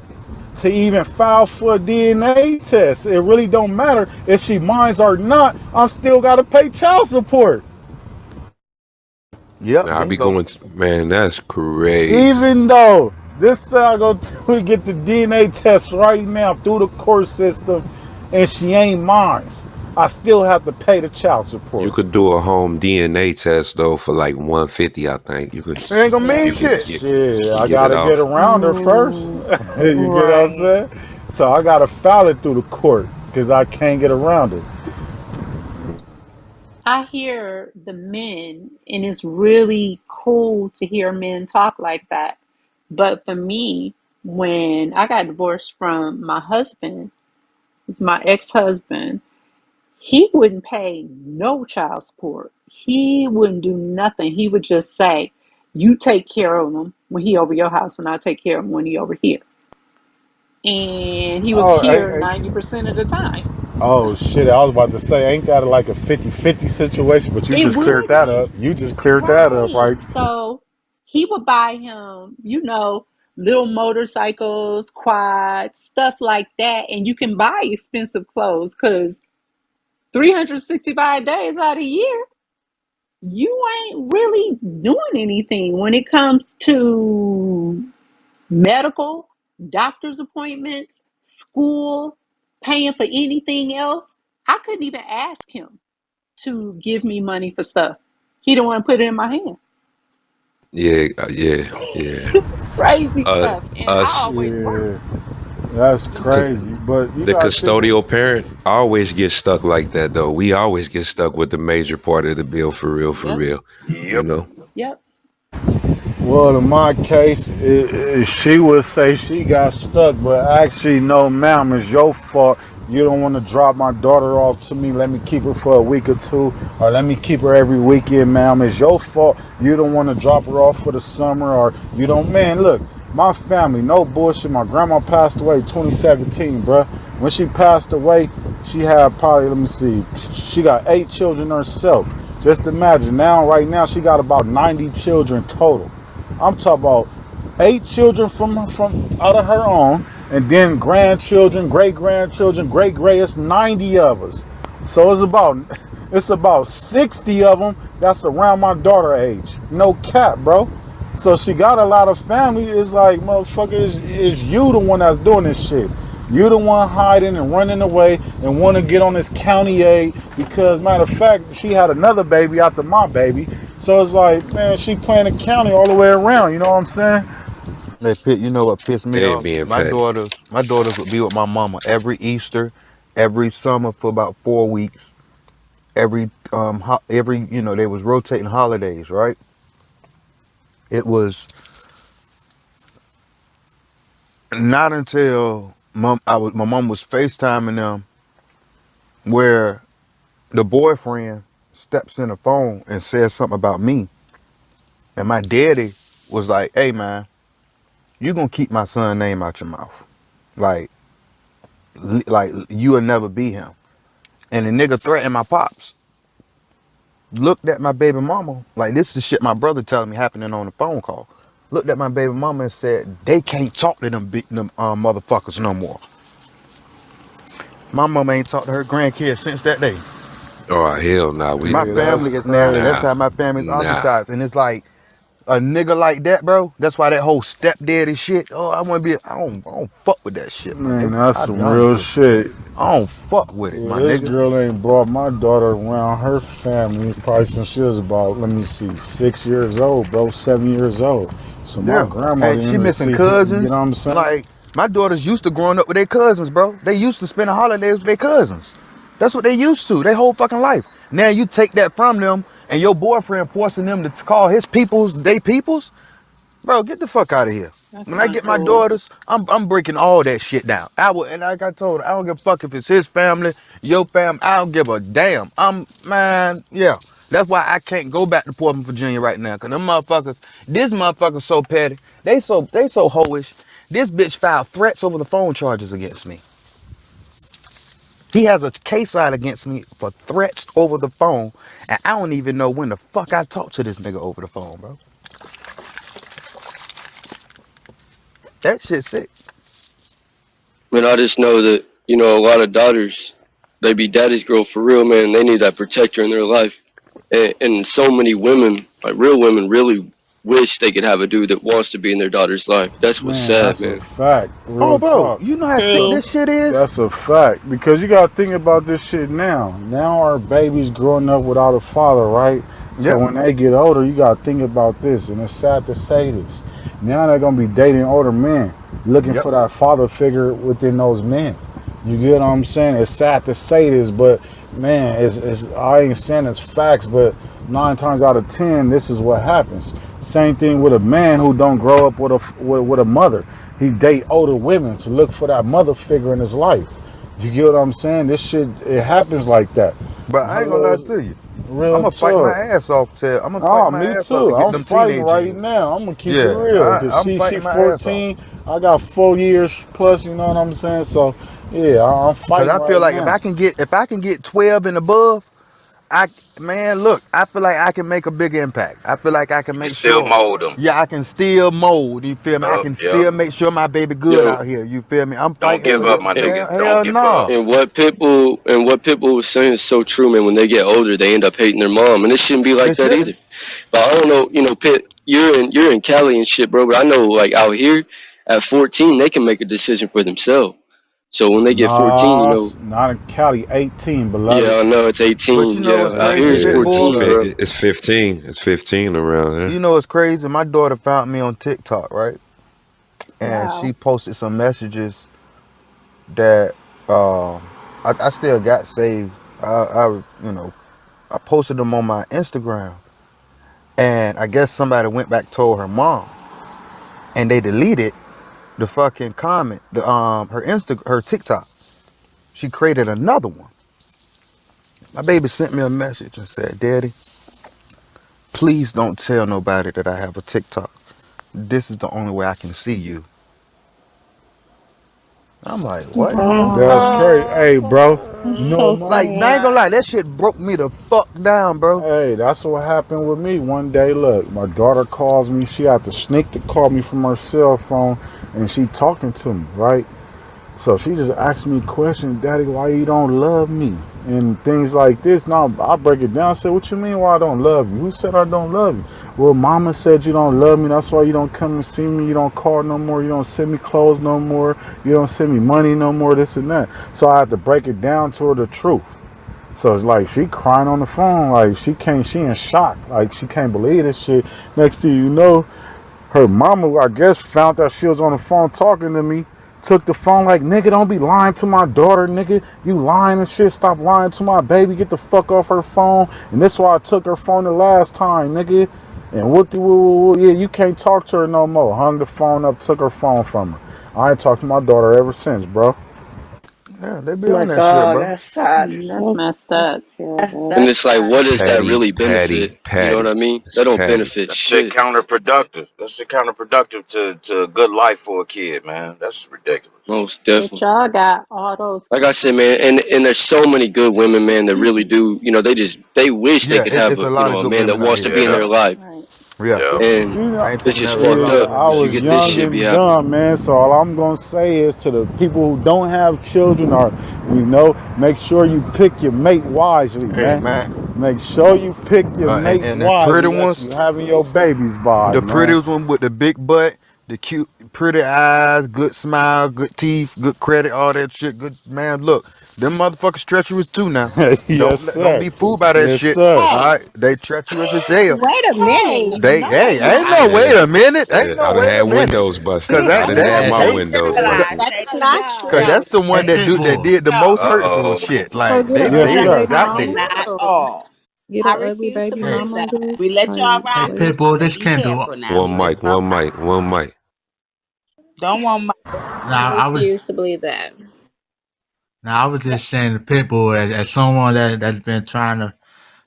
Speaker 10: to even file for a DNA test. It really don't matter if she minds or not. I'm still got to pay child support.
Speaker 6: Yep,
Speaker 2: Now I
Speaker 6: there you
Speaker 2: be
Speaker 6: go.
Speaker 2: going to, man, that's crazy.
Speaker 10: Even though this I go to get the DNA test right now through the court system, and she ain't mine, I still have to pay the child
Speaker 2: You
Speaker 10: support.
Speaker 2: could do a home DNA test though for like 150, I think.
Speaker 6: It ain't gonna mean
Speaker 2: You can
Speaker 6: shit.
Speaker 10: Shit, I
Speaker 2: get it
Speaker 10: gotta get
Speaker 2: off.
Speaker 10: around her first. You get what I'm
Speaker 3: Right.
Speaker 10: saying? So I gotta file it through the court because I can't get around it.
Speaker 9: I hear the men, and it's really cool to hear men talk like that. But for me, when I got divorced from my husband, it's my ex-husband, he wouldn't pay no child support. He wouldn't do nothing. He would just say, "You take care of him when he over your house, and I'll take care of him when he over here." And he was
Speaker 10: Oh,
Speaker 9: here
Speaker 10: hey,
Speaker 9: 90% of the time.
Speaker 10: Oh shit! I was about to say, ain't that like a 50-50 situation? But you
Speaker 9: It
Speaker 10: just cleared
Speaker 9: would
Speaker 10: that up.
Speaker 9: be.
Speaker 10: You just cleared that up,
Speaker 9: Right.
Speaker 10: right?
Speaker 9: So he would buy him, little motorcycles, quads, stuff like that. And you can buy expensive clothes because 365 days out of the year, you ain't really doing anything when it comes to medical, doctor's appointments, school, paying for anything else. I couldn't even ask him to give me money for stuff. He don't want to put it in my hand.
Speaker 2: Yeah, yeah.
Speaker 9: It was crazy
Speaker 2: Uh,
Speaker 9: stuff. And I
Speaker 2: us
Speaker 9: always
Speaker 10: Yeah,
Speaker 9: worked.
Speaker 10: that's
Speaker 2: c-
Speaker 10: crazy. But you
Speaker 2: the
Speaker 10: gotta think.
Speaker 2: custodial parent always gets stuck like that though. We always get stuck with the major part of the bill for real, for
Speaker 9: Yep.
Speaker 2: real. You
Speaker 5: Yep.
Speaker 2: know.
Speaker 9: Yep.
Speaker 10: Well, in my case, she would say she got stuck, but actually, no, ma'am, it's your fault. You don't want to drop my daughter off to me. Let me keep her for a week or two, or let me keep her every weekend, ma'am. It's your fault. You don't want to drop her off for the summer, or you don't. Man, look, my family, no bullshit. My grandma passed away 2017, bruh. When she passed away, she had probably, let me see, she got 8 children herself. Just imagine now, right now, she got about 90 children total. I'm talking about 8 children from out of her own, and then grandchildren, great grandchildren, great great. It's 90 of us, so it's about 60 of them that's around my daughter age. No cap, bro. So she got a lot of family. It's like, motherfucker, is you the one that's doing this shit. You the one hiding and running away and want to get on this county aid because, matter of fact, she had another baby after my baby. So it's like, man, she playing the county all the way around. You know what I'm saying?
Speaker 6: Hey, Pit, you know what pissed me
Speaker 2: And
Speaker 6: off?
Speaker 2: being
Speaker 6: My
Speaker 2: petty.
Speaker 6: daughters, my daughters would be with my mama every Easter, every summer for about 4 weeks. Every they was rotating holidays, right? It was not until my mom was FaceTiming them where the boyfriend steps in the phone and says something about me, and my daddy was like, "Hey man, you gonna keep my son name out your mouth, like you'll never be him." And the nigga threatened my pops. Looked at my baby mama like this is the shit my brother telling me happening on the phone call. Looked at my baby mama and said they can't talk to them motherfuckers no more. My mama ain't talked to her grandkids since that day.
Speaker 2: Oh hell nah, we
Speaker 6: My
Speaker 10: Yeah, that's
Speaker 6: family is now. That's
Speaker 10: crazy.
Speaker 2: nah,
Speaker 6: how my family's
Speaker 2: nah.
Speaker 6: ostracized, and it's like a nigga like that, bro. That's why that whole stepdaddy shit. Oh, I want to be. I don't fuck with that shit, my
Speaker 10: Man,
Speaker 6: nigga.
Speaker 10: that's
Speaker 6: I'll be
Speaker 10: some
Speaker 6: honest
Speaker 10: real
Speaker 6: with you.
Speaker 10: shit.
Speaker 6: I don't fuck with it,
Speaker 10: Yeah,
Speaker 6: my
Speaker 10: this
Speaker 6: nigga.
Speaker 10: girl ain't brought my daughter around her family probably since she was about, let me see, 6 years old, bro, 7 years old. So my
Speaker 6: Yeah.
Speaker 10: grandmother
Speaker 6: And she
Speaker 10: ended up
Speaker 6: missing
Speaker 10: see, you know what
Speaker 6: cousins.
Speaker 10: I'm saying?
Speaker 6: Like, my daughters used to growing up with their cousins, bro. They used to spend the holidays with their cousins. That's what they used to, their whole fucking life. Now you take that from them and your boyfriend forcing them to call his peoples they peoples. Bro, get the fuck out of here.
Speaker 9: That's
Speaker 6: When I
Speaker 9: not
Speaker 6: get my
Speaker 9: cool.
Speaker 6: daughters, I'm breaking all that shit down. And like I told her, I don't give a fuck if it's his family, your family. I don't give a damn. Yeah. That's why I can't go back to Portland, Virginia right now. Cause this motherfucker's so petty. They so hoish. This bitch filed threats over the phone charges against me. He has a case out against me for threats over the phone, and I don't even know when the fuck I talked to this nigga over the phone, bro. That shit sick.
Speaker 4: Man, I just know that, a lot of daughters, they be daddy's girl for real, man. They need that protector in their life. And so many women, like real women, really wish they could have a dude that wants to be in their daughter's life. That's what's
Speaker 10: Man,
Speaker 4: sad,
Speaker 10: that's a
Speaker 4: man.
Speaker 10: fact.
Speaker 6: Oh,
Speaker 10: Real
Speaker 6: bro,
Speaker 10: talk.
Speaker 6: you know how sick
Speaker 9: True.
Speaker 6: this shit is?
Speaker 10: That's a fact. Because you got to think about this shit now. Now our babies growing up without a father, right? So
Speaker 6: Yep,
Speaker 10: when they get older, you got to think about this. And it's sad to say this. Now they're going to be dating older men, looking
Speaker 6: yep.
Speaker 10: for that father figure within those men. You get what I'm saying? It's sad to say this, but man, it's I ain't saying it's facts, but 9 times out of 10, this is what happens. Same thing with a man who don't grow up with a mother. He date older women to look for that mother figure in his life. You get what I'm saying? This shit, it happens like that.
Speaker 6: But I ain't gonna lie
Speaker 10: Real,
Speaker 6: to you. I'm
Speaker 10: real
Speaker 6: gonna fight my
Speaker 10: talk.
Speaker 6: ass off to. I'm gonna fight
Speaker 10: Oh,
Speaker 6: my
Speaker 10: me
Speaker 6: ass off to
Speaker 10: too.
Speaker 6: get
Speaker 10: I'm
Speaker 6: them
Speaker 10: fighting
Speaker 6: teenage
Speaker 10: right
Speaker 6: years.
Speaker 10: now. I'm gonna keep it
Speaker 6: Yeah,
Speaker 10: real. Cause
Speaker 6: I'm
Speaker 10: she
Speaker 6: fighting my ass off.
Speaker 10: 14. I got 4 years plus. You know what I'm saying? So, Yeah, I'm
Speaker 6: Cause
Speaker 10: fighting
Speaker 6: I feel
Speaker 10: right
Speaker 6: like if
Speaker 10: now.
Speaker 6: I can get 12 and above, I man, look, I feel like I can make a big impact. I feel like I can
Speaker 5: You can
Speaker 6: make
Speaker 5: still
Speaker 6: sure.
Speaker 5: mold them.
Speaker 6: Yeah, I can still mold. You feel me? I
Speaker 5: Yup,
Speaker 6: can
Speaker 5: yup.
Speaker 6: still make sure my baby good
Speaker 4: Yo,
Speaker 6: out here. You feel me? I'm
Speaker 5: Don't
Speaker 6: fighting
Speaker 5: give
Speaker 6: for
Speaker 5: up,
Speaker 6: the
Speaker 5: my
Speaker 4: and,
Speaker 5: nigga. Don't
Speaker 6: hell
Speaker 5: give up.
Speaker 6: no.
Speaker 4: and what people was saying is so true, man. When they get older, they end up hating their mom, and it shouldn't be like
Speaker 6: It
Speaker 4: that either.
Speaker 6: shouldn't.
Speaker 4: But I don't know, Pitt, you're in Cali and shit, bro. But I know, like out here, at 14, they can make a decision for themselves. So when they get 14,
Speaker 10: Nah, not in Cali. 18, beloved.
Speaker 4: yeah, I know it's
Speaker 6: But you
Speaker 4: 18.
Speaker 6: know what's
Speaker 4: Yeah, out here
Speaker 6: crazy,
Speaker 4: it's
Speaker 2: Yeah,
Speaker 6: Pitbull?
Speaker 4: 14, bro.
Speaker 2: it's 15. It's 15 around there.
Speaker 6: You know what's crazy? My daughter found me on TikTok, right? And she
Speaker 9: Wow.
Speaker 6: posted some messages that I still got saved. I posted them on my Instagram, and I guess somebody went back told her mom, and they deleted the fucking comment, her TikTok. She created another one. My baby sent me a message and said, "Daddy, please don't tell nobody that I have a TikTok. This is the only way I can see you." I'm like, what?
Speaker 10: That's crazy. Hey, bro.
Speaker 20: That's
Speaker 10: You know
Speaker 20: so
Speaker 10: what, man?
Speaker 6: Like, I ain't gonna
Speaker 20: sad.
Speaker 6: lie, that shit broke me the fuck down, bro.
Speaker 10: Hey, that's what happened with me one day. Look, my daughter calls me. She had to sneak to call me from her cell phone, and she talking to me, right? So she just asked me questions, Daddy, why you don't love me? And things like this. Now I break it down. I said, what you mean why I don't love you? Who said I don't love you? Well, mama said you don't love me. That's why you don't come and see me. You don't call no more. You don't send me clothes no more. You don't send me money no more, this and that. So I had to break it down to her the truth. So it's like she crying on the phone, like she in shock, like she can't believe this shit. Next thing you know, her mama, I guess, found that she was on the phone talking to me. Took the phone like, nigga, don't be lying to my daughter, nigga. You lying and shit. Stop lying to my baby. Get the fuck off her phone. And that's why I took her phone the last time, nigga. And what the yeah, you can't talk to her no more. Hung the phone up, took her phone from her. I ain't talked to my daughter ever since, bro.
Speaker 6: Yeah, they be
Speaker 20: Oh my
Speaker 6: on that shit,
Speaker 20: God,
Speaker 6: bro.
Speaker 20: that's sad.
Speaker 9: That's messed up.
Speaker 4: And
Speaker 20: That's
Speaker 4: it's like,
Speaker 20: sad.
Speaker 4: what does that
Speaker 2: Patty,
Speaker 4: really benefit?
Speaker 2: Patty,
Speaker 4: You know what I
Speaker 2: Patty.
Speaker 4: mean?
Speaker 2: It's
Speaker 4: That don't
Speaker 2: Patty.
Speaker 4: benefit
Speaker 5: That shit
Speaker 4: shit.
Speaker 5: counterproductive. That shit counterproductive to a good life for a kid, man. That's ridiculous.
Speaker 4: Most
Speaker 9: But
Speaker 4: definitely.
Speaker 9: y'all got all those.
Speaker 4: Like I said, man, and there's so many good women, man, that really do. They wish they
Speaker 6: Yeah,
Speaker 4: could have
Speaker 6: it's
Speaker 4: a
Speaker 6: a lot of
Speaker 4: a
Speaker 6: good
Speaker 4: man that
Speaker 6: women out
Speaker 4: wants to
Speaker 6: here.
Speaker 4: be in
Speaker 5: Yeah,
Speaker 6: Yep.
Speaker 4: their life,
Speaker 9: Right.
Speaker 6: Yeah.
Speaker 5: yeah.
Speaker 4: and
Speaker 10: You know,
Speaker 6: I ain't
Speaker 4: it's
Speaker 6: taking
Speaker 4: just
Speaker 6: that away
Speaker 4: fucked
Speaker 10: yeah,
Speaker 6: from
Speaker 4: up.
Speaker 6: them
Speaker 10: I
Speaker 4: So you
Speaker 6: women.
Speaker 10: was
Speaker 4: get this
Speaker 10: young
Speaker 4: shit be
Speaker 10: and
Speaker 4: happening.
Speaker 10: dumb, man. So all I'm gonna say is to the people who don't have children, or make sure you pick your mate wisely,
Speaker 6: Hey,
Speaker 10: man.
Speaker 6: man.
Speaker 10: Make sure you pick your
Speaker 6: And,
Speaker 10: mate
Speaker 6: and the pretty
Speaker 10: wisely that
Speaker 6: ones,
Speaker 10: you having your babies by,
Speaker 6: the
Speaker 10: man.
Speaker 6: prettiest one with the big butt, the cute, pretty eyes, good smile, good teeth, good credit, all that shit. Good man, look, them motherfuckers treacherous too now.
Speaker 10: Yes,
Speaker 6: Don't
Speaker 10: sir.
Speaker 6: be fooled by that
Speaker 10: Yes,
Speaker 6: shit.
Speaker 10: sir.
Speaker 6: All
Speaker 20: Hey,
Speaker 6: right, they treacherous as hell.
Speaker 20: wait a minute.
Speaker 9: Hey,
Speaker 6: They
Speaker 20: No,
Speaker 6: hey,
Speaker 20: no,
Speaker 6: ain't
Speaker 20: no,
Speaker 6: no
Speaker 20: no.
Speaker 2: Yeah,
Speaker 6: wait a minute, ain't
Speaker 2: yeah.
Speaker 6: no
Speaker 2: I done
Speaker 6: wait
Speaker 2: had
Speaker 6: a minute,
Speaker 2: windows
Speaker 6: cause
Speaker 2: busted. I
Speaker 6: that
Speaker 2: done
Speaker 6: that
Speaker 2: had my
Speaker 6: they
Speaker 2: windows
Speaker 6: that,
Speaker 2: busted.
Speaker 11: That's
Speaker 20: Hey,
Speaker 11: not
Speaker 6: cause
Speaker 20: no,
Speaker 11: true.
Speaker 6: that's the
Speaker 17: Hey,
Speaker 6: one that
Speaker 17: Pitbull.
Speaker 6: did the
Speaker 20: no,
Speaker 6: most
Speaker 5: Uh
Speaker 6: hurtful
Speaker 5: oh.
Speaker 6: shit.
Speaker 12: So
Speaker 6: Like
Speaker 12: get
Speaker 6: they
Speaker 12: an
Speaker 10: Yes,
Speaker 6: they
Speaker 12: ugly
Speaker 20: no,
Speaker 10: sir.
Speaker 12: baby
Speaker 6: out
Speaker 20: no,
Speaker 6: there.
Speaker 12: mama.
Speaker 20: not at
Speaker 11: No,
Speaker 20: all.
Speaker 12: Get
Speaker 20: I
Speaker 12: an ugly
Speaker 20: refuse to
Speaker 12: baby
Speaker 17: Hey,
Speaker 20: believe
Speaker 12: mama, I
Speaker 20: that.
Speaker 11: we
Speaker 12: guess.
Speaker 11: let y'all
Speaker 12: Like,
Speaker 17: hey,
Speaker 11: ride.
Speaker 12: wait.
Speaker 17: Pitbull. This
Speaker 11: Be
Speaker 17: Kendall.
Speaker 11: careful now.
Speaker 2: One
Speaker 11: We let
Speaker 2: mic,
Speaker 11: y'all
Speaker 2: one
Speaker 11: ride.
Speaker 2: mic, one mic.
Speaker 11: Don't want my
Speaker 20: I
Speaker 17: Now I was
Speaker 20: refuse to believe that.
Speaker 17: now I was just saying to Pitbull as someone that's been trying to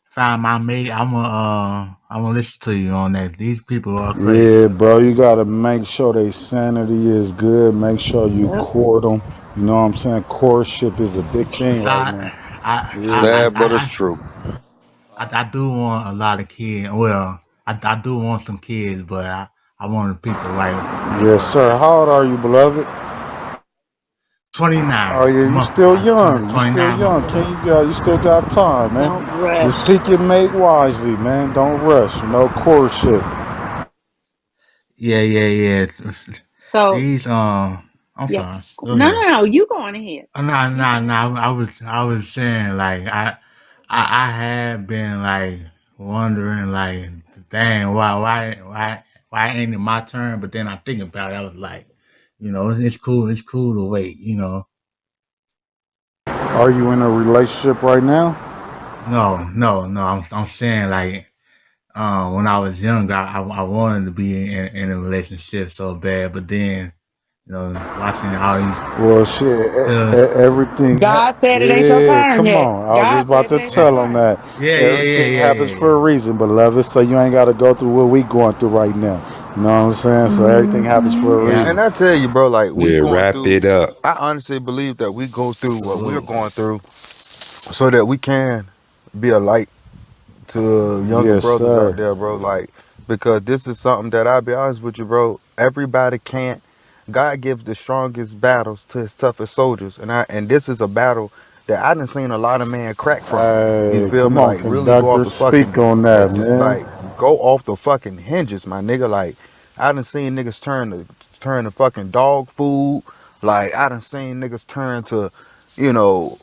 Speaker 17: find my mate. I'm gonna listen to you on that. These people are crazy.
Speaker 10: Yeah, bro, you gotta make sure they sanity is good. Make sure you
Speaker 9: yep.
Speaker 10: court them. You know what I'm saying? Courtship is a big thing
Speaker 17: So
Speaker 10: right now. Yeah.
Speaker 5: Sad, but it's true.
Speaker 17: I do want a lot of kids. Well, I do want some kids, but I want to pick the right
Speaker 10: Yes, sir.
Speaker 17: person.
Speaker 10: How old are you, beloved?
Speaker 17: 29.
Speaker 10: Oh yeah, you still young. You still
Speaker 17: 29 months.
Speaker 10: young. Can you still got time, man?
Speaker 20: Don't
Speaker 10: Just
Speaker 20: rush.
Speaker 10: pick your mate wisely, man. Don't rush. Courtship.
Speaker 17: Yeah, yeah, yeah.
Speaker 9: So,
Speaker 17: These I'm
Speaker 9: yeah.
Speaker 17: sorry. Go
Speaker 9: No,
Speaker 17: ahead.
Speaker 9: no, no. You go on ahead.
Speaker 17: No,
Speaker 9: You
Speaker 17: no,
Speaker 9: go
Speaker 17: no.
Speaker 9: on.
Speaker 17: I was saying like I had been like wondering like, dang, why ain't it my turn? But then I think about it, I was like, it's cool to wait.
Speaker 10: Are you in a relationship right now?
Speaker 17: No, no, no. I'm saying like, when I was younger, I wanted to be in a relationship so bad, but then watching all these
Speaker 10: Well, shit,
Speaker 17: stuff.
Speaker 10: everything.
Speaker 8: God said it ain't your
Speaker 10: Yeah,
Speaker 8: turn
Speaker 10: come
Speaker 8: yet.
Speaker 10: on. I was just
Speaker 8: God
Speaker 10: about
Speaker 8: said it
Speaker 10: to
Speaker 8: ain't your
Speaker 10: tell them
Speaker 8: turn.
Speaker 10: that
Speaker 17: Yeah, yeah, yeah,
Speaker 10: everything
Speaker 17: yeah,
Speaker 10: happens
Speaker 17: yeah,
Speaker 10: for a
Speaker 17: yeah.
Speaker 10: reason, beloved. So you ain't got to go through what we going through right now. You know what I'm saying? So everything happens for a
Speaker 17: Yeah,
Speaker 6: And
Speaker 10: reason.
Speaker 6: I tell you, bro, like we
Speaker 2: Yeah,
Speaker 6: going
Speaker 2: wrap
Speaker 6: through.
Speaker 2: it up.
Speaker 6: I honestly believe that we go through what we're
Speaker 17: absolutely.
Speaker 6: going through so that we can be a light to younger
Speaker 10: Yes,
Speaker 6: brothers out
Speaker 10: sir.
Speaker 6: there, bro. Like, because this is something that I'll be honest with you, bro. Everybody can't. God gives the strongest battles to his toughest soldiers, and this is a battle that I done seen a lot of men crack from. You
Speaker 10: Hey,
Speaker 6: feel
Speaker 10: come
Speaker 6: me?
Speaker 10: on,
Speaker 6: Like really go off
Speaker 10: conductor.
Speaker 6: the
Speaker 10: Speak
Speaker 6: fucking,
Speaker 10: on that, man.
Speaker 6: like go off the fucking hinges, my nigga. Like I done seen niggas turn to fucking dog food. Like I done seen niggas turn to, you know,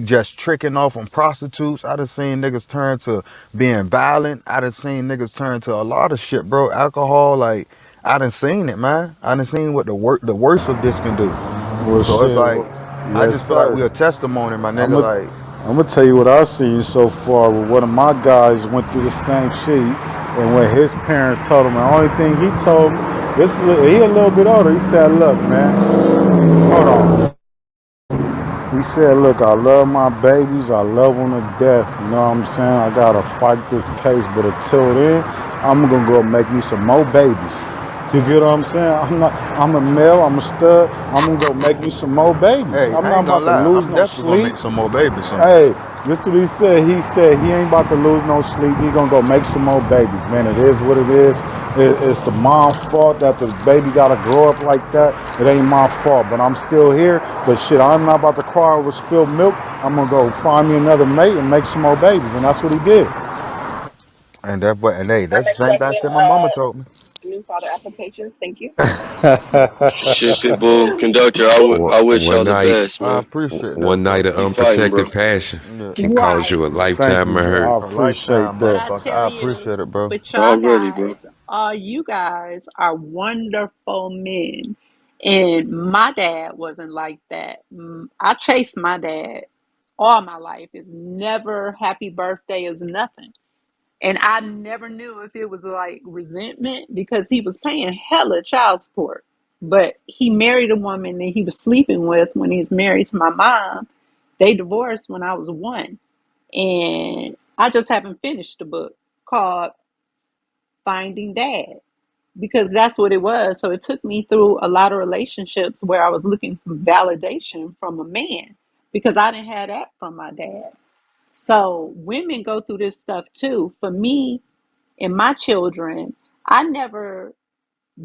Speaker 6: just tricking off on prostitutes. I done seen niggas turn to being violent. I done seen niggas turn to a lot of shit, bro. Alcohol, like I done seen it, man. I done seen what the worst of this can do.
Speaker 10: Well,
Speaker 6: So it's
Speaker 10: shit.
Speaker 6: like I
Speaker 10: Yes,
Speaker 6: just feel like
Speaker 10: sir.
Speaker 6: we a testimony, my
Speaker 10: I'm
Speaker 6: nigga.
Speaker 10: gonna
Speaker 6: Like
Speaker 10: I'm gonna tell you what I've seen so far. One of my guys went through the same shit, and when his parents told him, the only thing he told me, he a little bit older. He said, "Look, man, hold on." He said, "Look, I love my babies. I love them to death. You know what I'm saying? I gotta fight this case, but until then, I'm gonna go make me some more babies." You get what I'm saying? I'm a male. I'm a stud. I'm gonna go make me some more babies.
Speaker 6: hey,
Speaker 10: I'm
Speaker 6: I
Speaker 10: not
Speaker 6: ain't
Speaker 10: about
Speaker 6: gonna
Speaker 10: to
Speaker 6: lie,
Speaker 10: lose
Speaker 6: I'm
Speaker 10: no
Speaker 6: definitely gonna
Speaker 10: sleep.
Speaker 6: make some more babies soon.
Speaker 10: Hey, this is what he said. He said he ain't about to lose no sleep. He gonna go make some more babies, man. It is what it is. It's the mom's fault that the baby gotta grow up like that. It ain't my fault, but I'm still here. But shit, I'm not about to cry over spilled milk. I'm gonna go find me another mate and make some more babies, and that's what he did.
Speaker 6: And hey,
Speaker 20: I'm
Speaker 6: that's the same thing I
Speaker 20: accepting
Speaker 6: said my mama told me.
Speaker 20: new father applications. Thank you.
Speaker 4: Shit, Pitbull, conductor. I wish
Speaker 2: One
Speaker 4: y'all the
Speaker 2: night,
Speaker 4: best,
Speaker 6: I
Speaker 4: man.
Speaker 6: appreciate that,
Speaker 2: one
Speaker 6: bro.
Speaker 2: night of
Speaker 4: Keep fighting, bro.
Speaker 2: unprotected passion
Speaker 6: Yeah.
Speaker 2: can cause you
Speaker 9: Right.
Speaker 2: a
Speaker 10: Thank
Speaker 2: lifetime
Speaker 10: you,
Speaker 2: of
Speaker 10: bro.
Speaker 2: hurt.
Speaker 10: I
Speaker 6: A
Speaker 10: appreciate
Speaker 6: lifetime,
Speaker 9: But
Speaker 10: that.
Speaker 9: I
Speaker 6: motherfucker. I
Speaker 9: tell you,
Speaker 6: appreciate it, bro.
Speaker 9: but y'all
Speaker 4: Already, bro.
Speaker 9: guys, you guys are wonderful men. And my dad wasn't like that. I chased my dad all my life. It's never happy birthday is nothing. And I never knew if it was like resentment because he was paying hella child support. But he married a woman that he was sleeping with when he was married to my mom. They divorced when I was one. And I just haven't finished the book called Finding Dad because that's what it was. So it took me through a lot of relationships where I was looking for validation from a man because I didn't have that from my dad. So women go through this stuff too. For me and my children, I never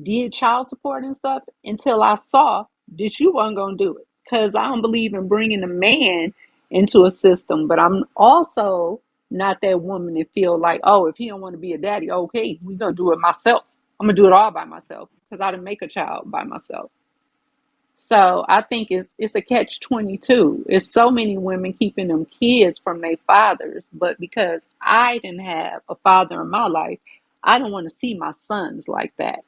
Speaker 9: did child support and stuff until I saw that you weren't going to do it. Because I don't believe in bringing a man into a system, but I'm also not that woman that feel like, oh, if he don't want to be a daddy, okay, we're going to do it myself. I'm going to do it all by myself because I didn't make a child by myself. So I think it's a catch 22. It's so many women keeping them kids from their fathers, but because I didn't have a father in my life, I don't want to see my sons like that.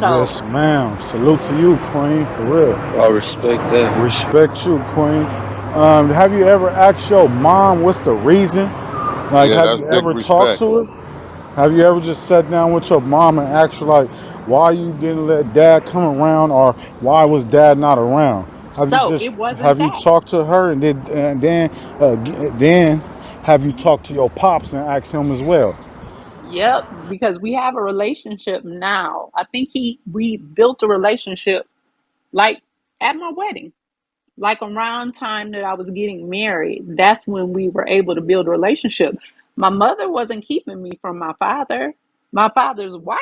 Speaker 10: Yes,
Speaker 9: So
Speaker 10: ma'am. Salute to you, Queen, for real.
Speaker 4: I respect that.
Speaker 10: Respect you, Queen. Have you ever asked your mom what's the reason? Like,
Speaker 7: Yeah,
Speaker 10: have
Speaker 7: that's
Speaker 10: you
Speaker 7: big
Speaker 10: ever talked
Speaker 7: respect.
Speaker 10: to her? Have you ever just sat down with your mom and asked her, like, why you didn't let dad come around or why was dad not around?
Speaker 9: so it wasn't
Speaker 10: Have you
Speaker 9: that.
Speaker 10: talked to her then have you talked to your pops and asked him as well?
Speaker 9: Yep, because we have a relationship now. I think he we built a relationship like at my wedding. Like around time that I was getting married, that's when we were able to build a relationship. My mother wasn't keeping me from my father. My father's wife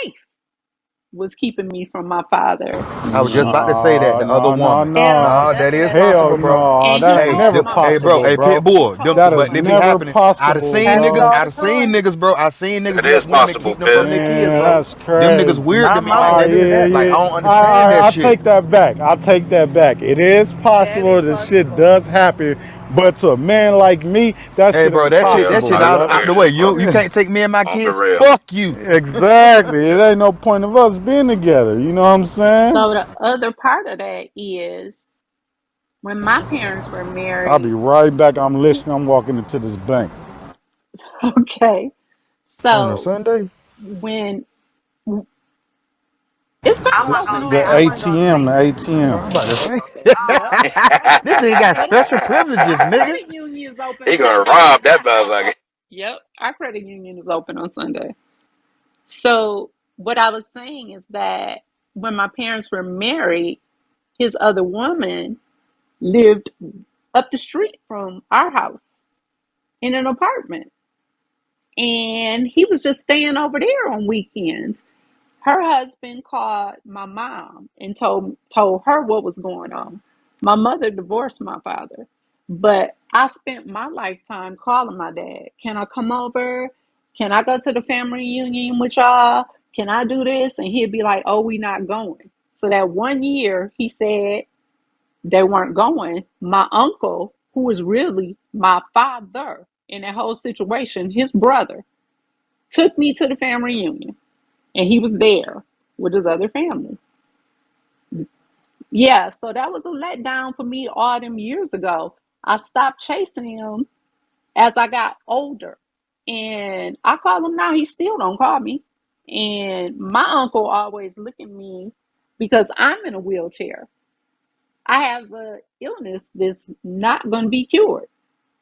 Speaker 9: was keeping me from my father.
Speaker 6: I was just about to say that
Speaker 10: No,
Speaker 6: the other
Speaker 10: no, no,
Speaker 6: woman.
Speaker 9: Hell,
Speaker 10: no.
Speaker 6: No,
Speaker 9: that's
Speaker 6: that
Speaker 9: what
Speaker 6: is
Speaker 9: that
Speaker 10: Hell
Speaker 6: possible,
Speaker 9: is.
Speaker 6: bro.
Speaker 10: no.
Speaker 9: And
Speaker 10: That
Speaker 9: he
Speaker 10: is
Speaker 6: Hey,
Speaker 9: told
Speaker 10: never
Speaker 9: my
Speaker 6: hey, bro,
Speaker 10: possible,
Speaker 6: hey,
Speaker 10: bro.
Speaker 6: pit
Speaker 9: he
Speaker 6: bull. Them,
Speaker 9: told
Speaker 10: That
Speaker 6: but
Speaker 10: is
Speaker 6: they be
Speaker 10: never
Speaker 6: happening.
Speaker 10: possible,
Speaker 9: have you
Speaker 10: bro.
Speaker 9: told it to him?
Speaker 6: I seen niggas
Speaker 5: It is
Speaker 6: let women
Speaker 5: possible,
Speaker 6: keep them from
Speaker 5: Pip.
Speaker 6: their kids,
Speaker 10: Man,
Speaker 6: bro.
Speaker 10: that's
Speaker 6: Them niggas
Speaker 10: crazy.
Speaker 6: weird to
Speaker 9: Not
Speaker 6: me.
Speaker 9: my
Speaker 6: Like,
Speaker 10: Oh
Speaker 6: nigga,
Speaker 10: yeah,
Speaker 9: baby.
Speaker 6: like I
Speaker 10: yeah.
Speaker 6: don't understand that
Speaker 10: I
Speaker 6: shit.
Speaker 10: take that back. I take that back. It is possible
Speaker 9: Very
Speaker 10: that shit
Speaker 9: possible.
Speaker 10: does happen, but to a man like me, that
Speaker 6: Hey,
Speaker 10: shit
Speaker 6: bro,
Speaker 10: ain't
Speaker 5: Yeah,
Speaker 6: that
Speaker 10: possible,
Speaker 6: shit
Speaker 5: I can
Speaker 6: out
Speaker 10: beloved.
Speaker 5: tell
Speaker 6: the
Speaker 5: you
Speaker 6: way.
Speaker 5: it's
Speaker 6: You
Speaker 5: possible.
Speaker 6: can't take me and my
Speaker 5: On the
Speaker 6: kids.
Speaker 5: real.
Speaker 6: Fuck you.
Speaker 10: Exactly. It ain't no point of us being together. You know what I'm saying?
Speaker 9: So the other part of that is when my parents were
Speaker 10: I'll be
Speaker 9: married,
Speaker 10: right back. I'm listening. I'm walking into this bank.
Speaker 9: okay.
Speaker 6: On a
Speaker 9: So
Speaker 6: Sunday.
Speaker 9: when It's
Speaker 8: I
Speaker 9: banks
Speaker 8: wasn't
Speaker 9: open
Speaker 8: gonna
Speaker 9: on
Speaker 8: say.
Speaker 10: The
Speaker 8: I wasn't
Speaker 9: Sunday.
Speaker 8: gonna
Speaker 10: ATM,
Speaker 8: say
Speaker 10: the
Speaker 8: nothing.
Speaker 6: Bro,
Speaker 10: ATM.
Speaker 6: I'm about to say.
Speaker 9: Yep.
Speaker 6: This nigga got
Speaker 9: But our
Speaker 6: special privileges,
Speaker 9: our
Speaker 6: nigga.
Speaker 9: credit union is open
Speaker 5: He
Speaker 9: on
Speaker 5: gonna
Speaker 9: Sunday.
Speaker 5: rob that motherfucker.
Speaker 9: Yep. Our credit union is open on Sunday. So what I was saying is that when my parents were married, his other woman lived up the street from our house in an apartment. And he was just staying over there on weekends. Her husband called my mom and told her what was going on. My mother divorced my father, but I spent my lifetime calling my dad. Can I come over? Can I go to the family reunion with y'all? Can I do this? And he'd be like, "Oh, we not going." So that one year, he said they weren't going. My uncle, who was really my father in that whole situation, his brother, took me to the family reunion, and he was there with his other family. Yeah, so that was a letdown for me all them years ago. I stopped chasing him as I got older, and I call him now. He still don't call me, and my uncle always look at me because I'm in a wheelchair. I have a illness that's not going to be cured,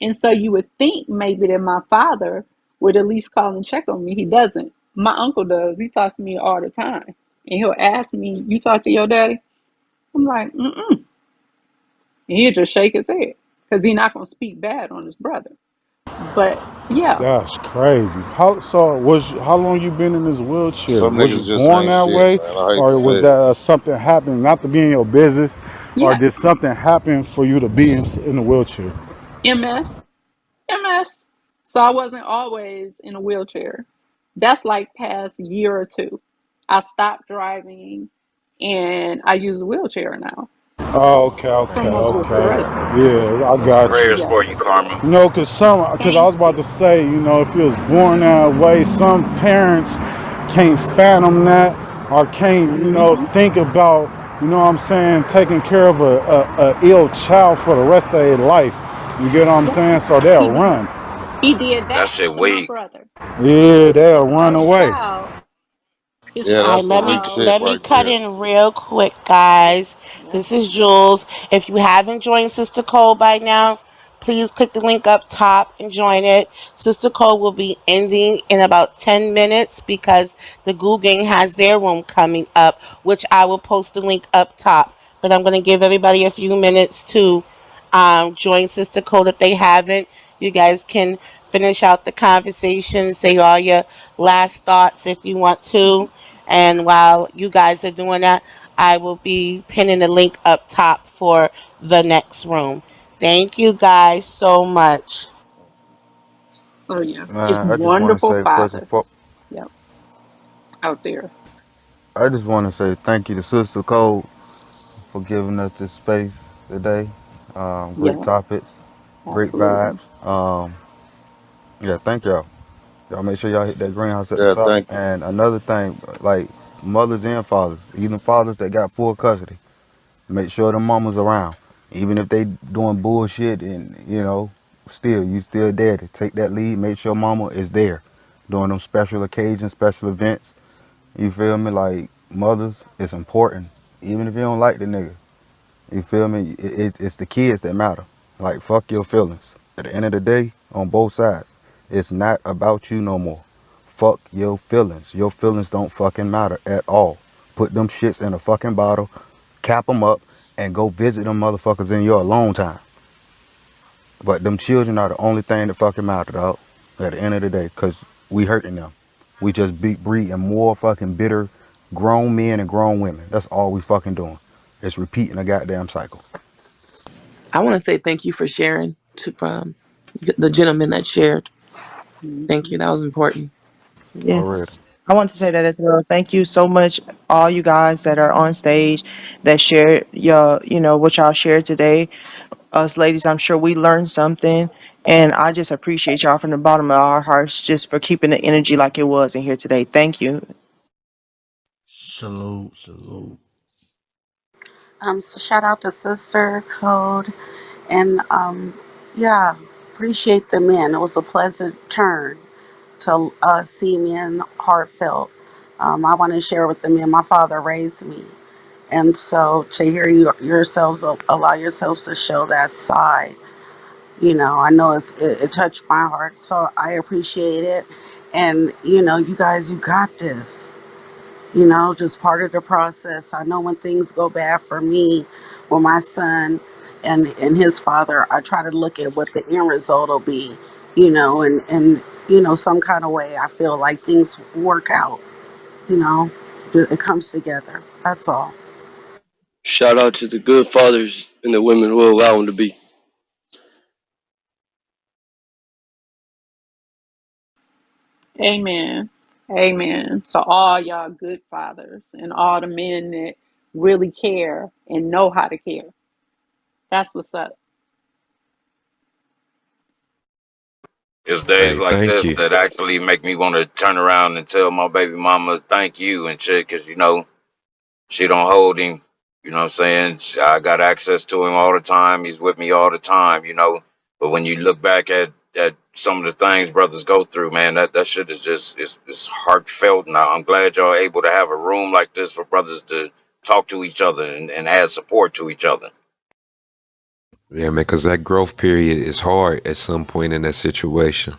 Speaker 9: and so you would think maybe that my father would at least call and check on me. He doesn't. My uncle does. He talks to me all the time, and he'll ask me, "You talk to your daddy?" I'm like, "Mm-mm," and he'll just shake his head because he's not going to speak bad on his brother. But yeah,
Speaker 10: That's crazy. How long you been in this wheelchair?
Speaker 22: Some
Speaker 10: Was
Speaker 22: niggas
Speaker 10: you
Speaker 22: just
Speaker 10: born
Speaker 22: ain't
Speaker 10: that
Speaker 22: shit,
Speaker 10: way,
Speaker 22: man. I hate to
Speaker 10: or was
Speaker 22: say it.
Speaker 10: that something happened? Not to be in your business, or
Speaker 9: yeah,
Speaker 10: did something happen for you to be in a wheelchair?
Speaker 9: MS, MS. So I wasn't always in a wheelchair. That's like past year or two. I stopped driving, and I use a wheelchair now
Speaker 10: Oh, okay,
Speaker 9: from
Speaker 10: okay,
Speaker 9: multiple
Speaker 10: okay.
Speaker 9: sclerosis.
Speaker 10: Yeah, I got you.
Speaker 5: Prayers
Speaker 9: Yeah,
Speaker 5: for you, Karma.
Speaker 10: You know, cause I
Speaker 9: thank
Speaker 10: was about to
Speaker 9: you.
Speaker 10: say, you know, if you was born that way, some parents can't fathom that, or can't, you know,
Speaker 9: Hmm.
Speaker 10: think about, you know what I'm saying, taking care of a ill child for the rest of their life. You get what I'm
Speaker 9: Yeah,
Speaker 10: saying? So they'll
Speaker 9: he
Speaker 10: run.
Speaker 9: he did
Speaker 5: That
Speaker 9: that
Speaker 5: shit
Speaker 9: to my
Speaker 5: weak.
Speaker 9: brother.
Speaker 10: Yeah, they'll
Speaker 9: His
Speaker 10: run
Speaker 9: first
Speaker 10: away.
Speaker 9: child, his
Speaker 22: Yeah,
Speaker 11: All right,
Speaker 9: first
Speaker 22: that's some
Speaker 11: let me
Speaker 22: weak
Speaker 9: child.
Speaker 22: shit
Speaker 11: let me
Speaker 22: right
Speaker 11: cut
Speaker 22: there.
Speaker 11: in real quick, guys.
Speaker 9: Yeah.
Speaker 11: This is Jules. If you haven't joined Sister Cole by now, please click the link up top and join it. Sister Cole will be ending in about 10 minutes because the Goo Gang has their room coming up, which I will post the link up top. But I'm going to give everybody a few minutes to join Sister Cole if they haven't. You guys can finish out the conversation, say all your last thoughts if you want to. And while you guys are doing that, I will be pinning the link up top for the next room. Thank you guys so much.
Speaker 9: So yeah, it's
Speaker 13: Man, I just want to
Speaker 9: wonderful
Speaker 13: say first and
Speaker 9: fathers.
Speaker 13: foremost,
Speaker 9: Yep, out there.
Speaker 13: I just want to say thank you to Sister Cole for giving us this space today. Great
Speaker 9: Yeah,
Speaker 13: topics, great
Speaker 9: absolutely.
Speaker 13: vibes. Yeah, thank y'all. Y'all make sure y'all hit that greenhouse at the
Speaker 22: Yeah,
Speaker 13: top.
Speaker 22: thank you.
Speaker 13: And another thing, like mothers and fathers, even fathers that got full custody, make sure the mamas around. Even if they doing bullshit and, you know, still, you still there to take that lead. Make sure mama is there during them special occasions, special events. You feel me? Like mothers, it's important. Even if you don't like the nigga. You feel me? It's the kids that matter. Like, fuck your feelings. At the end of the day, on both sides, it's not about you no more. Fuck your feelings. Your feelings don't fucking matter at all. Put them shits in a fucking bottle, cap them up, and go visit them motherfuckers in your alone time. But them children are the only thing that fucking matter, dog. At the end of the day, because we hurting them. We just be breeding more fucking bitter grown men and grown women. That's all we fucking doing. It's repeating a goddamn cycle.
Speaker 7: I want to say thank you for sharing to the gentleman that shared. Thank you.
Speaker 9: Hmm.
Speaker 7: That was important.
Speaker 13: Already.
Speaker 3: Yes. I want to say that as well. Thank you so much, all you guys that are on stage that shared your, what y'all shared today. Us ladies, I'm sure we learned something. And I just appreciate y'all from the bottom of our hearts just for keeping the energy like it was in here today. Thank you.
Speaker 17: Salute, salute.
Speaker 11: So shout out to Sister Code and yeah, appreciate the men. It was a pleasant turn to see men heartfelt. I want to share with them. And my father raised me, and so to hear yourselves allow yourselves to show that side, I know it touched my heart, so I appreciate it. And you guys, you got this. Just part of the process. I know when things go bad for me, with my son and his father, I try to look at what the end result will be, and some kind of way I feel like things work out, you know, it comes together. That's all.
Speaker 4: Shout out to the good fathers and the women who allow them to be.
Speaker 9: Amen. Amen. To all y'all good fathers and all the men that really care and know how to care. That's what's up.
Speaker 5: It's days
Speaker 2: Hey,
Speaker 5: like
Speaker 2: thank
Speaker 5: this
Speaker 2: you.
Speaker 5: that actually make me want to turn around and tell my baby mama thank you and shit, 'cause she don't hold him. You know what I'm saying? I got access to him all the time. He's with me all the time. But when you look back at some of the things brothers go through, man, that shit is just it's heartfelt. Now I'm glad y'all able to have a room like this for brothers to talk to each other and add support to each other.
Speaker 2: Yeah, man, because that growth period is hard at some point in that situation.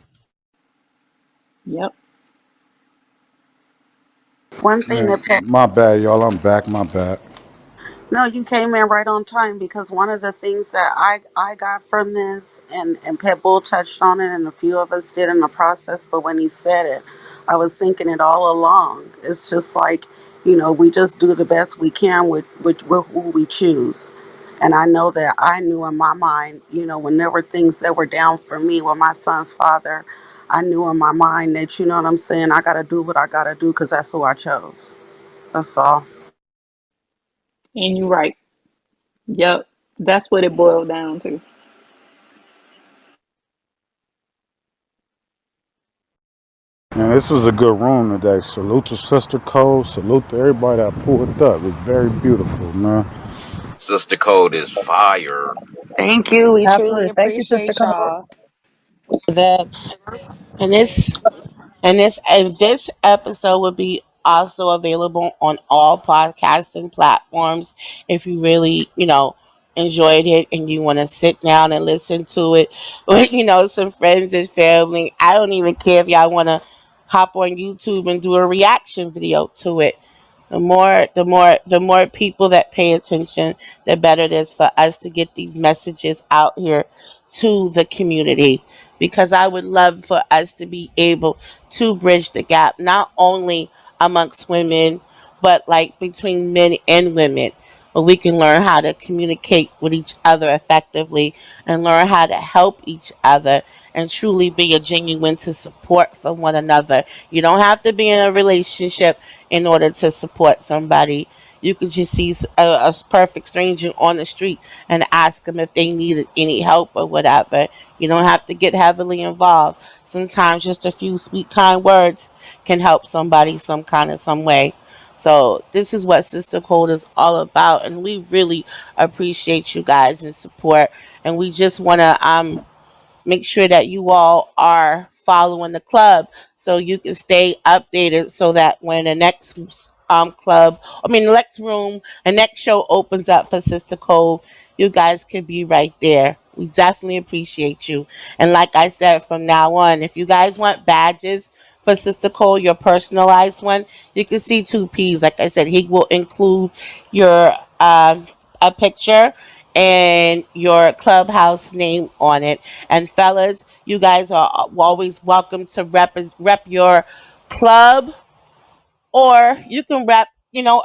Speaker 9: Yep.
Speaker 11: One thing
Speaker 10: Man,
Speaker 11: that
Speaker 10: my bad, y'all. I'm back. My bad.
Speaker 11: No, you came in right on time because one of the things that I got from this, and Pitbull touched on it, and a few of us did in the process, but when he said it, I was thinking it all along. It's just like, we just do the best we can with who we choose. And I know that I knew in my mind, when there were things that were down for me with my son's father, I knew in my mind that, you know what I'm saying, I got to do what I got to do because that's who I chose. That's all.
Speaker 9: And you're right. Yep. That's what it boiled down to.
Speaker 10: Man, this was a good room today. Salute to Sister Cole. Salute to everybody that pulled up. It's very beautiful, man.
Speaker 5: Sister Code is fire.
Speaker 21: Thank you. We truly
Speaker 3: Absolutely. Thank you, Sister
Speaker 21: appreciate
Speaker 3: Cole.
Speaker 21: y'all.
Speaker 11: That and this episode will be also available on all podcasting platforms if you really, enjoyed it and you want to sit down and listen to it with, some friends and family. I don't even care if y'all want to hop on YouTube and do a reaction video to it. The more people that pay attention, the better it is for us to get these messages out here to the community. Because I would love for us to be able to bridge the gap, not only amongst women, but like between men and women, where we can learn how to communicate with each other effectively and learn how to help each other and truly be a genuine to support for one another. You don't have to be in a relationship in order to support somebody. You could just see a perfect stranger on the street and ask them if they needed any help or whatever. You don't have to get heavily involved. Sometimes just a few sweet, kind words can help somebody some way. So this is what Sister Code is all about, and we really appreciate you guys and support. And we just want to make sure that you all are following the club so you can stay updated so that when the next the next room, the next show opens up for Sister Cole, you guys can be right there. We definitely appreciate you. And like I said, from now on, if you guys want badges for Sister Cole, your personalized one, you can see two P's. Like I said, he will include your a picture and your clubhouse name on it. And fellas, you guys are always welcome to rep your club, or you can rep,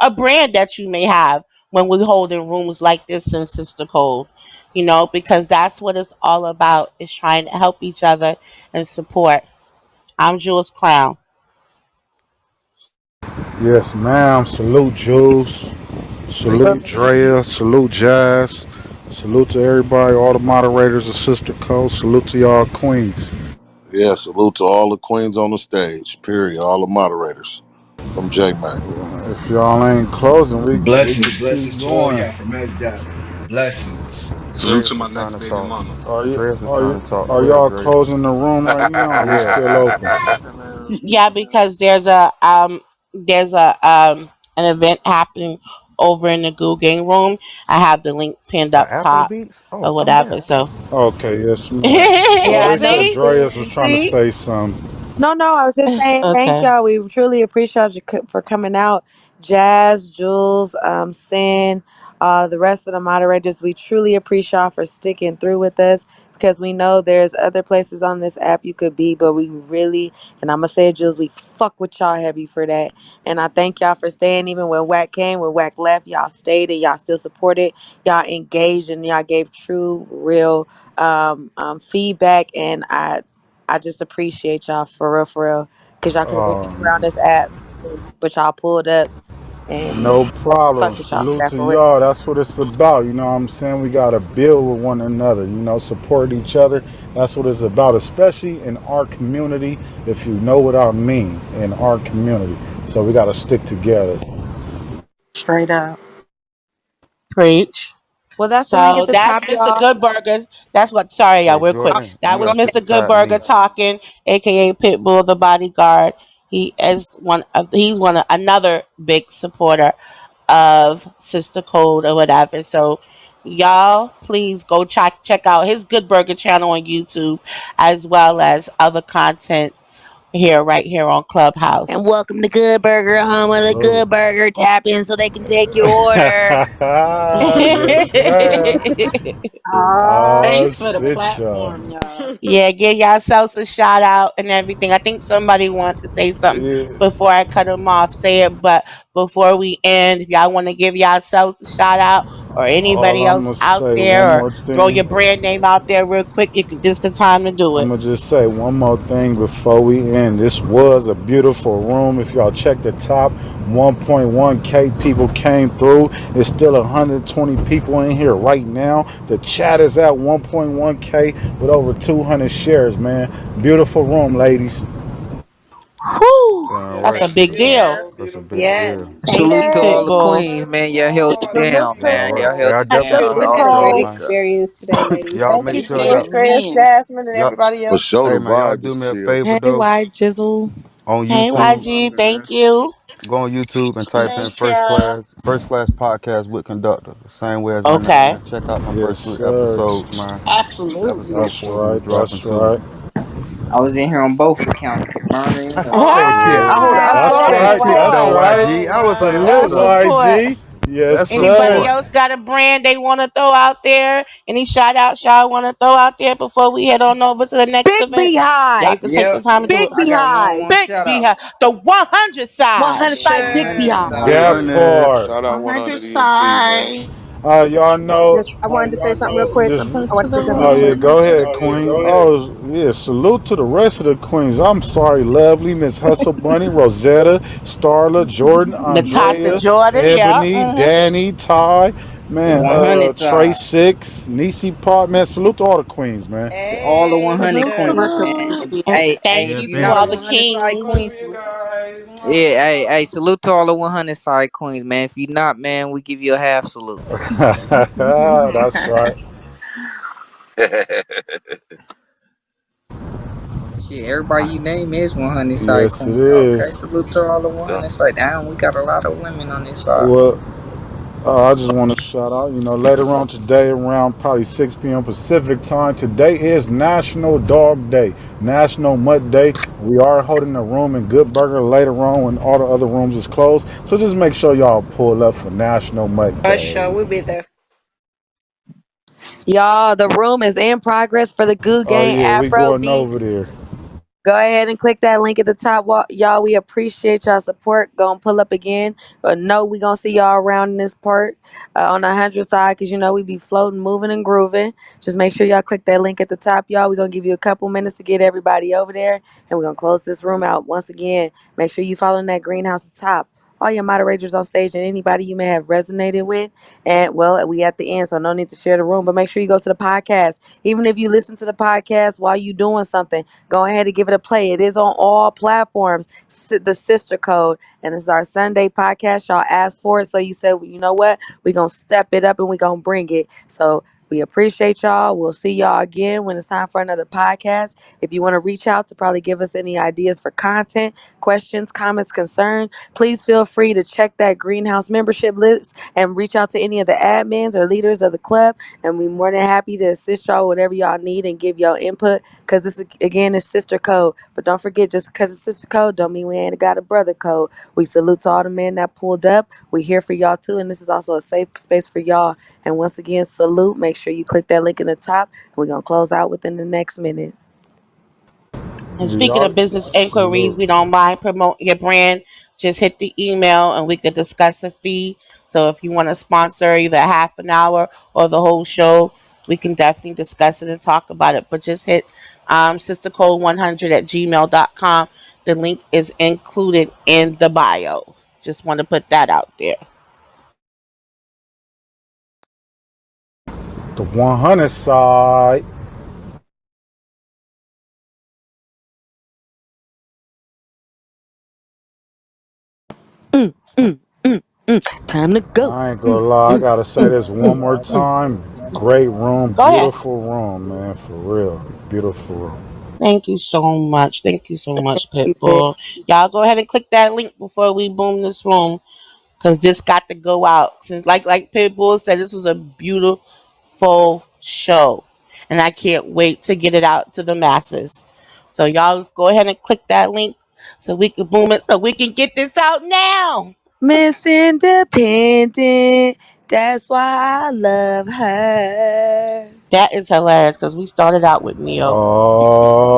Speaker 11: a brand that you may have when we hold in rooms like this in Sister Code. Because that's what it's all about, is trying to help each other and support. I'm Jules Crown.
Speaker 10: Yes, ma'am. Salute Jules. Salute Drea. Salute Jazz. Salute to everybody, all the moderators of Sister Code. Salute to y'all queens.
Speaker 14: Yeah, salute to all the queens on the stage. Period. All the moderators from J Mac.
Speaker 10: If y'all ain't closing, we
Speaker 15: Blessings,
Speaker 10: could keep
Speaker 15: blessings to all
Speaker 10: going.
Speaker 15: y'all from S Dot. Blessings.
Speaker 13: Dre
Speaker 19: Salute to
Speaker 13: was
Speaker 19: my
Speaker 13: trying
Speaker 19: next
Speaker 13: to
Speaker 19: baby
Speaker 13: talk.
Speaker 19: mama.
Speaker 10: Are you
Speaker 13: Dre was
Speaker 10: are
Speaker 13: trying
Speaker 10: you
Speaker 13: to talk.
Speaker 10: are
Speaker 13: Go ahead,
Speaker 10: y'all
Speaker 13: Dre.
Speaker 10: closing the room right now? Or is it
Speaker 13: Yeah.
Speaker 10: still open?
Speaker 11: Yeah, because there's a there's a an event happening over in the Goo Gang room. I have the link pinned up
Speaker 6: Afro
Speaker 11: top
Speaker 6: beats? Oh,
Speaker 11: or
Speaker 6: come
Speaker 11: whatever.
Speaker 6: there.
Speaker 11: So
Speaker 10: Okay, yes, ma'am.
Speaker 8: Yeah,
Speaker 10: Oh,
Speaker 8: I
Speaker 10: they said
Speaker 11: see,
Speaker 8: noticed
Speaker 10: Dreas was
Speaker 8: it.
Speaker 10: trying to
Speaker 11: see.
Speaker 10: say something.
Speaker 12: No, no, I was just saying thank
Speaker 11: Okay.
Speaker 12: y'all. We truly appreciate you for coming out. Jazz, Jules, Sin, the rest of the moderators, we truly appreciate y'all for sticking through with us because we know there's other places on this app you could be, but we really, and I'm going to say it, Jules, we fuck with y'all heavy for that. And I thank y'all for staying even when Wack came, when Wack left, y'all stayed and y'all still supported, y'all engaged, and y'all gave true, real feedback. And I just appreciate y'all for real, cause y'all could have been anywhere on
Speaker 10: Um,
Speaker 12: this app, but y'all pulled up,
Speaker 10: no
Speaker 12: and
Speaker 10: problem.
Speaker 12: fuck with y'all for
Speaker 10: Salute
Speaker 12: that
Speaker 10: to
Speaker 12: for real.
Speaker 10: y'all. That's what it's about. You know what I'm saying? We got to build with one another, support each other. That's what it's about, especially in our community, if you know what I mean, in our community. So we got to stick together.
Speaker 8: Straight up.
Speaker 11: Preach.
Speaker 12: Well, that's the link at
Speaker 11: So
Speaker 12: the
Speaker 11: that's
Speaker 12: top,
Speaker 11: Mr.
Speaker 12: y'all.
Speaker 11: Goodburger. That's what. Sorry, y'all.
Speaker 6: Hey,
Speaker 11: Real quick.
Speaker 6: Jordan,
Speaker 11: That
Speaker 6: you
Speaker 11: was
Speaker 6: gotta sit
Speaker 11: Mr.
Speaker 6: beside me.
Speaker 11: Goodburger talking, aka Pitbull, the bodyguard. He is one of. He's one of another big supporter of Sister Code or whatever. So y'all, please go check out his Good Burger channel on YouTube, as well as other content here right here on Clubhouse.
Speaker 8: And welcome to Good Burger, home of the
Speaker 10: Salute.
Speaker 8: Good Burger. Tap in so they can take your order.
Speaker 10: Yes, sir.
Speaker 8: Oh,
Speaker 10: Oh,
Speaker 9: Thanks for the
Speaker 10: shit, y'all.
Speaker 9: platform, y'all.
Speaker 11: Yeah, give yourselves a shout out and everything. I think somebody wanted to say something
Speaker 10: Yeah.
Speaker 11: before I cut them off. Say it, but before we end, if y'all want to give yourselves a shout out or
Speaker 10: All
Speaker 11: anybody
Speaker 10: I'm
Speaker 11: else
Speaker 10: going to
Speaker 11: out
Speaker 10: say
Speaker 11: there
Speaker 10: one
Speaker 11: or
Speaker 10: more
Speaker 11: throw your
Speaker 10: thing.
Speaker 11: brand name out there real quick, you can. This the time to do
Speaker 10: I'm
Speaker 11: it.
Speaker 10: gonna just say one more thing before we end. This was a beautiful room. If y'all check the top, 1.1K people came through. It's still 120 people in here right now. The chat is at 1.1K with over 200 shares, man. Beautiful room, ladies.
Speaker 11: Whew,
Speaker 6: Damn
Speaker 11: that's
Speaker 6: right.
Speaker 11: a big deal.
Speaker 6: That's a big
Speaker 9: Yes,
Speaker 6: deal.
Speaker 11: Thank
Speaker 20: Salute
Speaker 11: you,
Speaker 20: to all the
Speaker 11: Pitbull.
Speaker 20: queens, man. Y'all held it
Speaker 12: Salute
Speaker 20: down,
Speaker 6: Damn
Speaker 20: man.
Speaker 12: to
Speaker 6: right.
Speaker 20: Y'all
Speaker 6: Hey,
Speaker 20: held
Speaker 6: I
Speaker 20: it
Speaker 11: That's
Speaker 6: definitely
Speaker 20: down.
Speaker 11: it.
Speaker 8: I
Speaker 6: salute
Speaker 8: had a
Speaker 6: y'all,
Speaker 8: great
Speaker 12: Nicole.
Speaker 6: man.
Speaker 8: experience today, ladies.
Speaker 6: Y'all
Speaker 8: Thank
Speaker 6: make
Speaker 8: you,
Speaker 3: Thank
Speaker 6: sure
Speaker 3: you,
Speaker 6: y'all,
Speaker 8: Kim.
Speaker 3: Chris,
Speaker 9: amen.
Speaker 3: Jasmine, and
Speaker 6: y'all,
Speaker 3: everybody
Speaker 14: For
Speaker 3: else.
Speaker 14: sure,
Speaker 6: hey
Speaker 14: the
Speaker 6: man, y'all
Speaker 14: vibe
Speaker 6: do
Speaker 14: is
Speaker 6: me a
Speaker 14: chill.
Speaker 6: favor
Speaker 12: Hey,
Speaker 6: though.
Speaker 12: White Jizzle.
Speaker 6: On
Speaker 11: Hey,
Speaker 6: YouTube,
Speaker 11: YG, thank you.
Speaker 6: go on YouTube and type in
Speaker 11: Thank you.
Speaker 6: first class podcast with conductor. The same way as my name,
Speaker 11: Okay.
Speaker 6: man. Check out my
Speaker 10: Yes,
Speaker 6: first three
Speaker 10: sir.
Speaker 6: episodes, man.
Speaker 9: Absolutely.
Speaker 6: Episode
Speaker 10: That's
Speaker 6: four gonna be
Speaker 10: right.
Speaker 6: dropping
Speaker 10: That's
Speaker 6: soon.
Speaker 10: right.
Speaker 20: I was in here on both accounts, burner
Speaker 6: I
Speaker 20: and
Speaker 6: saw that
Speaker 20: Uncle.
Speaker 6: shit.
Speaker 10: Yeah.
Speaker 6: I
Speaker 11: Ah,
Speaker 10: That's
Speaker 6: saw
Speaker 11: that's
Speaker 6: that
Speaker 10: right.
Speaker 6: shit
Speaker 11: support.
Speaker 10: That's
Speaker 6: though,
Speaker 10: right.
Speaker 6: YG. I was like,
Speaker 10: Salute,
Speaker 6: hold
Speaker 11: That's
Speaker 6: up.
Speaker 11: support.
Speaker 10: YG. Yes,
Speaker 6: That's
Speaker 11: Anybody
Speaker 10: sir.
Speaker 6: support.
Speaker 11: else got a brand they want to throw out there? Any shout outs y'all want to throw out there before we head on over to the next
Speaker 12: Big
Speaker 11: event? Y'all
Speaker 12: Beehive.
Speaker 11: can take the
Speaker 20: Yep.
Speaker 11: time to do it.
Speaker 12: Big
Speaker 20: I got
Speaker 12: Beehive.
Speaker 20: one
Speaker 11: Big
Speaker 20: shout out.
Speaker 11: behind the 100 side.
Speaker 12: 100 side Big
Speaker 20: 100
Speaker 12: Beehive.
Speaker 14: Yeah.
Speaker 10: That
Speaker 20: side.
Speaker 6: 100.
Speaker 10: part.
Speaker 14: Shout out
Speaker 9: 100
Speaker 14: 100 ENT, man.
Speaker 9: side.
Speaker 10: Y'all know.
Speaker 3: Just, I wanted to say
Speaker 10: Y'all
Speaker 3: something real
Speaker 10: know.
Speaker 3: quick.
Speaker 10: Just.
Speaker 9: Salute
Speaker 3: I
Speaker 9: to
Speaker 3: want to
Speaker 9: the
Speaker 3: say something real
Speaker 10: Oh yeah,
Speaker 3: quick.
Speaker 10: go
Speaker 9: room.
Speaker 10: ahead, Queen. Oh yeah, salute to the rest of the queens. I'm sorry, Lovely, Miss Hustle Bunny, Rosetta, Starla, Jordan,
Speaker 11: Natasha
Speaker 10: Andrea,
Speaker 11: Jordan, yeah.
Speaker 10: Ebony, Danny, Ty,
Speaker 20: The
Speaker 10: man,
Speaker 20: 100
Speaker 10: Trey
Speaker 20: side.
Speaker 10: Six, Nisi Pot, man. Salute to all the queens, man.
Speaker 20: All the
Speaker 9: Hey,
Speaker 20: 100
Speaker 9: Sugar.
Speaker 20: queens,
Speaker 8: Much
Speaker 20: man.
Speaker 8: appreciated.
Speaker 11: And
Speaker 20: Hey,
Speaker 11: thank
Speaker 20: hey,
Speaker 17: Yeah,
Speaker 20: if
Speaker 11: you
Speaker 20: you're
Speaker 11: to
Speaker 17: thank
Speaker 20: not a
Speaker 11: all
Speaker 17: you.
Speaker 11: the
Speaker 20: 100 side
Speaker 11: kings.
Speaker 20: queen, yeah, hey, salute to all the 100 side queens, man. If you're not, man, we give you a half salute.
Speaker 10: That's right.
Speaker 20: Shit, everybody you name is 100 side
Speaker 10: Yes, it
Speaker 20: queen. Okay,
Speaker 10: is.
Speaker 20: salute to all the
Speaker 5: Yeah.
Speaker 20: 100 side. Damn, we got a lot of women on this side.
Speaker 10: Well, I just want to shout out, later on today, around probably 6 p.m. Pacific time. Today is National Dog Day, National Mutt Day. We are holding a room in Good Burger later on when all the other rooms is closed. So just make sure y'all pull up for National Mutt
Speaker 9: For sure,
Speaker 10: Day.
Speaker 9: we'll be there.
Speaker 12: Y'all, the room is in progress for the Goo
Speaker 10: Oh
Speaker 12: Gang
Speaker 10: yeah, we
Speaker 12: Afro
Speaker 10: going
Speaker 12: Beats.
Speaker 10: over there.
Speaker 12: Go ahead and click that link at the top. Y'all, we appreciate y'all support. Gonna pull up again. But no, we gonna see y'all around in this part on the 100 side because we be floating, moving, and grooving. Just make sure y'all click that link at the top, y'all. we gonna give you a couple minutes to get everybody over there. And we're gonna close this room out. Once again, make sure you following that greenhouse at the top. All your moderators on stage and anybody you may have resonated with. And well, we at the end, so no need to share the room. But make sure you go to the podcast. Even if you listen to the podcast while you doing something, go ahead and give it a play. It is on all platforms. The Sister Code, and it's our Sunday podcast. Y'all asked for it, so you said, well, you know what? We're gonna step it up and we're gonna bring it. So
Speaker 18: We appreciate y'all. We'll see y'all again when it's time for another podcast. If you want to reach out to probably give us any ideas for content, questions, comments, concerns, please feel free to check that greenhouse membership list and reach out to any of the admins or leaders of the club. And we're more than happy to assist y'all whatever y'all need and give y'all input. Because this again is sister code. But don't forget, just because it's sister code don't mean we ain't got a brother code. We salute to all the men that pulled up. We here for y'all too, and this is also a safe space for y'all. And once again, salute. Make sure you click that link in the top. We're gonna close out within the next minute.
Speaker 11: And speaking of
Speaker 10: Y'all
Speaker 11: business inquiries,
Speaker 10: salute.
Speaker 11: we don't mind promoting your brand. Just hit the email and we could discuss a fee. So if you want to sponsor either half an hour or the whole show, we can definitely discuss it and talk about it. But just hit sistercode100 at gmail.com. The link is included in the bio. Just want to put that out there.
Speaker 10: The 100 side.
Speaker 18: Mm, mm, mm, mm. Time to go.
Speaker 10: I ain't
Speaker 18: Mm,
Speaker 10: gonna lie, I
Speaker 18: mm,
Speaker 10: gotta say
Speaker 18: mm,
Speaker 10: this one
Speaker 18: mm,
Speaker 10: more
Speaker 18: mm.
Speaker 10: time. Great room,
Speaker 11: Go ahead.
Speaker 10: beautiful room, man, for real. Beautiful room.
Speaker 11: Thank you so much. Thank you so much,
Speaker 18: You bet.
Speaker 11: Pitbull. Y'all go ahead and click that link before we boom this room. Cause this got to go out. Since like Pitbull said, this was a beautiful show. And I can't wait to get it out to the masses. So y'all go ahead and click that link so we can boom it so we can get this out now.
Speaker 18: Miss Independent. That's why I love her.
Speaker 11: That is hilarious because we started out with Neo.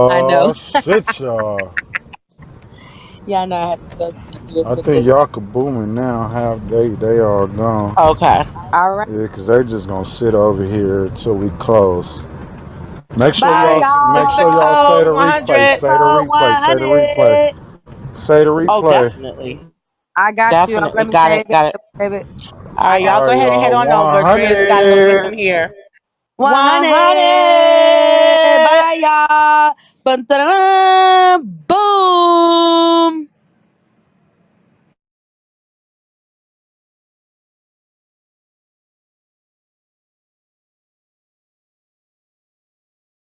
Speaker 18: I know.
Speaker 10: Oh, shit, y'all.
Speaker 18: Y'all know I had to put those figures
Speaker 10: I
Speaker 18: in
Speaker 10: think
Speaker 18: there.
Speaker 10: y'all could boom it now. Have they all gone.
Speaker 11: Okay.
Speaker 18: All right.
Speaker 10: Yeah, cause they just gonna sit over here till we close.
Speaker 11: All
Speaker 18: Bye,
Speaker 11: right. Sister
Speaker 10: Make sure y'all say
Speaker 11: Code
Speaker 10: the replay.
Speaker 11: 100.
Speaker 10: Say the
Speaker 18: y'all.
Speaker 10: replay. Say the replay.
Speaker 18: 100.
Speaker 10: Say the
Speaker 11: Oh,
Speaker 10: replay.
Speaker 11: definitely.
Speaker 18: I got you.
Speaker 11: Definitely.
Speaker 18: Let me
Speaker 11: Got
Speaker 18: say
Speaker 11: it.
Speaker 18: it
Speaker 11: Got it.
Speaker 18: again, baby.
Speaker 11: All
Speaker 18: I
Speaker 11: right.
Speaker 18: got
Speaker 11: Y'all go
Speaker 10: All
Speaker 11: ahead and head
Speaker 10: y'all
Speaker 11: on over. Dre's got it over from
Speaker 10: 100.
Speaker 11: here.
Speaker 18: 100.
Speaker 11: 100.
Speaker 18: Bye, y'all. Ba-da-da.